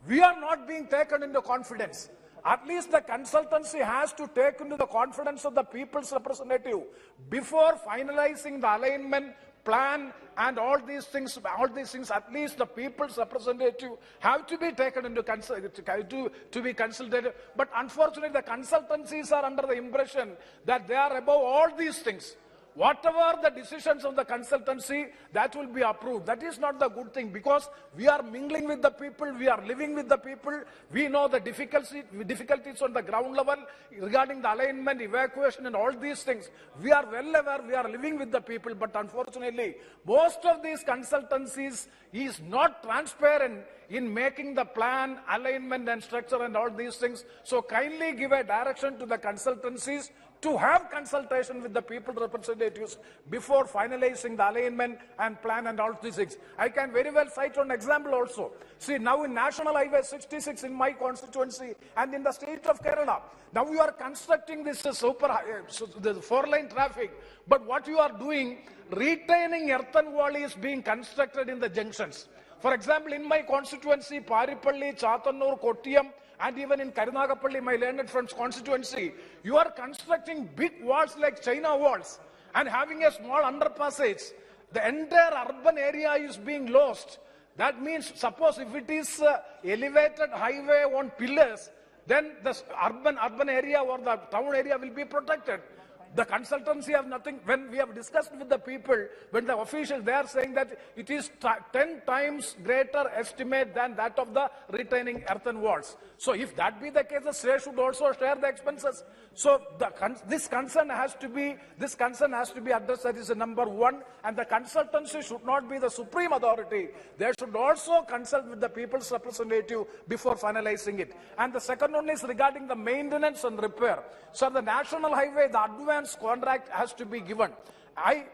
S9: We are not being taken into confidence. At least the consultancy has to take into the confidence of the people's representative before finalizing the alignment plan and all these things, at least the people's representative have to be taken into to be consulted. But unfortunately, the consultancies are under the impression that they are above all these things. Whatever the decisions of the consultancy, that will be approved. That is not the good thing, because we are mingling with the people, we are living with the people, we know the difficulties on the ground level regarding the alignment, evacuation and all these things. We are well aware, we are living with the people, but unfortunately, most of these consultancies is not transparent in making the plan, alignment and structure and all these things. So kindly give a direction to the consultancies to have consultation with the people representatives before finalizing the alignment and plan and all these things. I can very well cite an example also. See, now in National Highway 66 in my constituency and in the state of Kerala, now you are constructing this the 4-lane traffic, but what you are doing, retaining earthen wall is being constructed in the junctions. For example, in my constituency, Paripalli, Chatanur, Kottayam, and even in Karunagapalli, my learned friend's constituency, you are constructing big walls like China walls and having a small underpassage. The entire urban area is being lost. That means, suppose if it is elevated highway on pillars, then the urban area or the town area will be protected. The consultancy have nothing. When we have discussed with the people, when the officials, they are saying that it is 10 times greater estimate than that of the retaining earthen walls. So if that be the case, the state should also share the expenses. So this concern has to be addressed. That is the number one. And the consultancy should not be the supreme authority. They should also consult with the people's representative before finalizing it. And the second one is regarding the maintenance and repair. So the National Highway, the advance contract has to be given.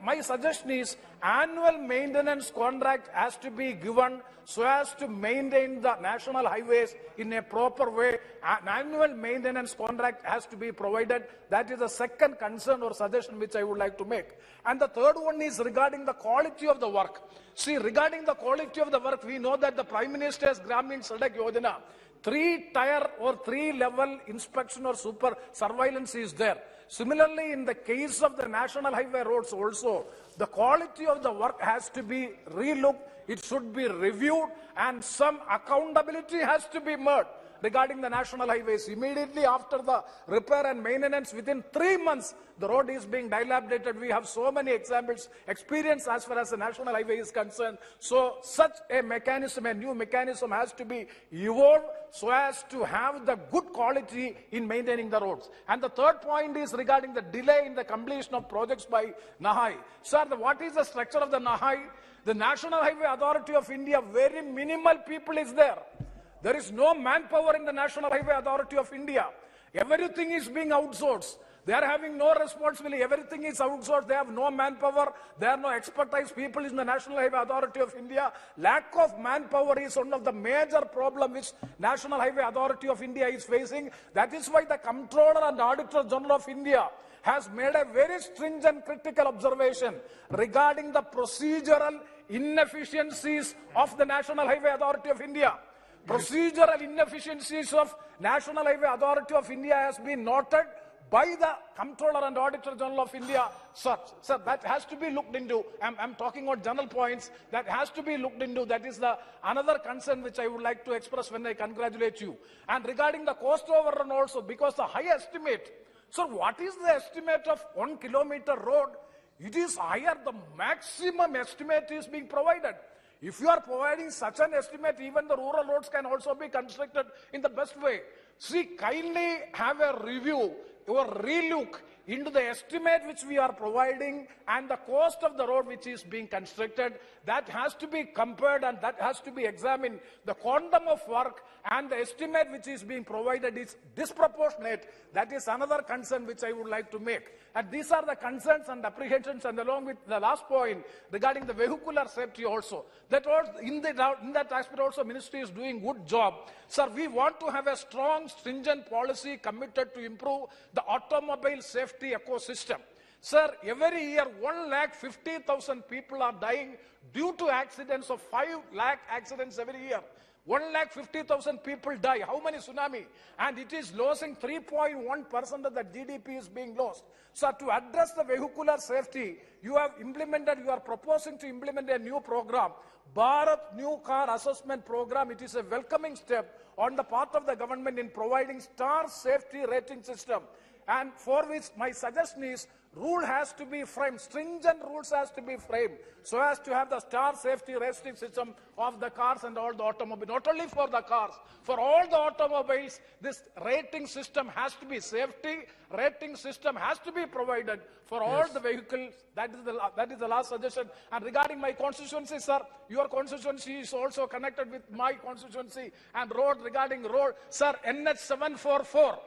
S9: My suggestion is annual maintenance contract has to be given so as to maintain the national highways in a proper way. An annual maintenance contract has to be provided. That is the second concern or suggestion which I would like to make. And the third one is regarding the quality of the work. See, regarding the quality of the work, we know that the Prime Minister's Gramin Sadak Yojana, 3-tier or 3-level inspection or super surveillance is there. Similarly, in the case of the national highway roads also, the quality of the work has to be relooked, it should be reviewed, and some accountability has to be made. regarding the national highways. Immediately after the repair and maintenance, within 3 months, the road is being dilapidated. We have so many examples, experience as far as the national highway is concerned. So such a mechanism, a new mechanism has to be evolved so as to have the good quality in maintaining the roads. And the third point is regarding the delay in the completion of projects by NAHAI. Sir, what is the structure of the NAHAI? The National Highway Authority of India, very minimal people is there. There is no manpower in the National Highway Authority of India. Everything is being outsourced. They are having no responsibility. Everything is outsourced. They have no manpower. There are no expertise people in the National Highway Authority of India. Lack of manpower is one of the major problems which National Highway Authority of India is facing. That is why the Comptroller and Auditor General of India has made a very stringent critical observation regarding the procedural inefficiencies of the National Highway Authority of India. Procedural inefficiencies of National Highway Authority of India has been noted by the Comptroller and Auditor General of India. Sir, that has to be looked into. I'm talking about general points. That has to be looked into. That is the another concern which I would like to express when I congratulate you. And regarding the cost overrun also, because the high estimate. So what is the estimate of 1 kilometer road? It is higher. The maximum estimate is being provided. If you are providing such an estimate, even the rural roads can also be constructed in the best way. See, kindly have a review or relook into the estimate which we are providing and the cost of the road which is being constructed. That has to be compared and that has to be examined. The quantum of work and the estimate which is being provided is disproportionate. That is another concern which I would like to make. And these are the concerns and apprehensions, and along with the last point regarding the vehicular safety also. That also, in that aspect also Ministry is doing good job. Sir, we want to have a strong, stringent policy committed to improve the automobile safety ecosystem. Sir, every year 150,000 people are dying due to accidents of 5 lakh accidents every year. 150,000 people die. How many tsunami? And it is losing 3.1% of the GDP is being lost. So to address the vehicular safety, you are proposing to implement a new program, Bharat New Car Assessment Program. It is a welcoming step on the part of the government in providing star safety rating system. And for which my suggestion is, rule has to be framed, stringent rules has to be framed, so as to have the star safety rating system of the cars and all the automobiles. Not only for the cars, for all the automobiles, this rating system has to be safety, rating system has to be provided for all the vehicles. That is the last suggestion. And regarding my constituency, sir, your constituency is also connected with my constituency, and regarding road, sir, NH 744.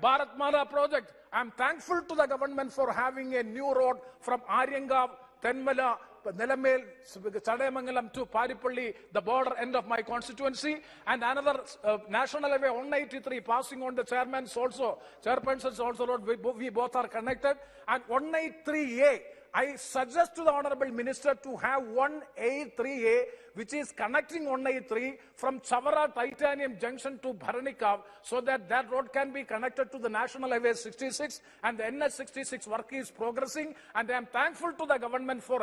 S9: Bharatmala project. I'm thankful to the government for having a new road from Aryangav, Tenmala, Nelamel, Chadamangalam to Paripalli, the border end of my constituency, and another National Highway 183 passing on the chairpersons also road. We both are connected. And 183A, I suggest to the Honorable Minister to have 183A, which is connecting 183 from Chavara Titanium Junction to Bharanikav, so that that road can be connected to the National Highway 66, and the NH 66 work is progressing. And I am thankful to the government for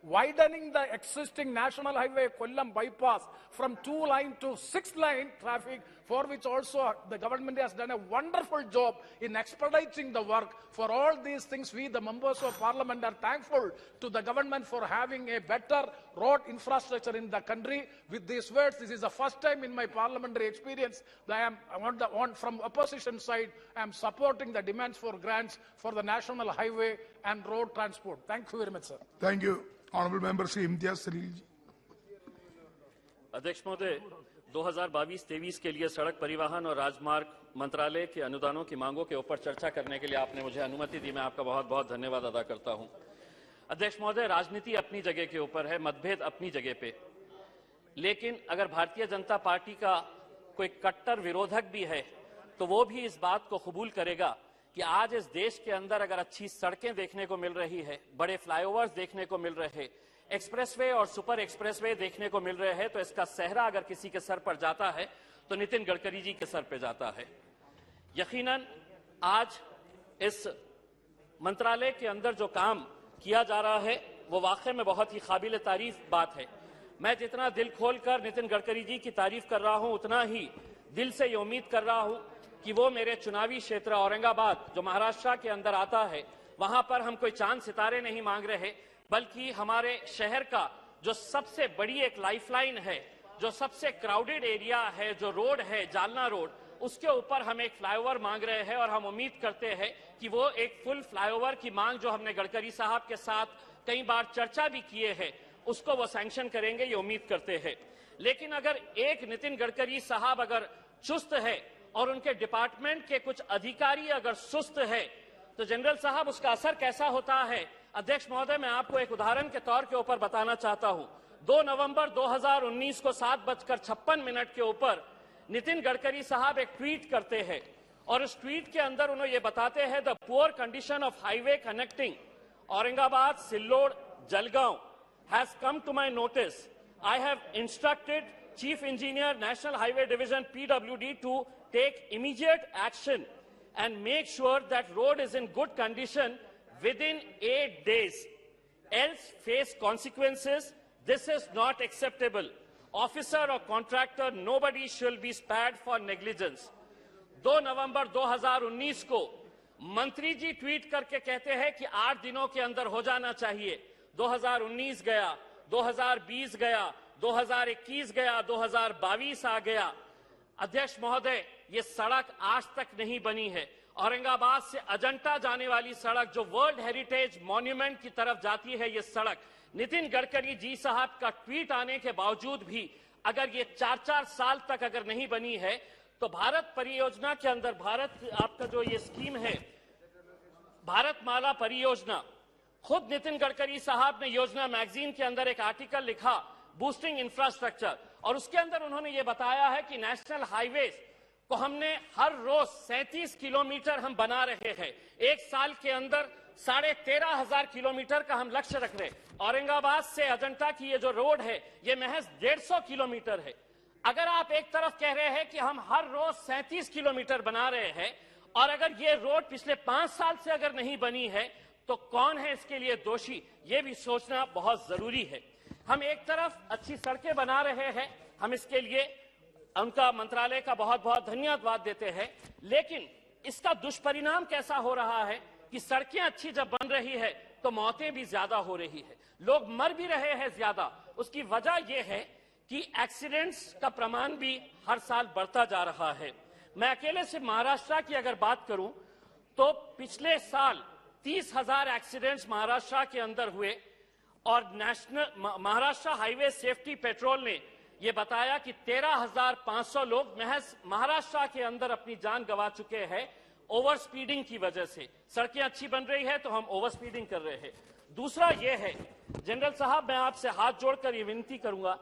S9: widening the existing National Highway Kollam bypass from 2-line to 6-line traffic, for which also the government has done a wonderful job in expediting the work. For all these things, we, the members of parliament, are thankful to the government for having a better road infrastructure in the country. With these words, this is the first time in my parliamentary experience that from opposition side, I am supporting the demands for grants for the national highway and road transport. Thank you very much, sir.
S1: Thank you. Honorable Member Sri Imtiaz Salil ji.
S11: अध्यक्ष महोदय, 2022-23 के लिए सड़क परिवहन और राजमार्ग मंत्रालय के अनुदानों की मांगों के ऊपर चर्चा करने के लिए आपने मुझे अनुमति दी। मैं आपका बहुत बहुत धन्यवाद अदा करता हूं। अध्यक्ष महोदय, राजनीति अपनी जगह के ऊपर है, मतभेद अपनी जगह पे, लेकिन अगर भारतीय जनता पार्टी का कोई कट्टर विरोधक भी है तो वो भी इस बात को कबूल करेगा कि आज इस देश के अंदर अगर अच्छी सड़कें देखने को मिल रही है, बड़े फ्लाईओवर्स देखने को मिल रहे हैं, एक्सप्रेसवे और सुपर एक्सप्रेसवे देखने को मिल रहे हैं, तो इसका सेहरा अगर किसी के सर पर जाता है तो नितिन गडकरी जी के सर पर जाता है। यकीनन आज इस मंत्रालय के अंदर जो काम किया जा रहा है वो वाकई में बहुत ही काबिल तारीफ बात है। मैं जितना दिल खोलकर नितिन गडकरी जी की तारीफ कर रहा हूं, उतना ही दिल से ये उम्मीद कर रहा हूं कि वो मेरे चुनावी क्षेत्र औरंगाबाद जो महाराष्ट्र के अंदर आता है, वहां पर हम कोई चांद सितारे नहीं मांग रहे, बल्कि हमारे शहर का जो सबसे बड़ी एक लाइफलाइन है, जो सबसे क्राउडेड एरिया है, जो रोड है जालना रोड, उसके ऊपर हम एक फ्लाईओवर मांग रहे हैं और हम उम्मीद करते हैं कि वो एक फुल फ्लाईओवर की मांग जो हमने गडकरी साहब के साथ कई बार चर्चा भी किए हैं, उसको वो सैंक्शन करेंगे, ये उम्मीद करते हैं। लेकिन अगर एक नितिन गडकरी साहब अगर चुस्त है और उनके डिपार्टमेंट के कुछ अधिकारी अगर सुस्त है, तो जनरल साहब उसका असर कैसा होता है? अध्यक्ष महोदय, मैं आपको एक उदाहरण के तौर के ऊपर बताना चाहता हूं। 2 नवंबर 2019 को 7:56 के ऊपर नितिन गडकरी साहब एक ट्वीट करते हैं और उस ट्वीट के अंदर उन्होंने ये बताते हैं, the poor condition of highway connecting Aurangabad Sillod Jalgaon has come to my notice. I have instructed chief engineer national highway division PWD to take immediate action and make sure that road is in good condition within 8 days, else face consequences. This is not acceptable. Officer or contractor, nobody shall be spared for negligence. 2 नवंबर 2019 को मंत्री जी tweet करके कहते हैं कि 8 दिनों के अंदर हो जाना चाहिए। 2019 गया, 2020 गया, 2021 गया, 2022 आ गया। अध्यक्ष महोदय, ये सड़क आज तक नहीं बनी है। औरंगाबाद से अजंता जाने वाली सड़क जो वर्ल्ड हेरिटेज मॉन्यूमेंट की तरफ जाती है, ये सड़क नितिन गडकरी जी साहब का ट्वीट आने के बावजूद भी अगर ये 4-4 साल तक अगर नहीं बनी है, तो भारत परियोजना के अंदर भारत आपका जो ये स्कीम है भारत माला परियोजना, खुद नितिन गडकरी साहब ने योजना मैगजीन के अंदर एक आर्टिकल लिखा, बूस्टिंग इंफ्रास्ट्रक्चर, और उसके अंदर उन्होंने ये बताया है कि नेशनल हाईवेज को हमने हर रोज 37 किलोमीटर हम बना रहे हैं। एक साल के अंदर 13,500 किलोमीटर का हम लक्ष्य रख रहे हैं। औरंगाबाद से अजंता की ये जो रोड है, ये महज 150 किलोमीटर है। अगर आप एक तरफ कह रहे हैं कि हम हर रोज 37 किलोमीटर बना रहे हैं, और अगर ये रोड पिछले 5 साल से अगर नहीं बनी है, तो कौन है इसके लिए दोषी, ये भी सोचना बहुत जरूरी है। हम एक तरफ अच्छी सड़कें बना रहे हैं, हम इसके लिए उनका मंत्रालय का बहुत बहुत धन्यवाद देते हैं, लेकिन इसका दुष्परिणाम कैसा हो रहा है कि सड़कें अच्छी जब बन रही है तो मौतें भी ज्यादा हो रही है, लोग मर भी रहे हैं ज्यादा। उसकी वजह यह है कि एक्सीडेंट्स का प्रमाण भी हर साल बढ़ता जा रहा है। मैं अकेले से महाराष्ट्र की अगर बात करूं तो पिछले साल 30,000 एक्सीडेंट्स महाराष्ट्र के अंदर हुए, और national Maharashtra highway safety petrol ने यह बताया कि 13,500 लोग महज महाराष्ट्र के अंदर अपनी जान गंवा चुके हैं ओवर स्पीडिंग की वजह से। सड़कें अच्छी बन रही है तो हम ओवर स्पीडिंग कर रहे हैं। दूसरा यह है, जनरल साहब, मैं आपसे हाथ जोड़कर यह विनती करूंगा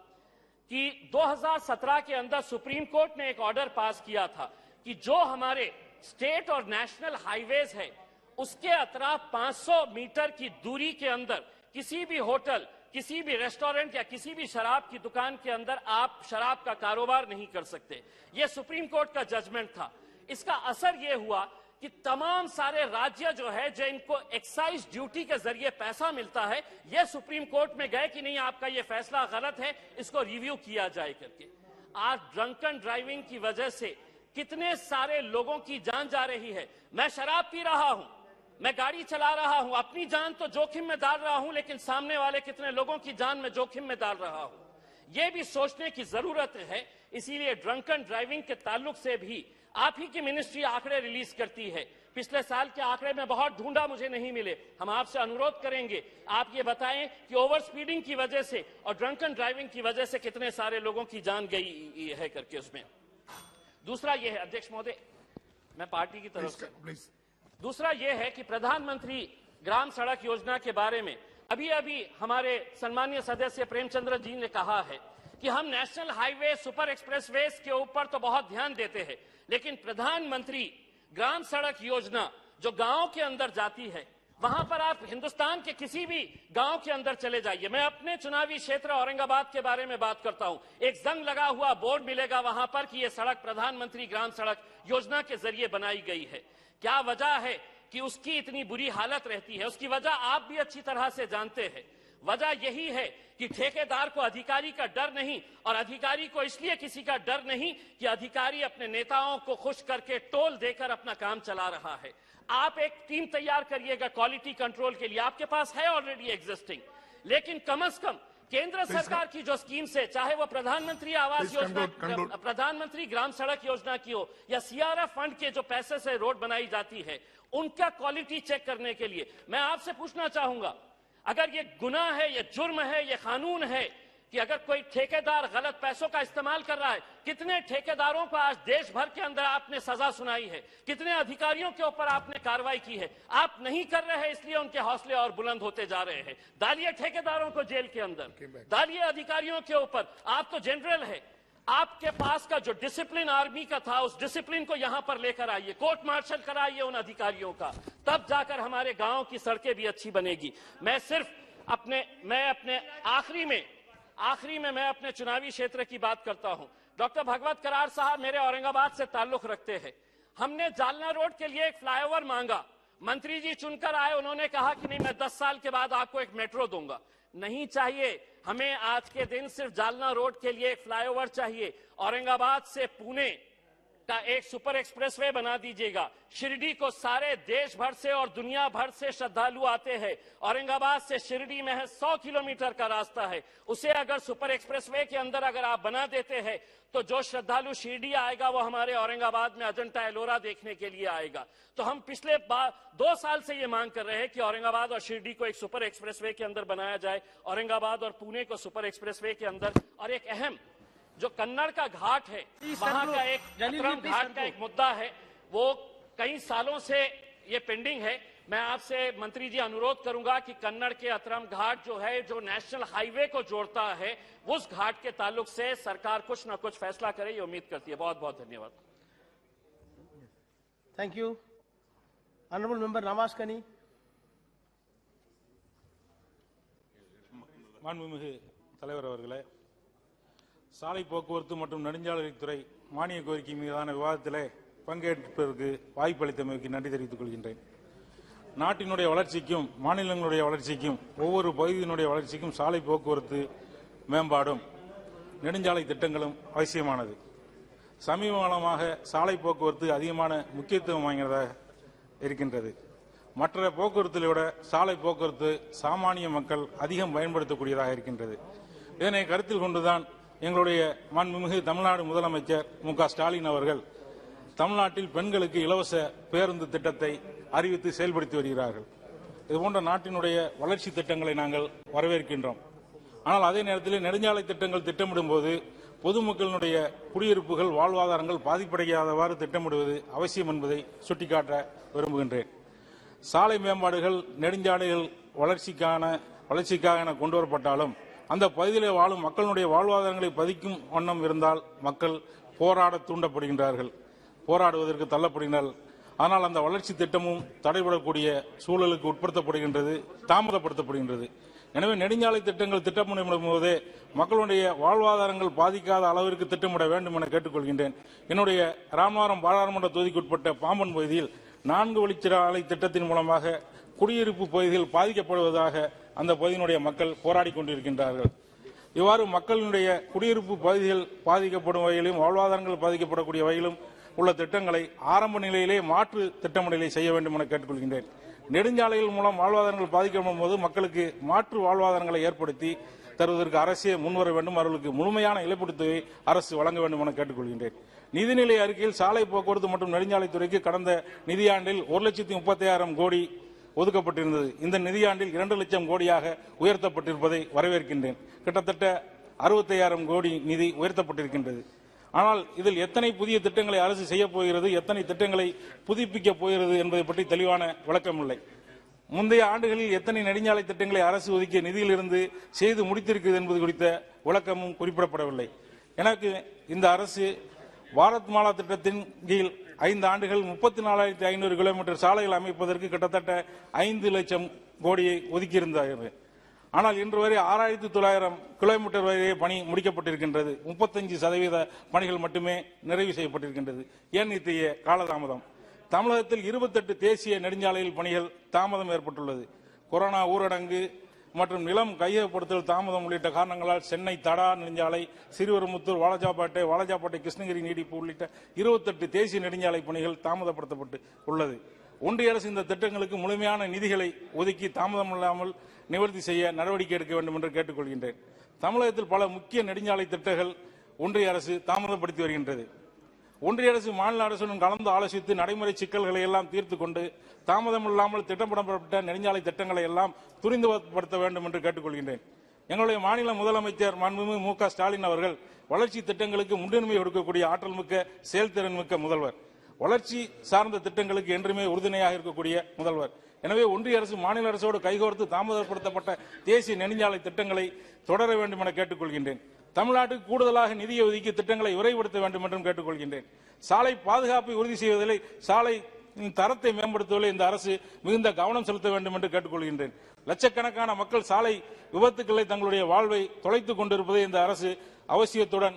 S11: कि 2017 के अंदर सुप्रीम कोर्ट ने एक ऑर्डर पास किया था कि जो हमारे स्टेट और नेशनल हाईवेज है, उसके अतराफ 500 मीटर की दूरी के अंदर किसी भी होटल, किसी भी रेस्टोरेंट या किसी भी शराब की दुकान के अंदर आप शराब का कारोबार नहीं कर सकते। यह सुप्रीम कोर्ट का जजमेंट था। इसका असर यह हुआ कि तमाम सारे राज्य जो है, जो इनको एक्साइज ड्यूटी के जरिए पैसा मिलता है, यह सुप्रीम कोर्ट में गए कि नहीं, आपका यह फैसला गलत है, इसको रिव्यू किया जाए करके। आज ड्रंकन ड्राइविंग की वजह से कितने सारे लोगों की जान जा रही है। मैं शराब पी रहा हूं, मैं गाड़ी चला रहा हूं, अपनी जान तो जोखिम में डाल रहा हूं, लेकिन सामने वाले कितने लोगों की जान में जोखिम में डाल रहा हूं, यह भी सोचने की जरूरत है। इसीलिए ड्रंकन ड्राइविंग के ताल्लुक से भी आप ही की मिनिस्ट्री आंकड़े रिलीज करती है। पिछले साल के आंकड़े में बहुत ढूंढा, मुझे नहीं मिले। हम आपसे अनुरोध करेंगे, आप ये बताएं कि ओवर स्पीडिंग की वजह से और ड्रंकन ड्राइविंग की वजह से कितने सारे लोगों की जान गई है करके उसमें। दूसरा यह है, अध्यक्ष महोदय, मैं पार्टी की तरफ से, दूसरा यह है कि प्रधानमंत्री ग्राम सड़क योजना के बारे में अभी अभी हमारे सम्मानीय सदस्य प्रेमचंद्र जी ने कहा है कि हम नेशनल हाईवे, सुपर एक्सप्रेसवेज के ऊपर तो बहुत ध्यान देते हैं, लेकिन प्रधानमंत्री ग्राम सड़क योजना जो गांव के अंदर जाती है, वहां पर आप हिंदुस्तान के किसी भी गांव के अंदर चले जाइए। मैं अपने चुनावी क्षेत्र औरंगाबाद के बारे में बात करता हूं। एक जंग लगा हुआ बोर्ड मिलेगा वहां पर कि यह सड़क प्रधानमंत्री ग्राम सड़क योजना के जरिए बनाई गई है। क्या वजह है कि उसकी इतनी बुरी हालत रहती है? उसकी वजह आप भी अच्छी तरह से जानते हैं। वजह यही है कि ठेकेदार को अधिकारी का डर नहीं, और अधिकारी को इसलिए किसी का डर नहीं कि अधिकारी अपने नेताओं को खुश करके टोल देकर अपना काम चला रहा है। आप एक टीम तैयार करिएगा क्वालिटी कंट्रोल के लिए, आपके पास है ऑलरेडी एग्जिस्टिंग, लेकिन कम से कम केंद्र सरकार की जो स्कीम्स है, चाहे वो प्रधानमंत्री आवास योजना, प्रधानमंत्री ग्राम सड़क योजना की हो, या सीआरएफ फंड के जो पैसे से रोड बनाई जाती है, उनका क्वालिटी चेक करने के लिए मैं आपसे पूछना चाहूंगा, अगर ये गुनाह है, ये जुर्म है, ये कानून है कि अगर कोई ठेकेदार गलत पैसों का इस्तेमाल कर रहा है, कितने ठेकेदारों को आज देश भर के अंदर आपने सजा सुनाई है, कितने अधिकारियों के ऊपर आपने कार्रवाई की है? आप नहीं कर रहे हैं, इसलिए उनके हौसले और बुलंद होते जा रहे हैं। डालिए ठेकेदारों को जेल के अंदर, डालिए अधिकारियों के ऊपर। आप तो जनरल है, आपके पास का जो डिसिप्लिन आर्मी का था, उस डिसिप्लिन को यहां पर लेकर आइए, कोर्ट मार्शल कराइए उन अधिकारियों का, तब जाकर हमारे गांव की सड़कें भी अच्छी बनेगी। मैं अपने आखिरी में मैं अपने चुनावी क्षेत्र की बात करता हूं। डॉक्टर भगवत करार साहब मेरे औरंगाबाद से ताल्लुक रखते हैं। हमने जालना रोड के लिए एक फ्लाईओवर मांगा, मंत्री जी चुनकर आए, उन्होंने कहा कि नहीं, मैं 10 साल के बाद आपको एक मेट्रो दूंगा। नहीं चाहिए हमें आज के दिन सिर्फ जालना रोड के लिए एक फ्लाईओवर चाहिए। औरंगाबाद से पुणे का एक सुपर एक्सप्रेसवे बना दीजिएगा। शिरडी को सारे देश भर से और दुनिया भर से श्रद्धालु आते हैं। औरंगाबाद से शिरडी में है 100 किलोमीटर का रास्ता है, उसे अगर सुपर एक्सप्रेसवे के अंदर अगर आप बना देते हैं तो जो श्रद्धालु शिरडी आएगा वो हमारे औरंगाबाद में अजंता एलोरा देखने के लिए आएगा। तो हम पिछले 2 साल से ये मांग कर रहे हैं कि औरंगाबाद और शिरडी को एक सुपर एक्सप्रेसवे के अंदर बनाया जाए, औरंगाबाद और पुणे को सुपर एक्सप्रेसवे के अंदर। और एक अहम जो कन्नड़ का घाट है, वहां का एक अतरम घाट का एक मुद्दा है, वो कई सालों से ये पेंडिंग है। मैं आपसे मंत्री जी अनुरोध करूंगा कि कन्नड़ के अतरम घाट जो है, जो नेशनल हाईवे को जोड़ता है, उस घाट के ताल्लुक से सरकार कुछ न कुछ फैसला करे, ये उम्मीद करती है। बहुत बहुत धन्यवाद।
S20: Thank you. ऑनरेबल मेंबर नामास्कनी।
S13: மாண்புமிகு தலைவர் அவர்களே, சாலை போக்குவரத்து மற்றும் நெடுஞ்சாலைத்துறை மானிய கோரிக்கை மீதான விவாதத்திலே பங்கேற்பதற்கு வாய்ப்பளித்தமைக்கு நன்றி தெரிவித்துக் கொள்கின்றேன். நாட்டினுடைய வளர்ச்சிக்கும் மாநிலங்களுடைய வளர்ச்சிக்கும் ஒவ்வொரு பகுதியினுடைய வளர்ச்சிக்கும் சாலை போக்குவரத்து மேம்பாடும் நெடுஞ்சாலை திட்டங்களும் அவசியமானது. சமீப காலமாக சாலை போக்குவரத்து அதிகமான முக்கியத்துவம் வாய்ந்ததாக இருக்கின்றது. மற்ற போக்குவரத்தை விட சாலை போக்குவரத்து சாமானிய மக்கள் அதிகம் பயன்படுத்தக்கூடியதாக இருக்கின்றது. இதனை கருத்தில் கொண்டுதான் எங்களுடைய மாண்புமிகு தமிழ்நாடு முதலமைச்சர் மு.க.ஸ்டாலின் அவர்கள் தமிழ்நாட்டில் பெண்களுக்கு இலவச பேருந்து திட்டத்தை அறிவித்து செயல்படுத்தி வருகிறார்கள். இதுபோன்ற நாட்டினுடைய வளர்ச்சி திட்டங்களை நாங்கள் வரவேற்கின்றோம். ஆனால் அதே நேரத்தில் நெடுஞ்சாலை திட்டங்கள் திட்டமிடும் போது பொதுமக்களுடைய குடியிருப்புகள், வாழ்வாதாரங்கள் பாதிப்படையாதவாறு திட்டமிடுவது அவசியம் என்பதை சுட்டிக்காட்ட விரும்புகின்றேன். சாலை மேம்பாடுகள் நெடுஞ்சாலைகள் வளர்ச்சிக்காக கொண்டு வரப்பட்டாலும் அந்த பகுதியில் வாழும் மக்களுடைய வாழ்வாதாரங்களை பதிக்கும் வண்ணம் இருந்தால் மக்கள் போராட தூண்டப்படுகின்றார்கள், போராடுவதற்கு தள்ளப்படுகின்றார்கள். ஆனால் அந்த வளர்ச்சி திட்டமும் தடைபடக்கூடிய சூழலுக்கு உட்படுத்தப்படுகின்றது, தாமதப்படுத்தப்படுகின்றது. எனவே நெடுஞ்சாலை திட்டங்கள் திட்டமிடும் போதே மக்களுடைய வாழ்வாதாரங்கள் பாதிக்காத அளவிற்கு திட்டமிட வேண்டும் என கேட்டுக்கொள்கின்றேன். என்னுடைய ராமநாதபுரம் பாராளுமன்ற தொகுதிக்குட்பட்ட பாம்பன் பகுதியில் 4 வழிச்சாலை திட்டத்தின் மூலமாக குடியிருப்பு பகுதிகள் பாதிக்கப்படுவதாக அந்த பகுதியினுடைய மக்கள் போராடி கொண்டிருக்கின்றார்கள். இவ்வாறு மக்களுடைய குடியிருப்பு பகுதிகள் பாதிக்கப்படும் வகையிலும் வாழ்வாதாரங்கள் பாதிக்கப்படக்கூடிய வகையிலும் உள்ள திட்டங்களை ஆரம்ப நிலையிலே மாற்று திட்டமிடலை செய்ய வேண்டும் என கேட்டுக்கொள்கின்றேன். நெடுஞ்சாலைகள் மூலம் வாழ்வாதாரங்கள் பாதிக்கப்படும் போது மக்களுக்கு மாற்று வாழ்வாதாரங்களை ஏற்படுத்தி தருவதற்கு அரசே முன்வர வேண்டும், அவர்களுக்கு முழுமையான இழப்பீட்டுத் தொகையை அரசு வழங்க வேண்டும் என கேட்டுக்கொள்கின்றேன். நிதிநிலை அறிக்கையில் சாலை போக்குவரத்து மற்றும் நெடுஞ்சாலைத்துறைக்கு கடந்த நிதியாண்டில் 1,36,000 கோடி ஒதுக்கப்பட்டிருந்தது. இந்த நிதியாண்டில் 2 லட்சம் கோடியாக உயர்த்தப்பட்டிருப்பதை வரவேற்கின்றேன். கிட்டத்தட்ட 65,000 கோடி நிதி உயர்த்தப்பட்டிருக்கின்றது. ஆனால் இதில் எத்தனை புதிய திட்டங்களை அரசு செய்யப் போகிறது, எத்தனை திட்டங்களை புதுப்பிக்கப் போகிறது என்பதை பற்றி தெளிவான விளக்கம் இல்லை. முந்தைய ஆண்டுகளில் எத்தனை நெடுஞ்சாலை திட்டங்களை அரசு ஒதுக்கிய நிதியிலிருந்து செய்து முடித்திருக்கிறது என்பது குறித்த விளக்கமும் குறிப்பிடப்படவில்லை. எனக்கு இந்த அரசு பாரத் மாலா திட்டத்தின் கீழ் 5 ஆண்டுகள் 34,500 கிலோமீட்டர் சாலைகள் அமைப்பதற்கு கிட்டத்தட்ட 5 லட்சம் கோடியை ஒதுக்கியிருந்தார்கள். ஆனால் இன்று வரை 6,900 கிலோமீட்டர் வரை பணி முடிக்கப்பட்டிருக்கின்றது. 35% பணிகள் மட்டுமே நிறைவு செய்யப்பட்டிருக்கின்றது. ஏன் இத்தகைய காலதாமதம்? தமிழகத்தில் 28 தேசிய நெடுஞ்சாலைகள் பணிகள் தாமதம் ஏற்பட்டுள்ளது. கொரோனா ஊரடங்கு மற்றும் நிலம் கையகப்படுத்தல் தாமதம் உள்ளிட்ட காரணங்களால் சென்னை தடா நெடுஞ்சாலை, சிறுவரமுத்தூர், வாலாஜாபாட்டை கிருஷ்ணகிரி நீடிப்பு உள்ளிட்ட 28 தேசிய நெடுஞ்சாலை பணிகள் தாமதப்படுத்தப்பட்டு உள்ளது. ஒன்றிய அரசு இந்த திட்டங்களுக்கு முழுமையான நிதிகளை ஒதுக்கி தாமதமில்லாமல் நிவர்த்தி செய்ய நடவடிக்கை எடுக்க வேண்டும் என்று கேட்டுக்கொள்கின்றேன். தமிழகத்தில் பல முக்கிய நெடுஞ்சாலை திட்டங்கள் ஒன்றிய அரசு தாமதப்படுத்தி வருகின்றது. ஒன்றிய அரசு மாநில அரசுடன் கலந்து ஆலோசித்து நடைமுறை சிக்கல்களை எல்லாம் தீர்த்து கொண்டு தாமதமில்லாமல் திட்டமிடப்பட்ட நெடுஞ்சாலை திட்டங்களை எல்லாம் துரிதப்படுத்த வேண்டும் என்று கேட்டுக்கொள்கின்றேன். எங்களுடைய மாநில முதலமைச்சர் மாண்புமிகு மு.க. ஸ்டாலின் அவர்கள் வளர்ச்சி திட்டங்களுக்கு முன்னுரிமை கொடுக்கக்கூடிய ஆற்றல் மிக்க, செயல்திறன் மிக்க முதல்வர். வளர்ச்சி சார்ந்த திட்டங்களுக்கு என்றுமே உறுதுணையாக இருக்கக்கூடிய முதல்வர். எனவே ஒன்றிய அரசு மாநில அரசோடு கைகோர்த்து தாமதப்படுத்தப்பட்ட தேசிய நெடுஞ்சாலை திட்டங்களை தொடர வேண்டும் என கேட்டுக்கொள்கின்றேன். தமிழ்நாட்டுக்கு கூடுதலாக நிதியை ஒதுக்கி திட்டங்களை விரைவுபடுத்த வேண்டும் என்றும் கேட்டுக்கொள்கின்றேன். சாலை பாதுகாப்பை உறுதி செய்வதில், சாலை தரத்தை மேம்படுத்துவதில் இந்த அரசு மிகுந்த கவனம் செலுத்த வேண்டும் என்று கேட்டுக்கொள்கின்றேன். லட்சக்கணக்கான மக்கள் சாலை விபத்துக்களை தங்களுடைய வாழ்வை தொலைத்துக் கொண்டிருப்பதை இந்த அரசு அவசியத்துடன்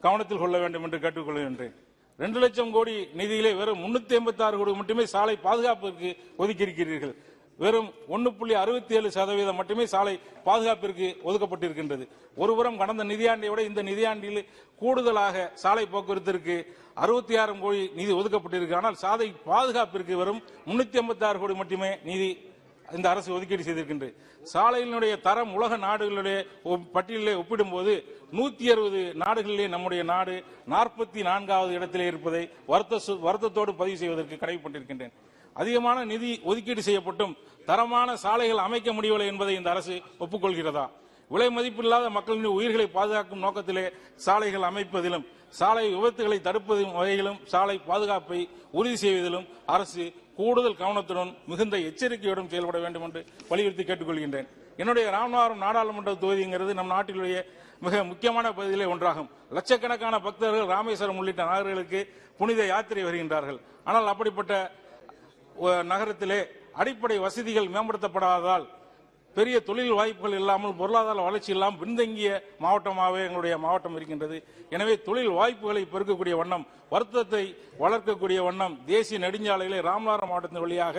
S13: கவனத்தில் கொள்ள வேண்டும் என்று கேட்டுக்கொள்கின்றேன். 2 லட்சம் கோடி நிதியிலே வெறும் 386 கோடி மட்டுமே சாலை பாதுகாப்பிற்கு ஒதுக்கியிருக்கிறீர்கள். வெறும் 1.67% மட்டுமே சாலை பாதுகாப்பிற்கு ஒதுக்கப்பட்டிருக்கின்றது. ஒருபுறம் கடந்த நிதியாண்டை விட இந்த நிதியாண்டில் கூடுதலாக சாலை போக்குவரத்திற்கு 66 கோடி நிதி ஒதுக்கப்பட்டிருக்கு. ஆனால் சாலை பாதுகாப்பிற்கு வெறும் 386 கோடி மட்டுமே நிதி இந்த அரசு ஒதுக்கீடு செய்திருக்கின்றது. சாலையினுடைய தரம் உலக நாடுகளுடைய பட்டியலிலே ஒப்பிடும்போது 160 நாடுகளிலே நம்முடைய நாடு 44வது இடத்திலே இருப்பதை வருத்தத்தோடு பதிவு செய்வதற்கு கடமைப்பட்டிருக்கின்றேன். அதிகமான நிதி ஒதுக்கீடு செய்யப்பட்டும் தரமான சாலைகள் அமைக்க முடியவில்லை என்பதை இந்த அரசு ஒப்புக்கொள்கிறதா? விலை மதிப்பில்லாத மக்களின் உயிர்களை பாதுகாக்கும் நோக்கத்திலே சாலைகள் அமைப்பதிலும், சாலை விபத்துகளை தடுப்பதும் வகையிலும், சாலை பாதுகாப்பை உறுதி செய்வதிலும் அரசு கூடுதல் கவனத்துடன் மிகுந்த எச்சரிக்கையுடன் செயல்பட வேண்டும் என்று வலியுறுத்தி கேட்டுக்கொள்கின்றேன். என்னுடைய ராமநாதபுரம் நாடாளுமன்ற தொகுதிங்கிறது நம் நாட்டிலுடைய மிக முக்கியமான பகுதியிலே ஒன்றாகும். லட்சக்கணக்கான பக்தர்கள் ராமேஸ்வரம் உள்ளிட்ட நகர்களுக்கு புனித யாத்திரை வருகின்றார்கள். ஆனால் அப்படிப்பட்ட நகரத்திலே அடிப்படை வசதிகள் மேம்படுத்தப்படாததால் பெரிய தொழில் வாய்ப்புகள் இல்லாமல், பொருளாதார வளர்ச்சி இல்லாமல் பின்தங்கிய மாவட்டமாகவே எங்களுடைய மாவட்டம் இருக்கின்றது. எனவே தொழில் வாய்ப்புகளை பெருக்கக்கூடிய வண்ணம், வர்த்தகத்தை வளர்க்கக்கூடிய வண்ணம் தேசிய நெடுஞ்சாலைகளை ராமநாதபுரம் மாவட்டத்தின் வழியாக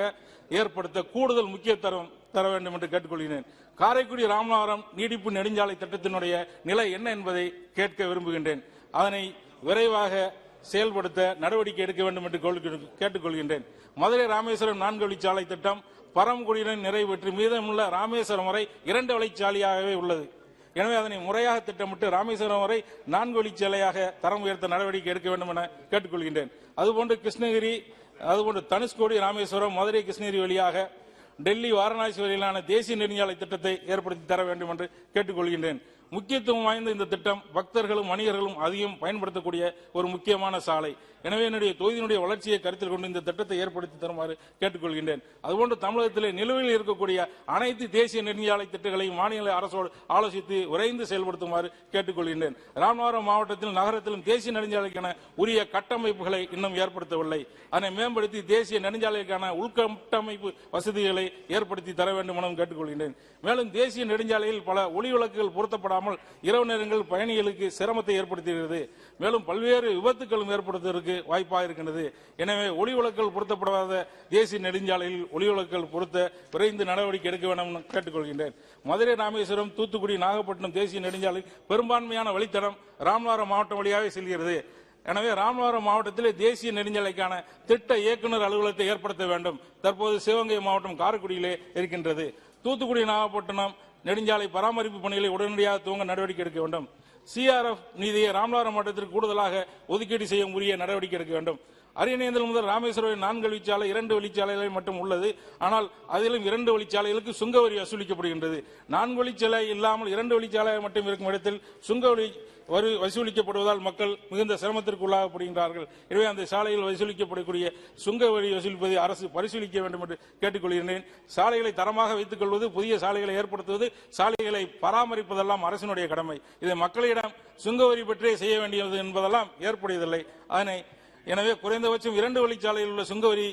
S13: ஏற்படுத்த கூடுதல் முக்கியத்துவம் தர வேண்டும் என்று கேட்டுக்கொள்கிறேன். காரைக்குடி ராமநாதபுரம் நீடிப்பு நெடுஞ்சாலை திட்டத்தினுடைய நிலை என்ன என்பதை கேட்க விரும்புகின்றேன். அதனை விரைவாக செயல்படுத்த நடவடிக்கை எடுக்க வேண்டும் என்று கேட்டுக்கொள்கின்றேன். மதுரை ராமேஸ்வரம் 4 வழிச்சாலை திட்டம் பரம்குடியுடன் நிறைவேற்றி மீதமுள்ள ராமேஸ்வரம் வரை 2 வழிச்சாலையாகவே உள்ளது. எனவே அதனை முறையாக திட்டமிட்டு ராமேஸ்வரம் வரை 4 வழிச்சாலையாக தரம் உயர்த்த நடவடிக்கை எடுக்க வேண்டும் என கேட்டுக்கொள்கின்றேன். அதுபோன்று கிருஷ்ணகிரி, அதுபோன்று தனுஷ்கோடி, ராமேஸ்வரம், மதுரை, கிருஷ்ணகிரி வழியாக டெல்லி, வாரணாசி வரையிலான தேசிய நெடுஞ்சாலை திட்டத்தை ஏற்படுத்தி தர வேண்டும் என்று கேட்டுக்கொள்கின்றேன். முக்கியத்துவம் வாய்ந்த இந்த திட்டம் பக்தர்களும் வணிகர்களும் அதிகம் பயன்படுத்தக்கூடிய ஒரு முக்கியமான சாலை. எனவே என்னுடைய தொகுதியினுடைய வளர்ச்சியை கருத்தில் கொண்டு இந்த திட்டத்தை ஏற்படுத்தி தருமாறு கேட்டுக்கொள்கின்றேன். அதுபோன்று தமிழகத்திலே நிலுவையில் இருக்கக்கூடிய அனைத்து தேசிய நெடுஞ்சாலை திட்டங்களையும் மாநில அரசோடு ஆலோசித்து விரைந்து செயல்படுத்துமாறு கேட்டுக்கொள்கின்றேன். ராமநாதபுரம் மாவட்டத்தில் நகரத்திலும் தேசிய நெடுஞ்சாலைக்கான உரிய கட்டமைப்புகளை இன்னும் ஏற்படுத்தவில்லை. அதனை மேம்படுத்தி தேசிய நெடுஞ்சாலைக்கான உள்கட்டமைப்பு வசதிகளை ஏற்படுத்தி தர வேண்டும் எனவும் கேட்டுக்கொள்கின்றேன். மேலும் தேசிய நெடுஞ்சாலையில் பல ஒளி விளக்குகள் பொருத்தப்படாமல் இரவு நேரங்கள் பயணிகளுக்கு சிரமத்தை ஏற்படுத்துகிறது. மேலும் பல்வேறு விபத்துகளும் ஏற்படுத்துவதற்கு வாய்ப்பாக இருக்கின்றது. எனவே ஒளி விளக்குகள் பொருத்தப்படாத தேசிய நெடுஞ்சாலையில் ஒளி விளக்குகள் பொருத்த விரைந்து நடவடிக்கை எடுக்க வேண்டும் என கேட்டுக்கொள்கின்றேன். மதுரை, ராமேஸ்வரம், தூத்துக்குடி, நாகப்பட்டினம் தேசிய நெடுஞ்சாலை பெரும்பான்மையான வழித்தடம் ராமநாதபுரம் மாவட்டம் வழியாக செல்கிறது. எனவே ராமநாதபுரம் மாவட்டத்திலே தேசிய நெடுஞ்சாலைக்கான திட்ட இயக்குநர் அலுவலகத்தை ஏற்படுத்த வேண்டும். தற்போது சிவகங்கை மாவட்டம் காரைக்குடியிலே இருக்கின்றது. தூத்துக்குடி, நாகப்பட்டினம் நெடுஞ்சாலை பராமரிப்பு பணிகளை உடனடியாக துவங்க நடவடிக்கை எடுக்க வேண்டும். சிஆர்எஃப் நிதியை ராமநாதபுரம் மாவட்டத்திற்கு கூடுதலாக ஒதுக்கீடு செய்ய உரிய நடவடிக்கை எடுக்க வேண்டும். அரியநேந்தல் முதல் ராமேஸ்வரம் 4 வழிச்சாலை 2 வழிச்சாலைகள் மட்டும் உள்ளது. ஆனால் அதிலும் 2 வழிச்சாலைகளுக்கு சுங்கவரி வசூலிக்கப்படுகின்றது. 4 வழிச்சாலை இல்லாமல் 2 வழிச்சாலை மட்டும் இருக்கும் இடத்தில் சுங்கவரி வசூலிக்கப்படுவதால் மக்கள் மிகுந்த சிரமத்திற்கு உள்ளாகப்படுகின்றார்கள். எனவே அந்த சாலையில் வசூலிக்கப்படக்கூடிய சுங்க வரி வசூலிப்பதை அரசு பரிசீலிக்க வேண்டும் என்று கேட்டுக்கொள்கிறேன். சாலைகளை தரமாக வைத்துக் கொள்வது, புதிய சாலைகளை ஏற்படுத்துவது, சாலைகளை பராமரிப்பதெல்லாம் அரசினுடைய கடமை. இதை மக்களிடம் சுங்க வரி பெற்றே செய்ய வேண்டியது என்பதெல்லாம் ஏற்படுவதில்லை. எனவே குறைந்தபட்சம் 2 வழிச்சாலையில் உள்ள சுங்க வரி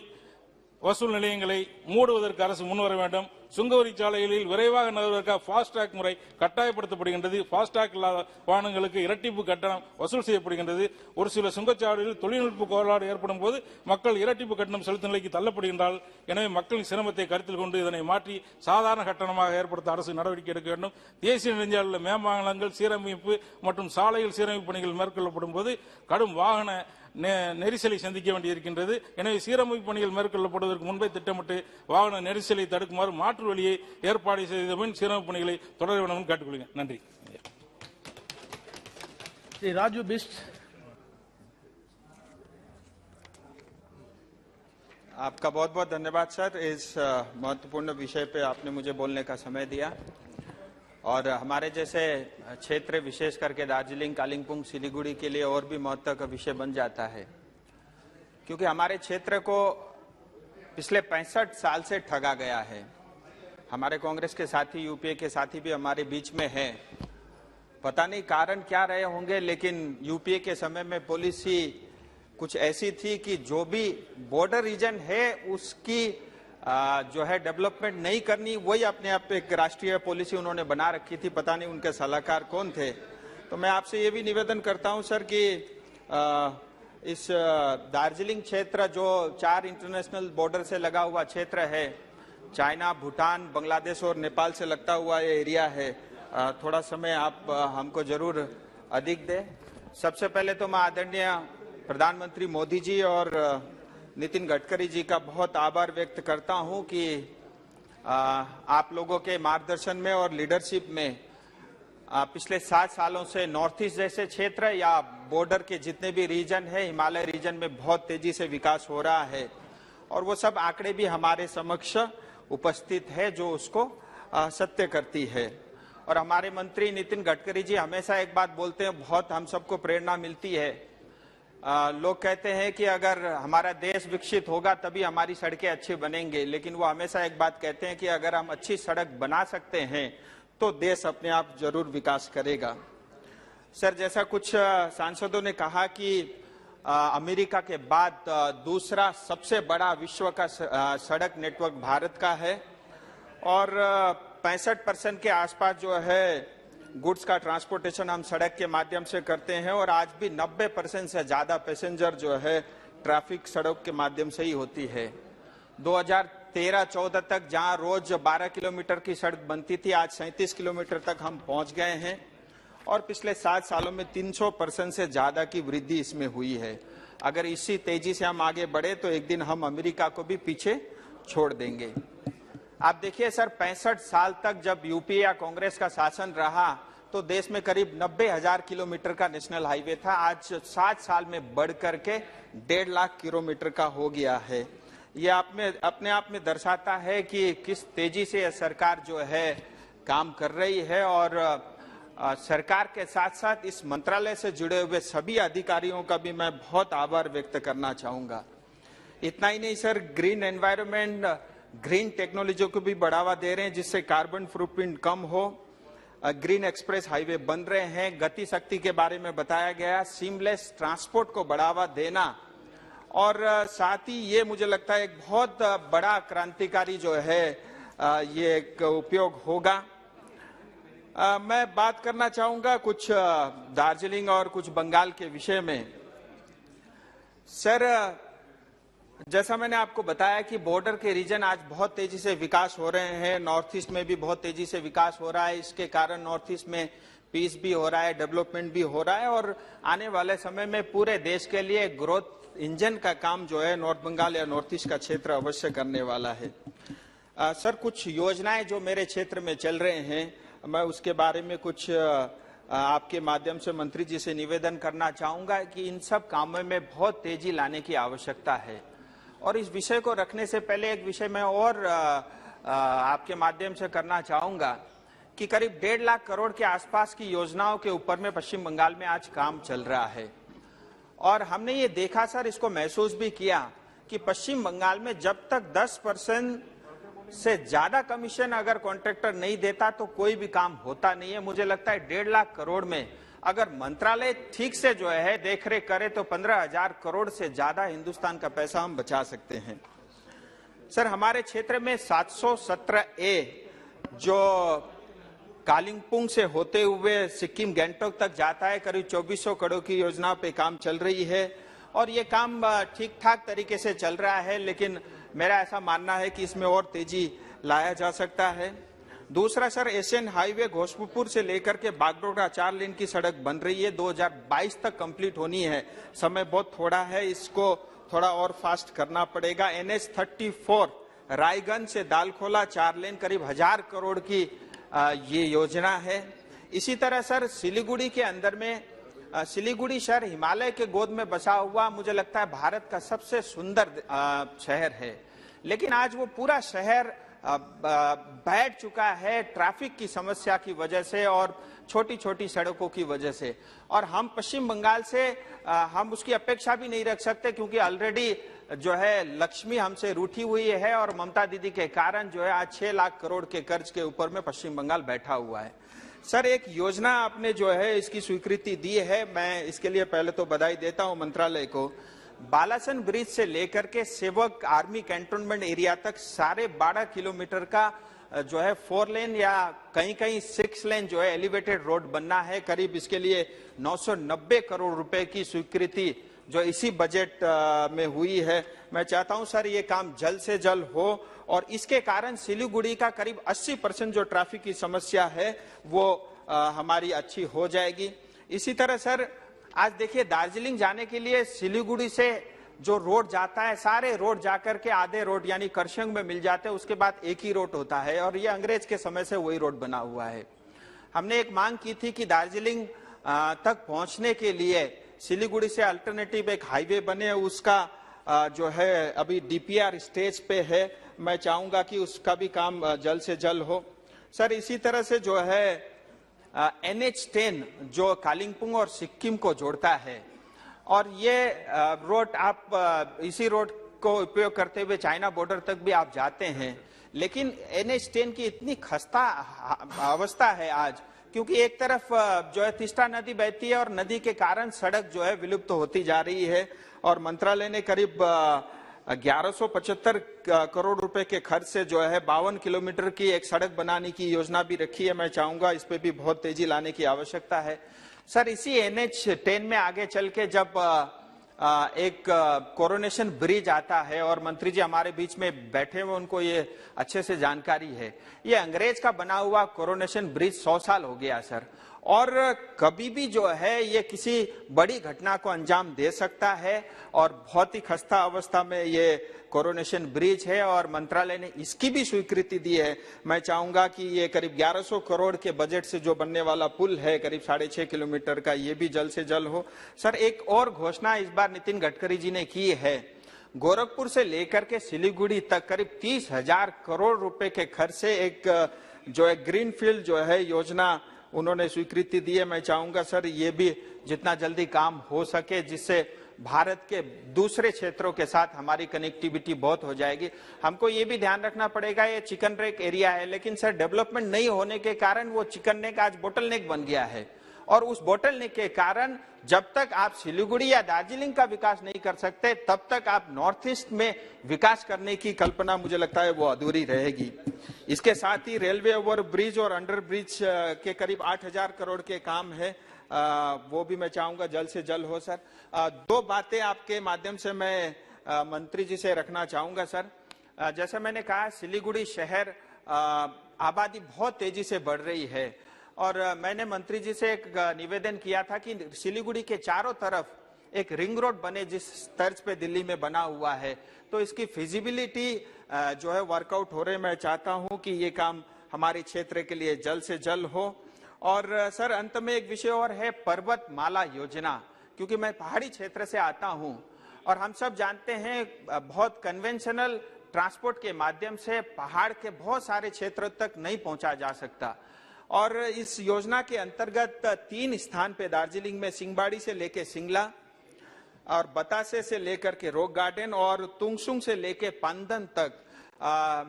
S13: வசூல் நிலையங்களை மூடுவதற்கு அரசு முன்வர வேண்டும். சுங்கவரி சாலைகளில் விரைவாக நகர்வதற்காக ஃபாஸ்டாக் முறை கட்டாயப்படுத்தப்படுகின்றது. ஃபாஸ்டாக் இல்லாத வாகனங்களுக்கு இரட்டிப்பு கட்டணம் வசூல் செய்யப்படுகின்றது. ஒரு சில சுங்கச்சாவடிகளில் தொழில்நுட்ப கோளாறு ஏற்படும் போது மக்கள் இரட்டிப்பு கட்டணம் செலுத்தும் நிலைக்கு தள்ளப்படுகின்றார்கள். எனவே மக்களின் சிரமத்தை கருத்தில் கொண்டு இதனை மாற்றி சாதாரண கட்டணமாக ஏற்படுத்த அரசு நடவடிக்கை எடுக்க வேண்டும். தேசிய நெடுஞ்சாலையில் மேம்பாலங்கள் சீரமைப்பு மற்றும் சாலைகள் சீரமைப்பு பணிகள் மேற்கொள்ளப்படும் போது கடும் வாகன நெரிசலை சந்திக்க வேண்டியிருக்கின்றது. எனவே சீரமைப்பு பணிகள் மேற்கொள்ளப்படுவதற்கு முன்பே திட்டமிட்டு வாகன நெரிசலை தடுக்குமாறு மாற்று வழியை ஏற்பாடு செய்த பின் சீரமைப்பு பணிகளை தொடர வேண்டும் என்று கேட்டுக்கொள்கிறேன். நன்றி.
S20: राजू बिस्ट।
S14: आपका बहुत बहुत धन्यवाद सर, इस महत्वपूर्ण विषय पे आपने मुझे बोलने का समय दिया। और हमारे जैसे क्षेत्र विशेष करके दार्जिलिंग, कालिंगपुंग, सिलीगुड़ी के लिए और भी महत्व का विषय बन जाता है, क्योंकि हमारे क्षेत्र को पिछले 65 साल से ठगा गया है। हमारे कांग्रेस के साथी, यूपीए के साथी भी हमारे बीच में हैं। पता नहीं कारण क्या रहे होंगे, लेकिन यूपीए के समय में पॉलिसी कुछ ऐसी थी कि जो भी बॉर्डर रीजन है उसकी जो है डेवलपमेंट नहीं करनी, वही अपने आप एक राष्ट्रीय पॉलिसी उन्होंने बना रखी थी। पता नहीं उनके सलाहकार कौन थे। तो मैं आपसे ये भी निवेदन करता हूं सर कि इस दार्जिलिंग क्षेत्र जो 4 इंटरनेशनल बॉर्डर से लगा हुआ क्षेत्र है, चाइना, भूटान, बांग्लादेश और नेपाल से लगता हुआ ये एरिया है, थोड़ा समय आप हमको जरूर अधिक दें। सबसे पहले तो मैं आदरणीय प्रधानमंत्री मोदी जी और नितिन गडकरी जी का बहुत आभार व्यक्त करता हूं कि आप लोगों के मार्गदर्शन में और लीडरशिप में पिछले 7 सालों से नॉर्थ ईस्ट जैसे क्षेत्र या बॉर्डर के जितने भी रीजन है, हिमालय रीजन में बहुत तेजी से विकास हो रहा है। और वो सब आंकड़े भी हमारे समक्ष उपस्थित है जो उसको सत्य करती है। और हमारे मंत्री नितिन गडकरी जी हमेशा एक बात बोलते हैं, बहुत हम सबको प्रेरणा मिलती है। लोग कहते हैं कि अगर हमारा देश विकसित होगा तभी हमारी सड़कें अच्छी बनेंगे, लेकिन वो हमेशा एक बात कहते हैं कि अगर हम अच्छी सड़क बना सकते हैं तो देश अपने आप जरूर विकास करेगा। सर, जैसा कुछ सांसदों ने कहा कि अमेरिका के बाद दूसरा सबसे बड़ा विश्व का सड़क नेटवर्क भारत का है और 65% के आसपास जो है गुड्स का ट्रांसपोर्टेशन हम सड़क के माध्यम से करते हैं और आज भी 90% से ज्यादा पैसेंजर जो है ट्रैफिक सड़क के माध्यम से ही होती है। 2013-14 तक जहां रोज 12 किलोमीटर की सड़क बनती थी, आज 37 किलोमीटर तक हम पहुंच गए हैं और पिछले 7 सालों में 300% से ज्यादा की वृद्धि इसमें हुई है। अगर इसी तेजी से हम आगे बढ़े तो एक दिन हम अमेरिका को भी पीछे छोड़ देंगे। आप देखिए सर, 65 साल तक जब यूपीए या कांग्रेस का शासन रहा तो देश में करीब 90,000 किलोमीटर का नेशनल हाईवे था। आज 7 साल में बढ़ करके 1.5 लाख किलोमीटर का हो गया है। ये अपने आप में दर्शाता है कि किस तेजी से यह सरकार जो है काम कर रही है। और सरकार के साथ साथ इस मंत्रालय से जुड़े हुए सभी अधिकारियों का भी मैं बहुत आभार व्यक्त करना चाहूंगा। इतना ही नहीं sir, green environment, green technology को भी बढ़ावा दे रहे हैं जिससे कार्बन फुटप्रिंट कम हो। ग्रीन एक्सप्रेस हाईवे बन रहे हैं, गति शक्ति के बारे में बताया गया, सीमलेस ट्रांसपोर्ट को बढ़ावा देना और साथ ही ये मुझे लगता है एक बहुत बड़ा क्रांतिकारी जो है ये एक उपयोग होगा। मैं बात करना चाहूंगा कुछ दार्जिलिंग और कुछ बंगाल के विषय में। सर, जैसा मैंने आपको बताया कि बॉर्डर के रीजन आज बहुत तेजी से विकास हो रहे हैं, नॉर्थ ईस्ट में भी बहुत तेजी से विकास हो रहा है। इसके कारण नॉर्थ ईस्ट में पीस भी हो रहा है, डेवलपमेंट भी हो रहा है और आने वाले समय में पूरे देश के लिए ग्रोथ इंजन का काम जो है नॉर्थ बंगाल या नॉर्थ ईस्ट का क्षेत्र अवश्य करने वाला है। सर, कुछ योजनाएं जो मेरे क्षेत्र में चल रहे हैं, मैं उसके बारे में कुछ आपके माध्यम से मंत्री जी से निवेदन करना चाहूंगा कि इन सब कामों में बहुत तेजी लाने की आवश्यकता है। और इस विषय को रखने से पहले एक विषय मैं और आपके माध्यम से करना चाहूंगा कि करीब 1.5 लाख करोड़ के आसपास की योजनाओं के ऊपर में पश्चिम बंगाल में आज काम चल रहा है। और हमने ये देखा सर, इसको महसूस भी किया कि पश्चिम बंगाल में जब तक 10% से ज्यादा कमीशन अगर कॉन्ट्रैक्टर नहीं देता तो कोई भी काम होता नहीं है। मुझे लगता है 1.5 लाख करोड़ में अगर मंत्रालय ठीक से जो है देखरेख करे तो 15,000 करोड़ से ज्यादा हिंदुस्तान का पैसा हम बचा सकते हैं। सर हमारे क्षेत्र में 717A जो कालिम्पोंग से होते हुए सिक्किम गैंगटोक तक जाता है, करीब 2400 करोड़ की योजना पे काम चल रही है और ये काम ठीक ठाक तरीके से चल रहा है, लेकिन मेरा ऐसा मानना है कि इसमें और तेजी लाया जा सकता है। दूसरा सर, एशियन हाईवे घोषपुर से लेकर के बागडोगरा 4 लेन की सड़क बन रही है, 2022 तक कंप्लीट होनी है, समय बहुत थोड़ा है, इसको थोड़ा और फास्ट करना पड़ेगा। NH 34 रायगंज से दालखोला 4 लेन करीब 1000 करोड़ की ये योजना है। इसी तरह सर सिलीगुड़ी के अंदर में सिलीगुड़ी शहर हिमालय के गोद में बसा हुआ मुझे लगता है भारत का सबसे सुंदर शहर है, लेकिन आज वो पूरा शहर बैठ चुका है ट्रैफिक की समस्या की वजह से और छोटी छोटी सड़कों की वजह से। और हम पश्चिम बंगाल से हम उसकी अपेक्षा भी नहीं रख सकते, क्योंकि ऑलरेडी जो है लक्ष्मी हमसे रूठी हुई है और ममता दीदी के कारण जो है आज 6 लाख करोड़ के कर्ज के ऊपर में पश्चिम बंगाल बैठा हुआ है। सर एक योजना आपने जो है इसकी स्वीकृति दी है, मैं इसके लिए पहले तो बधाई देता हूं मंत्रालय को। बालासन ब्रिज से लेकर के सेवक आर्मी कैंटोनमेंट एरिया तक सारे 12 किलोमीटर का जो है 4 लेन या कहीं कहीं 6 लेन जो है एलिवेटेड रोड बनना है। करीब इसके लिए 990 करोड़ रुपए की स्वीकृति जो इसी बजट में हुई है। मैं चाहता हूं सर ये काम जल्द से जल्द हो और इसके कारण सिलीगुड़ी का करीब 80% जो ट्रैफिक की समस्या है वो हमारी अच्छी हो जाएगी। इसी तरह सर आज देखिए दार्जिलिंग जाने के लिए सिलीगुड़ी से जो रोड जाता है, सारे रोड जाकर के आधे रोड यानी करशंग में मिल जाते हैं, उसके बाद एक ही रोड होता है और ये अंग्रेज के समय से वही रोड बना हुआ है। हमने एक मांग की थी कि दार्जिलिंग तक पहुंचने के लिए सिलीगुड़ी से अल्टरनेटिव एक हाईवे बने, उसका जो है अभी DPR स्टेज पे है। मैं चाहूंगा कि उसका भी काम जल्द से जल्द हो। सर इसी तरह से जो है NH 10 जो कालिम्पोंग और सिक्किम को जोड़ता है और ये रोड आप इसी रोड को उपयोग करते हुए चाइना बॉर्डर तक भी आप जाते हैं, लेकिन NH 10 की इतनी खस्ता अवस्था है आज, क्योंकि एक तरफ जो है तिस्ता नदी बहती है और नदी के कारण सड़क जो है विलुप्त होती जा रही है और मंत्रालय ने करीब 1175 करोड़ रुपए के खर्च से जो है 52 किलोमीटर की एक सड़क बनाने की योजना भी रखी है। मैं चाहूंगा इस पे भी बहुत तेजी लाने की आवश्यकता है। सर इसी NH 10 में आगे चल के जब एक कोरोनेशन ब्रिज आता है और मंत्री जी हमारे बीच में बैठे हुए, उनको ये अच्छे से जानकारी है, ये अंग्रेज का बना हुआ कोरोनेशन ब्रिज 100 साल हो गया सर, और कभी भी जो है ये किसी बड़ी घटना को अंजाम दे सकता है और बहुत ही खस्ता अवस्था में ये कोरोनेशन ब्रिज है और मंत्रालय ने इसकी भी स्वीकृति दी है। मैं चाहूंगा कि ये करीब 1100 करोड़ के बजट से जो बनने वाला पुल है करीब 6.5 किलोमीटर का, ये भी जल्द से जल्द हो। सर एक और घोषणा इस बार नितिन गडकरी जी ने की है, गोरखपुर से लेकर के सिलीगुड़ी तक करीब 30,000 करोड़ रुपए के खर्च से एक जो है ग्रीन फील्ड जो है योजना उन्होंने स्वीकृति दी है। मैं चाहूंगा सर ये भी जितना जल्दी काम हो सके, जिससे भारत के दूसरे क्षेत्रों के साथ हमारी कनेक्टिविटी बहुत हो जाएगी। हमको ये भी ध्यान रखना पड़ेगा, ये चिकन नेक एरिया है, लेकिन सर डेवलपमेंट नहीं होने के कारण वो चिकन नेक आज बोटल नेक बन गया है और उस बोटल नेक के कारण जब तक आप सिलीगुड़ी या दार्जिलिंग का विकास नहीं कर सकते तब तक आप नॉर्थ ईस्ट में विकास करने की कल्पना मुझे लगता है वो अधूरी रहेगी। इसके साथ ही रेलवे ओवर ब्रिज और अंडर ब्रिज के करीब 8,000 करोड़ के काम है, वो भी मैं चाहूंगा जल्द से जल्द हो। सर 2 बातें आपके माध्यम से मैं मंत्री जी से रखना चाहूंगा। सर जैसा मैंने कहा सिलीगुड़ी शहर आबादी बहुत तेजी से बढ़ रही है और मैंने मंत्री जी से एक निवेदन किया था कि सिलीगुड़ी के चारों तरफ एक रिंग रोड बने जिस तर्ज पे दिल्ली में बना हुआ है, तो इसकी फिजिबिलिटी जो है वर्कआउट हो रहे। मैं चाहता हूं कि ये काम हमारे क्षेत्र के लिए जल्द से जल्द हो। और सर अंत में एक विषय और है, पर्वत माला योजना, क्योंकि मैं पहाड़ी क्षेत्र से आता हूं और हम सब जानते हैं बहुत कन्वेंशनल ट्रांसपोर्ट के माध्यम से पहाड़ के बहुत सारे क्षेत्रों तक नहीं पहुंचा जा सकता और इस योजना के अंतर्गत 3 स्थान पे दार्जिलिंग में सिंहबाड़ी से लेके सिंगला और बतासे से लेकर के रॉक गार्डन और तुंगसुंग से लेके पांदन तक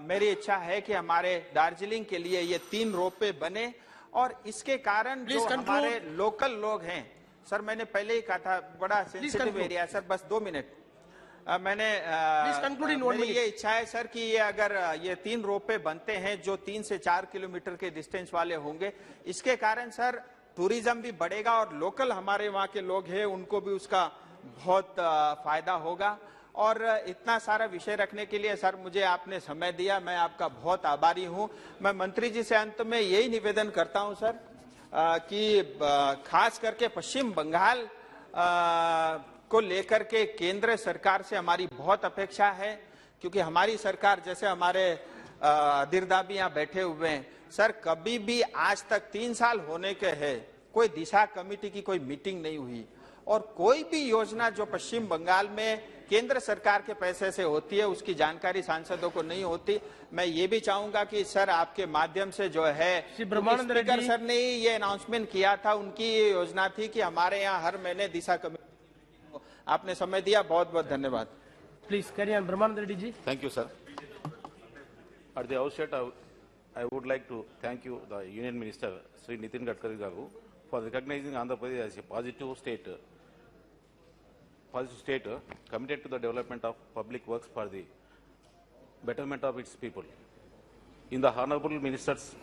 S14: मेरी इच्छा है कि हमारे दार्जिलिंग के लिए ये 3 रोपवे बने और इसके कारण जो हमारे लोकल लोग हैं, सर मैंने पहले ही कहा था बड़ा सेंसिटिव एरिया है सर, बस 2 मिनट, मेरी ये इच्छा है सर कि ये अगर ये 3 रोपवे बनते हैं जो 3 से 4 किलोमीटर के डिस्टेंस वाले होंगे, इसके कारण सर टूरिज्म भी बढ़ेगा और लोकल हमारे वहाँ के लोग हैं उनको भी उसका बहुत फायदा होगा। और इतना सारा विषय रखने के लिए सर मुझे आपने समय दिया, मैं आपका बहुत आभारी हूँ। मैं मंत्री जी से अंत में यही निवेदन करता हूँ सर कि खास करके पश्चिम बंगाल को लेकर के केंद्र सरकार से हमारी बहुत अपेक्षा है, क्योंकि हमारी सरकार जैसे हमारे अधिरदाबी यहाँ बैठे हुए हैं सर, कभी भी आज तक 3 साल होने के हैं कोई दिशा कमेटी की कोई मीटिंग नहीं हुई और कोई भी योजना जो पश्चिम बंगाल में केंद्र सरकार के पैसे से होती है उसकी जानकारी सांसदों को नहीं होती। मैं ये भी चाहूंगा कि सर आपके माध्यम से जो है स्पीकर सर ने ये अनाउंसमेंट किया था, उनकी ये योजना थी कि हमारे यहाँ हर महीने दिशा कमेटी। आपने समय दिया, बहुत बहुत धन्यवाद।
S20: Please carry on Brahmanand Reddy ji.
S15: Thank you, sir. At the outset, I would like to thank you, the Union Minister, Sri Nitin Gadkari Garu, for recognizing Andhra Pradesh as a positive state committed to the development of public works for the betterment of its people. In the Honorable Minister's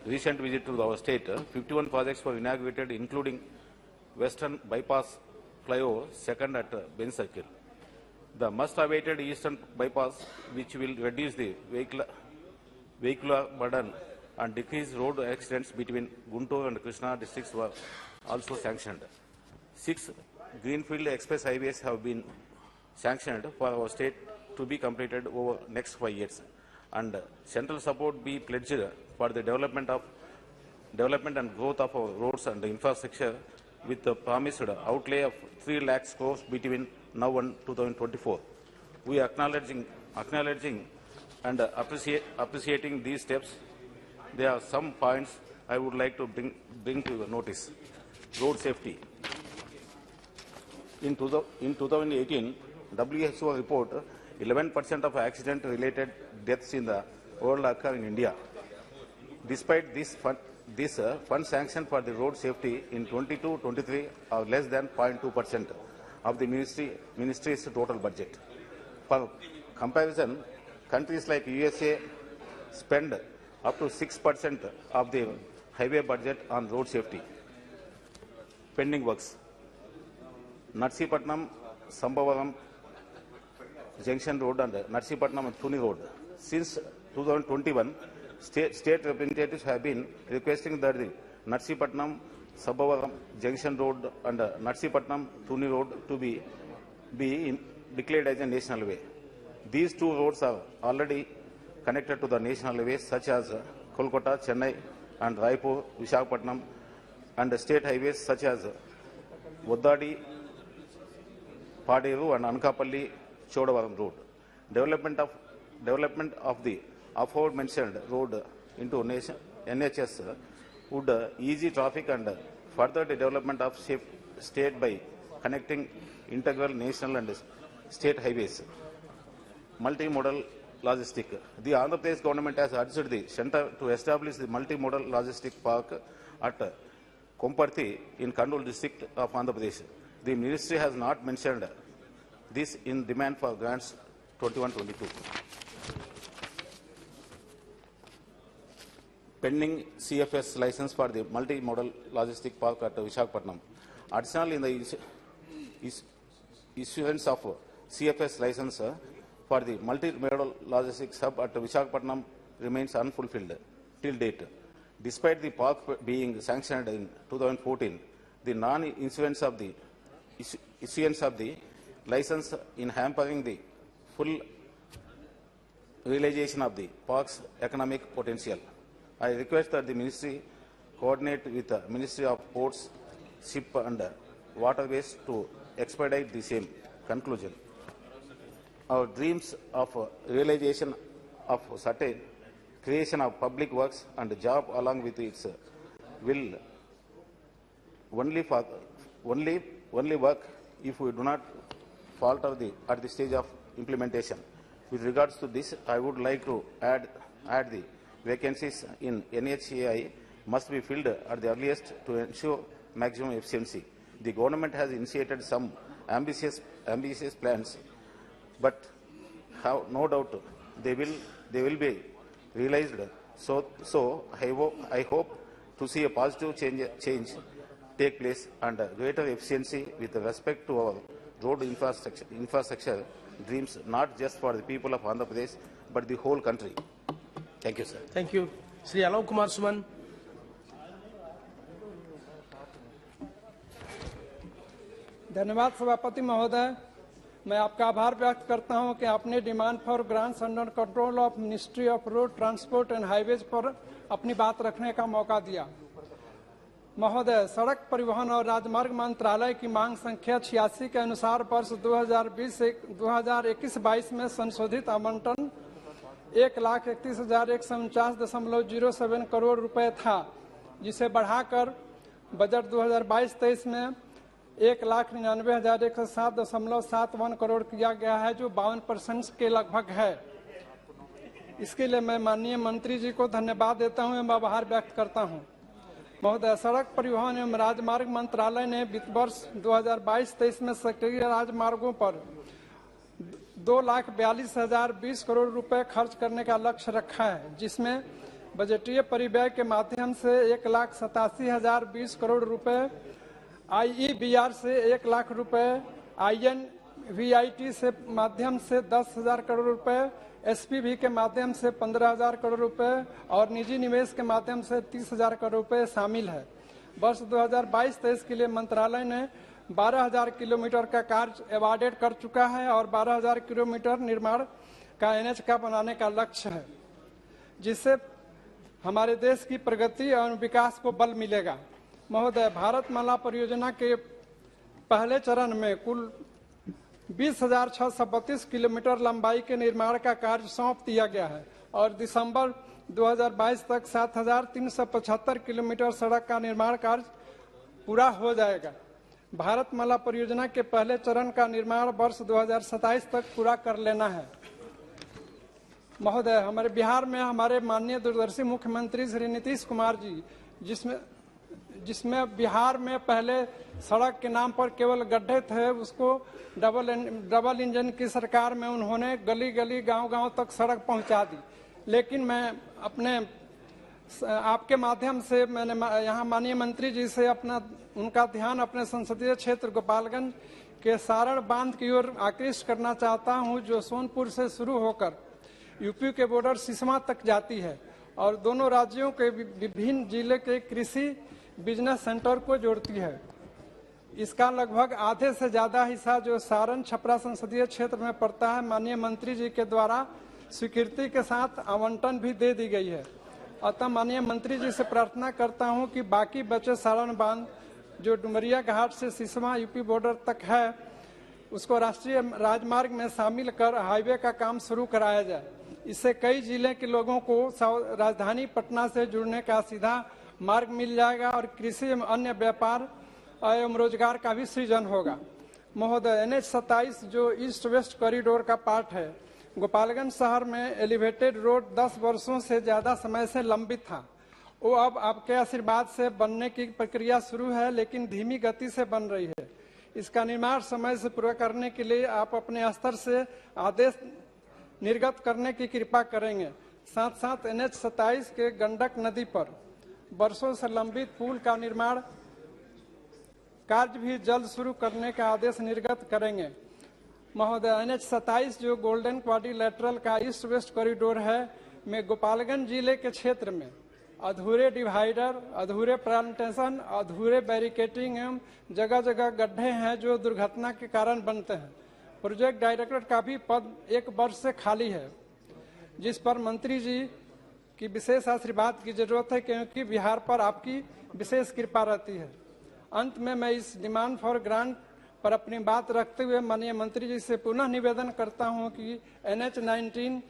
S15: recent visit to our state, 51 projects were inaugurated, including Western Bypass Flyover, second at Ben Circle. The much-awaited Eastern Bypass, which will reduce the vehicular burden and decrease road accidents between Guntur and Krishna districts, were also sanctioned. 6 greenfield express highways have been sanctioned for our state to be completed over next 5 years, and central support be pledged for the development and growth of our roads and infrastructure, with the promised outlay of 3 lakh crores between now and 2024. We are acknowledging and appreciating these steps. There are some points I would like to bring to your notice. Road safety. In 2018, WHO report 11% of accident-related deaths in the world occur in India. Despite this fund sanction for the road safety in 22-23 are less than 0.2% of the ministry's total budget. For comparison, countries like USA spend up to 6% of the highway budget on road safety. Pending works. Narsipatnam, Sambavaram Junction Road and Narsipatnam and Thuni Road. Since 2021, state representatives have been requesting that the Narsipatnam, Sambavaram Junction Road and Narsipatnam Thuni Road to be declared as a national way. These 2 roads are already connected to the national ways such as Kolkata, Chennai and Raipur, Visakhapatnam, and state highways such as Voddadi, Paderu and Anakapalli, Chodavaram Road. Development of the aforementioned road into NHS would ease traffic and further the development of safe state by connecting integral national and state highways. Multimodal logistic. The Andhra Pradesh government has urged the center to establish the multimodal logistic park at Komparthi in Kannur district of Andhra Pradesh. The ministry has not mentioned this in demand for grants 21-22. Pending CFS license for the multimodal logistic park at Visakhapatnam. Additionally, in the issuance of CFS license for the multimodal logistics hub at Visakhapatnam remains unfulfilled till date. Despite the park being sanctioned in 2014, the non-issuance of the license in hampering the full realization of the park's economic potential. I request that the ministry coordinate with the Ministry of Ports, Ship and Waterways to expedite the same. Conclusion. Our dreams of realization of certain creation of public works and job along with its will only work if we do not falter at the stage of implementation. With regards to this, I would like to add the vacancies in NHAI must be filled at the earliest to ensure maximum efficiency. The government has initiated some ambitious plans but have no doubt they will be realized. So I hope to see a positive change take place and greater efficiency with respect to our road infrastructure dreams, not just for the people of Andhra Pradesh but the whole country. Thank you, sir.
S10: Thank you. Shri Alok Kumar Suman.
S4: धन्यवाद सभापति महोदय, मैं आपका आभार व्यक्त करता हूं कि आपने demand for grants under control of ministry of road transport and highways पर अपनी बात रखने का मौका दिया। महोदय, सड़क परिवहन और राजमार्ग मंत्रालय की मांग संख्या 86 के अनुसार वर्ष 2021-22 में संशोधित आवंटन 1,31,149.07 करोड़ रुपए था, जिसे बढ़ाकर बजट 2022-23 में 1,99,107.71 करोड़ किया गया है, जो 52% के लगभग है। इसके लिए मैं माननीय मंत्री जी को धन्यवाद देता हूं एवं आभार व्यक्त करता हूं। महोदय, सड़क परिवहन एवं राजमार्ग मंत्रालय ने वित्त वर्ष 2022-23 में सक्रिय राजमार्गों पर 2,42,020 करोड़ रुपए खर्च करने का लक्ष्य रखा है, जिसमें बजटीय परिव्यय के माध्यम से 1,87,020 करोड़ रुपए, IEBR से 1 लाख रुपए, INVIT से माध्यम से 10,000 करोड़ रुपए, SPV के माध्यम से 15,000 करोड़ रुपए और निजी निवेश के माध्यम से 30,000 करोड़ रुपए शामिल है। वर्ष 2022-23 के लिए मंत्रालय ने 12,000 किलोमीटर का कार्य एवार्डेड कर चुका है और 12,000 किलोमीटर निर्माण का NH का बनाने का लक्ष्य है, जिससे हमारे देश की प्रगति और विकास को बल मिलेगा। महोदय, भारतमाला परियोजना के पहले चरण में कुल 20,632 किलोमीटर लंबाई के निर्माण का कार्य सौंप दिया गया है और दिसंबर 2022 तक 7,375 किलोमीटर सड़क का निर्माण कार्य पूरा हो जाएगा। भारतमाला परियोजना के पहले चरण का निर्माण वर्ष 2027 तक पूरा कर लेना है। महोदय, हमारे बिहार में हमारे माननीय दूरदर्शी मुख्यमंत्री श्री नीतीश कुमार जी, जिसमें बिहार में पहले सड़क के नाम पर केवल गड्ढे थे, उसको डबल इंजन की सरकार में उन्होंने गली गली गांव-गांव तक सड़क पहुंचा दी। लेकिन मैं आपके माध्यम से मैंने यहाँ माननीय मंत्री जी से उनका ध्यान अपने संसदीय क्षेत्र गोपालगंज के सारण बांध की ओर आकृष्ट करना चाहता हूँ, जो सोनपुर से शुरू होकर यूपी के बॉर्डर सिसमा तक जाती है और दोनों राज्यों के विभिन्न जिले के कृषि बिजनेस सेंटर को जोड़ती है। इसका लगभग आधे से ज्यादा हिस्सा जो सारण छपरा संसदीय क्षेत्र में पड़ता है, माननीय मंत्री जी के द्वारा स्वीकृति के साथ आवंटन भी दे दी गई है। अतः माननीय मंत्री जी से प्रार्थना करता हूं कि बाकी बचे सारण बांध जो डुमरिया घाट से सिसमा यूपी बॉर्डर तक है, उसको राष्ट्रीय राजमार्ग में शामिल कर हाईवे का काम शुरू कराया जाए। इससे कई जिले के लोगों को राजधानी पटना से जुड़ने का सीधा मार्ग मिल जाएगा और कृषि एवं अन्य व्यापार एवं रोजगार का भी सृजन होगा। महोदय, NH-27 जो ईस्ट वेस्ट कॉरिडोर का पार्ट है, गोपालगंज शहर में एलिवेटेड रोड 10 वर्षों से ज्यादा समय से लंबित था। वो अब आपके आशीर्वाद से बनने की प्रक्रिया शुरू है, लेकिन धीमी गति से बन रही है। इसका निर्माण समय से पूरा करने के लिए आप अपने स्तर से आदेश निर्गत करने की कृपा करेंगे। साथ साथ NH-27 के गंडक नदी पर वर्षों से लंबित पुल का निर्माण कार्य भी जल्द शुरू करने का आदेश निर्गत करेंगे। महोदय, NH-27 जो गोल्डन क्वाड्रिलेटरल का ईस्ट वेस्ट कॉरिडोर है में गोपालगंज जिले के क्षेत्र में अधूरे डिवाइडर, अधूरे प्लांटेशन, अधूरे बैरिकेटिंग एवं जगह जगह गड्ढे हैं जो दुर्घटना के कारण बनते हैं। प्रोजेक्ट डायरेक्टर का भी पद 1 वर्ष से खाली है, जिस पर मंत्री जी की विशेष आशीर्वाद की जरूरत है, क्योंकि बिहार पर आपकी विशेष कृपा रहती है। अंत में मैं इस डिमांड फॉर ग्रांट पर अपनी बात रखते हुए माननीय मंत्री जी से पुनः निवेदन करता हूं कि NH-19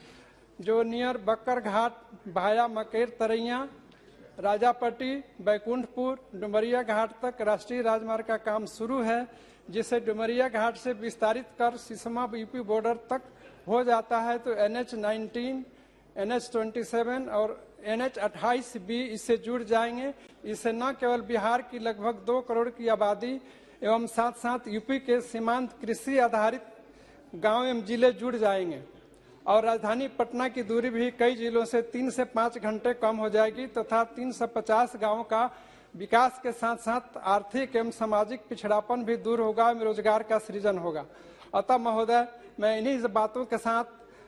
S4: जो नियर बक्कर घाट भाया मकेर तरैया राजापट्टी बैकुंठपुर डुमरिया घाट तक राष्ट्रीय राजमार्ग का काम शुरू है, जिसे डुमरिया घाट से विस्तारित कर सिसमा यूपी बॉर्डर तक हो जाता है, तो NH-19, NH-27 और NH-28 भी इससे जुड़ जाएंगे। इससे न केवल बिहार की लगभग 2 करोड़ की आबादी एवं साथ साथ यूपी के सीमांत कृषि आधारित गांव एवं जिले जुड़ जाएंगे और राजधानी पटना की दूरी भी कई जिलों से 3 से 5 घंटे कम हो जाएगी तथा 350 गांवों का विकास के साथ साथ आर्थिक एवं सामाजिक पिछड़ापन भी दूर होगा एवं रोजगार का सृजन होगा। अतः महोदय, मैं इन्हीं बातों के साथ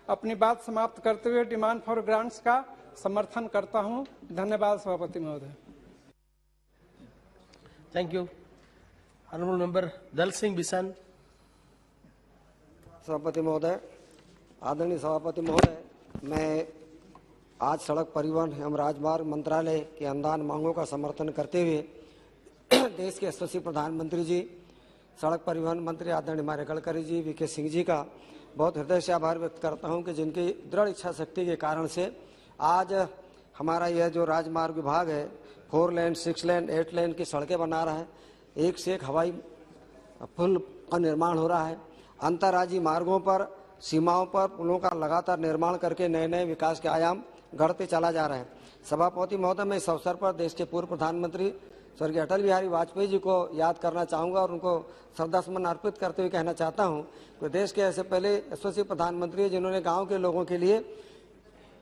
S4: अपनी बात समाप्त करते हुए डिमांड फॉर ग्रांट्स का समर्थन करता हूं। धन्यवाद सभापति महोदय।
S20: Thank you. ऑनरेबल मेंबर दल सिंह बिसन।
S2: सभापति महोदय, आदरणीय सभापति महोदय, मैं आज सड़क परिवहन एवं राजमार्ग मंत्रालय के अनुदान मांगों का समर्थन करते हुए देश के यशस्वी प्रधानमंत्री जी, सड़क परिवहन मंत्री आदरणीय हमारे गडकरी जी, वीके सिंह जी का बहुत हृदय से आभार व्यक्त करता हूं कि जिनकी दृढ़ इच्छा शक्ति के कारण से आज हमारा यह जो राजमार्ग विभाग है 4 लेन, 6 लेन, 8 लेन की सड़कें बना रहा है, एक से एक हवाई पुल का निर्माण हो रहा है, अंतर्राज्यीय मार्गों पर, सीमाओं पर पुलों का लगातार निर्माण करके नए नए विकास के आयाम गढ़ते चला जा रहा है। सभापति महोदय, मैं इस अवसर पर देश के पूर्व प्रधानमंत्री स्वर्गीय अटल बिहारी वाजपेयी जी को याद करना चाहूँगा और उनको श्रद्धासुमन अर्पित करते हुए कहना चाहता हूँ कि देश के ऐसे पहले यशस्वी प्रधानमंत्री जिन्होंने गाँव के लोगों के लिए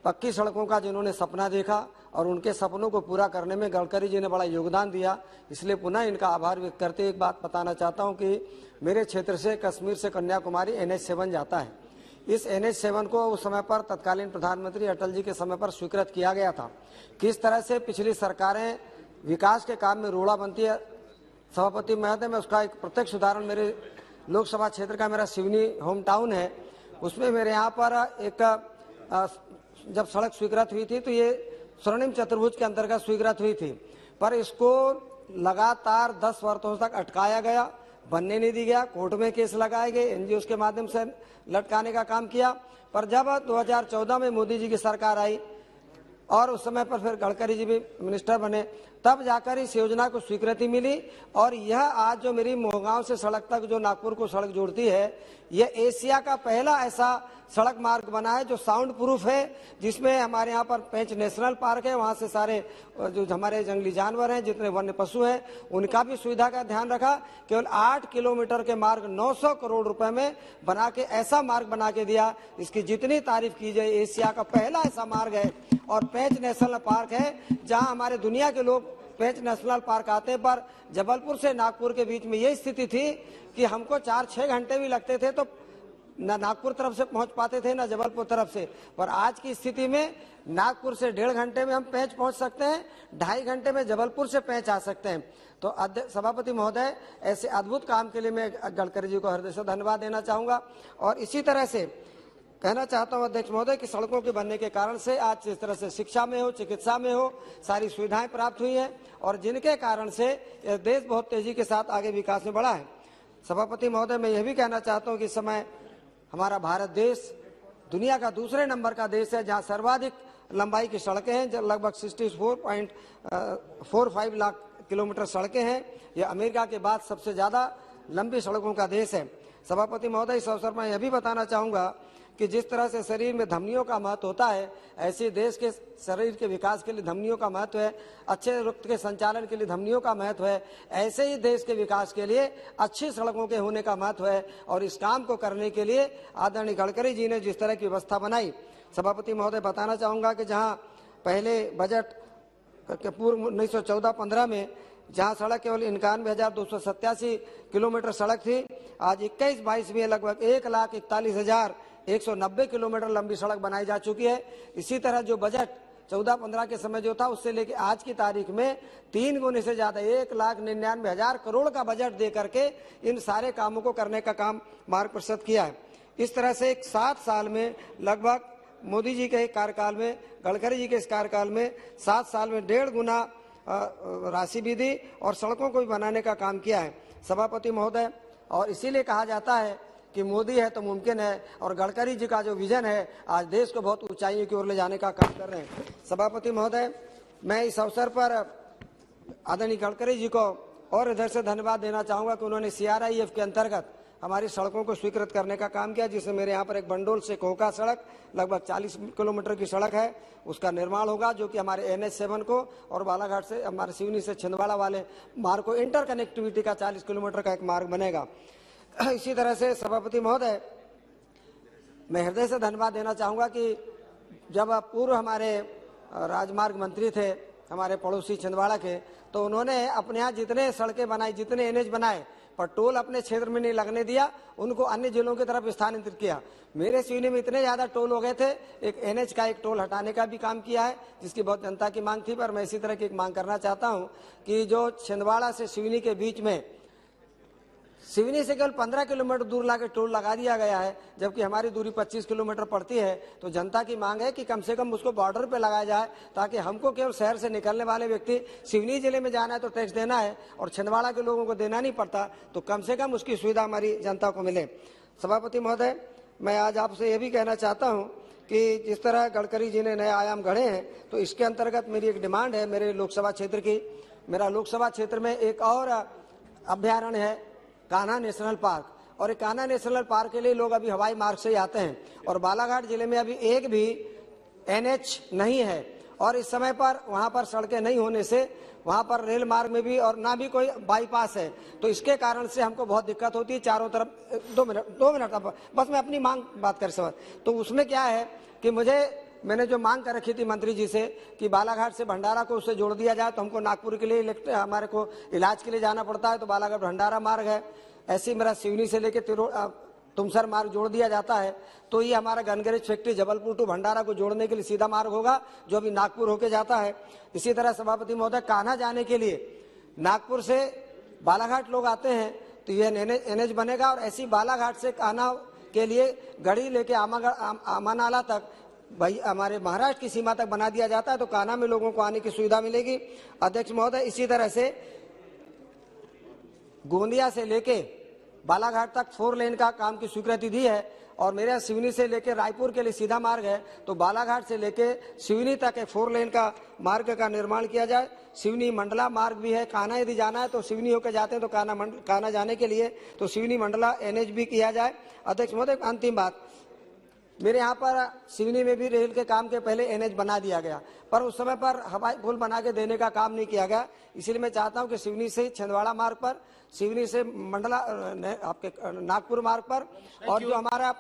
S2: पक्की सड़कों का जिन्होंने सपना देखा और उनके सपनों को पूरा करने में गडकरी जी ने बड़ा योगदान दिया, इसलिए पुनः इनका आभार व्यक्त करते हुए एक बात बताना चाहता हूं कि मेरे क्षेत्र से कश्मीर से कन्याकुमारी NH7 जाता है। इस NH7 को उस समय पर तत्कालीन प्रधानमंत्री अटल जी के समय पर स्वीकृत किया गया था। किस तरह से पिछली सरकारें विकास के काम में रोड़ा बनती है, सभापति महोदय, मैं उसका एक प्रत्यक्ष उदाहरण मेरे लोकसभा क्षेत्र का मेरा सिवनी होम टाउन है, उसमें मेरे यहाँ पर एक जब सड़क स्वीकृत हुई थी तो ये स्वर्णिम चतुर्भुज के अंतर्गत स्वीकृत हुई थी, पर इसको लगातार 10 वर्षों तक अटकाया गया, बनने नहीं दिया गया, कोर्ट में केस लगाए गए, NGOs के माध्यम से लटकाने का काम किया। पर जब 2014 में मोदी जी की सरकार आई और उस समय पर फिर गडकरी जी भी मिनिस्टर बने, तब जाकर इस योजना को स्वीकृति मिली और यह आज जो मेरी मोहगांव से सड़क तक जो नागपुर को सड़क जोड़ती है, यह एशिया का पहला ऐसा सड़क मार्ग बना है जो साउंड प्रूफ है, जिसमें हमारे यहाँ पर पेंच नेशनल पार्क है, वहाँ से सारे जो हमारे जंगली जानवर हैं, जितने वन्य पशु हैं, उनका भी सुविधा का ध्यान रखा। केवल 8 किलोमीटर के मार्ग 900 करोड़ रुपए में बना के ऐसा मार्ग बना के दिया, इसकी जितनी तारीफ की जाए, एशिया का पहला ऐसा मार्ग है। और पेंच नेशनल पार्क है जहाँ हमारे दुनिया के लोग पेंच नेशनल पार्क आते हैं, पर जबलपुर से नागपुर के बीच में ये स्थिति थी कि हमको 4-6 घंटे भी लगते थे तो न नागपुर तरफ से पहुंच पाते थे न जबलपुर तरफ से, पर आज की स्थिति में नागपुर से 1.5 घंटे में हम पेंच पहुंच सकते हैं, 2.5 घंटे में जबलपुर से पेंच आ सकते हैं। तो सभापति महोदय, ऐसे अद्भुत काम के लिए मैं गडकरी जी को हृदय से धन्यवाद देना चाहूंगा। और इसी तरह से कहना चाहता हूं अध्यक्ष महोदय कि सड़कों के बनने के कारण से आज जिस तरह से शिक्षा में हो, चिकित्सा में हो, सारी सुविधाएं प्राप्त हुई हैं और जिनके कारण से यह देश बहुत तेजी के साथ आगे विकास में बढ़ा है। सभापति महोदय, मैं यह भी कहना चाहता हूं कि इस समय हमारा भारत देश दुनिया का दूसरे नंबर का देश है जहां सर्वाधिक लंबाई की सड़कें हैं, जो लगभग 64.45 लाख किलोमीटर सड़कें हैं। यह अमेरिका के बाद सबसे ज्यादा लंबी सड़कों का देश है। सभापति महोदय, इस अवसर पर यह भी बताना चाहूंगा कि जिस तरह से शरीर में धमनियों का महत्व होता है, ऐसे देश के शरीर के विकास के लिए धमनियों का महत्व है, अच्छे रक्त के संचालन के लिए धमनियों का महत्व है, ऐसे ही देश के विकास के लिए अच्छी सड़कों के होने का महत्व है। और इस काम को करने के लिए आदरणीय गडकरी जी ने जिस तरह की व्यवस्था बनाई, सभापति महोदय बताना चाहूंगा कि जहां पहले बजट के पूर्व 1914-15 में जहां सड़क केवल 91,287 किलोमीटर सड़क थी, आज 21-22 में लगभग 1,41,190 किलोमीटर लंबी सड़क बनाई जा चुकी है। इसी तरह जो बजट 14-15 के समय जो था, उससे लेकर आज की तारीख में 3 गुने से ज्यादा 1,99,000 करोड़ का बजट दे करके इन सारे कामों को करने का काम मार्ग प्रशस्त किया है। इस तरह से 7 साल में लगभग मोदी जी के कार्यकाल में, गडकरी जी के इस कार्यकाल में 7 साल में 1.5 गुना राशि भी दी और सड़कों को भी बनाने का काम किया है सभापति महोदय। और इसीलिए कहा जाता है कि मोदी है तो मुमकिन है, और गडकरी जी का जो विजन है आज देश को बहुत ऊंचाइयों की ओर ले जाने का काम कर रहे हैं। सभापति महोदय, मैं इस अवसर पर आदरणीय गडकरी जी को और इधर से धन्यवाद देना चाहूंगा कि उन्होंने CRIF के अंतर्गत हमारी सड़कों को स्वीकृत करने का काम किया, जिसमें मेरे यहाँ पर एक बंडोल से कोहका सड़क लगभग 40 किलोमीटर की सड़क है, उसका निर्माण होगा, जो कि हमारे NH7 को और बालाघाट से हमारे सिवनी से छिंदवाड़ा वाले मार्ग को इंटर कनेक्टिविटी का 40 किलोमीटर का एक मार्ग बनेगा। इसी तरह से सभापति महोदय, मैं हृदय से धन्यवाद देना चाहूँगा कि जब पूर्व हमारे राजमार्ग मंत्री थे हमारे पड़ोसी छिंदवाड़ा के, तो उन्होंने अपने यहाँ जितने सड़कें बनाई, जितने एनएच बनाए, पर टोल अपने क्षेत्र में नहीं लगने दिया, उनको अन्य जिलों की तरफ स्थानांतरित किया। मेरे सिवनी में इतने ज़्यादा टोल हो गए थे, एक एनएच का एक टोल हटाने का भी काम किया है, जिसकी बहुत जनता की मांग थी। पर मैं इसी तरह की एक मांग करना चाहता हूँ कि जो छिंदवाड़ा से सिवनी के बीच में, सिवनी से केवल 15 किलोमीटर दूर लाके टोल लगा दिया गया है, जबकि हमारी दूरी 25 किलोमीटर पड़ती है। तो जनता की मांग है कि कम से कम उसको बॉर्डर पे लगाया जाए, ताकि हमको केवल शहर से निकलने वाले व्यक्ति सिवनी जिले में जाना है तो टैक्स देना है और छिंदवाड़ा के लोगों को देना नहीं पड़ता, तो कम से कम उसकी सुविधा हमारी जनता को मिले। सभापति महोदय, मैं आज आपसे ये भी कहना चाहता हूँ कि जिस तरह गडकरी जी ने नए आयाम गढ़े हैं, तो इसके अंतर्गत मेरी एक डिमांड है मेरे लोकसभा क्षेत्र की। मेरा लोकसभा क्षेत्र में एक और अभ्यारण्य है, कान्हा नेशनल पार्क, और एक कान्हा नेशनल पार्क के लिए लोग अभी हवाई मार्ग से ही आते हैं, और बालाघाट जिले में अभी एक भी एनएच नहीं है, और इस समय पर वहां पर सड़कें नहीं होने से वहां पर रेल मार्ग में भी और ना भी कोई बाईपास है, तो इसके कारण से हमको बहुत दिक्कत होती है चारों तरफ। 2 मिनट बस मैं अपनी मांग बात कर सकता। तो उसमें क्या है कि मैंने जो मांग कर रखी थी मंत्री जी से कि बालाघाट से भंडारा को उससे जोड़ दिया जाए, तो हमको नागपुर के लिए हमारे को इलाज के लिए जाना पड़ता है, तो बालाघाट भंडारा मार्ग है। ऐसे ही मेरा सिवनी से लेके तुमसर मार्ग जोड़ दिया जाता है, तो ये हमारा गनगरेज फैक्ट्री जबलपुर टू भंडारा को जोड़ने के लिए सीधा मार्ग होगा, जो अभी नागपुर होके जाता है। इसी तरह सभापति महोदय, कान्हा जाने के लिए नागपुर से बालाघाट लोग आते हैं, तो ये एनएच बनेगा, और ऐसी बालाघाट से कान्हा के लिए गढ़ी लेके आमानाला तक भाई हमारे महाराष्ट्र की सीमा तक बना दिया जाता है, तो कान्हा में लोगों को आने की सुविधा मिलेगी। अध्यक्ष महोदय, इसी तरह से गोंदिया से लेके बालाघाट तक 4 लेन का काम की स्वीकृति दी है, और मेरे सिवनी से लेके रायपुर के लिए सीधा मार्ग है, तो बालाघाट से लेके सिवनी तक 4 लेन का मार्ग का निर्माण किया जाए। सिवनी मंडला मार्ग भी है, कान्हा यदि जाना है तो सिवनी होकर जाते हैं, तो कान्हा जाने के लिए तो सिवनी मंडला एनएच भी किया जाए। अध्यक्ष महोदय, अंतिम बात, मेरे यहाँ पर सिवनी में भी रेल के काम के पहले एनएच बना दिया गया, पर उस समय पर हवाई पुल बना के देने का काम नहीं किया गया। इसलिए मैं चाहता हूँ कि सिवनी से छिंदवाड़ा मार्ग पर, सिवनी से मंडला आपके नागपुर मार्ग पर, और जो हमारा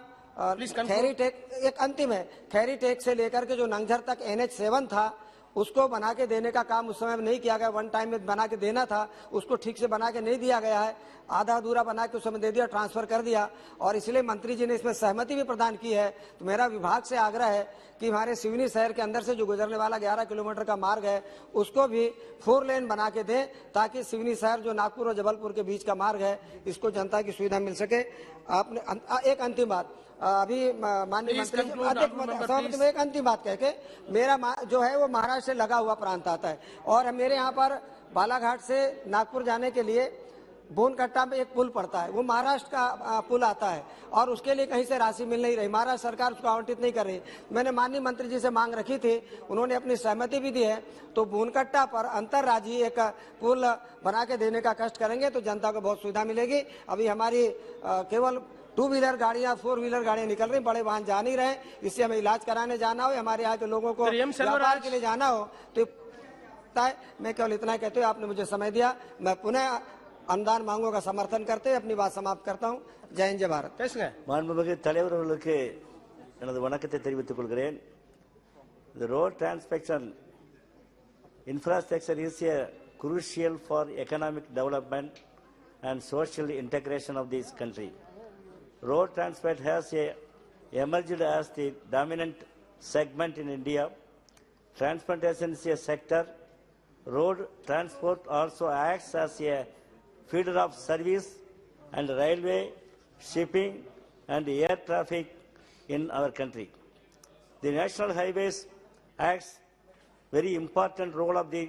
S2: खैरी टेक एक अंतिम है, खैरी टेक से लेकर के जो नंगझर तक NH7 था, उसको बना के देने का काम उस समय नहीं किया गया। 1 टाइम में बना के देना था, उसको ठीक से बना के नहीं दिया गया है, आधा अधूरा बना के उस समय दे दिया, ट्रांसफर कर दिया, और इसलिए मंत्री जी ने इसमें सहमति भी प्रदान की है। तो मेरा विभाग से आग्रह है कि हमारे सिवनी शहर के अंदर से जो गुजरने वाला 11 किलोमीटर का मार्ग है, उसको भी 4 लेन बना के दें, ताकि सिवनी शहर जो नागपुर और जबलपुर के बीच का मार्ग है, इसको जनता की सुविधा मिल सके। आपने एक अंतिम बात, अभी माननीय मंत्री अध्यक्ष में एक अंतिम बात कह के, मेरा जो है वो महाराष्ट्र से लगा हुआ प्रांत आता है, और मेरे यहाँ पर बालाघाट से नागपुर जाने के लिए बोनकट्टा में एक पुल पड़ता है, वो महाराष्ट्र का पुल आता है, और उसके लिए कहीं से राशि मिल नहीं रही, महाराष्ट्र सरकार उसको आवंटित नहीं कर रही। मैंने माननीय मंत्री जी से मांग रखी थी, उन्होंने अपनी सहमति भी दी है, तो बोनकट्टा पर अंतर्राज्यीय एक पुल बना के देने का कष्ट करेंगे, तो जनता को बहुत सुविधा मिलेगी। अभी हमारी केवल 2 व्हीलर गाड़ियां, 4 व्हीलर गाड़ियां निकल रही, बड़े वाहन जा नहीं रहे, इससे हमें इलाज कराने जाना हो, हमारे यहाँ के लोगों को व्यापार के लिए जाना हो, तो मैं केवल इतना कहते हुए आपने मुझे समय दिया, मैं पुनः अनुदान मांगों का समर्थन करते हुए अपनी बात समाप्त करता हूँ। जय हिंद, जय भारत।
S17: மாண்புமிகு தலைவர் அவர்களுக்கு எனது வணக்கத்தை தெரிவித்துக் கொள்கிறேன். The road transportation infrastructure is a crucial for economic development and social integration of this country. Road transport has emerged as the dominant segment in India. Transportation is a sector. Road transport also acts as a feeder of service and railway, shipping and air traffic in our country. The national highways acts very important role of the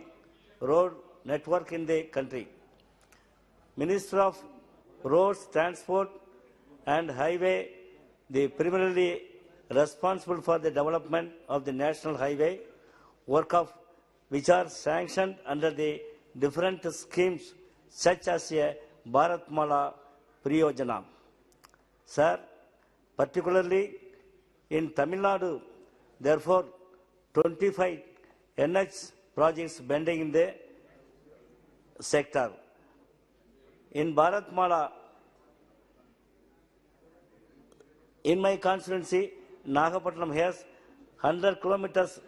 S17: road network in the country. Minister of Roads, Transport and Highway, the primarily responsible for the development of the national highway, work of which are sanctioned under the different schemes such as a Bharatmala Priyojana. Sir, particularly in Tamil Nadu, therefore, 25 NH projects pending in the sector. In Bharatmala, In my constituency, Nagapattinam has 100 kilometers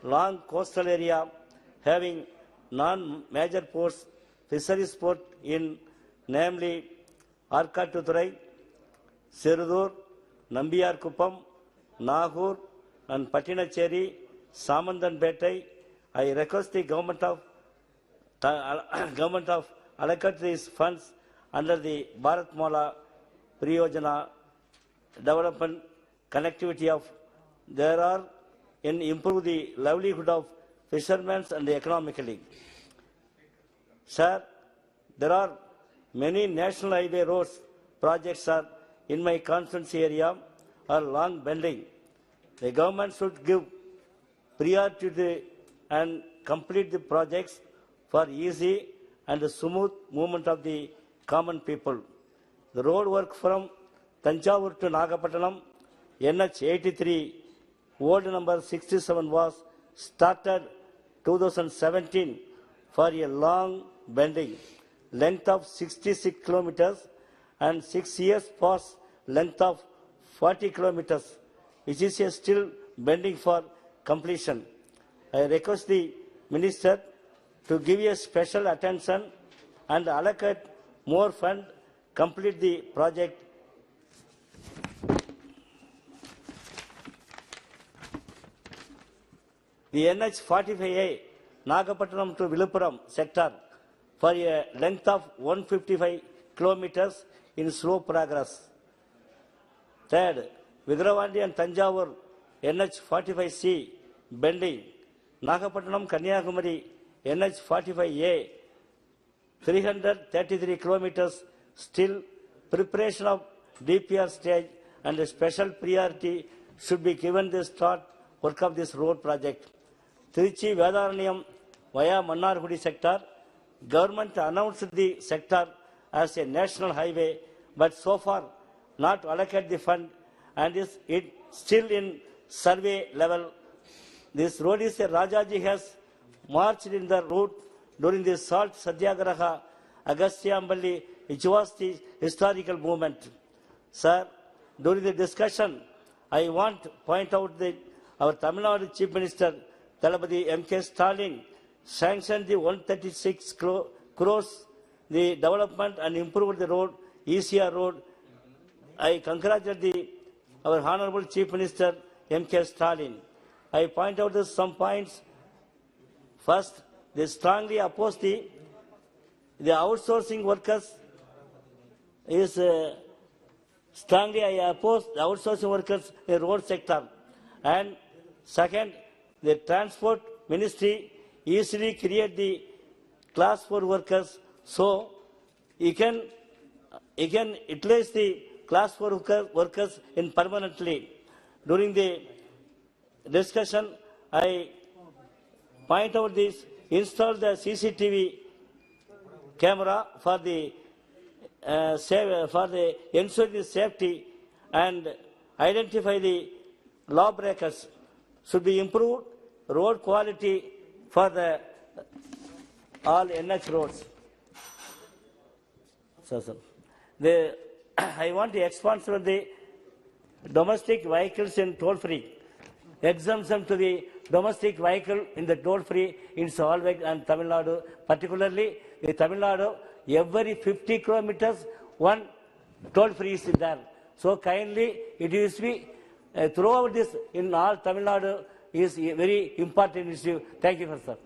S17: long coastal area having non-major ports, fisheries port in namely Arkatturai, Serudur, Nambiyarkuppam, Nahur and Pattinacheri, Samandanpettai. I request the government of allocate these funds under the Bharatmala Priyojana development connectivity of there are in improve the livelihood of fishermen and economically. Sir, there are many national highway roads projects are in my constituency area are long bending. The government should give priority and complete the projects for easy and smooth movement of the common people. The road work from Tanjavur to Nagapattinam, NH 83, old number 67 was started 2017 for a long bending, length of 66 kilometers and 6 years past length of 40 kilometers, which is still bending for completion. I request the Minister to give a special attention and allocate more fund, complete the project. The NH 45A, Nagapattinam to Viluppuram sector for a length of 155 kilometers in slow progress. Third, Vigravandi and Tanjavur NH 45C bending, Nagapattinam Kanyakumari NH 45A 333 kilometers still preparation of DPR stage and a special priority should be given the start work of this road project. Trichy Vedaranyam via Mannargudi sector, government announced the sector as a national highway, but so far not allocate the fund and is it still in survey level. This road is a Rajaji has marched in the route during the Salt Satyagraha, Agasthyamballi, which was the historical movement. Sir, during the discussion, I want to point out that our Tamil Nadu Chief Minister, Thalapathy M.K. Stalin, sanctioned the 136 crores, the development and improved the road, ECR road. I congratulate our Honorable Chief Minister, M.K. Stalin. I point out some points. First, they strongly oppose the outsourcing workers. Strongly I oppose the outsourcing workers in the road sector. And second, the transport ministry easily create the class 4 workers, so you can utilize the class 4 workers in permanently. During the discussion, I point out this, install the CCTV camera for the ensure the safety and identify the lawbreakers. Should be improved road quality for the all NH roads. I want to expand for the domestic vehicles in toll-free. Exemption to the domestic vehicle in the toll-free in Solvik and Tamil Nadu, particularly in Tamil Nadu, every 50 kilometers, one toll-free is there. So kindly, it is be throughout this in all Tamil Nadu is a very important issue. Thank you, sir.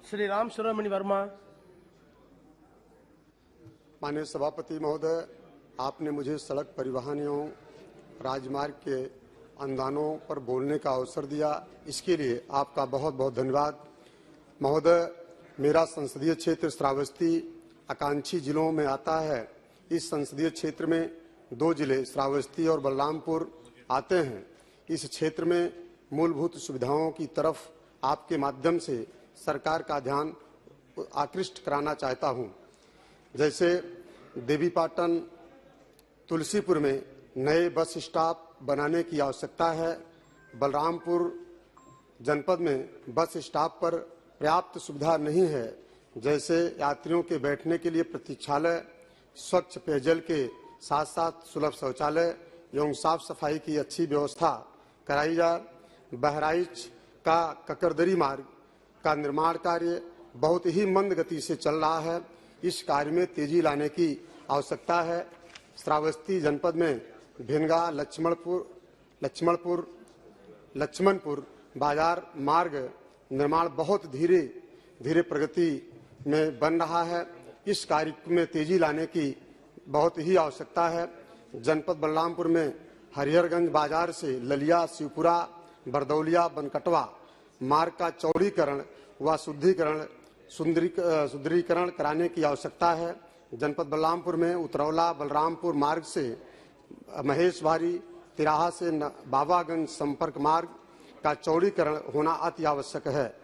S20: Shri Ram Subramanya Verma.
S7: माननीय सभापति महोदय, आपने मुझे सड़क परिवहन एवं राजमार्ग के अनुदानों पर बोलने का अवसर दिया, इसके लिए आपका बहुत बहुत धन्यवाद। महोदय, मेरा संसदीय क्षेत्र श्रावस्ती आकांक्षी जिलों में आता है। इस संसदीय क्षेत्र में 2 जिले श्रावस्ती और बलरामपुर आते हैं। इस क्षेत्र में मूलभूत सुविधाओं की तरफ आपके माध्यम से सरकार का ध्यान आकृष्ट कराना चाहता हूं। जैसे देवीपाटन तुलसीपुर में नए बस स्टॉप बनाने की आवश्यकता है। बलरामपुर जनपद में बस स्टॉप पर पर्याप्त सुविधा नहीं है, जैसे यात्रियों के बैठने के लिए प्रतीक्षालय, स्वच्छ पेयजल के साथ साथ सुलभ शौचालय एवं साफ सफाई की अच्छी व्यवस्था कराई जाए। बहराइच का ककरदरी मार्ग का निर्माण कार्य बहुत ही मंद गति से चल रहा है। इस कार्य में तेजी लाने की आवश्यकता है। श्रावस्ती जनपद में भिनगा लक्ष्मणपुर बाजार मार्ग निर्माण बहुत धीरे प्रगति में बन रहा है। इस कार्य में तेजी लाने की बहुत ही आवश्यकता है। जनपद बलरामपुर में हरिहरगंज बाजार से ललिया शिवपुरा बरदौलिया बनकटवा मार्ग का चौड़ीकरण व सुदृढ़ीकरण कराने की आवश्यकता है। जनपद बलरामपुर में उतरौला बलरामपुर मार्ग से महेशवाड़ी तिराहा से बाबागंज संपर्क मार्ग का चौड़ीकरण होना अति आवश्यक है।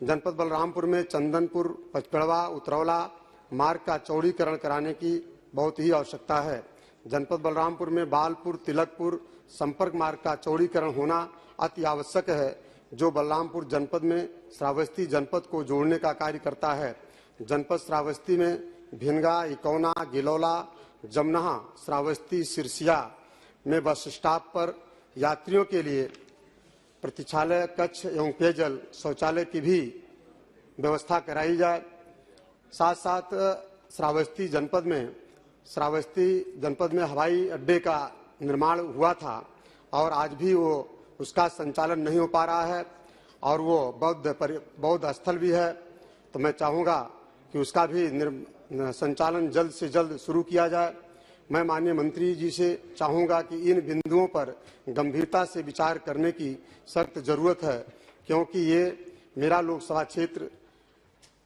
S7: जनपद बलरामपुर में चंदनपुर पचपेड़वा उतरौला मार्ग का चौड़ीकरण कराने की बहुत ही आवश्यकता है। जनपद बलरामपुर में बालपुर तिलकपुर संपर्क मार्ग का चौड़ीकरण होना अति आवश्यक है, जो बलरामपुर जनपद में श्रावस्ती जनपद को जोड़ने का कार्य करता है। जनपद श्रावस्ती में भिनगा, इकौना, गिलौला, जमनहा, श्रावस्ती, सिरसिया में बस स्टॉप पर यात्रियों के लिए प्रतीक्षालय कक्ष एवं पेयजल शौचालय की भी व्यवस्था कराई जाए। साथ साथ श्रावस्ती जनपद में हवाई अड्डे का निर्माण हुआ था और आज भी उसका संचालन नहीं हो पा रहा है और वो बौद्ध स्थल भी है। तो मैं चाहूँगा कि उसका भी संचालन जल्द से जल्द शुरू किया जाए। मैं माननीय मंत्री जी से चाहूँगा कि इन बिंदुओं पर गंभीरता से विचार करने की सख्त जरूरत है, क्योंकि ये मेरा लोकसभा क्षेत्र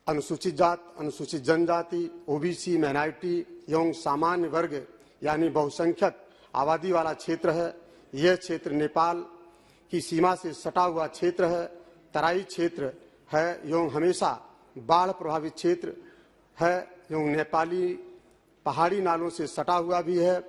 S7: अनुसूचित जात, अनुसूचित जनजाति, ओबीसी, माइनॉरिटी एवं सामान्य वर्ग यानी बहुसंख्यक आबादी वाला क्षेत्र है। यह क्षेत्र नेपाल की सीमा से सटा हुआ क्षेत्र है, तराई क्षेत्र है एवं हमेशा बाढ़ प्रभावित क्षेत्र है एवं नेपाली पहाड़ी नालों से सटा हुआ भी है।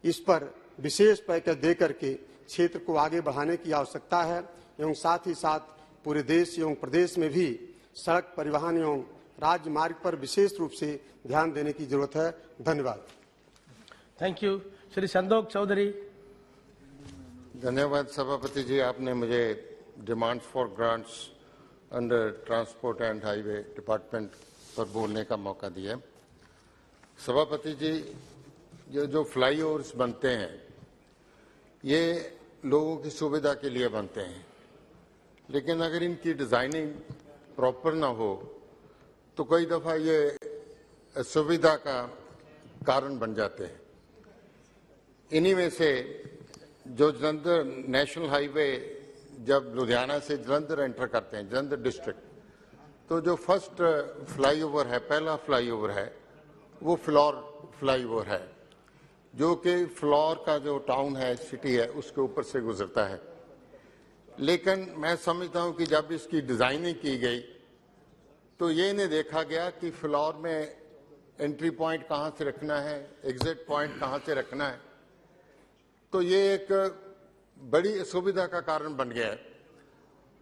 S7: इस पर विशेष पैकेज देकर के क्षेत्र को आगे बढ़ाने की आवश्यकता है एवं साथ ही साथ पूरे देश एवं प्रदेश में भी सड़क परिवहन एवं राजमार्ग पर विशेष रूप से ध्यान देने की जरूरत है। धन्यवाद।
S20: Thank you. श्री संदोख चौधरी।
S8: धन्यवाद सभापति जी, आपने मुझे demands for grants under transport and highway department पर बोलने का मौका दिया। सभापति जी, जो फ्लाईओवर्स बनते हैं ये लोगों की सुविधा के लिए बनते हैं, लेकिन अगर इनकी डिजाइनिंग प्रॉपर ना हो तो कई दफा ये सुविधा का कारण बन जाते हैं। इन्हीं में से जो जलंधर नेशनल हाईवे जब लुधियाना से जलंधर एंटर करते हैं, जलंधर डिस्ट्रिक्ट, तो जो फर्स्ट फ्लाईओवर है, पहला फ्लाईओवर है, वो फ्लोर फ्लाईओवर है, जो कि फ्लोर का जो टाउन है, सिटी है, उसके ऊपर से गुजरता है। लेकिन मैं समझता हूं कि जब इसकी डिजाइनिंग की गई तो ये नहीं देखा गया कि फ्लोर में एंट्री पॉइंट कहां से रखना है, एग्जिट पॉइंट कहां से रखना है। तो ये एक बड़ी असुविधा का कारण बन गया है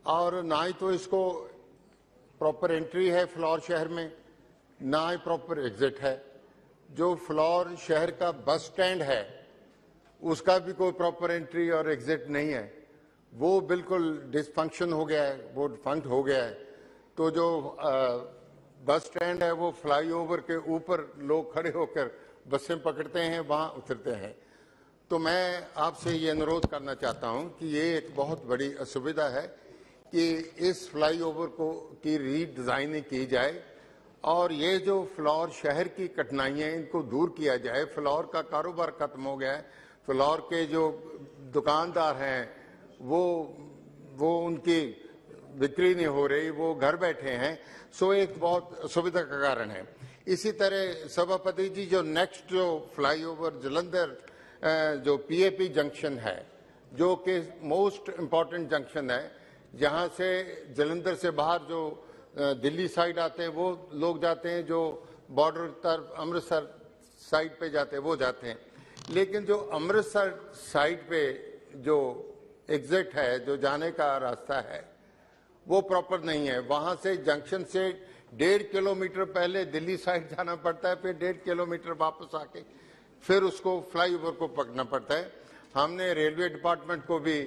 S8: और ना ही तो इसको प्रॉपर एंट्री है फ्लोर शहर में, ना ही प्रॉपर एग्जिट है। जो फ्लोर शहर का बस स्टैंड है उसका भी कोई प्रॉपर एंट्री और एग्जिट नहीं है, वो बिल्कुल डिसफंक्शन हो गया है, वो डिफंक्ट हो गया है। तो जो बस स्टैंड है वो फ्लाईओवर के ऊपर लोग खड़े होकर बसें पकड़ते हैं, वहां उतरते हैं। तो मैं आपसे ये अनुरोध करना चाहता हूं कि ये एक बहुत बड़ी असुविधा है कि इस फ्लाईओवर को की रीडिजाइनिंग की जाए और ये जो फ्लोर शहर की कठिनाइयां इनको दूर किया जाए। फ्लोर का कारोबार खत्म हो गया है, फ्लोर के जो दुकानदार हैं वो उनकी बिक्री नहीं हो रही, वो घर बैठे हैं। सो एक बहुत असुविधा का कारण है। इसी तरह सभापति जी, जो नेक्स्ट जो फ्लाईओवर जलंधर जो पीएपी जंक्शन है, जो कि मोस्ट इम्पॉर्टेंट जंक्शन है, जहां से जलंधर से बाहर जो दिल्ली साइड आते हैं वो लोग जाते हैं, जो बॉर्डर तरफ अमृतसर साइड पे जाते हैं वो जाते हैं। लेकिन जो अमृतसर साइड पे जो एग्जिट है, जो जाने का रास्ता है, वो प्रॉपर नहीं है। वहां से जंक्शन से 1.5 किलोमीटर पहले दिल्ली साइड जाना पड़ता है, फिर 1.5 किलोमीटर वापस आके फिर उसको फ्लाईओवर को पकड़ना पड़ता है। हमने रेलवे डिपार्टमेंट को भी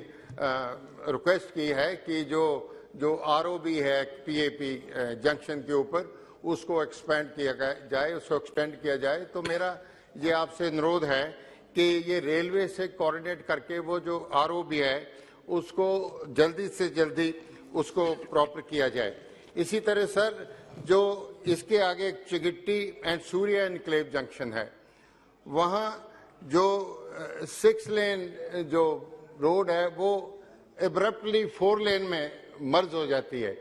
S8: रिक्वेस्ट की है कि जो आरओबी है पीएपी जंक्शन के ऊपर उसको एक्सपेंड किया जाए, उसको एक्सटेंड किया जाए। तो मेरा ये आपसे अनुरोध है कि ये रेलवे से कोऑर्डिनेट करके वो जो आरओबी है उसको जल्दी से जल्दी उसको प्रॉपर किया जाए। इसी तरह सर जो इसके आगे चिगिट्टी एंड सूर्या एनक्लेव जंक्शन है, वहाँ जो 6 लेन जो रोड है वो एब्रप्टली 4 लेन में मर्ज हो जाती है,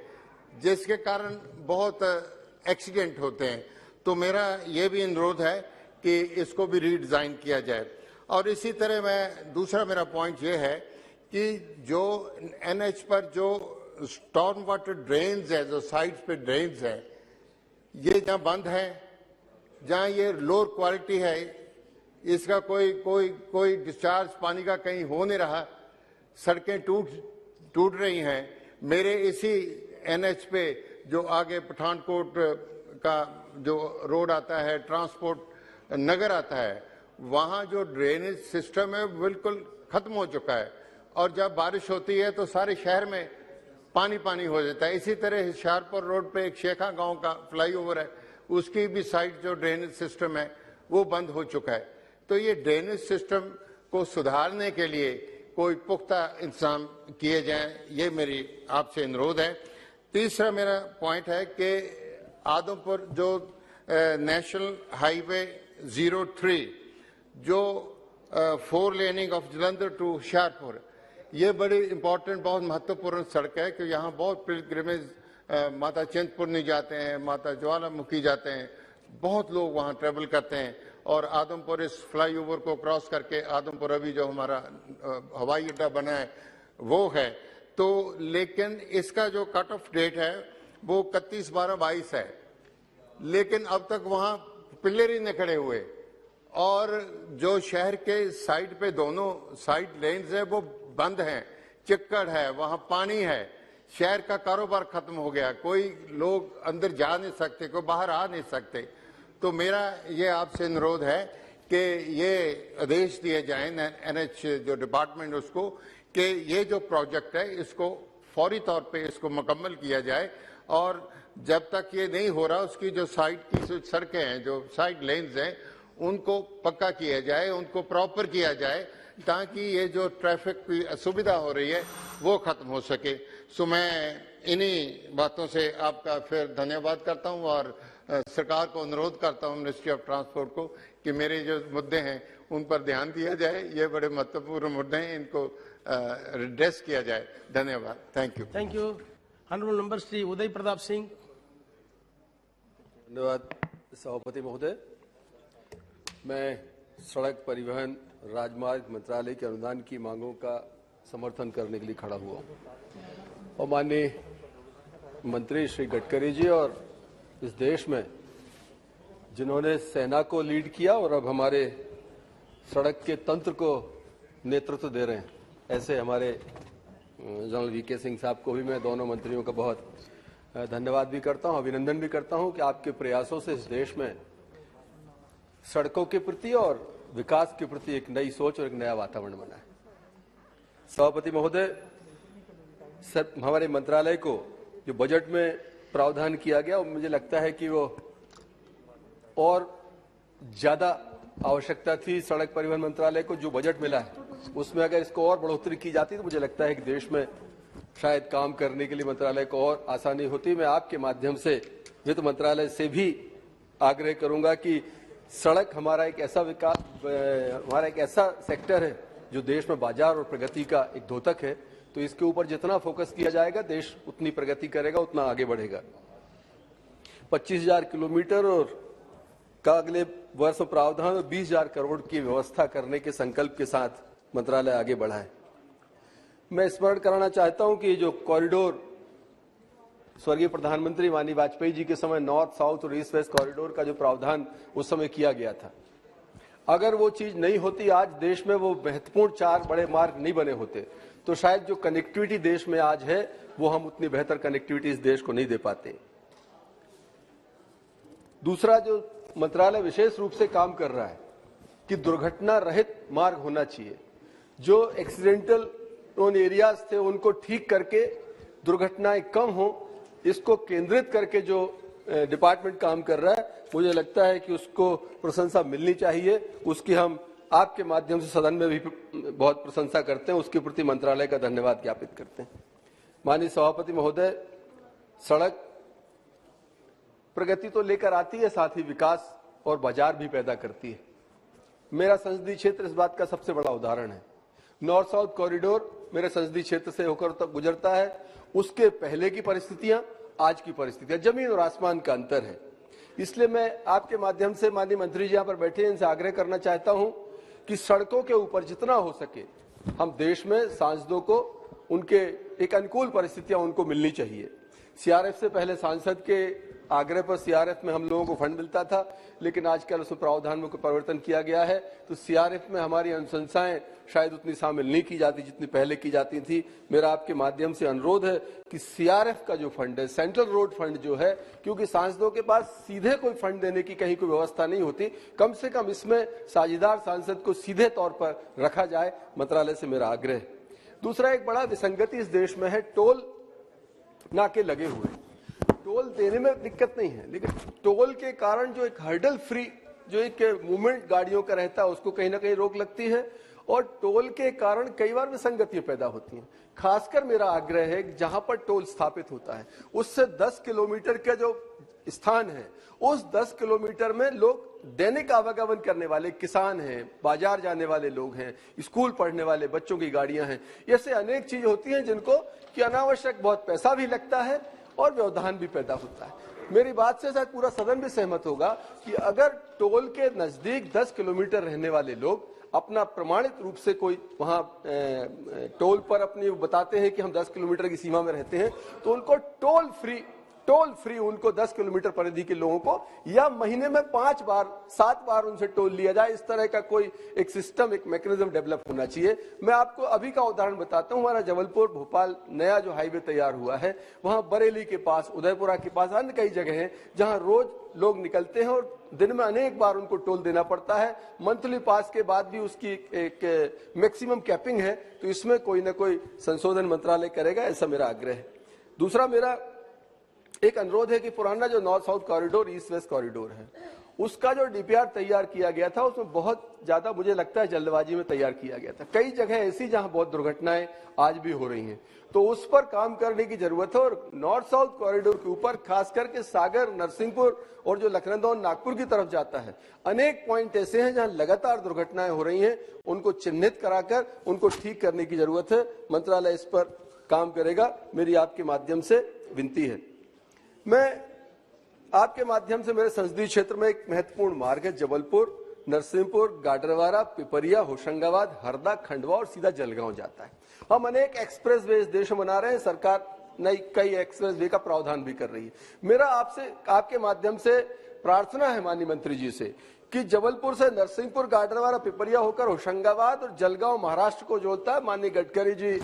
S8: जिसके कारण बहुत एक्सीडेंट होते हैं। तो मेरा ये भी अनुरोध है कि इसको भी रीडिजाइन किया जाए। और इसी तरह दूसरा मेरा पॉइंट ये है कि जो एनएच पर जो स्टॉर्म वाटर ड्रेन्स है, जो साइड्स पे ड्रेन्स है, ये जहाँ बंद है, जहाँ ये लोअर क्वालिटी है, इसका कोई डिस्चार्ज पानी का कहीं हो नहीं रहा, सड़कें टूट रही हैं। मेरे इसी एनएच पे जो आगे पठानकोट का जो रोड आता है, ट्रांसपोर्ट नगर आता है, वहाँ जो ड्रेनेज सिस्टम है बिल्कुल खत्म हो चुका है और जब बारिश होती है तो सारे शहर में पानी हो जाता है। इसी तरह होशियारपुर रोड पे एक शेखा गांव का फ्लाईओवर है, उसकी भी साइड जो ड्रेनेज सिस्टम है वो बंद हो चुका है। तो ये ड्रेनेज सिस्टम को सुधारने के लिए कोई पुख्ता इंतजाम किए जाएं, ये मेरी आपसे अनुरोध है। तीसरा मेरा पॉइंट है कि आदमपुर जो नेशनल हाईवे 03 जो 4 laning of Jalandhar to Hoshiarpur, ये बड़ी इंपॉर्टेंट बहुत महत्वपूर्ण सड़क है कि यहाँ बहुत पिलग्रिमेज माता चिंतपूर्णी जाते हैं, माता ज्वालामुखी जाते हैं, बहुत लोग वहाँ ट्रेवल करते हैं। और आदमपुर इस फ्लाईओवर को क्रॉस करके आदमपुर अभी जो हमारा हवाई अड्डा बना है वो है। तो लेकिन इसका जो कट ऑफ डेट है वो 31/12/22 है, लेकिन अब तक वहाँ पिलर ही नहीं खड़े हुए और जो शहर के साइड पे दोनों साइड लेन्स है वो बंद हैं, चिक्कड़ है, वहाँ पानी है, शहर का कारोबार खत्म हो गया, कोई लोग अंदर जा नहीं सकते, कोई बाहर आ नहीं सकते। तो मेरा ये आपसे अनुरोध है कि ये आदेश दिए जाएं एनएच जो डिपार्टमेंट उसको कि ये जो प्रोजेक्ट है इसको फौरी तौर पे इसको मुकम्मल किया जाए और जब तक ये नहीं हो रहा उसकी जो साइड की सड़कें हैं, जो साइड लेन्स हैं, उनको पक्का किया जाए, उनको प्रॉपर किया जाए ताकि ये जो ट्रैफिक की असुविधा हो रही है वो खत्म हो सके। सो मैं इन्हीं बातों से आपका फिर धन्यवाद करता हूँ और सरकार को अनुरोध करता हूँ, मिनिस्ट्री ऑफ ट्रांसपोर्ट को, कि मेरे जो मुद्दे हैं उन पर ध्यान दिया जाए। ये बड़े महत्वपूर्ण मुद्दे हैं, इनको एड्रेस किया जाए। धन्यवाद। Thank you.
S20: Thank you. Honourable member Shri Uday Pratap Singh.
S5: धन्यवाद सभापति महोदय। मैं सड़क परिवहन राजमार्ग मंत्रालय के अनुदान की मांगों का समर्थन करने के लिए खड़ा हुआ हूँ और माननीय मंत्री श्री गडकरी जी और इस देश में जिन्होंने सेना को लीड किया और अब हमारे सड़क के तंत्र को नेतृत्व दे रहे हैं, ऐसे हमारे जनरल वीके सिंह साहब को भी मैं दोनों मंत्रियों का बहुत धन्यवाद भी करता हूं, अभिनंदन भी करता हूं कि आपके प्रयासों से इस देश में सड़कों के प्रति और विकास के प्रति एक नई सोच और एक नया वातावरण बना है। सभापति महोदय, हमारे मंत्रालय को जो बजट में प्रावधान किया गया और मुझे लगता है कि वो और ज्यादा आवश्यकता थी सड़क परिवहन मंत्रालय को जो बजट मिला है उसमें अगर इसको और बढ़ोतरी की जाती तो मुझे लगता है कि देश में शायद काम करने के लिए मंत्रालय को और आसानी होती। मैं आपके माध्यम से वित्त मंत्रालय से भी आग्रह करूंगा कि सड़क हमारा एक ऐसा सेक्टर है जो देश में बाजार और प्रगति का एक द्योतक है, तो इसके ऊपर जितना फोकस किया जाएगा देश उतनी प्रगति करेगा, उतना आगे बढ़ेगा। 25,000 किलोमीटर और का अगले वर्ष में प्रावधान और 20,000 करोड़ की व्यवस्था करने के संकल्प के साथ मंत्रालय आगे बढ़ा है। मैं स्मरण कराना चाहता हूं कि जो कॉरिडोर स्वर्गीय प्रधानमंत्री माननीय वाजपेयी जी के समय नॉर्थ साउथ और ईस्ट वेस्ट कॉरिडोर का जो प्रावधान उस समय किया गया था, अगर वो चीज नहीं होती आज देश में वो महत्वपूर्ण 4 बड़े मार्ग नहीं बने होते, तो शायद जो कनेक्टिविटी देश में आज है वो हम उतनी बेहतर कनेक्टिविटी इस देश को नहीं दे पाते। दूसरा जो मंत्रालय विशेष रूप से काम कर रहा है कि दुर्घटना रहित मार्ग होना चाहिए। जो एक्सीडेंटल प्रोन एरियाज थे उनको ठीक करके दुर्घटनाएं कम हो, इसको केंद्रित करके जो डिपार्टमेंट काम कर रहा है, मुझे लगता है कि उसको प्रशंसा मिलनी चाहिए। उसकी हम आपके माध्यम से सदन में भी बहुत प्रशंसा करते हैं, उसके प्रति मंत्रालय का धन्यवाद ज्ञापित करते हैं। माननीय सभापति महोदय, सड़क प्रगति तो लेकर आती है, साथ ही विकास और बाजार भी पैदा करती है। मेरा संसदीय क्षेत्र इस बात का सबसे बड़ा उदाहरण है। नॉर्थ साउथ कॉरिडोर मेरे संसदीय क्षेत्र से होकर तक गुजरता है। उसके पहले की परिस्थितियां, आज की परिस्थितियां, जमीन और आसमान का अंतर है। इसलिए मैं आपके माध्यम से माननीय मंत्री जी यहाँ पर बैठे हैं, इनसे आग्रह करना चाहता हूं कि सड़कों के ऊपर जितना हो सके हम देश में सांसदों को उनके एक अनुकूल परिस्थितियां उनको मिलनी चाहिए। सीआरएफ से पहले सांसद के आग्रह पर सीआरएफ में हम लोगों को फंड मिलता था, लेकिन आजकल उसमें प्रावधान में कोई परिवर्तन किया गया है, तो सीआरएफ में हमारी अनुशंसाएं शायद उतनी शामिल नहीं की जाती जितनी पहले की जाती थी। मेरा आपके माध्यम से अनुरोध है कि सीआरएफ का जो फंड है, सेंट्रल रोड फंड जो है, क्योंकि सांसदों के पास सीधे कोई फंड देने की कहीं कोई व्यवस्था नहीं होती, कम से कम इसमें साझेदार सांसद को सीधे तौर पर रखा जाए, मंत्रालय से मेरा आग्रह है। दूसरा एक बड़ा विसंगति इस देश में है, टोल नाके लगे हुए हैं। टोल देने में दिक्कत नहीं है, लेकिन टोल के कारण जो एक हर्डल फ्री जो एक मूवमेंट गाड़ियों का रहता है उसको कहीं ना कहीं रोक लगती है, और टोल के कारण कई बार विसंगतियां पैदा होती हैं। खासकर मेरा आग्रह है कि जहां पर टोल स्थापित होता है उससे 10 किलोमीटर का जो स्थान है, उस 10 किलोमीटर में लोग दैनिक आवागमन करने वाले किसान हैं, बाजार जाने वाले लोग हैं, स्कूल पढ़ने वाले बच्चों की गाड़ियां हैं, ऐसे अनेक चीजें होती हैं जिनको कि अनावश्यक बहुत पैसा भी लगता है और व्यवधान भी पैदा होता है। मेरी बात से शायद पूरा सदन भी सहमत होगा कि अगर टोल के नजदीक 10 किलोमीटर रहने वाले लोग अपना प्रमाणित रूप से कोई वहां टोल पर अपनी बताते हैं कि हम 10 किलोमीटर की सीमा में रहते हैं, तो उनको टोल फ्री उनको 10 किलोमीटर परिधि के लोगों को या महीने में 5 बार 7 बार उनसे टोल लिया जाए। इस तरह का कोई एक सिस्टम, एक मैकेनिज्म डेवलप होना चाहिए। मैं आपको अभी का उदाहरण बताता हूं। हमारा जबलपुर भोपाल नया जो हाईवे तैयार हुआ है, वहां बरेली के पास, उदयपुरा के पास अन्य कई जगह हैं जहां रोज लोग निकलते हैं और दिन में अनेक बार उनको टोल देना पड़ता है। मंथली पास के बाद भी उसकी एक मैक्सिमम कैपिंग है, तो इसमें कोई ना कोई संशोधन मंत्रालय करेगा, ऐसा मेरा आग्रह है। दूसरा मेरा एक अनुरोध है कि पुराना जो north south corridor, east west corridor है, उसका जो डीपीआर तैयार किया गया था उसमें बहुत ज्यादा मुझे लगता है जल्दबाजी में तैयार किया गया था। कई जगह ऐसी जहां बहुत दुर्घटनाएं आज भी हो रही हैं, तो उस पर काम करने की जरूरत है। और नॉर्थ साउथ कॉरिडोर के ऊपर खास करके सागर, नरसिंहपुर और जो लखनऊ नागपुर की तरफ जाता है, अनेक पॉइंट ऐसे हैं जहां लगातार दुर्घटनाएं हो रही हैं। उनको चिन्हित कराकर उनको ठीक करने की जरूरत है। मंत्रालय इस पर काम करेगा, मेरी आपके माध्यम से विनती है। मैं आपके माध्यम से मेरे संसदीय क्षेत्र में एक महत्वपूर्ण मार्ग है, जबलपुर, नरसिंहपुर, गाडरवारा, पिपरिया, होशंगाबाद, हरदा, खंडवा और सीधा जलगांव जाता है। हम अनेक एक्सप्रेस वे इस देश में बना रहे हैं, सरकार नई कई एक्सप्रेस वे का प्रावधान भी कर रही है। मेरा आपसे आपके माध्यम से प्रार्थना है माननीय मंत्री जी से कि जबलपुर से नरसिंहपुर, गाडरवारा, पिपरिया होकर होशंगाबाद और जलगांव महाराष्ट्र को जोड़ता है। माननीय गडकरी जी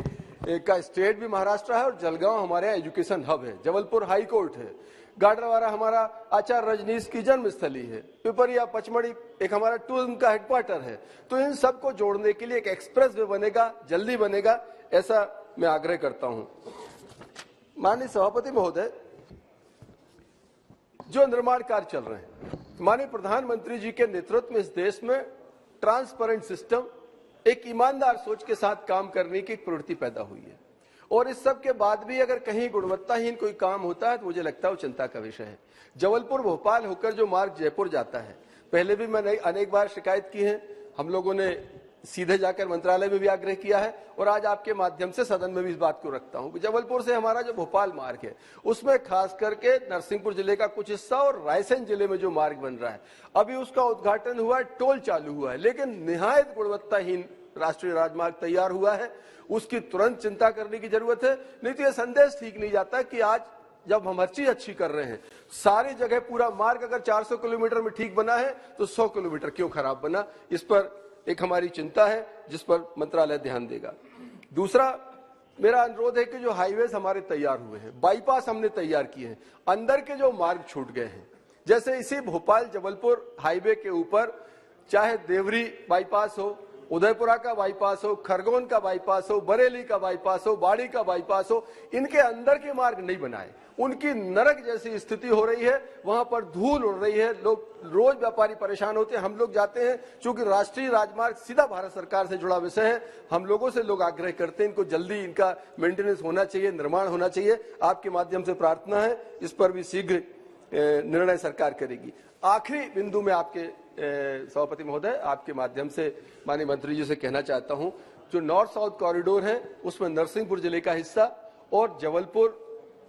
S5: का स्टेट भी महाराष्ट्र है और जलगांव हमारे यहाँ एजुकेशन हब है। जबलपुर हाई कोर्ट है, गाडरवारा हमारा आचार्य रजनीश की जन्मस्थली है, पिपरिया पचमढ़ी एक हमारा टूरिज्म का हेडक्वार्टर है। तो इन सबको जोड़ने के लिए एक एक्सप्रेस वे बनेगा, जल्दी बनेगा, ऐसा मैं आग्रह करता हूं। माननीय सभापति महोदय, जो निर्माण कार्य चल रहे हैं, माननीय प्रधानमंत्री जी के नेतृत्व में इस देश में ट्रांसपेरेंट सिस्टम, एक ईमानदार सोच के साथ काम करने की एक प्रवृत्ति पैदा हुई है। और इस सब के बाद भी अगर कहीं गुणवत्ताहीन कोई काम होता है तो मुझे लगता है वो चिंता का विषय है। जबलपुर भोपाल होकर जो मार्ग जयपुर जाता है, पहले भी मैंने अनेक बार शिकायत की है, हम लोगों ने सीधे जाकर मंत्रालय में भी आग्रह किया है और आज आपके माध्यम से सदन में भी इस बात को रखता हूं कि जबलपुर से हमारा जो भोपाल मार्ग है उसमें खास करके नरसिंहपुर जिले का कुछ हिस्सा और रायसेन जिले में जो मार्ग बन रहा है, अभी उसका उद्घाटन हुआ है, टोल चालू हुआ है, लेकिन निहायत गुणवत्ताहीन राष्ट्रीय राजमार्ग तैयार हुआ है। उसकी तुरंत चिंता करने की जरूरत है, नहीं तो यह संदेश ठीक नहीं जाता कि आज जब हम हर चीज अच्छी कर रहे हैं, सारी जगह पूरा मार्ग अगर 400 किलोमीटर में ठीक बना है तो 100 किलोमीटर क्यों खराब बना। इस पर एक हमारी चिंता है जिस पर मंत्रालय ध्यान देगा। दूसरा मेरा अनुरोध है कि जो हाईवेज हमारे तैयार हुए हैं, बाईपास हमने तैयार किए हैं, अंदर के जो मार्ग छूट गए हैं, जैसे इसी भोपाल जबलपुर हाईवे के ऊपर चाहे देवरी बाईपास हो, उदयपुरा का बाईपास हो, खरगोन का बाईपास हो, बरेली का बाईपास हो, बाड़ी का बाईपास हो, इनके अंदर के मार्ग नहीं बनाए। उनकी नरक जैसी स्थिति हो रही है, वहां पर धूल उड़ रही है, लोग रोज व्यापारी परेशान होते हैं। हम लोग जाते हैं, चूंकि राष्ट्रीय राजमार्ग सीधा भारत सरकार से जुड़ा विषय है, हम लोगों से लोग आग्रह करते हैं इनको जल्दी इनका मेंटेनेंस होना चाहिए, निर्माण होना चाहिए। आपके माध्यम से प्रार्थना है, इस पर भी शीघ्र निर्णय सरकार करेगी। आखिरी बिंदु में आपके सभापति महोदय, आपके माध्यम से माननीय मंत्री जी से कहना चाहता हूं, जो नॉर्थ साउथ कॉरिडोर है उसमें नरसिंहपुर जिले का हिस्सा और जबलपुर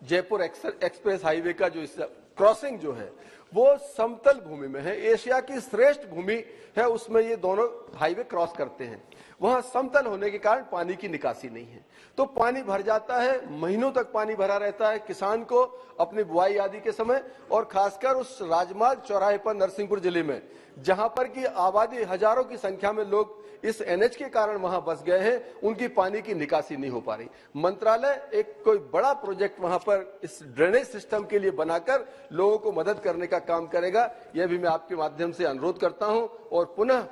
S5: जयपुर एक्सप्रेस हाईवे का जो हिस्सा क्रॉसिंग जो है वो समतल भूमि में है, एशिया की श्रेष्ठ भूमि है, उसमें ये दोनों हाईवे क्रॉस करते हैं। वहां समतल होने के कारण पानी की निकासी नहीं है, तो पानी भर जाता है, महीनों तक पानी भरा रहता है किसान को अपनी बुआई आदि के समय। और खासकर उस राजमार्ग चौराहे पर नरसिंहपुर जिले में, जहां पर की आबादी हजारों की संख्या में लोग इस एनएच के कारण वहां बस गए हैं, उनकी पानी की निकासी नहीं हो पा रही। मंत्रालय एक कोई बड़ा प्रोजेक्ट वहां पर इस ड्रेनेज सिस्टम के लिए बनाकर लोगों को मदद करने का काम करेगा, यह भी मैं आपके माध्यम से अनुरोध करता हूं। और पुनः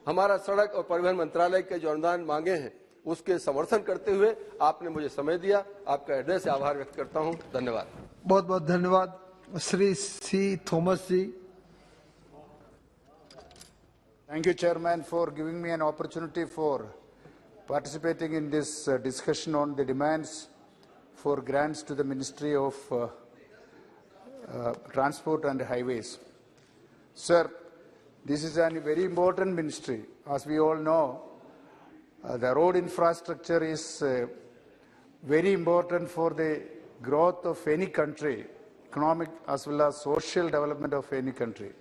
S5: हमारा सड़क और परिवहन मंत्रालय के जो अनुदान मांगे हैं उसके समर्थन करते हुए आपने मुझे समय दिया, आपका हृदय से आभार व्यक्त करता हूं। धन्यवाद।
S6: बहुत बहुत धन्यवाद। Shri C Thomas ji.
S22: Thank you, Chairman, for giving me an opportunity for participating in this discussion on the demands for grants to the Ministry of Transport and Highways. Sir, this is a very important ministry. As we all know, the road infrastructure is very important for the growth of any country, economic as well as social development of any country.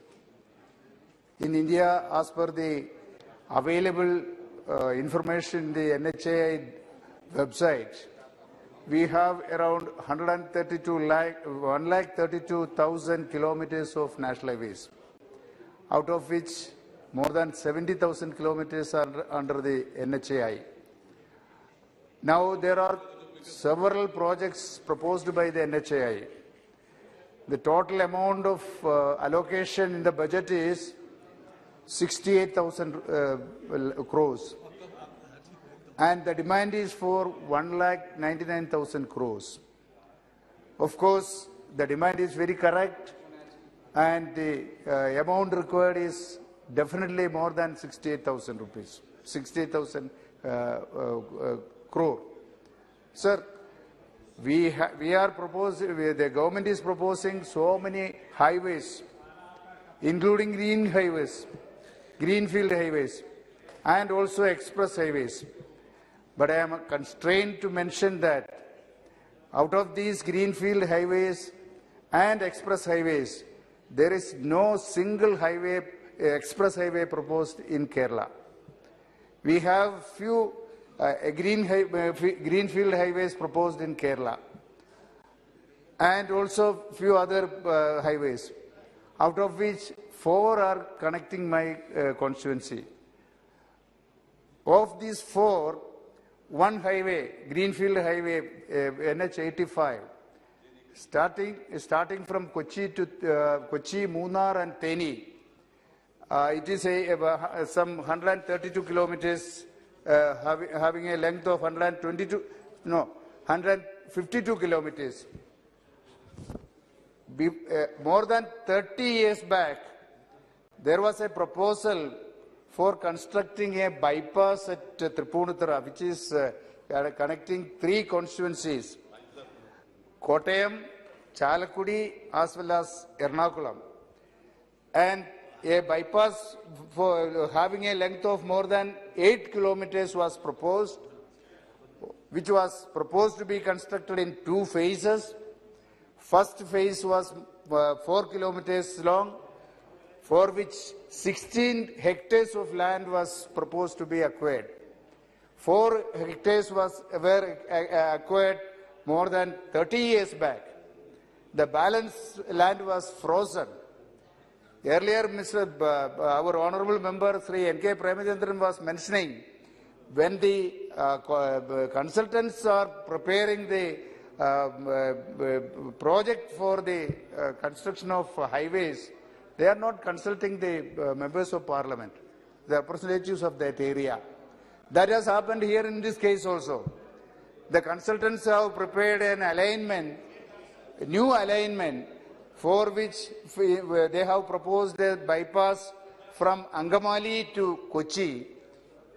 S22: In India, as per the available information in the NHAI website, we have around 132,000 kilometers of national highways, out of which more than 70,000 kilometers are under the NHAI. Now, there are several projects proposed by the NHAI. The total amount of allocation in the budget is 68,000 crores, and the demand is for 1,99,000 crores. Of course, the demand is very correct, and the amount required is definitely more than 68,000 rupees, 68,000 crore. Sir, we are proposing, the government is proposing so many highways, including greenfield highways, and also express highways. But I am constrained to mention that out of these greenfield highways and express highways, there is no single highway, express highway proposed in Kerala. We have few greenfield highways proposed in Kerala, and also few other highways, out of which 4 are connecting my constituency. Of these 4, one highway, greenfield highway, NH85, starting from Kochi to Kochi, Munnar and Theni, it is some 132 kilometers, having a length of 152 kilometers. More than 30 years back, there was a proposal for constructing a bypass at Tripunithura, which is connecting 3 constituencies, Kottayam, Chalakudi, as well as Ernakulam. And a bypass for having a length of more than 8 kilometers was proposed, which was proposed to be constructed in 2 phases. First phase was 4 kilometers long, for which 16 hectares of land was proposed to be acquired. 4 hectares were acquired more than 30 years back. The balance land was frozen. Earlier, our honourable member, Sri N.K. Premachandran, was mentioning, when the consultants are preparing the project for the construction of highways, they are not consulting the members of parliament. the representatives of that area. That has happened here in this case also. The consultants have prepared an alignment, a new alignment, for which they have proposed a bypass from Angamali to Kochi,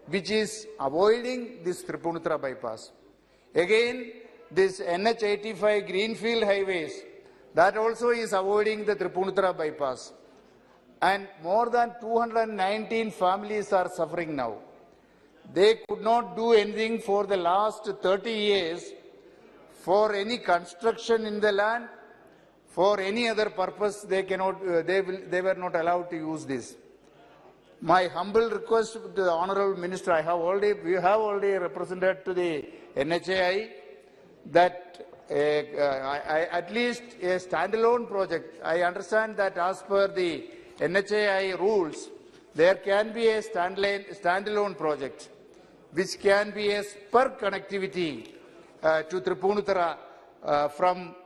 S22: which is avoiding this Tripunithura bypass. Again, this NH85 Greenfield highways, that also is avoiding the Tripunithura bypass. And more than 219 families are suffering now. They could not do anything for the last 30 years for any construction in the land, for any other purpose. They were not allowed to use this. My humble request to the Honourable Minister, we have already represented to the NHAI that at least a standalone project. I understand that as per the NHAI rules, there can be a standalone project which can be a spur connectivity to Tripunithura from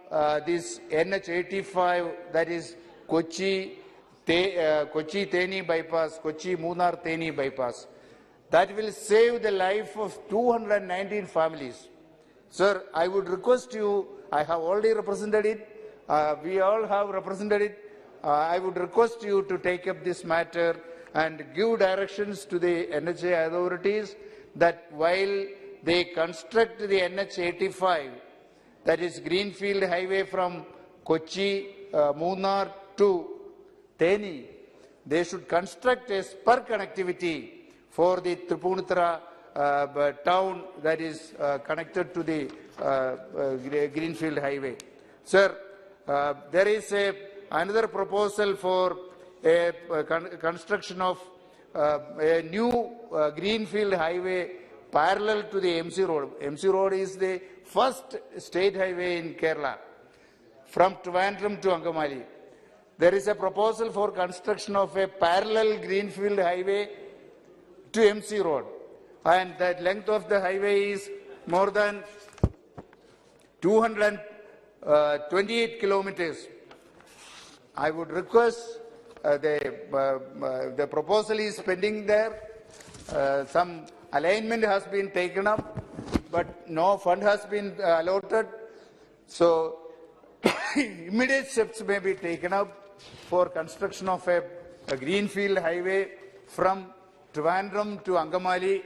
S22: this NH85, that is Kochi Theni bypass, Kochi Munnar Theni bypass. That will save the life of 219 families. Sir, I would request you, I have already represented it, we all have represented it. I would request you to take up this matter and give directions to the NHA authorities that while they construct the NH85, that is Greenfield Highway from Kochi, Munnar to Theni, they should construct a spur connectivity for the Tripunithura town that is connected to the Greenfield Highway. Sir, there is another proposal for a construction of a new Greenfield Highway parallel to the MC Road. MC Road is the first state highway in Kerala from Trivandrum to Angamali. There is a proposal for construction of a parallel Greenfield Highway to MC Road, and the length of the highway is more than 228 kilometers. I would request the proposal is pending there. Some alignment has been taken up, but no fund has been allotted. So immediate steps may be taken up for construction of a Greenfield Highway from Trivandrum to Angamali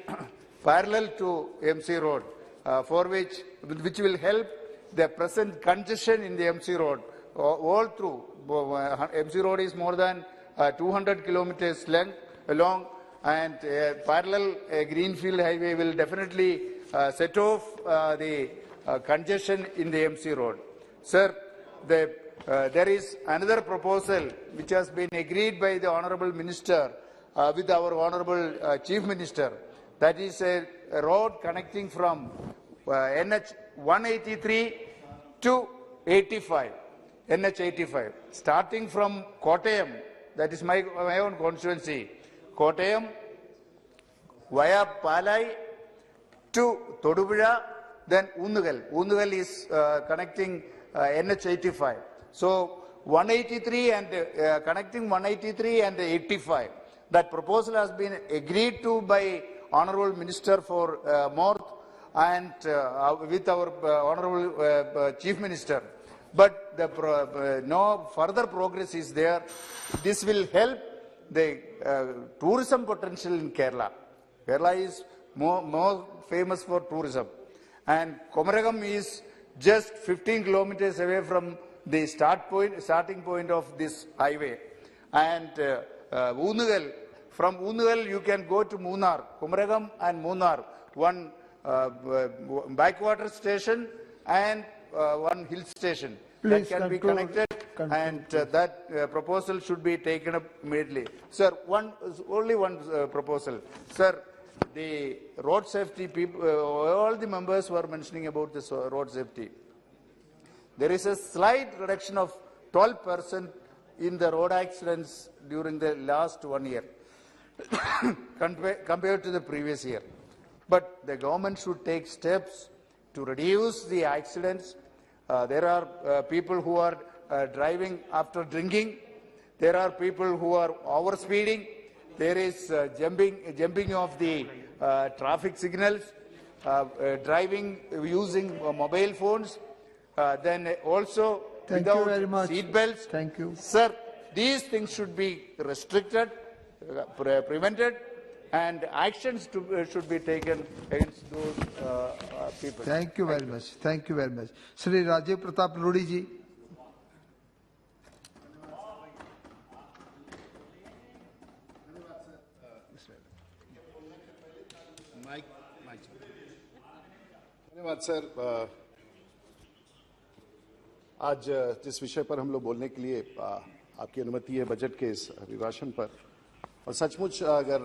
S22: parallel to MC Road, which will help the present congestion in the MC Road all through. MC Road is more than 200 kilometers long, and parallel Greenfield Highway will definitely set off the congestion in the MC Road. Sir, there is another proposal which has been agreed by the Honourable Minister with our Honourable Chief Minister. That is a road connecting from NH 183 to 85. NH 85, starting from Kottayam, that is my own constituency, Kottayam, via Palai to Todupuzha, then Undugal. Undugal is connecting NH 85. So 183 and connecting 183 and 85. That proposal has been agreed to by Honourable Minister for North and with our Honourable Chief Minister. But no further progress is there. This will help the tourism potential in Kerala. Kerala is more famous for tourism. And Komaragam is just 15 kilometers away from the starting point of this highway. And Undugal, from Undugal you can go to Munnar, Komaragam and Munnar, one backwater station and one hill station.
S6: Please
S22: that can be connected, and that proposal should be taken up immediately. Sir, only one proposal. Sir, the road safety people, all the members were mentioning about this road safety. There is a slight reduction of 12% in the road accidents during the last 1 year compared to the previous year. But the government should take steps to reduce the accidents. There are people who are driving after drinking. There are people who are overspeeding. there is jumping of the traffic signals, driving using mobile phones, then also
S6: Thank you very
S22: without
S6: much.
S22: seat belts.
S6: Thank you.
S22: Sir, these things should be restricted, prevented, and actions should be taken against those people.
S6: Thank you very much. Thank you very much. Shri Rajiv Pratap Lodi ji.
S12: धन्यवाद sir. आज जिस विषय पर हम लोग बोलने के लिए आपकी अनुमति है बजट के इस अभिभाषण पर, और सचमुच अगर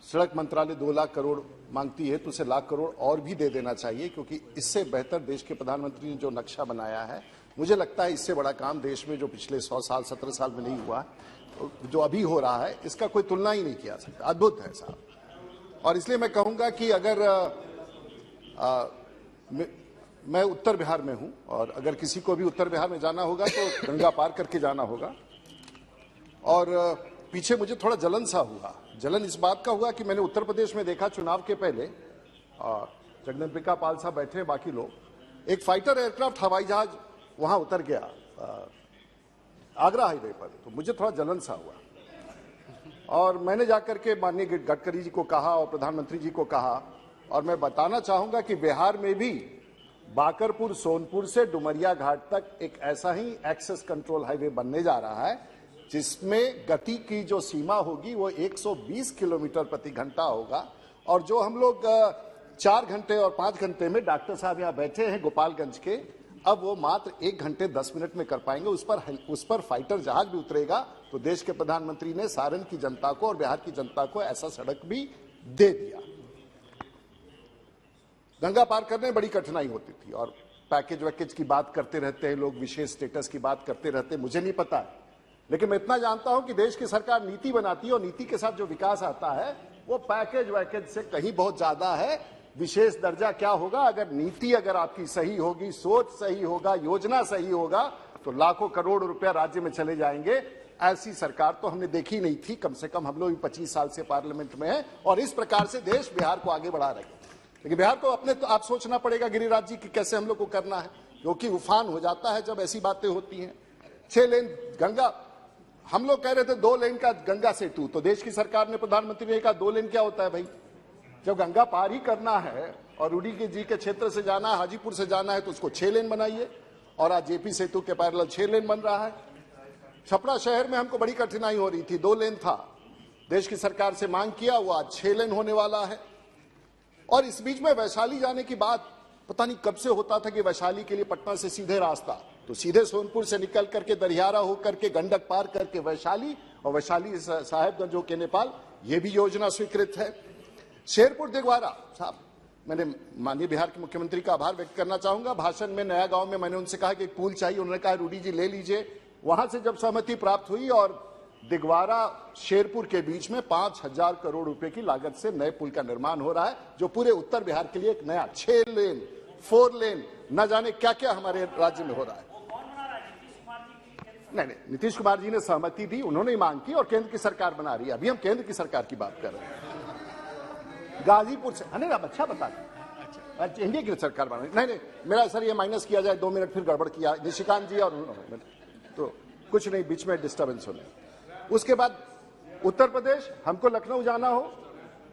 S12: सड़क मंत्रालय 2 लाख करोड़ मांगती है तो उसे लाख करोड़ और भी दे देना चाहिए, क्योंकि इससे बेहतर देश के प्रधानमंत्री ने जो नक्शा बनाया है, मुझे लगता है इससे बड़ा काम देश में जो पिछले 100 साल 17 साल में नहीं हुआ, जो अभी हो रहा है, इसका कोई तुलना ही नहीं किया सकता। अद्भुत है साहब। और इसलिए मैं कहूंगा कि अगर मैं उत्तर बिहार में हूं और अगर किसी को भी उत्तर बिहार में जाना होगा तो गंगा पार करके जाना होगा। और पीछे मुझे थोड़ा जलन सा हुआ। जलन इस बात का हुआ कि मैंने उत्तर प्रदेश में देखा चुनाव के पहले, जगदम्बिका पाल साहब बैठे, बाकी लोग, एक फाइटर एयरक्राफ्ट हवाई जहाज वहां उतर गया आगरा हाईवे पर, तो मुझे थोड़ा जलन सा हुआ। और मैंने जाकर के माननीय गडकरी जी को कहा और प्रधानमंत्री जी को कहा, और मैं बताना चाहूंगा कि बिहार में भी बाकरपुर सोनपुर से डुमरिया घाट तक एक ऐसा ही एक्सेस कंट्रोल हाईवे बनने जा रहा है, जिसमें गति की जो सीमा होगी वो 120 किलोमीटर प्रति घंटा होगा। और जो हम लोग 4 घंटे और 5 घंटे में, डॉक्टर साहब यहाँ बैठे हैं गोपालगंज के, अब वो मात्र 1 घंटे 10 मिनट में कर पाएंगे। उस पर फाइटर जहाज भी उतरेगा। तो देश के प्रधानमंत्री ने सारण की जनता को और बिहार की जनता को ऐसा सड़क भी दे दिया। गंगा पार करने में बड़ी कठिनाई होती थी, और पैकेज वैकेज की बात करते रहते हैं लोग, विशेष स्टेटस की बात करते रहते हैं, मुझे नहीं पता है, लेकिन मैं इतना जानता हूं कि देश की सरकार नीति बनाती है और नीति के साथ जो विकास आता है वो पैकेज वैकेज से कहीं बहुत ज्यादा है। विशेष दर्जा क्या होगा? अगर नीति अगर आपकी सही होगी, सोच सही होगा, योजना सही होगा, तो लाखों करोड़ रुपया राज्य में चले जाएंगे। ऐसी सरकार तो हमने देखी नहीं थी, कम से कम हम लोग 25 साल से पार्लियामेंट में हैं, और इस प्रकार से देश बिहार को आगे बढ़ा रहे हैं। लेकिन बिहार को अपने तो आप सोचना पड़ेगा गिरिराज जी कि कैसे हम लोग को करना है, क्योंकि उफान हो जाता है जब ऐसी बातें होती हैं। 6 लेन गंगा, हम लोग कह रहे थे 2 लेन का गंगा सेतु, तो देश की सरकार ने, प्रधानमंत्री ने कहा 2 लेन क्या होता है भाई? जब गंगा पार ही करना है और रूडी जी के क्षेत्र से जाना है, हाजीपुर से जाना है, तो उसको 6 लेन बनाइए। और आज जेपी सेतु के पैरेलल 6 लेन बन रहा है। छपरा शहर में हमको बड़ी कठिनाई हो रही थी, 2 लेन था, देश की सरकार से मांग किया, वो आज 6 लेन होने वाला है। और इस बीच में वैशाली जाने की बात पता नहीं कब से होता था कि वैशाली के लिए पटना से सीधे रास्ता, तो सीधे सोनपुर से निकल करके दरियारा होकर के गंडक पार करके वैशाली, और वैशाली साहेबगंज होके नेपाल, ये भी योजना स्वीकृत है। शेरपुर दिगवारा साहब, मैंने माननीय बिहार के मुख्यमंत्री का आभार व्यक्त करना चाहूंगा। भाषण में नया गांव में मैंने उनसे कहा कि एक पुल चाहिए, उन्होंने कहा रूडी जी ले लीजिए। वहां से जब सहमति प्राप्त हुई और दिगवारा शेरपुर के बीच में 5000 करोड़ रुपए की लागत से नए पुल का निर्माण हो रहा है, जो पूरे उत्तर बिहार के लिए एक नया 6 लेन 4 लेन न जाने क्या क्या हमारे राज्य में हो रहा है। नहीं, नीतीश कुमार जी ने सहमति दी, उन्होंने मांग की और केंद्र की सरकार बना रही है। अभी हम केंद्र की सरकार की बात कर रहे हैं। गाजीपुर से, नहीं अच्छा बता, अच्छा इंडिया की सरकार बना रही। नहीं, मेरा सर ये माइनस किया जाए, 2 मिनट फिर गड़बड़ किया निशिकांत जी, और तो कुछ नहीं, बीच में डिस्टर्बेंस होने। उसके बाद उत्तर प्रदेश, हमको लखनऊ जाना हो,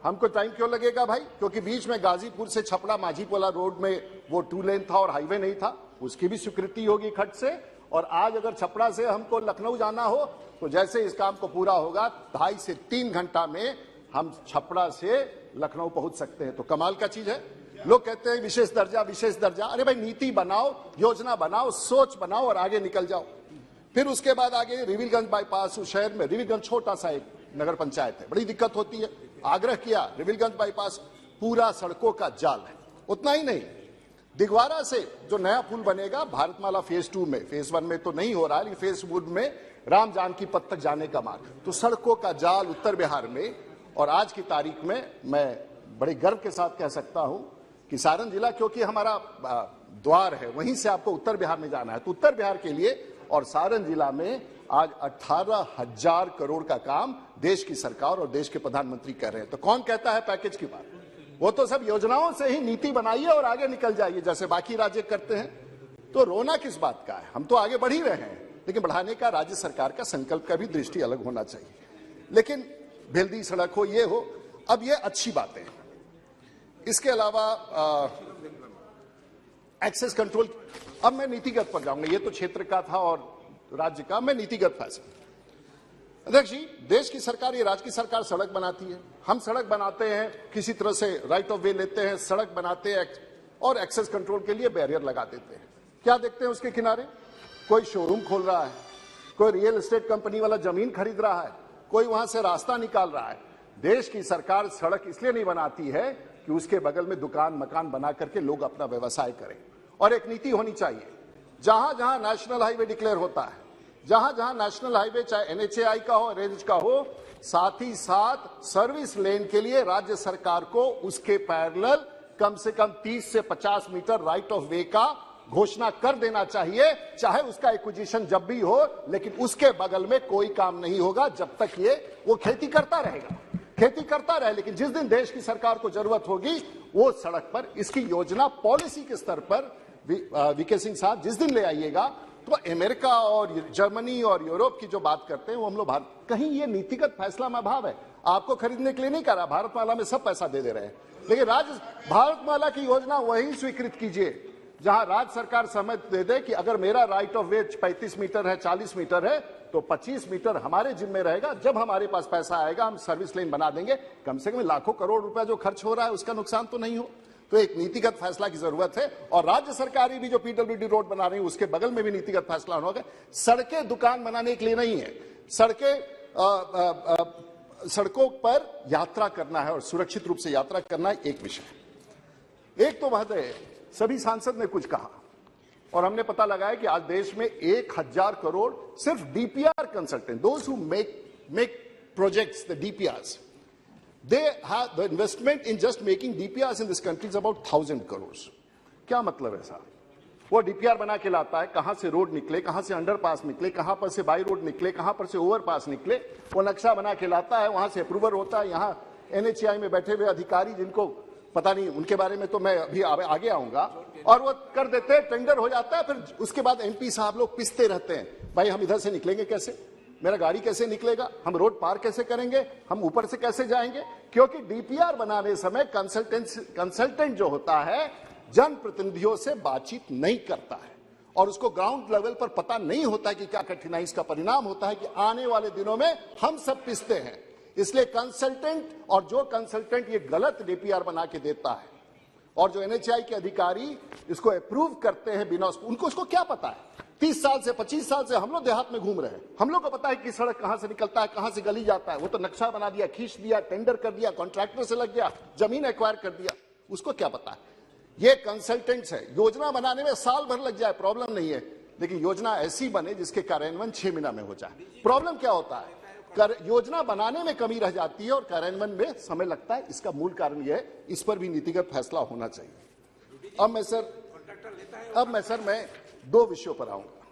S12: हमको टाइम क्यों लगेगा भाई? क्योंकि बीच में गाजीपुर से छपरा माझीपोला रोड में वो 2 लेन था और हाईवे नहीं था, उसकी भी स्वीकृति होगी खट से। और आज अगर छपरा से हमको लखनऊ जाना हो, तो जैसे इस काम को पूरा होगा 2.5 से 3 घंटा में हम छपरा से लखनऊ पहुंच सकते हैं। तो कमाल का चीज है। लोग कहते हैं विशेष दर्जा, विशेष दर्जा। अरे भाई, नीति बनाओ, योजना बनाओ, सोच बनाओ और आगे निकल जाओ। फिर उसके बाद आगे रिविलगंज बाईपास, उस शहर में रिविलगंज छोटा सा एक नगर पंचायत है, बड़ी दिक्कत होती है। आग्रह किया, रिविलगंज बाईपास पूरा सड़कों का जाल है। उतना ही नहीं, दिगवारा से जो नया पुल बनेगा भारतमाला फेज 2 में, फेज 1 में तो नहीं हो रहा है, लेकिन फेज 2 में राम जानकी पथ तक जाने का मार्ग, तो सड़कों का जाल उत्तर बिहार में। और आज की तारीख में मैं बड़े गर्व के साथ कह सकता हूं कि सारण जिला, क्योंकि हमारा द्वार है, वहीं से आपको उत्तर बिहार में जाना है, तो उत्तर बिहार के लिए और सारण जिला में आज 18,000 करोड़ का काम देश की सरकार और देश के प्रधानमंत्री कर रहे हैं। तो कौन कहता है पैकेज की बात? वो तो सब योजनाओं से ही नीति बनाइए और आगे निकल जाइए जैसे बाकी राज्य करते हैं। तो रोना किस बात का है? हम तो आगे बढ़ ही रहे हैं, लेकिन बढ़ाने का राज्य सरकार का संकल्प का भी दृष्टि अलग होना चाहिए। लेकिन भेल्दी सड़क हो, ये हो, अब ये अच्छी बातें हैं। इसके अलावा एक्सेस कंट्रोल, अब मैं नीतिगत पर जाऊंगा। ये तो क्षेत्र का था और राज्य का, मैं नीतिगत फैसला। अध्यक्ष जी, देश की सरकार, ये राज्य की सरकार सड़क बनाती है, हम सड़क बनाते हैं, किसी तरह से राइट ऑफ वे लेते हैं, सड़क बनाते हैं और एक्सेस कंट्रोल के लिए बैरियर लगा देते हैं। क्या देखते हैं उसके किनारे? कोई शोरूम खोल रहा है, कोई रियल एस्टेट कंपनी वाला जमीन खरीद रहा है, कोई वहां से रास्ता निकाल रहा है। देश की सरकार सड़क इसलिए नहीं बनाती है कि उसके बगल में दुकान मकान बना करके लोग अपना व्यवसाय करें। और एक नीति होनी चाहिए, जहां जहां नेशनल हाईवे डिक्लेयर होता है, जहां जहां नेशनल हाईवे चाहे एनएचएआई का हो, रेंज का हो, साथ ही साथ सर्विस लेन के लिए राज्य सरकार को उसके पैरेलल कम से कम 30 से 50 मीटर राइट ऑफ वे का घोषणा कर देना चाहिए, चाहे उसका एक्विजिशन जब भी हो, लेकिन उसके बगल में कोई काम नहीं होगा जब तक वो खेती करता रहेगा, खेती करता रहे। लेकिन जिस दिन देश की सरकार को जरूरत होगी, वो सड़क पर इसकी योजना पॉलिसी के स्तर पर वीके सिंह साहब जिस दिन ले आइएगा, तो अमेरिका और जर्मनी और यूरोप की जो बात करते हैं वो हम लोग भारत, कहीं ये नीतिगत फैसला में अभाव है। आपको खरीदने के लिए नहीं कर रहा, भारतमाला में सब पैसा दे रहे हैं, लेकिन राज्य भारतमाला की योजना वही स्वीकृत कीजिए जहां राज्य सरकार सहमत दे दे कि अगर मेरा राइट ऑफ वे 35 मीटर है, 40 मीटर है, तो 25 मीटर हमारे जिम्मे रहेगा। जब हमारे पास पैसा आएगा हम सर्विस लेन बना देंगे, कम से कम लाखों करोड़ रुपया जो खर्च हो रहा है उसका नुकसान तो नहीं हो। तो एक नीतिगत फैसला की जरूरत है, और राज्य सरकारें भी जो पीडब्ल्यूडी रोड बना रही है उसके बगल में भी नीतिगत फैसला होगा। सड़कें दुकान बनाने के लिए नहीं है, सड़कों पर यात्रा करना है और सुरक्षित रूप से यात्रा करना है। एक विषय, एक तो महोदय सभी सांसद ने कुछ कहा और हमने पता लगाया कि आज देश में 1,000 करोड़ सिर्फ DPR consultant, those who make projects, the DPRs, they have the investment in just making DPRs in this country is about 1,000 crores. क्या मतलब है साहब? वो डीपीआर बना के लाता है, कहां से रोड निकले, कहां से अंडरपास निकले, कहां पर से बाई रोड निकले, कहां पर से ओवरपास निकले, वो नक्शा बना के लाता है, वहां से अप्रूवल होता है। यहाँ एनएचएआई में बैठे हुए अधिकारी जिनको पता नहीं, उनके बारे में तो मैं अभी आगे आऊंगा, और वो कर देते हैं, टेंडर हो जाता है, फिर उसके बाद एमपी साहब लोग पिसते रहते हैं, भाई हम इधर से निकलेंगे कैसे, मेरा गाड़ी कैसे निकलेगा, हम रोड पार कैसे करेंगे, हम ऊपर से कैसे जाएंगे? क्योंकि डीपीआर बनाने समय कंसल्टेंट जो होता है जनप्रतिनिधियों से बातचीत नहीं करता है और उसको ग्राउंड लेवल पर पता नहीं होता है कि क्या कठिनाई, इसका परिणाम होता है कि आने वाले दिनों में हम सब पिसते हैं। इसलिए कंसल्टेंट, और जो कंसल्टेंट ये गलत डीपीआर बना के देता है और जो एनएचआई के अधिकारी इसको अप्रूव करते हैं बिना उनको उसको क्या पता है? 30 साल से 25 साल से हम लोग देहात में घूम रहे हैं, हम लोग को पता है कि सड़क कहां से निकलता है, कहां से गली जाता है। वो तो नक्शा बना दिया, खींच दिया, टेंडर कर दिया, कॉन्ट्रैक्टर से लग गया, जमीन एक्वायर कर दिया, उसको क्या पता है? ये कंसल्टेंट्स है। योजना बनाने में साल भर लग जाए, प्रॉब्लम नहीं है, लेकिन योजना ऐसी बने जिसके कार्यान्वयन 6 महीना में हो जाए। प्रॉब्लम क्या होता है? योजना बनाने में कमी रह जाती है और कार्यान्वयन में समय लगता है। इसका मूल कारण यह है, इस पर भी नीतिगत फैसला होना चाहिए। अब मैं सर मैं 2 विषयों पर आऊंगा।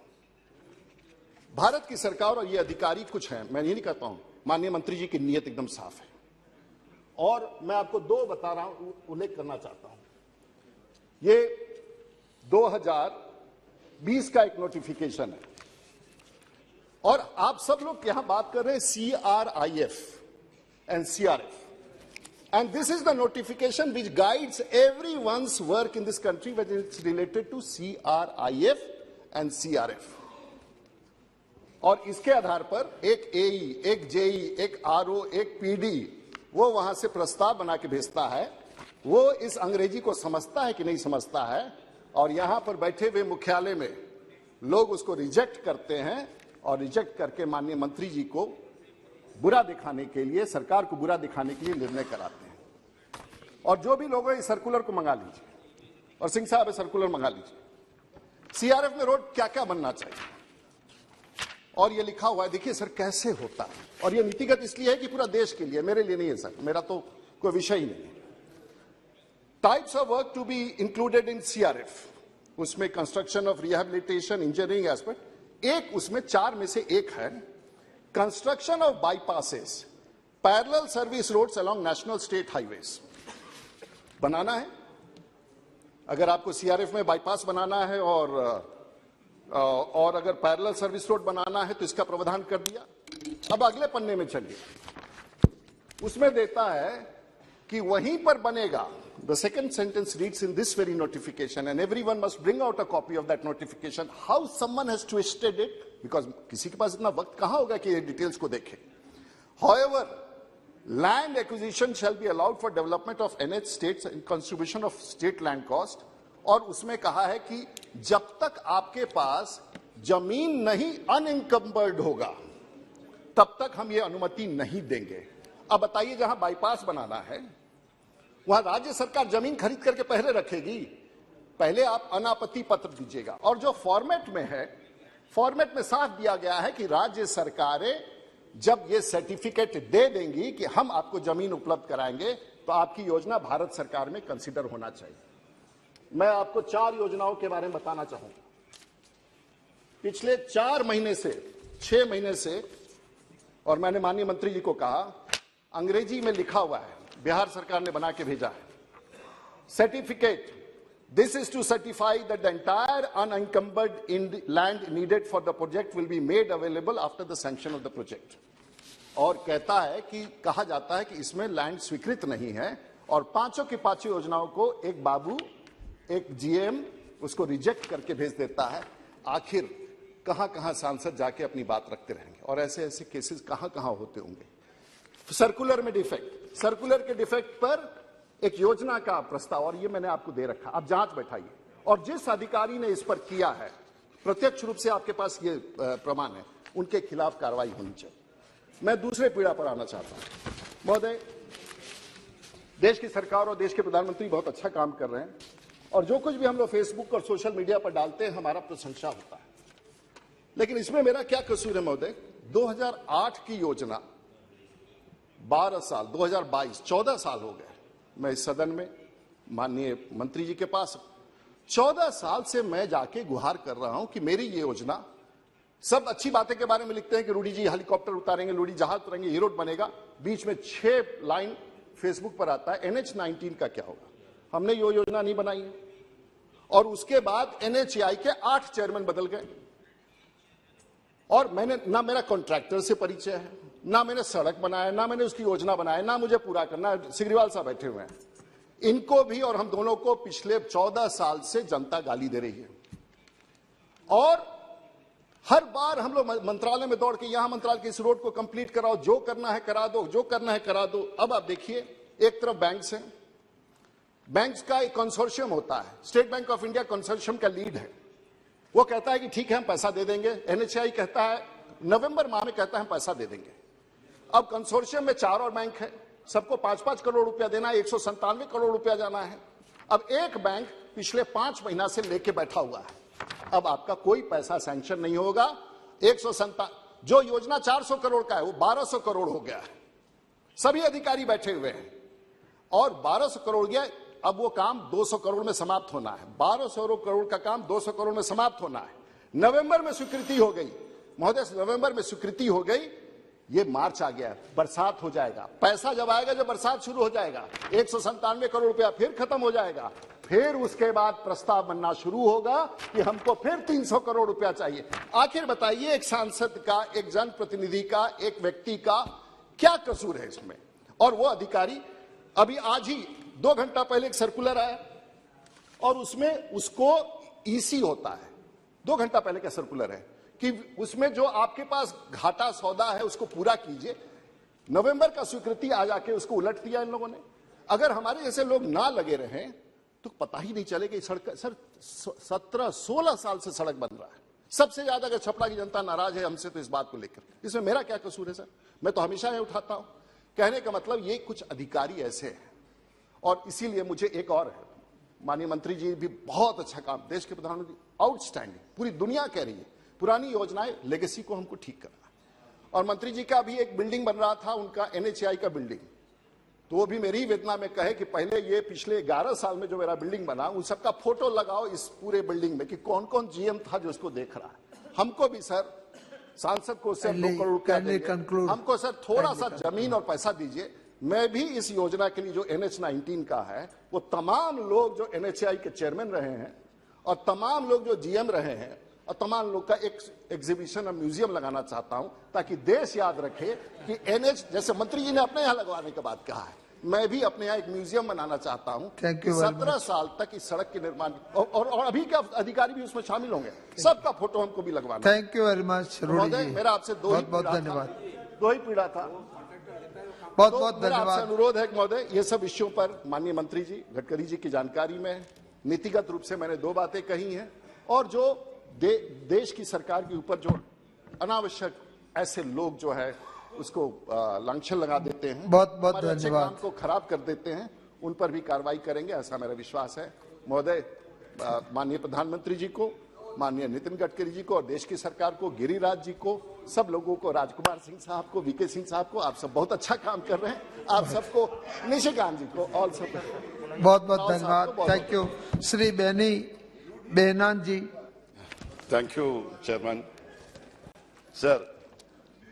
S12: भारत की सरकार और ये अधिकारी कुछ हैं, मैं ये नहीं कहता हूं, माननीय मंत्री जी की नीयत एकदम साफ है, और मैं आपको 2 बता रहा हूं, उल्लेख करना चाहता हूं। ये 2020 का एक नोटिफिकेशन है, और आप सब लोग यहां बात कर रहे हैं CRIF and CRF, and this is the notification which guides everyone's work in this country when it's related to CRIF and CRF. और इसके आधार पर एक AE, एक JE, एक RO, एक PD वो वहां से प्रस्ताव बना के भेजता है। वो इस अंग्रेजी को समझता है कि नहीं समझता है, और यहां पर बैठे हुए मुख्यालय में लोग उसको रिजेक्ट करते हैं, और रिजेक्ट करके माननीय मंत्री जी को बुरा दिखाने के लिए, सरकार को बुरा दिखाने के लिए निर्णय कराते हैं। और जो भी लोग हैं इस सर्कुलर को मंगा लीजिए, और सिंह साहब सर्कुलर मंगा लीजिए। CRF में रोड क्या क्या बनना चाहिए, और ये लिखा हुआ है, देखिए सर कैसे होता है। और ये नीतिगत इसलिए है कि पूरा देश के लिए, मेरे लिए नहीं है सर, मेरा तो कोई विषय ही नहीं है। Types of work to be included in CRF, उसमें construction of rehabilitation, engineering aspect, एक उसमें 4 में से एक है construction of bypasses parallel service roads along national state highways बनाना है। अगर आपको सीआरएफ में बाईपास बनाना है और अगर पैरेलल सर्विस रोड बनाना है तो इसका प्रावधान कर दिया। अब अगले पन्ने में चलिए, उसमें देता है कि वहीं पर बनेगा। The second sentence reads in this very notification and everyone must bring out a copy of that notification how someone has twisted it, because किसी के पास इतना वक्त कहां होगा कि ये डिटेल्स को देखे। However land acquisition shall be allowed for development of NH states in contribution of state land cost, और उसमें कहा है कि जब तक आपके पास जमीन नहीं अनइंकम्बर्ड होगा तब तक हम ये अनुमति नहीं देंगे। अब बताइए, जहां बाईपास बनाना है वहां राज्य सरकार जमीन खरीद करके पहले रखेगी, पहले आप अनापत्ति पत्र दीजिएगा। और जो फॉर्मेट में है, फॉर्मेट में साफ दिया गया है कि राज्य सरकारें जब ये सर्टिफिकेट दे देंगी कि हम आपको जमीन उपलब्ध कराएंगे तो आपकी योजना भारत सरकार में कंसीडर होना चाहिए। मैं आपको 4 योजनाओं के बारे में बताना चाहूंगा। पिछले 4 महीने से 6 महीने से, और मैंने माननीय मंत्री जी को कहा, अंग्रेजी में लिखा हुआ है, बिहार सरकार ने बना के भेजा है, certificate this is to certify that the entire unencumbered land needed for the project will be made available after the sanction of the project. और कहता है कि कहा जाता है कि इसमें लैंड स्वीकृत नहीं है, और 5 की 5 योजनाओं को एक बाबू, एक जीएम उसको रिजेक्ट करके भेज देता है। आखिर कहां कहां सांसद जाके अपनी बात रखते रहेंगे, और ऐसे ऐसे केसेस कहां कहां होते होंगे। सर्कुलर में डिफेक्ट, सर्कुलर के डिफेक्ट पर एक योजना का प्रस्ताव, और ये मैंने आपको दे रखा, आप जांच बैठाइए, और जिस अधिकारी ने इस पर किया है प्रत्यक्ष रूप से आपके पास ये प्रमाण है, उनके खिलाफ कार्रवाई होनी चाहिए। मैं दूसरे पीड़ा पर आना चाहता हूं। महोदय, देश की सरकार और देश के प्रधानमंत्री बहुत अच्छा काम कर रहे हैं, और जो कुछ भी हम लोग फेसबुक और सोशल मीडिया पर डालते हैं हमारा प्रशंसा होता है, लेकिन इसमें मेरा क्या कसूर है महोदय? 2008 की योजना 12 साल, 2022 14 साल हो गए मैं इस सदन में माननीय मंत्री जी के पास 14 साल से मैं जाके गुहार कर रहा हूं कि मेरी ये योजना, सब अच्छी बातें के बारे में लिखते हैं कि रूडी जी हेलीकॉप्टर उतारेंगे, रूडी जहाज उतारेंगे, ये रोड बनेगा, बीच में 6 लाइन फेसबुक पर आता है NH-19 का क्या होगा? हमने ये योजना नहीं बनाई है। और उसके बाद NHAI के 8 चेयरमैन बदल गए, और मैंने ना मेरा कॉन्ट्रैक्टर से परिचय है, ना मैंने सड़क बनाया, ना मैंने उसकी योजना बनाया, ना मुझे पूरा करना। सिग्रीवाल साहब बैठे हुए हैं, इनको भी और हम दोनों को पिछले 14 साल से जनता गाली दे रही है। और हर बार हम लोग मंत्रालय में दौड़ के, यहां मंत्रालय के इस रोड को कंप्लीट कराओ, जो करना है करा दो, जो करना है करा दो। अब आप देखिए, एक तरफ बैंक्स हैं, बैंक्स का एक कंसोर्शियम होता है, state bank of India consortium का लीड है, वो कहता है कि ठीक है हम पैसा दे देंगे। NHAI कहता है, नवंबर माह में कहता है हम पैसा दे देंगे। अब कंसोर्शियम में 4 और बैंक है, सबको 5-5 करोड़ रुपया देना है, 197 करोड़ रुपया जाना है। अब एक बैंक पिछले 5 महीना से लेके बैठा हुआ है, अब आपका कोई पैसा सैंक्शन नहीं होगा। 197, जो योजना 400 करोड़ का है वो 1200 करोड़ हो गया है, सभी अधिकारी बैठे हुए हैं, और 1200 करोड़ गया। अब वो काम 200 करोड़ में समाप्त होना है, 1200 करोड़ का काम 200 करोड़ में समाप्त होना है। नवंबर में स्वीकृति हो गई महोदय, नवंबर में स्वीकृति हो गई, ये मार्च आ गया, बरसात हो जाएगा। पैसा जब आएगा, जब बरसात शुरू हो जाएगा, 197 करोड़ रुपया फिर खत्म हो जाएगा। फिर उसके बाद प्रस्ताव बनना शुरू होगा कि हमको फिर 300 करोड़ रुपया चाहिए। आखिर बताइए, एक सांसद का, एक जनप्रतिनिधि का, एक व्यक्ति का क्या कसूर है इसमें? और वो अधिकारी, अभी आज ही 2 घंटा पहले एक सर्कुलर आया, और उसमें उसको ईसी होता है, 2 घंटा पहले का सर्कुलर है कि उसमें जो आपके पास घाटा सौदा है उसको पूरा कीजिए। नवंबर का स्वीकृति आ जाके उसको उलट दिया इन लोगों ने। अगर हमारे जैसे लोग ना लगे रहें तो पता ही नहीं चलेगा। सड़क सर 17-16 साल से सड़क बन रहा है। सबसे ज्यादा अगर छपरा की जनता नाराज है हमसे तो इस बात को लेकर, इसमें मेरा क्या कसूर है सर? मैं तो हमेशा ये उठाता हूं। कहने का मतलब ये कुछ अधिकारी ऐसे हैं, और इसीलिए मुझे एक और है, माननीय मंत्री जी भी बहुत अच्छा काम, देश के प्रधानमंत्री आउटस्टैंडिंग, पूरी दुनिया कह रही है पुरानी योजनाएं, लेगेसी को हमको ठीक करना। और मंत्री जी का भी एक बिल्डिंग बन रहा था, उनका NHAI का बिल्डिंग, तो वो भी मेरी ही वेदना में कहे कि पहले ये पिछले 11 साल में जो मेरा बिल्डिंग बना, उन सबका फोटो लगाओ इस पूरे बिल्डिंग में कि कौन कौन GM था जो इसको देख रहा है। हमको भी सर सांसद को सर 2 करोड़ रुपया देंगे, हमको सर थोड़ा सा जमीन और पैसा दीजिए। मैं भी इस योजना के लिए जो NH-19 का है, वो तमाम लोग जो NHAI के चेयरमैन रहे हैं और तमाम लोग जो GM रहे हैं और तमाम लोग का एक एग्जीबिशन और म्यूजियम लगाना चाहता हूं, ताकि देश याद रखे कि NH, जैसे मंत्री जी ने अपने यहाँ लगवाने के बाद कहा है, मैं भी अपने यहाँ एक म्यूजियम बनाना चाहता हूं कि 17 साल तक इस सड़क के निर्माण और अभी के अधिकारी भी उसमें शामिल होंगे, सबका फोटो हमको भी लगवाना।
S6: थैंक यू वेरी मच
S12: महोदय, मेरा आपसे दो ही पीड़ा था।
S6: बहुत बहुत धन्यवाद।
S12: अनुरोध है महोदय, ये सब विषयों पर माननीय मंत्री जी गडकरी जी की जानकारी में नीतिगत रूप से मैंने 2 बातें कही हैं, और जो देश की सरकार के ऊपर जो अनावश्यक ऐसे लोग जो है उसको लांछन लगा देते हैं,
S6: बहुत बहुत
S12: हमारे अच्छे
S6: धन्यवाद,
S12: काम को खराब कर देते हैं, उन पर भी कार्रवाई करेंगे, ऐसा मेरा विश्वास है। महोदय, माननीय प्रधानमंत्री जी को, माननीय नितिन गडकरी जी को और देश की सरकार को, गिरिराज जी को, सब लोगों को, राजकुमार सिंह साहब को, VK सिंह साहब को, आप सब बहुत अच्छा काम कर रहे हैं, आप सबको, निशिकांत जी को, ऑल सब
S6: बहुत बहुत धन्यवाद। Thank you. Shri Behnan ji.
S3: Thank you, Chairman. Sir,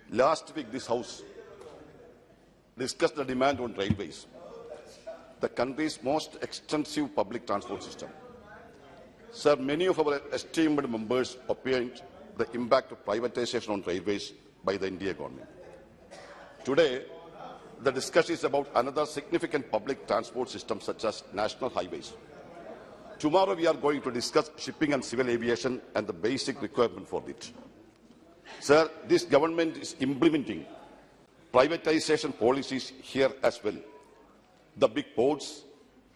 S3: last week this House discussed the demand on railways, the country's most extensive public transport system. Sir, many of our esteemed members opined the impact of privatization on railways by the India government. Today, the discussion is about another significant public transport system such as national highways. Tomorrow we are going to discuss shipping and civil aviation and the basic requirement for it. Sir, this government is implementing privatization policies here as well. The big ports,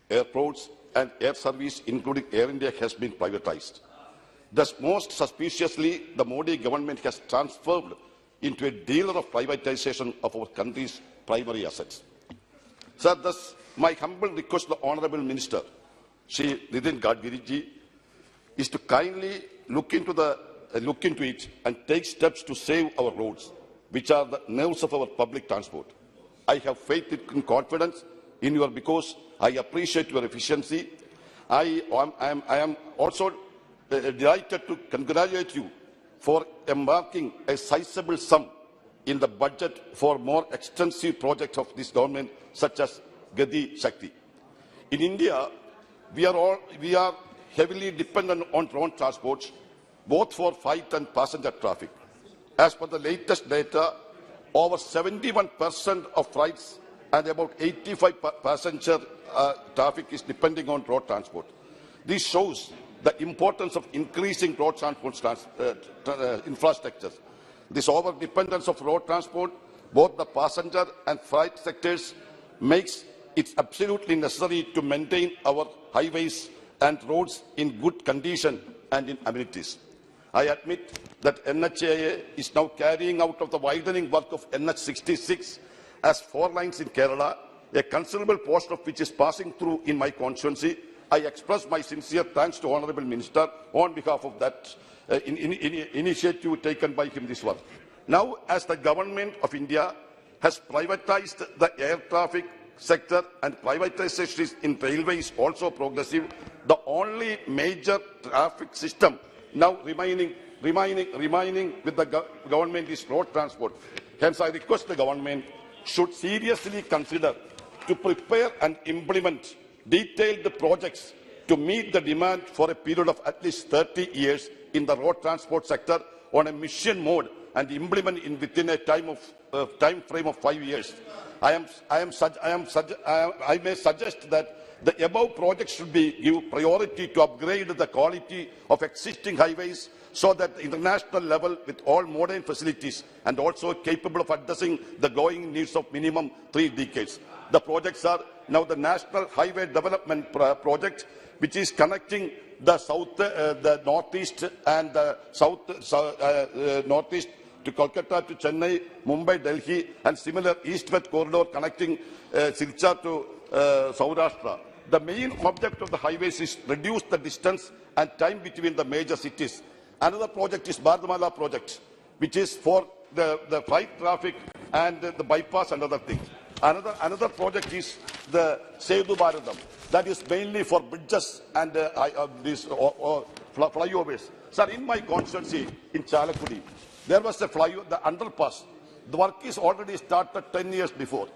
S3: airports and air service, including Air India, has been privatized. Thus, most suspiciously, the Modi government has transformed into a dealer of privatization of our country's primary assets. Sir, thus, my humble request to the Honourable Minister, Shri Nitin Gadkari ji, is to kindly look into it and take steps to save our roads, which are the nerves of our public transport. I have faith and confidence in you because I appreciate your efficiency. I am also delighted to congratulate you for embarking a sizable sum in the budget for more extensive projects of this government, such as Gati Shakti. In India, we are heavily dependent on road transport, both for freight and passenger traffic. As per the latest data, over 71% of freights and about 85% passenger traffic is depending on road transport. This shows the importance of increasing road transport infrastructures. This over-dependence of road transport, both the passenger and freight sectors, makes it absolutely necessary to maintain our highways and roads in good condition and in amenities. I admit that NHAI is now carrying out of the widening work of NH66 as 4 lines in Kerala, a considerable portion of which is passing through in my constituency. I express my sincere thanks to Honourable Minister on behalf of that initiative taken by him this work. Now, as the Government of India has privatized the air traffic sector and privatization in railways also progressive, the only major traffic system now remaining with the government is road transport. Hence, I request the government should seriously consider to prepare and implement detailed projects to meet the demand for a period of at least 30 years in the road transport sector on a mission mode and implement it within a time frame of 5 years. I may suggest that the above projects should give priority to upgrade the quality of existing highways so that the international level with all modern facilities and also capable of addressing the growing needs of minimum 3 decades. The projects are now the National Highway Development Project, which is connecting the northeast and the northeast to Kolkata to Chennai, Mumbai, Delhi, and similar east-west corridor connecting Silchar to Saurashtra. The main object of the highways is to reduce the distance and time between the major cities. Another project is Bardhamala project, which is for the freight traffic and the bypass and other things. Another project is the Sedu Bharadam, that is mainly for bridges and these flyovers. Sir, in my constituency in Chalakudy, there was a flyover, the underpass. The work is already started 10 years before.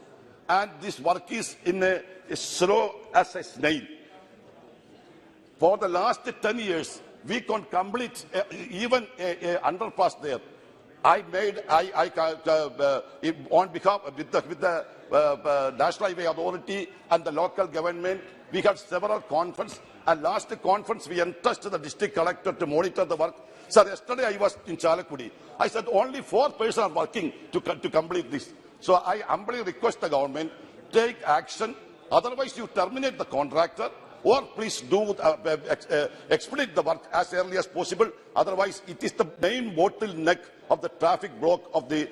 S3: And this work is in a slow as a snail. For the last 10 years, we can complete even a underpass there. On behalf with the National Highway Authority and the local government, we had several conferences. And last conference, we entrusted the district collector to monitor the work. Sir, yesterday I was in Chalakudy. I said only 4 persons are working to complete this. So I humbly request the government, take action. Otherwise, you terminate the contractor, or please do expedite the work as early as possible. Otherwise, it is the main bottleneck of the traffic block of the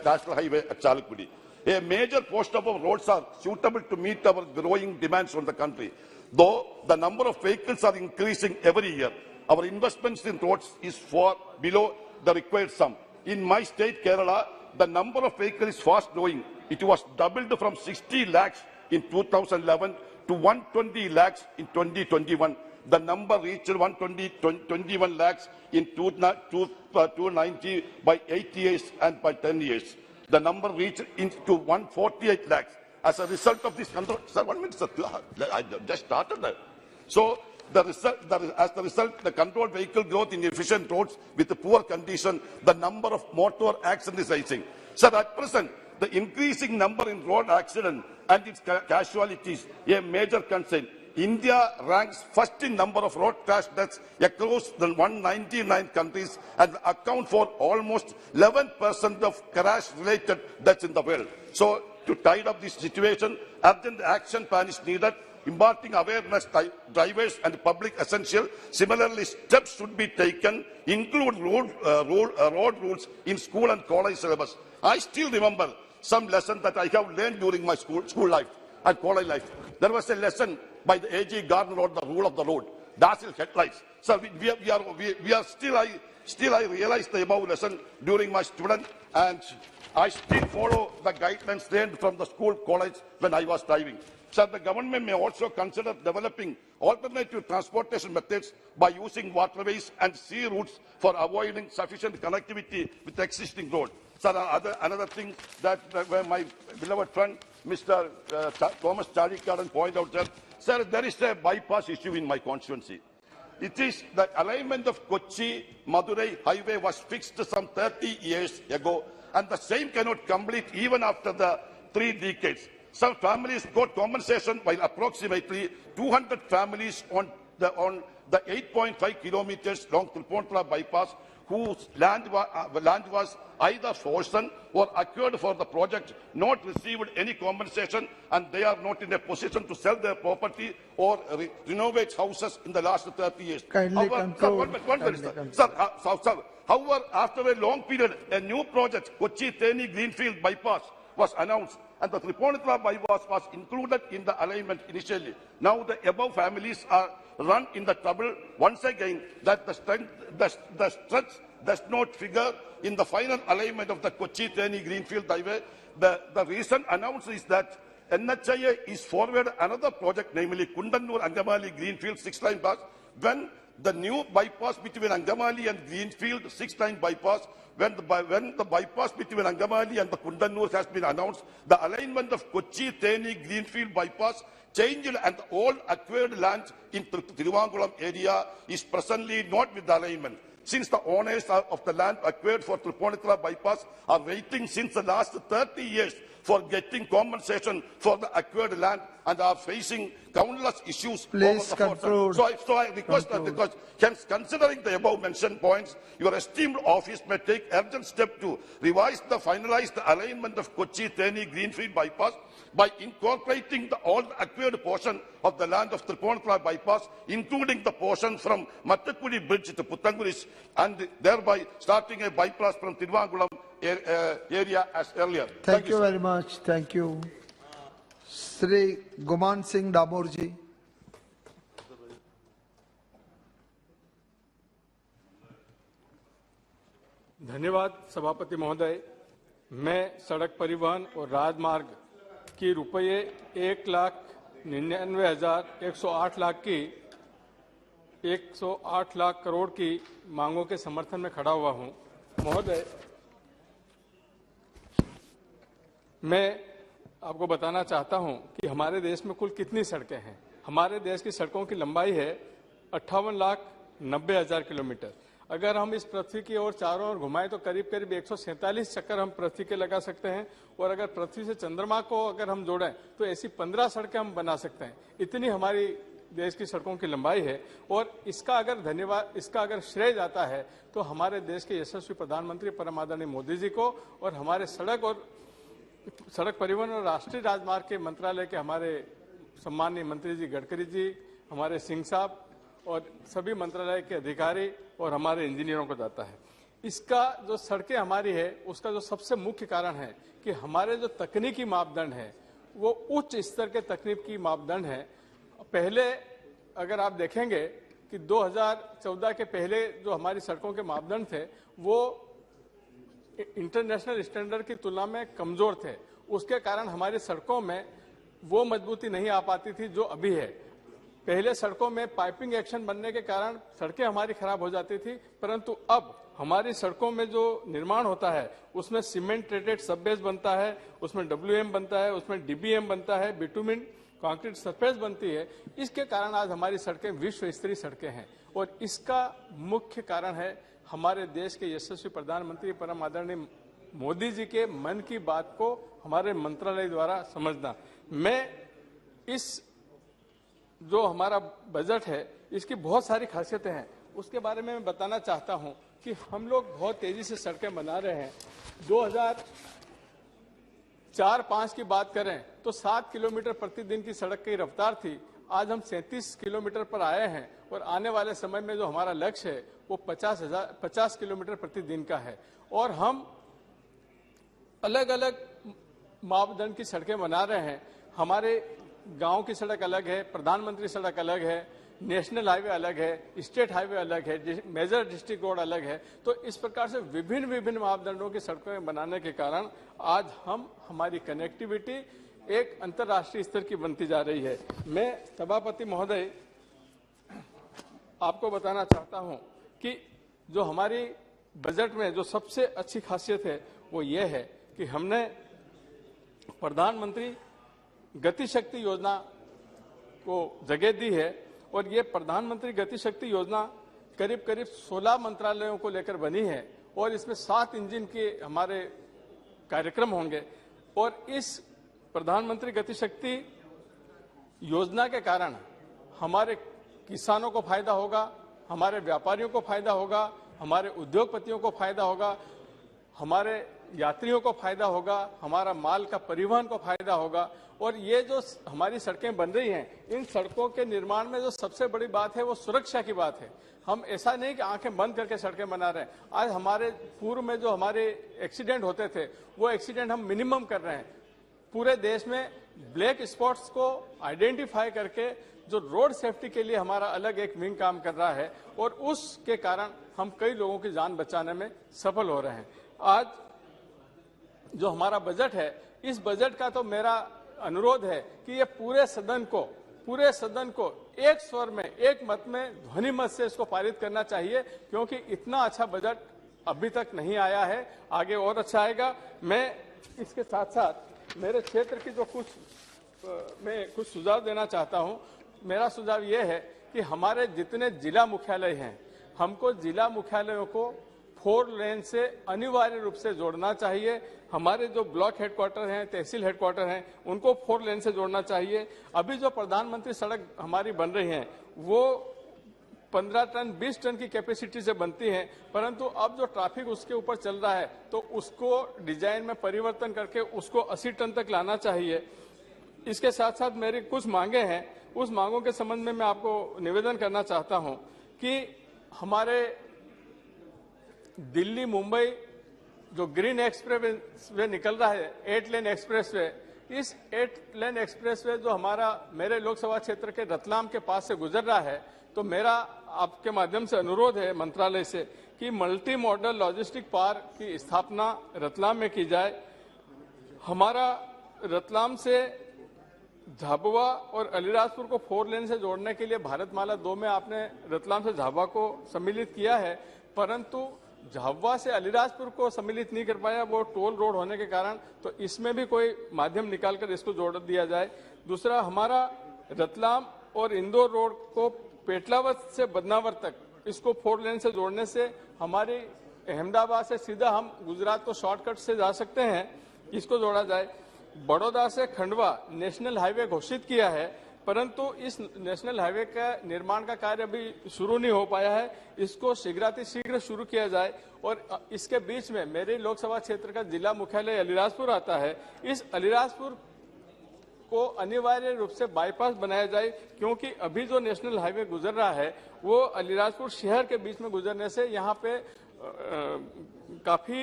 S3: National Highway at Chalakudy. A major portion of our roads are suitable to meet our growing demands from the country. Though the number of vehicles are increasing every year, our investments in roads is far below the required sum. In my state, Kerala, the number of vehicles is fast growing. It was doubled from 60 lakhs in 2011 to 120 lakhs in 2021. The number reached 121 lakhs in 290 by 8 years and by 10 years. The number reached into 148 lakhs. As a result of this control, sir, 1 minute, sir, I just started that. So, as the result, the controlled vehicle growth in efficient roads with a poor condition, the number of motor accidents is rising. Sir, at present, the increasing number in road accidents and its casualties a major concern. India ranks first in number of road crash deaths across the 199 countries and account for almost 11% of crash-related deaths in the world. So, to tide up this situation, urgent action plan is needed. Imparting awareness to drivers and public essential. Similarly, steps should be taken, include road rules in school and college syllabus. I still remember some lessons that I have learned during my school life and college life. There was a lesson by the A.G. Gardner on the rule of the road. Dazzle headlights. So we are still I realized the above lesson during my student, and I still follow the guidelines learned from the school, college when I was driving. So the government may also consider developing alternative transportation methods by using waterways and sea routes for avoiding sufficient connectivity with existing roads. Sir, another thing that my beloved friend, Mr. Thomas Charikaran pointed out, sir, there is a bypass issue in my constituency. It is the alignment of Kochi-Madurai highway was fixed some 30 years ago, and the same cannot complete even after the 3 decades. Some families got compensation, while approximately 200 families on the 8.5 kilometers long Tripunithura bypass, whose land was either frozen or acquired for the project, not received any compensation, and they are not in a position to sell their property or renovate houses in the last 30 years.
S6: Kindly conclude.
S3: However, after a long period, a new project, Kochi-Theni Greenfield Bypass, was announced, and the Tripunithura bypass was included in the alignment initially. Now the above families are run in the trouble once again that the stretch does not figure in the final alignment of the Kochi-Theni Greenfield Highway. The reason announced is that NHIA is forward another project, namely Kundannur-Angamali Greenfield 6-line bypass. When the new bypass between Angamali and Greenfield 6-line bypass, when the bypass between Angamali and the Kundannur has been announced, the alignment of Kochi-Theni Greenfield bypass changed, and all acquired land in Tiruvankulam area is presently not with the alignment. Since the owners of the land acquired for Tripunithura bypass are waiting since the last 30 years for getting compensation for the acquired land and are facing countless issues.
S6: Please conclude.
S3: So I request that, because hence, considering the above mentioned points, your esteemed office may take urgent step to revise the finalized alignment of Kochi-Theni Greenfield bypass by incorporating all the acquired portion of the land of Tripunithura bypass, including the portion from Mattakudi Bridge to Puttanguris, and thereby starting a bypass from Tiruvankulam area as earlier.
S6: Thank you very much. Thank you. Sri Guman Singh Daborji.
S19: धन्यवाद सभापति महोदय। मैं सड़क परिवहन और राजमार्ग की ₹1,99,108 लाख की 108 लाख करोड़ की मांगों के समर्थन में खड़ा हुआ हूं। महोदय, मैं आपको बताना चाहता हूं कि हमारे देश में कुल कितनी सड़कें हैं। हमारे देश की सड़कों की लंबाई है 58,90,000 किलोमीटर। अगर हम इस पृथ्वी की ओर चारों ओर घुमाएं तो करीब करीब 147 चक्कर हम पृथ्वी के लगा सकते हैं, और अगर पृथ्वी से चंद्रमा को अगर हम जोड़ें तो ऐसी 15 सड़कें हम बना सकते हैं। इतनी हमारी देश की सड़कों की लंबाई है, और इसका अगर श्रेय जाता है तो हमारे देश के यशस्वी प्रधानमंत्री परम आदरणीय मोदी जी को, और हमारे सड़क परिवहन और राष्ट्रीय राजमार्ग के मंत्रालय के हमारे सम्माननीय मंत्री जी गडकरी जी, हमारे सिंह साहब और सभी मंत्रालय के अधिकारी और हमारे इंजीनियरों को जाता है। इसका जो सड़कें हमारी है उसका जो सबसे मुख्य कारण है कि हमारे जो तकनीकी मापदंड है वो उच्च स्तर के तकनीकी मापदंड है। पहले अगर आप देखेंगे कि 2014 के पहले जो हमारी सड़कों के मापदंड थे वो इंटरनेशनल स्टैंडर्ड की तुलना में कमजोर थे। उसके कारण हमारी सड़कों में वो मजबूती नहीं आ पाती थी जो अभी है। पहले सड़कों में पाइपिंग एक्शन बनने के कारण सड़कें हमारी खराब हो जाती थी, परंतु अब हमारी सड़कों में जो निर्माण होता है उसमें सीमेंट ट्रेटेड सब बेस बनता है, उसमें WM बनता है, उसमें DBM बनता है, बिटुमिन कंक्रीट सरफेस बनती है। इसके कारण आज हमारी सड़कें विश्व स्तरीय सड़कें हैं, और इसका मुख्य कारण है हमारे देश के यशस्वी प्रधानमंत्री परम आदरणीय मोदी जी के मन की बात को हमारे मंत्रालय द्वारा समझना। मैं इस जो हमारा बजट है इसकी बहुत सारी खासियतें हैं, उसके बारे में मैं बताना चाहता हूं कि हम लोग बहुत तेजी से सड़कें बना रहे हैं। 2004-05 की बात करें तो 7 किलोमीटर प्रतिदिन की सड़क की रफ्तार थी, आज हम 37 किलोमीटर पर आए हैं, और आने वाले समय में जो हमारा लक्ष्य है वो 50 किलोमीटर प्रतिदिन का है। और हम अलग अलग मापदंड की सड़कें बना रहे हैं। हमारे गांव की सड़क अलग है, प्रधानमंत्री सड़क अलग है, नेशनल हाईवे अलग है, स्टेट हाईवे अलग है, मेजर डिस्ट्रिक्ट रोड अलग है। तो इस प्रकार से विभिन्न मापदंडों की सड़कें बनाने के कारण आज हमारी कनेक्टिविटी एक अंतर्राष्ट्रीय स्तर की बनती जा रही है। मैं सभापति महोदय आपको बताना चाहता हूं कि जो हमारी बजट में जो सबसे अच्छी खासियत है वो ये है कि हमने प्रधानमंत्री गति शक्ति योजना को जगह दी है, और ये प्रधानमंत्री गति शक्ति योजना करीब 16 मंत्रालयों को लेकर बनी है, और इसमें 7 इंजन के हमारे कार्यक्रम होंगे। और इस प्रधानमंत्री गति शक्ति योजना के कारण हमारे किसानों को फायदा होगा, हमारे व्यापारियों को फायदा होगा, हमारे उद्योगपतियों को फायदा होगा, हमारे यात्रियों को फायदा होगा, हमारा माल का परिवहन को फायदा होगा। और ये जो हमारी सड़कें बन रही हैं, इन सड़कों के निर्माण में जो सबसे बड़ी बात है वो सुरक्षा की बात है। हम ऐसा नहीं कि आंखें बंद करके सड़कें बना रहे हैं। आज हमारे पूर्व में जो हमारे एक्सीडेंट होते थे वो एक्सीडेंट हम मिनिमम कर रहे हैं। पूरे देश में ब्लैक स्पॉट्स को आइडेंटिफाई करके जो रोड सेफ्टी के लिए हमारा अलग एक विंग काम कर रहा है, और उसके कारण हम कई लोगों की जान बचाने में सफल हो रहे हैं। आज जो हमारा बजट है, इस बजट का तो मेरा अनुरोध है कि ये पूरे सदन को एक स्वर में, एक मत में, ध्वनि मत से इसको पारित करना चाहिए, क्योंकि इतना अच्छा बजट अभी तक नहीं आया है, आगे और अच्छा आएगा। मैं इसके साथ साथ मेरे क्षेत्र की जो मैं कुछ सुझाव देना चाहता हूं। मेरा सुझाव ये है कि हमारे जितने जिला मुख्यालय हैं, हमको जिला मुख्यालयों को 4 लेन से अनिवार्य रूप से जोड़ना चाहिए। हमारे जो ब्लॉक हेडक्वार्टर हैं, तहसील हेडक्वार्टर हैं, उनको 4 लेन से जोड़ना चाहिए। अभी जो प्रधानमंत्री सड़क हमारी बन रही हैं वो 15 टन 20 टन की कैपेसिटी से बनती हैं, परंतु अब जो ट्रैफिक उसके ऊपर चल रहा है तो उसको डिजाइन में परिवर्तन करके उसको 80 टन तक लाना चाहिए। इसके साथ साथ मेरी कुछ मांगे हैं, उस मांगों के संबंध में मैं आपको निवेदन करना चाहता हूं कि हमारे दिल्ली मुंबई जो ग्रीन एक्सप्रेस वे निकल रहा है, 8 लेन एक्सप्रेस वे, इस 8 लेन एक्सप्रेस वे जो मेरे लोकसभा क्षेत्र के रतलाम के पास से गुजर रहा है, तो मेरा आपके माध्यम से अनुरोध है मंत्रालय से कि मल्टी मॉडल लॉजिस्टिक पार्क की स्थापना रतलाम में की जाए। हमारा रतलाम से झाबुआ और अलीराजपुर को 4 लेन से जोड़ने के लिए भारतमाला 2 में आपने रतलाम से झाबुआ को सम्मिलित किया है, परंतु झाबुआ से अलीराजपुर को सम्मिलित नहीं कर पाया, वो टोल रोड होने के कारण। तो इसमें भी कोई माध्यम निकालकर इसको जोड़ दिया जाए। दूसरा, हमारा रतलाम और इंदौर रोड को पेटलावत से बदनावर तक इसको 4 लेन से जोड़ने से हमारी अहमदाबाद से सीधा हम गुजरात को शॉर्टकट से जा सकते हैं, इसको जोड़ा जाए। बड़ौदा से खंडवा नेशनल हाईवे घोषित किया है, परंतु इस नेशनल हाईवे का निर्माण का कार्य अभी शुरू नहीं हो पाया है, इसको शीघ्र शुरू किया जाए। और इसके बीच में मेरे लोकसभा क्षेत्र का जिला मुख्यालय अलीराजपुर आता है, इस अलीराजपुर को अनिवार्य रूप से बाईपास बनाया जाए, क्योंकि अभी जो नेशनल हाईवे गुजर रहा है वो अलीराजपुर शहर के बीच में गुजरने से यहाँ पे काफी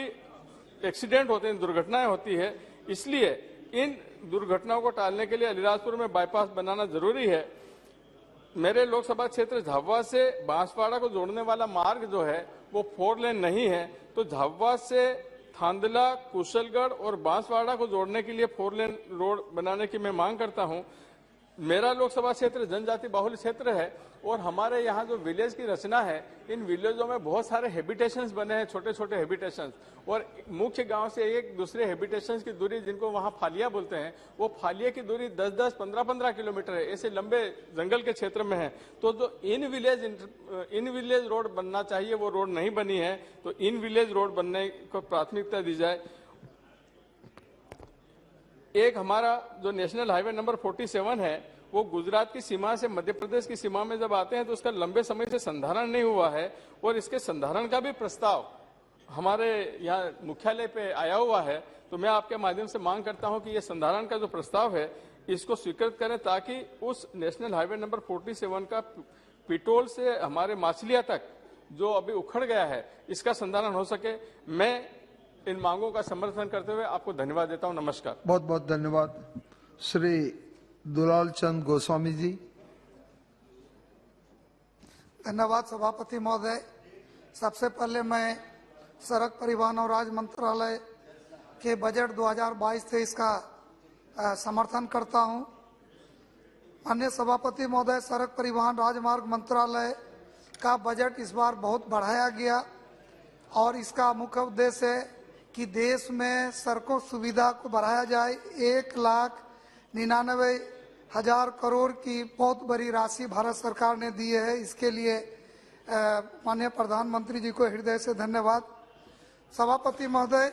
S19: एक्सीडेंट होते हैं, दुर्घटनाएं होती है। इसलिए इन दुर्घटनाओं को टालने के लिए अलीराजपुर में बाईपास बनाना जरूरी है। मेरे लोकसभा क्षेत्र झाबुआ से बांसवाड़ा को जोड़ने वाला मार्ग जो है वो 4 लेन नहीं है, तो झाबुआ से थांदला, कुशलगढ़ और बांसवाड़ा को जोड़ने के लिए 4 लेन रोड बनाने की मैं मांग करता हूं। मेरा लोकसभा क्षेत्र जनजाति बाहुल्य क्षेत्र है और हमारे यहाँ जो विलेज की रचना है, इन विलेजों में बहुत सारे हैबिटेशंस बने हैं, छोटे छोटे हैबिटेशंस, और मुख्य गांव से एक दूसरे हैबिटेशंस की दूरी, जिनको वहाँ फालिया बोलते हैं, वो फालिया की दूरी 10-10, 15-15 किलोमीटर है। ऐसे लंबे जंगल के क्षेत्र में है। तो जो इन विलेज रोड बनना चाहिए वो रोड नहीं बनी है, तो इन विलेज रोड बनने को प्राथमिकता दी जाए। एक हमारा जो नेशनल हाईवे नंबर 47 है वो गुजरात की सीमा से मध्य प्रदेश की सीमा में जब आते हैं तो उसका लंबे समय से संधारण नहीं हुआ है, और इसके संधारण का भी प्रस्ताव हमारे यहाँ मुख्यालय पे आया हुआ है। तो मैं आपके माध्यम से मांग करता हूं कि ये संधारण का जो प्रस्ताव है इसको स्वीकृत करें, ताकि उस नेशनल हाईवे नंबर 47 का पिटोल से हमारे माछलिया तक जो अभी उखड़ गया है इसका संधारण हो सके। मैं इन मांगों का समर्थन करते हुए आपको धन्यवाद देता हूं। नमस्कार।
S6: बहुत बहुत धन्यवाद। श्री दुलाल चंद गोस्वामी जी।
S18: धन्यवाद सभापति महोदय। सबसे पहले मैं सड़क परिवहन और राज मंत्रालय के बजट 2022-23 का समर्थन करता हूं। माननीय सभापति महोदय, सड़क परिवहन राजमार्ग मंत्रालय का बजट इस बार बहुत बढ़ाया गया और इसका मुख्य उद्देश्य है कि देश में सड़कों सुविधा को बढ़ाया जाए। 1,99,000 करोड़ की बहुत बड़ी राशि भारत सरकार ने दी है। इसके लिए माननीय प्रधानमंत्री जी को हृदय से धन्यवाद। सभापति महोदय,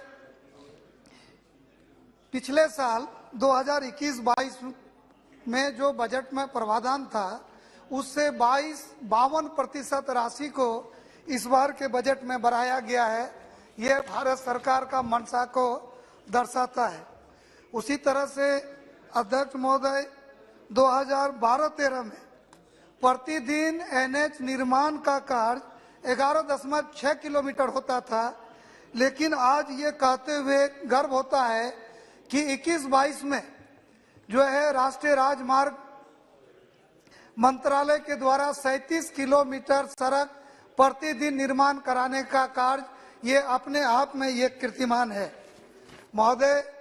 S18: पिछले साल 2021-22 में जो बजट में प्रावधान था उससे 52% राशि को इस बार के बजट में बढ़ाया गया है। यह भारत सरकार का मंशा को दर्शाता है। उसी तरह से अध्यक्ष महोदय, 2012-13 में प्रतिदिन NH निर्माण का कार्य 11.6 किलोमीटर होता था, लेकिन आज ये कहते हुए गर्व होता है कि 21-22 में जो है राष्ट्रीय राजमार्ग मंत्रालय के द्वारा 37 किलोमीटर सड़क प्रतिदिन निर्माण कराने का कार्य ये अपने आप में ये कीर्तिमान है। महोदय,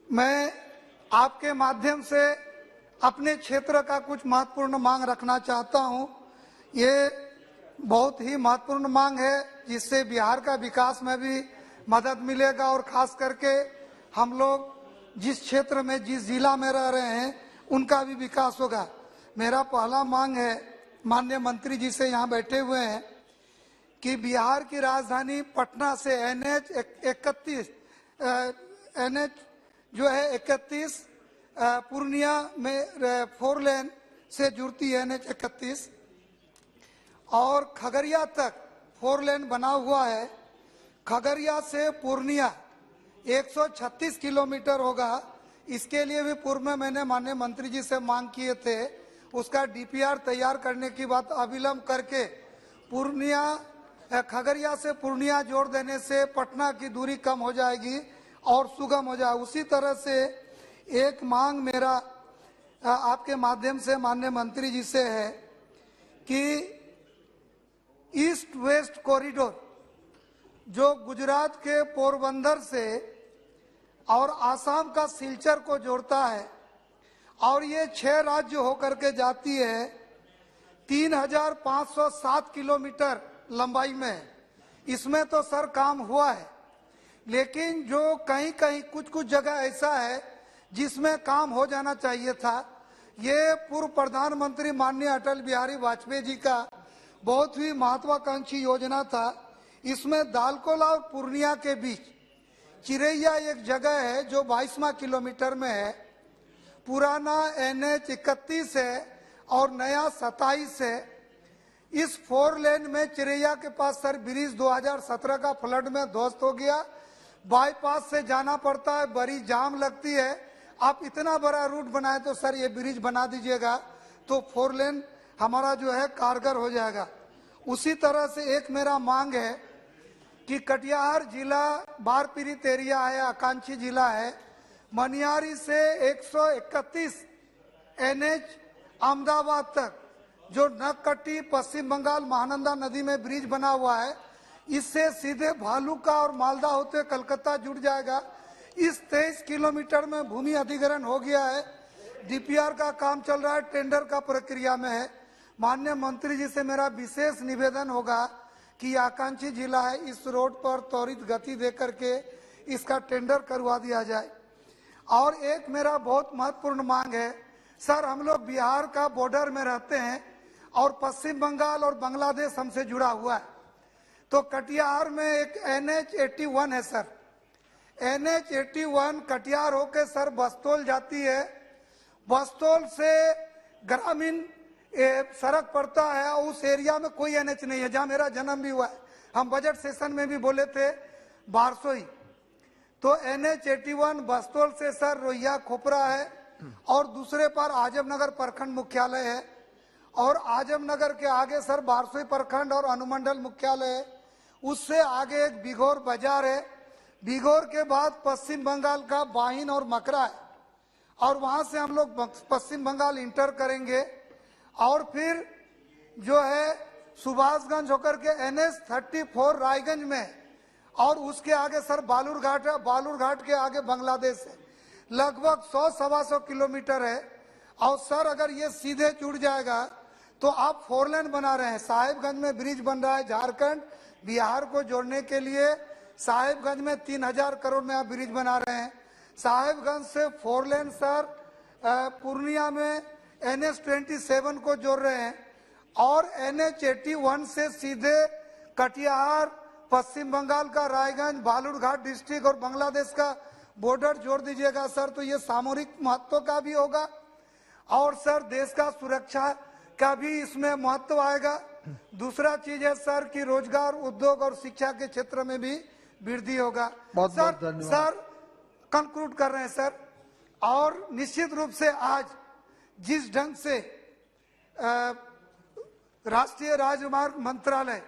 S18: मैं आपके माध्यम से अपने क्षेत्र का कुछ महत्वपूर्ण मांग रखना चाहता हूं। ये बहुत ही महत्वपूर्ण मांग है जिससे बिहार का विकास में भी मदद मिलेगा और खास करके हम लोग जिस क्षेत्र में, जिस जिला में रह रहे हैं उनका भी विकास होगा। मेरा पहला मांग है, माननीय मंत्री जी से यहाँ बैठे हुए हैं, कि बिहार की राजधानी पटना से NH 31 पूर्णिया में 4 लेन से जुड़ती है NH 31 और खगड़िया तक 4 लेन बना हुआ है। खगड़िया से पूर्णिया 136 किलोमीटर होगा। इसके लिए भी पूर्व में मैंने माननीय मंत्री जी से मांग किए थे। उसका DPR तैयार करने की बात अविलंब करके खगड़िया से पूर्णिया जोड़ देने से पटना की दूरी कम हो जाएगी और सुगम हो जाए। उसी तरह से एक मांग मेरा आपके माध्यम से माननीय मंत्री जी से है कि ईस्ट वेस्ट कॉरिडोर जो गुजरात के पोरबंदर से और आसाम का सिलचर को जोड़ता है और ये 6 राज्य होकर के जाती है। 3507 किलोमीटर लंबाई में इसमें तो सर काम हुआ है, लेकिन जो कहीं कहीं कुछ कुछ जगह ऐसा है जिसमें काम हो जाना चाहिए था। ये पूर्व प्रधानमंत्री माननीय अटल बिहारी वाजपेयी जी का बहुत ही महत्वाकांक्षी योजना था। इसमें दालकोला और पूर्णिया के बीच चिरैया एक जगह है जो 22वां किलोमीटर में है। पुराना NH 31 है और नया 27 है। इस 4 लेन में चिरैया के पास सर ब्रिज 2017 का फ्लड में ध्वस्त हो गया। बाईपास से जाना पड़ता है, बड़ी जाम लगती है। आप इतना बड़ा रूट बनाए तो सर ये ब्रिज बना दीजिएगा तो 4 लेन हमारा जो है कारगर हो जाएगा। उसी तरह से एक मेरा मांग है कि कटिहार जिला बाढ़ पीड़ित एरिया है, आकांक्षी जिला है। मनियारी से 131 NH अहमदाबाद तक जो नककट्टी पश्चिम बंगाल महानंदा नदी में ब्रिज बना हुआ है, इससे सीधे भालुका और मालदा होते कलकत्ता जुड़ जाएगा। इस 23 किलोमीटर में भूमि अधिग्रहण हो गया है। DPR का काम चल रहा है, टेंडर का प्रक्रिया में है। माननीय मंत्री जी से मेरा विशेष निवेदन होगा कि आकांक्षी जिला है, इस रोड पर त्वरित गति देकर के इसका टेंडर करवा दिया जाए। और एक मेरा बहुत महत्वपूर्ण मांग है सर, हम लोग बिहार का बॉर्डर में रहते हैं और पश्चिम बंगाल और बांग्लादेश हमसे जुड़ा हुआ है। तो कटिहार में एक NH 81 है सर। NH 81 कटिहार होके सर बस्तोल जाती है। बस्तोल से ग्रामीण सड़क पड़ता है और उस एरिया में कोई NH नहीं है जहाँ मेरा जन्म भी हुआ है। हम बजट सेशन में भी बोले थे बारसोई। तो NH 81 बस्तोल से सर रोहिया खोपरा है और दूसरे पर आजमनगर प्रखंड मुख्यालय है और आजमनगर के आगे सर बारसोई प्रखंड और अनुमंडल मुख्यालय है। उससे आगे एक बिघोर बाजार है। बिघोर के बाद पश्चिम बंगाल का बाहिन और मकरा है और वहां से हम लोग पश्चिम बंगाल इंटर करेंगे और फिर जो है सुभाषगंज होकर के NH 34 रायगंज में और उसके आगे सर बालूरघाट है। बालूरघाट के आगे बांग्लादेश है। लगभग 100-125 किलोमीटर है। और सर अगर ये सीधे जुड़ जाएगा तो आप 4 लेन बना रहे हैं। साहिबगंज में ब्रिज बन रहा है, झारखंड बिहार को जोड़ने के लिए साहिबगंज में 3000 करोड़ में आप ब्रिज बना रहे हैं। साहिबगंज से 4 लेन सर पूर्णिया में NH 27 को जोड़ रहे हैं और NH 81 से सीधे कटिहार, पश्चिम बंगाल का रायगंज, बालूरघाट डिस्ट्रिक्ट और बांग्लादेश का बॉर्डर जोड़ दीजिएगा सर, तो ये सामरिक महत्व का भी होगा और सर देश का सुरक्षा का भी इसमें महत्व आएगा। दूसरा चीज है सर कि रोजगार, उद्योग और शिक्षा के क्षेत्र में भी वृद्धि होगा। सर कंक्लूड कर रहे हैं सर। और निश्चित रूप से आज जिस ढंग से राष्ट्रीय राजमार्ग मंत्रालय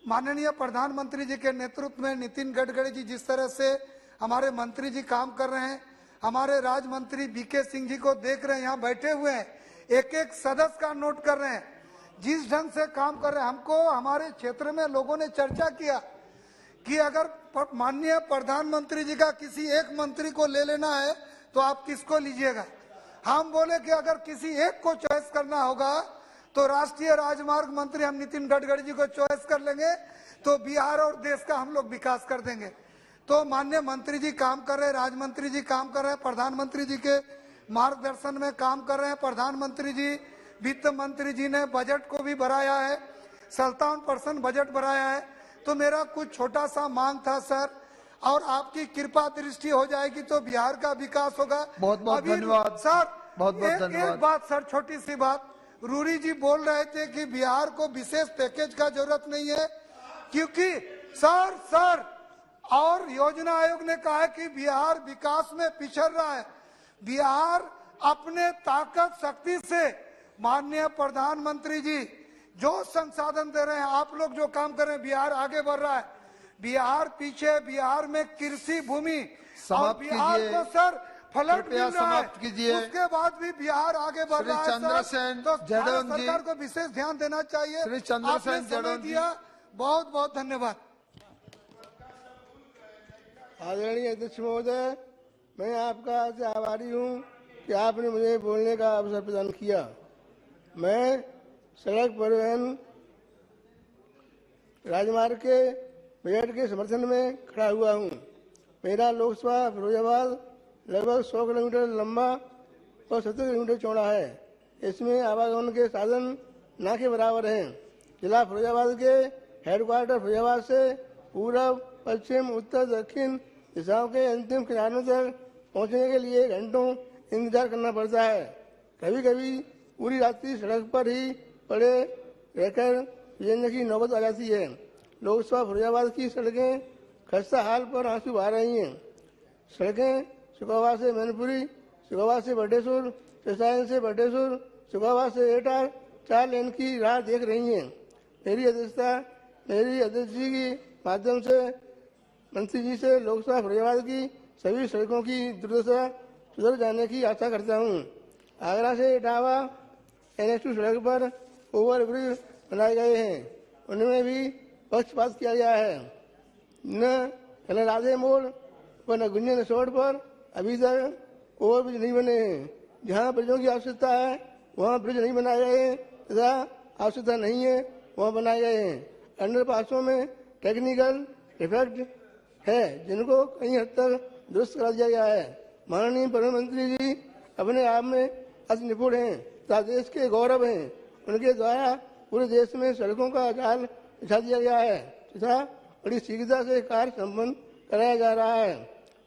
S18: माननीय प्रधानमंत्री जी के नेतृत्व में नितिन गडकरी जी जिस तरह से हमारे मंत्री जी काम कर रहे हैं, हमारे राज्य मंत्री BK सिंह जी को देख रहे हैं, यहाँ बैठे हुए हैं, एक एक सदस्य का नोट कर रहे हैं, जिस ढंग से काम कर रहे हैं। हमको हमारे क्षेत्र में लोगों ने चर्चा किया कि अगर माननीय प्रधानमंत्री जी का किसी एक मंत्री को ले लेना है तो आप किसको लीजिएगा। हम बोले कि अगर किसी एक को चॉइस करना होगा तो राष्ट्रीय राजमार्ग मंत्री हम नितिन गडकरी जी को चॉइस कर लेंगे, तो बिहार और देश का हम लोग विकास कर देंगे। तो माननीय मंत्री जी काम कर रहे हैं, राज्य मंत्री जी काम कर रहे हैं, प्रधानमंत्री जी के मार्गदर्शन में काम कर रहे हैं। प्रधानमंत्री जी, वित्त मंत्री जी ने बजट को भी बढ़ाया है, 57% बजट बढ़ाया है। तो मेरा कुछ छोटा सा मांग था सर, और आपकी कृपा दृष्टि हो जाएगी तो बिहार का विकास होगा।
S6: बहुत बहुत धन्यवाद
S18: सर।
S6: बहुत बहुत धन्यवाद।
S18: एक बात सर, छोटी सी बात, रूरी जी बोल रहे थे कि बिहार को विशेष पैकेज का जरूरत नहीं है क्योंकि सर और योजना आयोग ने कहा है कि बिहार विकास में पिछड़ रहा है। बिहार अपने ताकत शक्ति से माननीय प्रधानमंत्री जी जो संसाधन दे रहे हैं, आप लोग जो काम कर रहे हैं, बिहार आगे बढ़ रहा है। बिहार पीछे, बिहार में कृषि भूमि और बिहार को सर फ्लड मिल रहा है, उसके बाद भी बिहार आगे बढ़ रहा है सर। तो सरकार को विशेष ध्यान देना चाहिए।
S6: श्री चंद्रसेन जड़ोन जी,
S18: बहुत बहुत धन्यवाद।
S10: आदरणीय अध्यक्ष महोदय,
S16: मैं आपका से आभारी हूँ कि आपने मुझे बोलने का अवसर प्रदान किया। मैं सड़क परिवहन राजमार्ग के बजट के समर्थन में खड़ा हुआ हूँ। मेरा लोकसभा फिरोजाबाद लगभग 100 किलोमीटर लंबा और 70 किलोमीटर चौड़ा है। इसमें आवागमन के साधन ना के बराबर हैं। जिला फिरोजाबाद के हेडक्वार्टर फिरोजाबाद से पूर्व, पश्चिम, उत्तर, दक्षिण दिशाओं के अंतिम किनारों तक पहुंचने के लिए घंटों इंतजार करना पड़ता है। कभी कभी पूरी रात्रि सड़क पर ही पड़े रहकर गुजरने की नौबत आ जाती है। लोकसभा फिरोजाबाद की सड़कें खस्ता हाल पर आंसू बहा रही हैं। सड़कें सुखावा से मैनपुरी, सुखावा से बटेश्वर, चसायन से बटेश्वर, सुखावा से एटा 4 लेन की राह देख रही हैं। मेरी अध्यक्ष जी के माध्यम से मंत्री जी से लोकसभा फिरोजाबाद की सभी सड़कों की दुर्दशा सुधर जाने की आशा करता हूँ। आगरा से इटावा NH2 सड़क पर ओवरब्रिज बनाए गए हैं, उनमें भी पक्षपात किया गया है। न राधे मोड़ व न गुंजन रोड पर अभी तक ओवरब्रिज नहीं बने हैं। जहाँ ब्रिजों की आवश्यकता है वहाँ ब्रिज नहीं बनाए गए हैं तथा आवश्यकता नहीं है वहाँ बनाए गए हैं। अंडरपासों में टेक्निकल डिफेक्ट है जिनको कई हद तक दुरुस्त करा दिया गया है। माननीय प्रधानमंत्री जी अपने आप में अति निपुण हैं तथा देश के गौरव हैं। उनके द्वारा पूरे देश में सड़कों का जाल बिछा दिया गया है तथा बड़ी शीघ्रता से कार्य संपन्न कराया जा रहा है।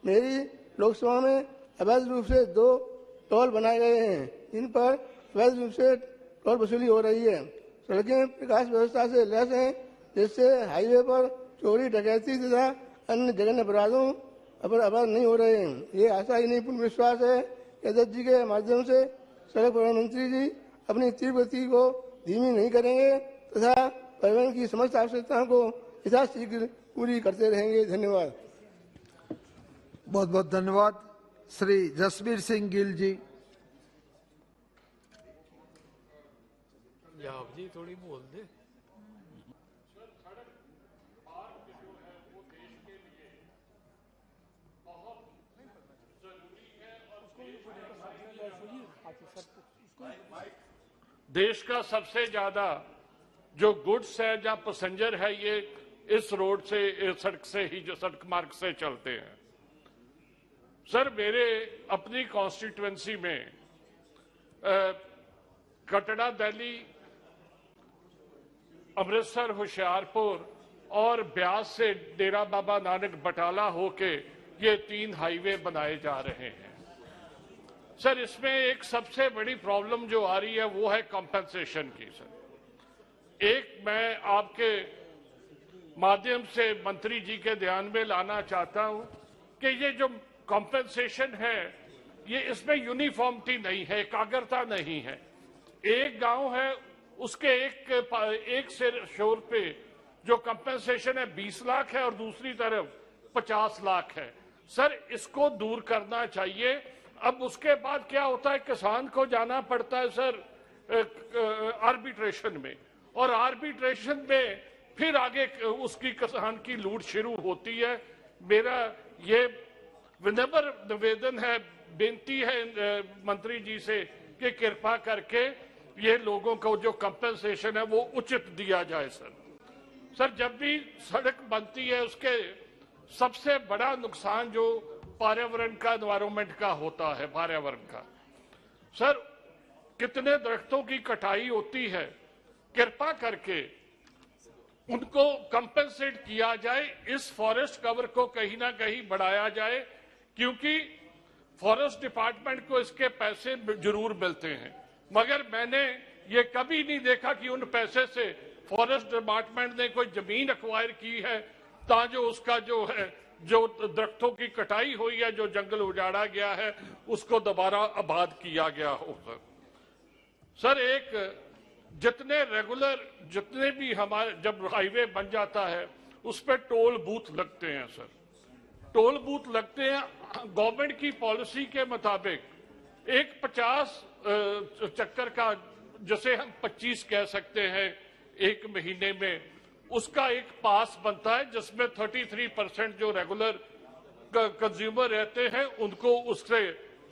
S16: मेरी लोकसभा में अवैध रूप से 2 टोल बनाए गए हैं जिन पर अवैध रूप से टोल वसूली हो रही है। सड़कें प्रकाश व्यवस्था से लैस हैं जिससे हाईवे पर चोरी, डकैती तथा अन्य जघन्य अपराधों अपराध नहीं हो रहे हैं। ये आशा ही नहीं पूर्ण विश्वास है कि अध्यक्ष जी के माध्यम से सड़क परिवहन मंत्री जी अपनी तीव्र गति को धीमी नहीं करेंगे तथा परिवहन की समस्त आवश्यकताओं को यथाशीघ्र पूरी करते रहेंगे। धन्यवाद।
S6: बहुत बहुत धन्यवाद। श्री जसबीर सिंह गिल जी।
S21: जी थोड़ी बोल दे।
S23: देश का सबसे ज्यादा जो गुड्स है या पैसेंजर है ये इस रोड से, इस सड़क से ही, जो सड़क मार्ग से चलते हैं। सर मेरे अपनी कॉन्स्टिट्यूएंसी में कटड़ा, दिल्ली, अमृतसर, होशियारपुर और ब्यास से डेरा बाबा नानक बटाला होके ये 3 हाईवे बनाए जा रहे हैं। सर इसमें एक सबसे बड़ी प्रॉब्लम जो आ रही है वो है कॉम्पेंसेशन की। सर एक मैं आपके माध्यम से मंत्री जी के ध्यान में लाना चाहता हूं कि ये जो कॉम्पेंसेशन है ये इसमें यूनिफॉर्मिटी नहीं है, एकाग्रता नहीं है। एक गांव है उसके एक सिर शोर पे जो कंपेंसेशन है 20 लाख है और दूसरी तरफ 50 लाख है। सर इसको दूर करना चाहिए। अब उसके बाद क्या होता है, किसान को जाना पड़ता है सर आर्बिट्रेशन में, और आर्बिट्रेशन में फिर आगे उसकी किसान की लूट शुरू होती है। मेरा ये विनम्र निवेदन है, बेनती है मंत्री जी से कि कृपा करके ये लोगों को जो कंपेंसेशन है वो उचित दिया जाए। सर जब भी सड़क बनती है उसके सबसे बड़ा नुकसान जो पर्यावरण का, एनवायरमेंट का होता है, पर्यावरण का। सर कितने दरख्तों की कटाई होती है, कृपा करके उनको कंपेंसेट किया जाए, इस फॉरेस्ट कवर को कहीं ना कहीं बढ़ाया जाए, क्योंकि फॉरेस्ट डिपार्टमेंट को इसके पैसे जरूर मिलते हैं, मगर मैंने ये कभी नहीं देखा कि उन पैसे से फॉरेस्ट डिपार्टमेंट ने कोई जमीन एक्वायर की है ताकि उसका जो है, जो दरख्तों की कटाई हुई है, जो जंगल उजाड़ा गया है, उसको दोबारा आबाद किया गया हो। सर एक जितने भी हमारे जब हाईवे बन जाता है उस पर टोल बूथ लगते हैं। सर टोल बूथ लगते हैं, गवर्नमेंट की पॉलिसी के मुताबिक एक 50 चक्कर का, जैसे हम 25 कह सकते हैं एक महीने में, उसका एक पास बनता है जिसमें 33% जो रेगुलर कंज्यूमर रहते हैं उनको उससे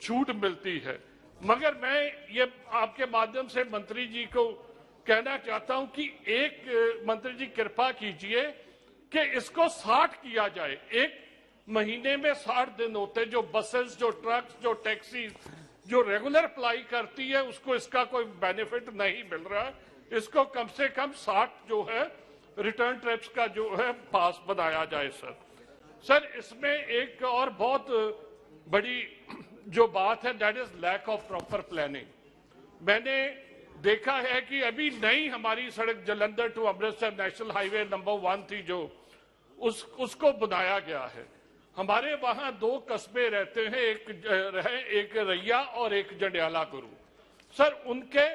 S23: छूट मिलती है। मगर मैं ये आपके माध्यम से मंत्री जी को कहना चाहता हूं कि एक मंत्री जी कृपा कीजिए कि इसको 60 किया जाए। एक महीने में 60 दिन होते, जो बसेस, जो ट्रक्स, जो टैक्सी जो रेगुलर अप्लाई करती है उसको इसका कोई बेनिफिट नहीं मिल रहा है। इसको कम से कम 60 जो है रिटर्न ट्रिप्स का जो है पास बनाया जाए सर। इसमें एक और बहुत बड़ी जो बात है that is lack of proper planning. मैंने देखा है कि अभी नई हमारी सड़क Jalandhar to Amritsar national highway number 1 थी जो उसको बनाया गया है। हमारे वहां 2 कस्बे रहते हैं, एक रैया और एक जंडियाला गुरु। सर उनके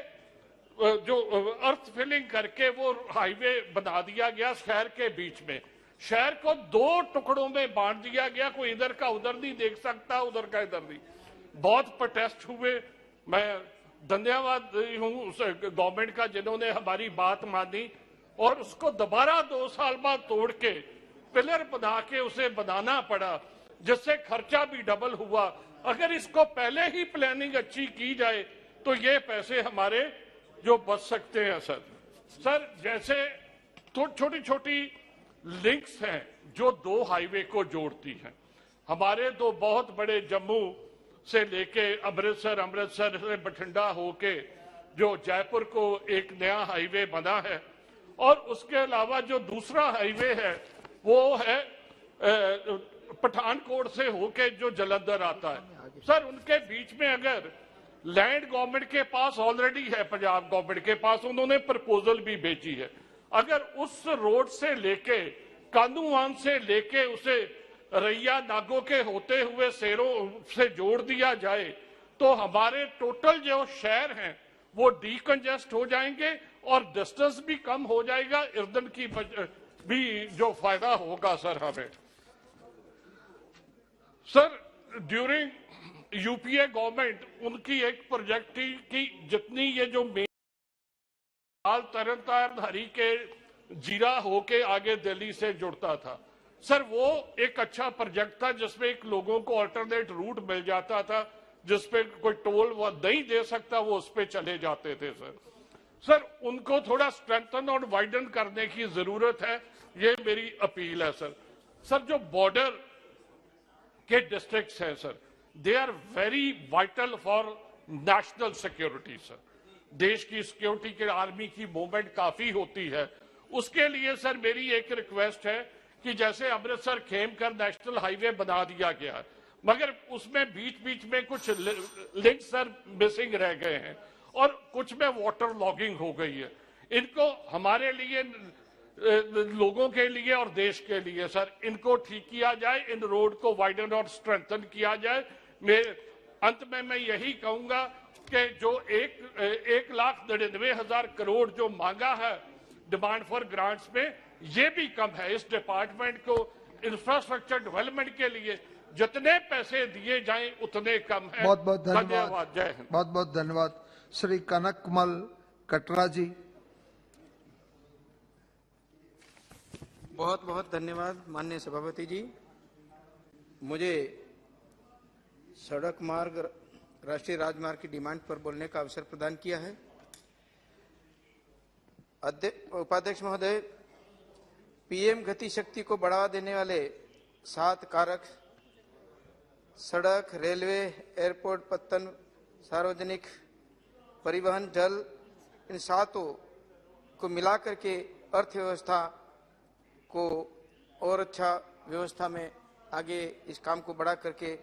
S23: जो अर्थ फिलिंग करके वो हाईवे बना दिया गया शहर के बीच में। शहर को 2 टुकड़ों में बांट दिया गया, कोई इधर का उधर नहीं देख सकता, उधर का इधर नहीं। बहुत प्रोटेस्ट हुए। मैं धन्यवाद हूं उस गवर्नमेंट का जिन्होंने हमारी बात मानी और उसको दोबारा 2 साल बाद तोड़ के पिलर बना के उसे बनाना पड़ा, जिससे खर्चा भी डबल हुआ। अगर इसको पहले ही प्लानिंग अच्छी की जाए तो ये पैसे हमारे जो बच सकते हैं सर जैसे छोटी छोटी लिंक्स हैं जो 2 हाईवे को जोड़ती हैं। हमारे 2 बहुत बड़े जम्मू से लेके अमृतसर, अमृतसर से बठिंडा होके जो जयपुर को एक नया हाईवे बना है, और उसके अलावा जो दूसरा हाईवे है वो है पठानकोट से होके जो जलंधर आता है। सर उनके बीच में अगर लैंड गवर्नमेंट के पास ऑलरेडी है, पंजाब गवर्नमेंट के पास, उन्होंने प्रपोजल भी भेजी है। अगर उस रोड से लेके कानूवान से लेके उसे रैया नागो के होते हुए सेरों से जोड़ दिया जाए तो हमारे टोटल जो शहर हैं वो डीकंजेस्ट हो जाएंगे और डिस्टेंस भी कम हो जाएगा, ईंधन की भी जो फायदा होगा सर हमें। सर ड्यूरिंग यूपीए गवर्नमेंट उनकी एक प्रोजेक्ट थी कि जितनी ये जो तरन हरी के जीरा होके आगे दिल्ली से जुड़ता था सर, वो एक अच्छा प्रोजेक्ट था जिसमें एक लोगों को अल्टरनेट रूट मिल जाता था, जिसपे कोई टोल वो नहीं दे सकता वो उस पर चले जाते थे सर उनको थोड़ा स्ट्रेंथन और वाइडन करने की जरूरत है, ये मेरी अपील है सर जो बॉर्डर के डिस्ट्रिक्ट्स हैं sir, they are very vital for national security sir. देश की सिक्योरिटी के आर्मी की मूवमेंट काफी होती है। उसके लिए सर मेरी एक रिक्वेस्ट है कि जैसे अमृतसर खेमकर नेशनल हाईवे बना दिया गया, मगर उसमें बीच बीच में कुछ लिंक सर मिसिंग रह गए हैं और कुछ में वाटर लॉगिंग हो गई है। इनको हमारे लिए, लोगों के लिए और देश के लिए सर इनको ठीक किया जाए, इन रोड को वाइडन और स्ट्रेंथन किया जाए। अंत में मैं यही कहूंगा कि जो 1,99,000 करोड़ जो मांगा है डिमांड फॉर ग्रांट्स में, ये भी कम है। इस डिपार्टमेंट को इंफ्रास्ट्रक्चर डेवलपमेंट के लिए जितने पैसे दिए जाएं उतने कम है।
S6: बहुत बहुत धन्यवाद।
S23: जय हिंद।
S6: बहुत बहुत धन्यवाद। श्री कनकमल कटरा जी।
S1: बहुत बहुत धन्यवाद माननीय सभापति जी, मुझे सड़क मार्ग राष्ट्रीय राजमार्ग की डिमांड पर बोलने का अवसर प्रदान किया है। उपाध्यक्ष महोदय, पीएम गति शक्ति को बढ़ावा देने वाले 7 कारक सड़क, रेलवे, एयरपोर्ट, पत्तन, सार्वजनिक परिवहन, जल, इन 7 को मिलाकर के अर्थव्यवस्था को और अच्छा व्यवस्था में आगे इस काम को बढ़ा करके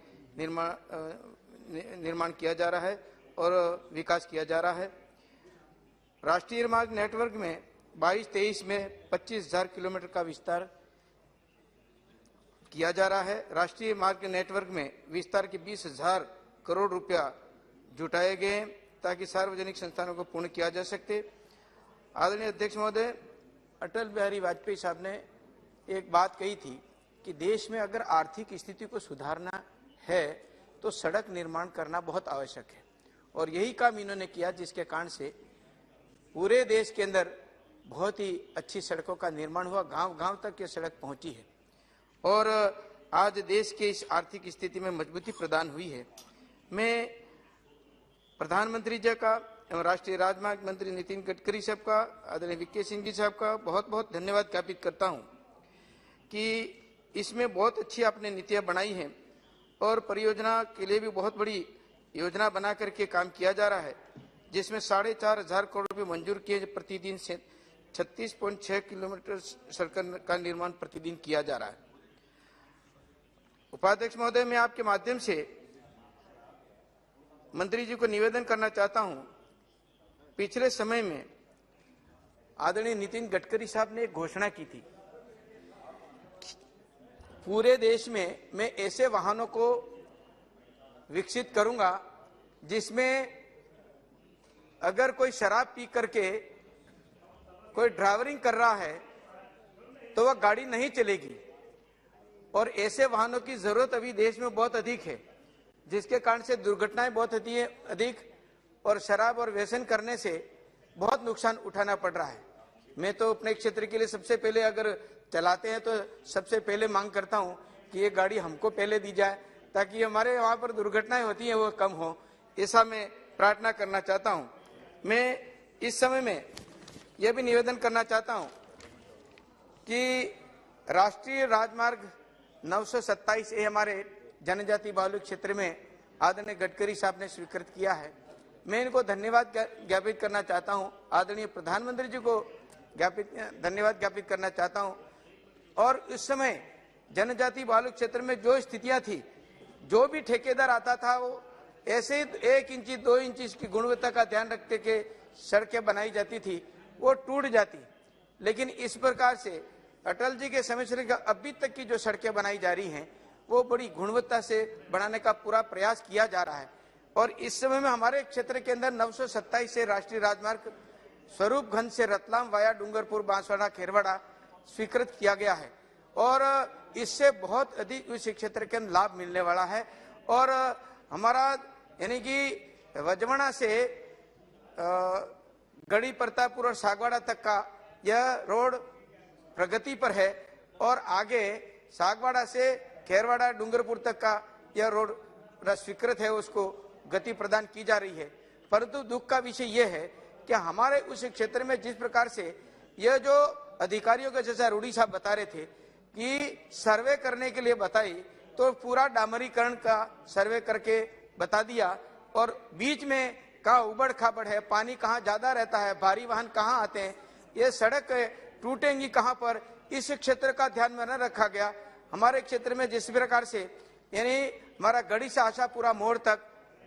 S1: निर्माण किया जा रहा है और विकास किया जा रहा है। राष्ट्रीय मार्ग नेटवर्क में 22-23 में 25,000 किलोमीटर का विस्तार किया जा रहा है। राष्ट्रीय मार्ग नेटवर्क में विस्तार के 20,000 करोड़ रुपया जुटाए गए हैं ताकि सार्वजनिक संस्थानों को पूर्ण किया जा सके। आदरणीय अध्यक्ष महोदय, अटल बिहारी वाजपेयी साहब ने एक बात कही थी कि देश में अगर आर्थिक स्थिति को सुधारना है तो सड़क निर्माण करना बहुत आवश्यक है, और यही काम इन्होंने किया जिसके कारण से पूरे देश के अंदर बहुत ही अच्छी सड़कों का निर्माण हुआ, गांव गांव तक ये सड़क पहुंची है। और आज देश के इस आर्थिक स्थिति में मजबूती प्रदान हुई है। मैं प्रधानमंत्री जी का एवं राष्ट्रीय राजमार्ग मंत्री नितिन गडकरी साहब का, आदरणीय विक्की सिंह जी साहब का बहुत बहुत धन्यवाद ज्ञापित करता हूं कि इसमें बहुत अच्छी आपने नीतियां बनाई हैं और परियोजना के लिए भी बहुत बड़ी योजना बना करके काम किया जा रहा है, जिसमें 4,500 करोड़ रुपए मंजूर किए, प्रतिदिन से 36.6 किलोमीटर सड़क का निर्माण प्रतिदिन किया जा रहा है। उपाध्यक्ष महोदय, मैं आपके माध्यम से मंत्री जी को निवेदन करना चाहता हूं। पिछले समय में आदरणीय नितिन गडकरी साहब ने एक घोषणा की थी, पूरे देश में मैं ऐसे वाहनों को विकसित करूंगा जिसमें अगर कोई शराब पी करके कोई ड्राइवरिंग कर रहा है तो वह गाड़ी नहीं चलेगी, और ऐसे वाहनों की जरूरत अभी देश में बहुत अधिक है, जिसके कारण से दुर्घटनाएं बहुत अधिक और शराब और व्यसन करने से बहुत नुकसान उठाना पड़ रहा है। मैं तो अपने क्षेत्र के लिए सबसे पहले अगर चलाते हैं तो सबसे पहले मांग करता हूं कि ये गाड़ी हमको पहले दी जाए, ताकि हमारे वहां पर दुर्घटनाएं होती हैं वो कम हो, ऐसा मैं प्रार्थना करना चाहता हूं। मैं इस समय में यह भी निवेदन करना चाहता हूं कि राष्ट्रीय राजमार्ग 927 ये हमारे जनजाति बाहुल्य क्षेत्र में आदरणीय गडकरी साहब ने स्वीकृत किया है। मैं इनको धन्यवाद ज्ञापित करना चाहता हूं, आदरणीय प्रधानमंत्री जी को धन्यवाद ज्ञापित करना चाहता हूं। और इस समय जनजाति बाहुल्य क्षेत्र में जो स्थितियां थी, जो भी ठेकेदार आता था वो ऐसे 1 इंच 2 इंच की गुणवत्ता का ध्यान रखते के सड़कें बनाई जाती थी, वो टूट जाती। लेकिन इस प्रकार से अटल जी के समय से अभी तक की जो सड़कें बनाई जा रही हैं वो बड़ी गुणवत्ता से बनाने का पूरा प्रयास किया जा रहा है। और इस समय में हमारे क्षेत्र के अंदर 927 से राष्ट्रीय राजमार्ग स्वरूपगंज से रतलाम वाया डूंगरपुर, बांसवाड़ा, खेरवाड़ा स्वीकृत किया गया है, और इससे बहुत अधिक इस क्षेत्र के अंदर लाभ मिलने वाला है। और हमारा यानी कि वजवाड़ा से गढ़ी प्रतापपुर और सागवाड़ा तक का यह रोड प्रगति पर है, और आगे सागवाड़ा से खेरवाड़ा डूंगरपुर तक का यह रोड स्वीकृत है, उसको गति प्रदान की जा रही है। परंतु दुख का विषय यह है कि हमारे उस क्षेत्र में जिस प्रकार से यह जो अधिकारियों के, जैसा रूडी साहब बता रहे थे कि सर्वे करने के लिए बताई, तो पूरा डामरीकरण का सर्वे करके बता दिया, और बीच में कहाँ उबड़ खाबड़ है, पानी कहाँ ज्यादा रहता है, भारी वाहन कहाँ आते हैं, ये सड़क टूटेंगी कहाँ पर, इस क्षेत्र का ध्यान में न रखा गया। हमारे क्षेत्र में जिस प्रकार से यानी हमारा गढ़ी से आशापुरा मोड़ तक,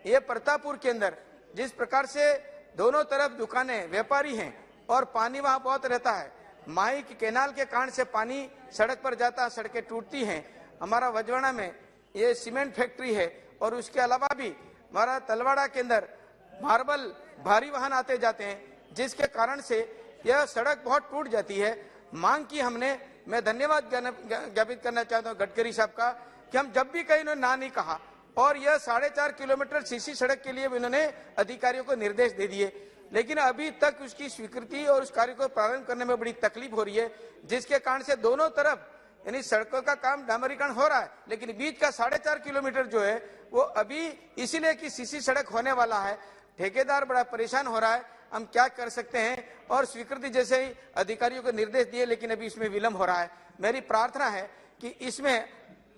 S1: ये प्रतापपुर के अंदर जिस प्रकार से दोनों तरफ दुकानें, व्यापारी हैं और पानी वहां बहुत रहता है, माही की कैनाल के कारण से पानी सड़क पर जाता है, सड़कें टूटती हैं। हमारा वजवाड़ा में ये सीमेंट फैक्ट्री है, और उसके अलावा भी हमारा तलवाड़ा के अंदर मार्बल भारी वाहन आते जाते हैं, जिसके कारण से यह सड़क बहुत टूट जाती है। मांग की हमने, मैं धन्यवाद ज्ञापित करना चाहता हूँ गडकरी साहब का कि हम जब भी कहीं इन्होंने ना नहीं कहा, और यह 4.5 किलोमीटर सीसी सड़क के लिए भी इन्होंने अधिकारियों को निर्देश दे दिए, लेकिन अभी तक उसकी स्वीकृति और उस कार्य को प्रारंभ करने में बड़ी तकलीफ हो रही है, जिसके कारण से दोनों तरफ यानी सड़कों का काम डामरीकरण हो रहा है, लेकिन बीच का 4.5 किलोमीटर जो है वो अभी इसीलिए कि सीसी सड़क होने वाला है, ठेकेदार बड़ा परेशान हो रहा है। हम क्या कर सकते हैं, और स्वीकृति जैसे ही अधिकारियों को निर्देश दिए, लेकिन अभी इसमें विलंब हो रहा है। मेरी प्रार्थना है कि इसमें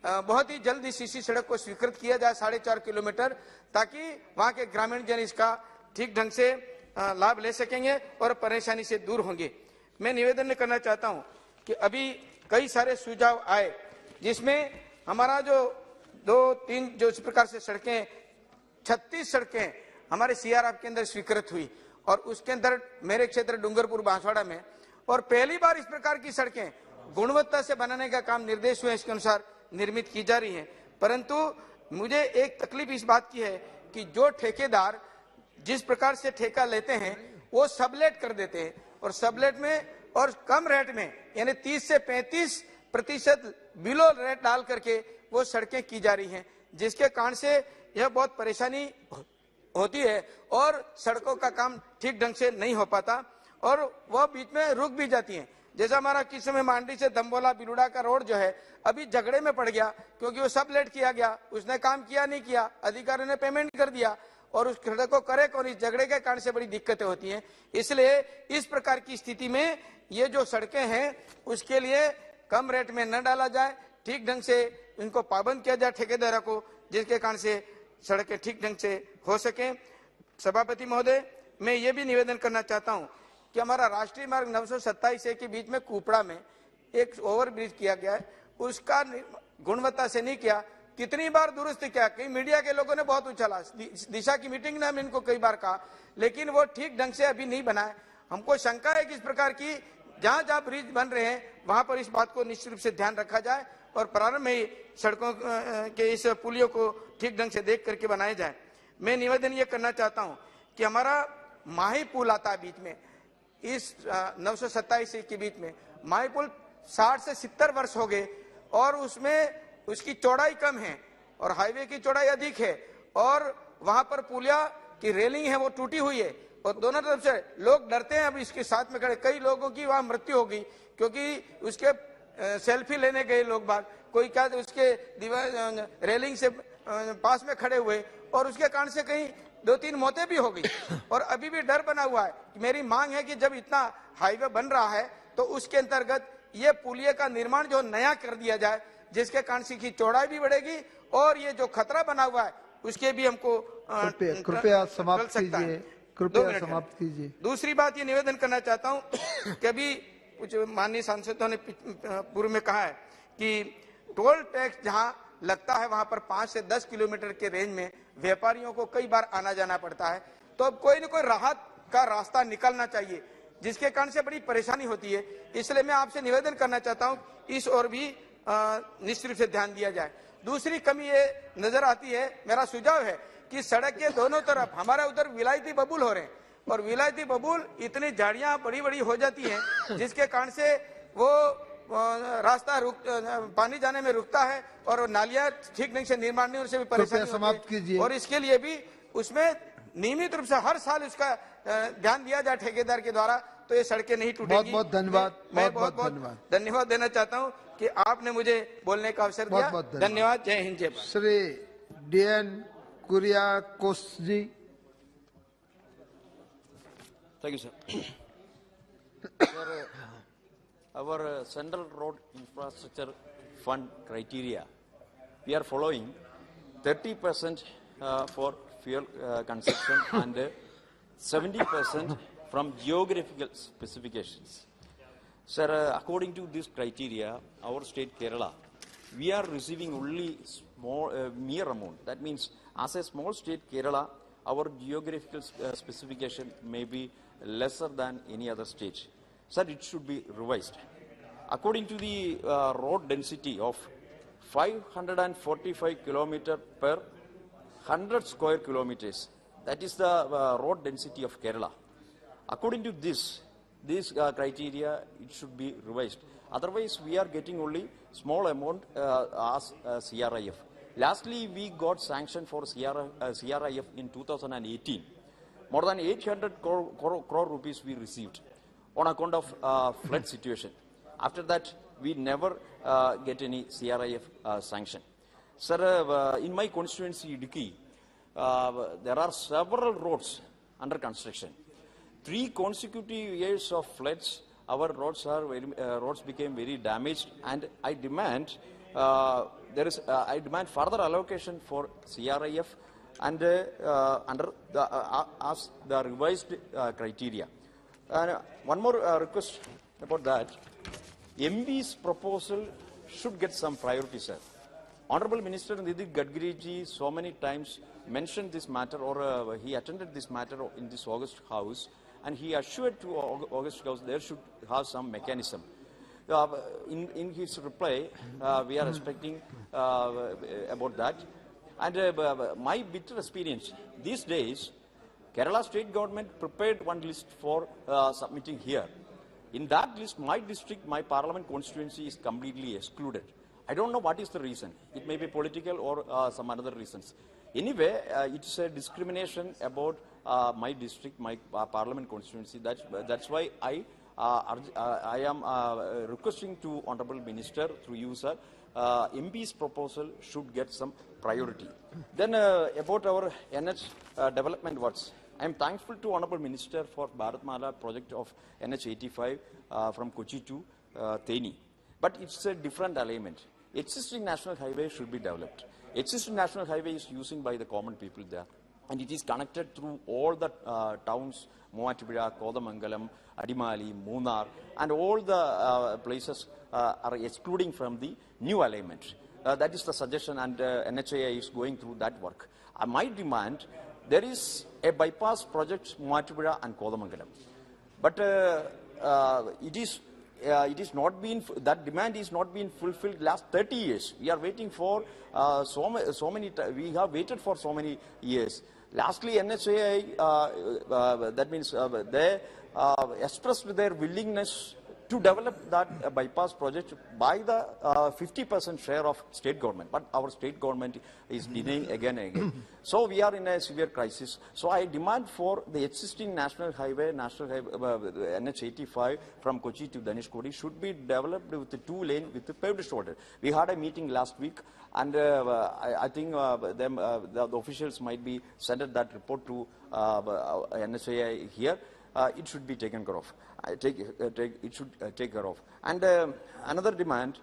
S1: बहुत ही जल्द इस सीसी सड़क को स्वीकृत किया जाए 4.5 किलोमीटर, ताकि वहां के ग्रामीण जन इसका ठीक ढंग से लाभ ले सकेंगे और परेशानी से दूर होंगे। मैं निवेदन करना चाहता हूं कि अभी कई सारे सुझाव आए, जिसमें हमारा जो 2-3 जो इस प्रकार से सड़कें 36 सड़कें हमारे सीआरएफ के अंदर स्वीकृत हुई, और उसके अंदर मेरे क्षेत्र डूंगरपुर बांसवाड़ा में, और पहली बार इस प्रकार की सड़कें गुणवत्ता से बनाने का काम निर्देश हुए इसके अनुसार निर्मित की जा रही है। परंतु मुझे एक तकलीफ इस बात की है कि जो ठेकेदार जिस प्रकार से ठेका लेते हैं वो सबलेट कर देते हैं, और सबलेट में और कम रेट में यानी 30 से 35% बिलो रेट डाल करके वो सड़कें की जा रही हैं, जिसके कारण से यह बहुत परेशानी होती है और सड़कों का काम ठीक ढंग से नहीं हो पाता, और वह बीच में रुक भी जाती हैं। जैसा हमारा किस समय मांडी से दम्बोला बिलुड़ा का रोड जो है अभी झगड़े में पड़ गया, क्योंकि वो सब लेट किया गया, उसने काम किया नहीं किया, अधिकारी ने पेमेंट कर दिया और उस सड़क को करे कौन, इस झगड़े के कारण से बड़ी दिक्कतें होती हैं। इसलिए इस प्रकार की स्थिति में ये जो सड़कें हैं उसके लिए कम रेट में न डाला जाए, ठीक ढंग से इनको पाबंद किया जाए ठेकेदारों को, जिसके कारण से सड़कें ठीक ढंग से हो सके। सभापति महोदय, मैं ये भी निवेदन करना चाहता हूं कि हमारा राष्ट्रीय मार्ग 927 के बीच में कुपड़ा में एक ओवरब्रिज किया गया है, उसका गुणवत्ता से नहीं किया, कितनी बार दुरुस्त किया, कई मीडिया के लोगों ने बहुत उछाला, दिशा की मीटिंग में इनको कई बार कहा, लेकिन वो ठीक ढंग से अभी नहीं बना है। हमको शंका है कि इस प्रकार की जहां जहां ब्रिज बन रहे हैं वहां पर इस बात को निश्चित रूप से ध्यान रखा जाए और प्रारंभ में ही सड़कों के इस पुलियों को ठीक ढंग से देख करके बनाया जाए। मैं निवेदन ये करना चाहता हूं कि हमारा माही पुल आता है बीच में, इस 927 के बीच में माही पुल 60 से 70 वर्ष हो गए और उसमें उसकी चौड़ाई कम है और हाईवे की चौड़ाई अधिक है और वहां पर पुलिया की रेलिंग है वो टूटी हुई है और दोनों तरफ से लोग डरते हैं। अब इसके साथ में खड़े कई लोगों की वहां मृत्यु होगी क्योंकि उसके सेल्फी लेने गए लोग बाग, कोई क्या उसके दीवार रेलिंग से पास में खड़े हुए और उसके कारण से कहीं 2-3 मौतें भी हो गई और अभी भी डर बना हुआ है। मेरी मांग है कि जब इतना हाईवे बन रहा है तो उसके अंतर्गत ये पुलिये का निर्माण जो नया कर दिया जाए, जिसके कारण से की चौड़ाई भी बढ़ेगी और ये जो खतरा बना हुआ है उसके भी हमको
S6: कृपया समाप्त कीजिए, कृपया समाप्त कीजिए।
S1: दूसरी बात ये निवेदन करना चाहता हूं कि अभी कुछ माननीय सांसदों ने पूर्व में कहा है कि टोल टैक्स जहां लगता है वहां पर 5 से 10 किलोमीटर के रेंज में व्यापारियों को कई बार आना जाना पड़ता है, तो अब कोई न कोई राहत का रास्ता निकलना चाहिए, जिसके कारण से बड़ी परेशानी होती है। इसलिए मैं आपसे निवेदन करना चाहता हूं इस ओर भी निश्चित रूप से ध्यान दिया जाए। दूसरी कमी ये नजर आती है, मेरा सुझाव है कि सड़क के दोनों तरफ हमारे उधर विलायती बबूल हो रहे हैं और विलायती बबूल इतनी झाड़ियां बड़ी बड़ी हो जाती हैं जिसके कारण से वो रास्ता पानी जाने में रुकता है और नालियां ठीक ढंग से निर्माण नहीं, उनसे भी परेशानी होती है और इसके लिए भी उसमें नियमित रूप से हर साल उसका ध्यान दिया जाए ठेकेदार के द्वारा, तो ये सड़कें नहीं टूटेंगी।
S6: बहुत बहुत धन्यवाद।
S1: मैं बहुत धन्यवाद देना चाहता हूँ कि आपने मुझे बोलने का अवसर दिया। धन्यवाद। जय हिंद, जय Bharat.
S6: Shri DN Kuriakose ji.
S9: Thank you, sir. Sir, our Central Road Infrastructure Fund criteria, we are following 30% for fuel consumption and 70% from geographical specifications. Sir, according to this criteria, our state Kerala, we are receiving only small, mere amount. That means, as a small state Kerala, our geographical specification may be lesser than any other state. Sir, it should be revised. According to the road density of 545 kilometers per 100 square kilometers, that is the road density of Kerala. According to this criteria, it should be revised. Otherwise, we are getting only small amount as CRIF. Lastly, we got sanction for CRIF in 2018. More than 800 crore rupees we received on account of flood situation. After that, we never get any CRIF sanction. Sir, in my constituency, Idukki, there are several roads under construction. 3 consecutive years of floods, our roads became very damaged, and I demand I demand further allocation for CRIF and under as the revised criteria. One more request about that. MP's proposal should get some priority, sir. Honorable Minister Nidhi Gadkari ji so many times mentioned this matter, or he attended this matter in this August House, and he assured to August House there should have some mechanism. In his reply, we are expecting about that. And my bitter experience, these days, Kerala state government prepared one list for submitting here. In that list, my district, my parliament constituency is completely excluded. I don't know what is the reason. It may be political or some other reasons. Anyway, it's a discrimination about my district, my parliament constituency. That's why I I am requesting to Honorable Minister through you, sir, MP's proposal should get some priority. Then about our NH development works. I am thankful to Honorable Minister for Bharatmala project of NH 85 from Kochi to Theni. But it's a different alignment. Existing national highway should be developed. Existing national highway is used by the common people there. And it is connected through all the towns, Moatipura, Kodamangalam, Adimali, Munnar, and all the places are excluding from the new alignment. That is the suggestion, and NHAI is going through that work. My demand, there is a bypass project, Moatipura and Kodamangalam. But it is not been, that demand is not being fulfilled last 30 years. We are waiting for so many, we have waited for so many years. Lastly, NHAI, that means they expressed their willingness to develop that bypass project by the 50% share of state government. But our state government is denying again and again. So we are in a severe crisis. So I demand for the existing national highway NH 85 from Kochi to Dhanishkodi should be developed with the 2-lane with the paved shoulder. We had a meeting last week, and I think the officials might be sent that report to NHAI here. It should be taken care of. It should take care of. And another demand,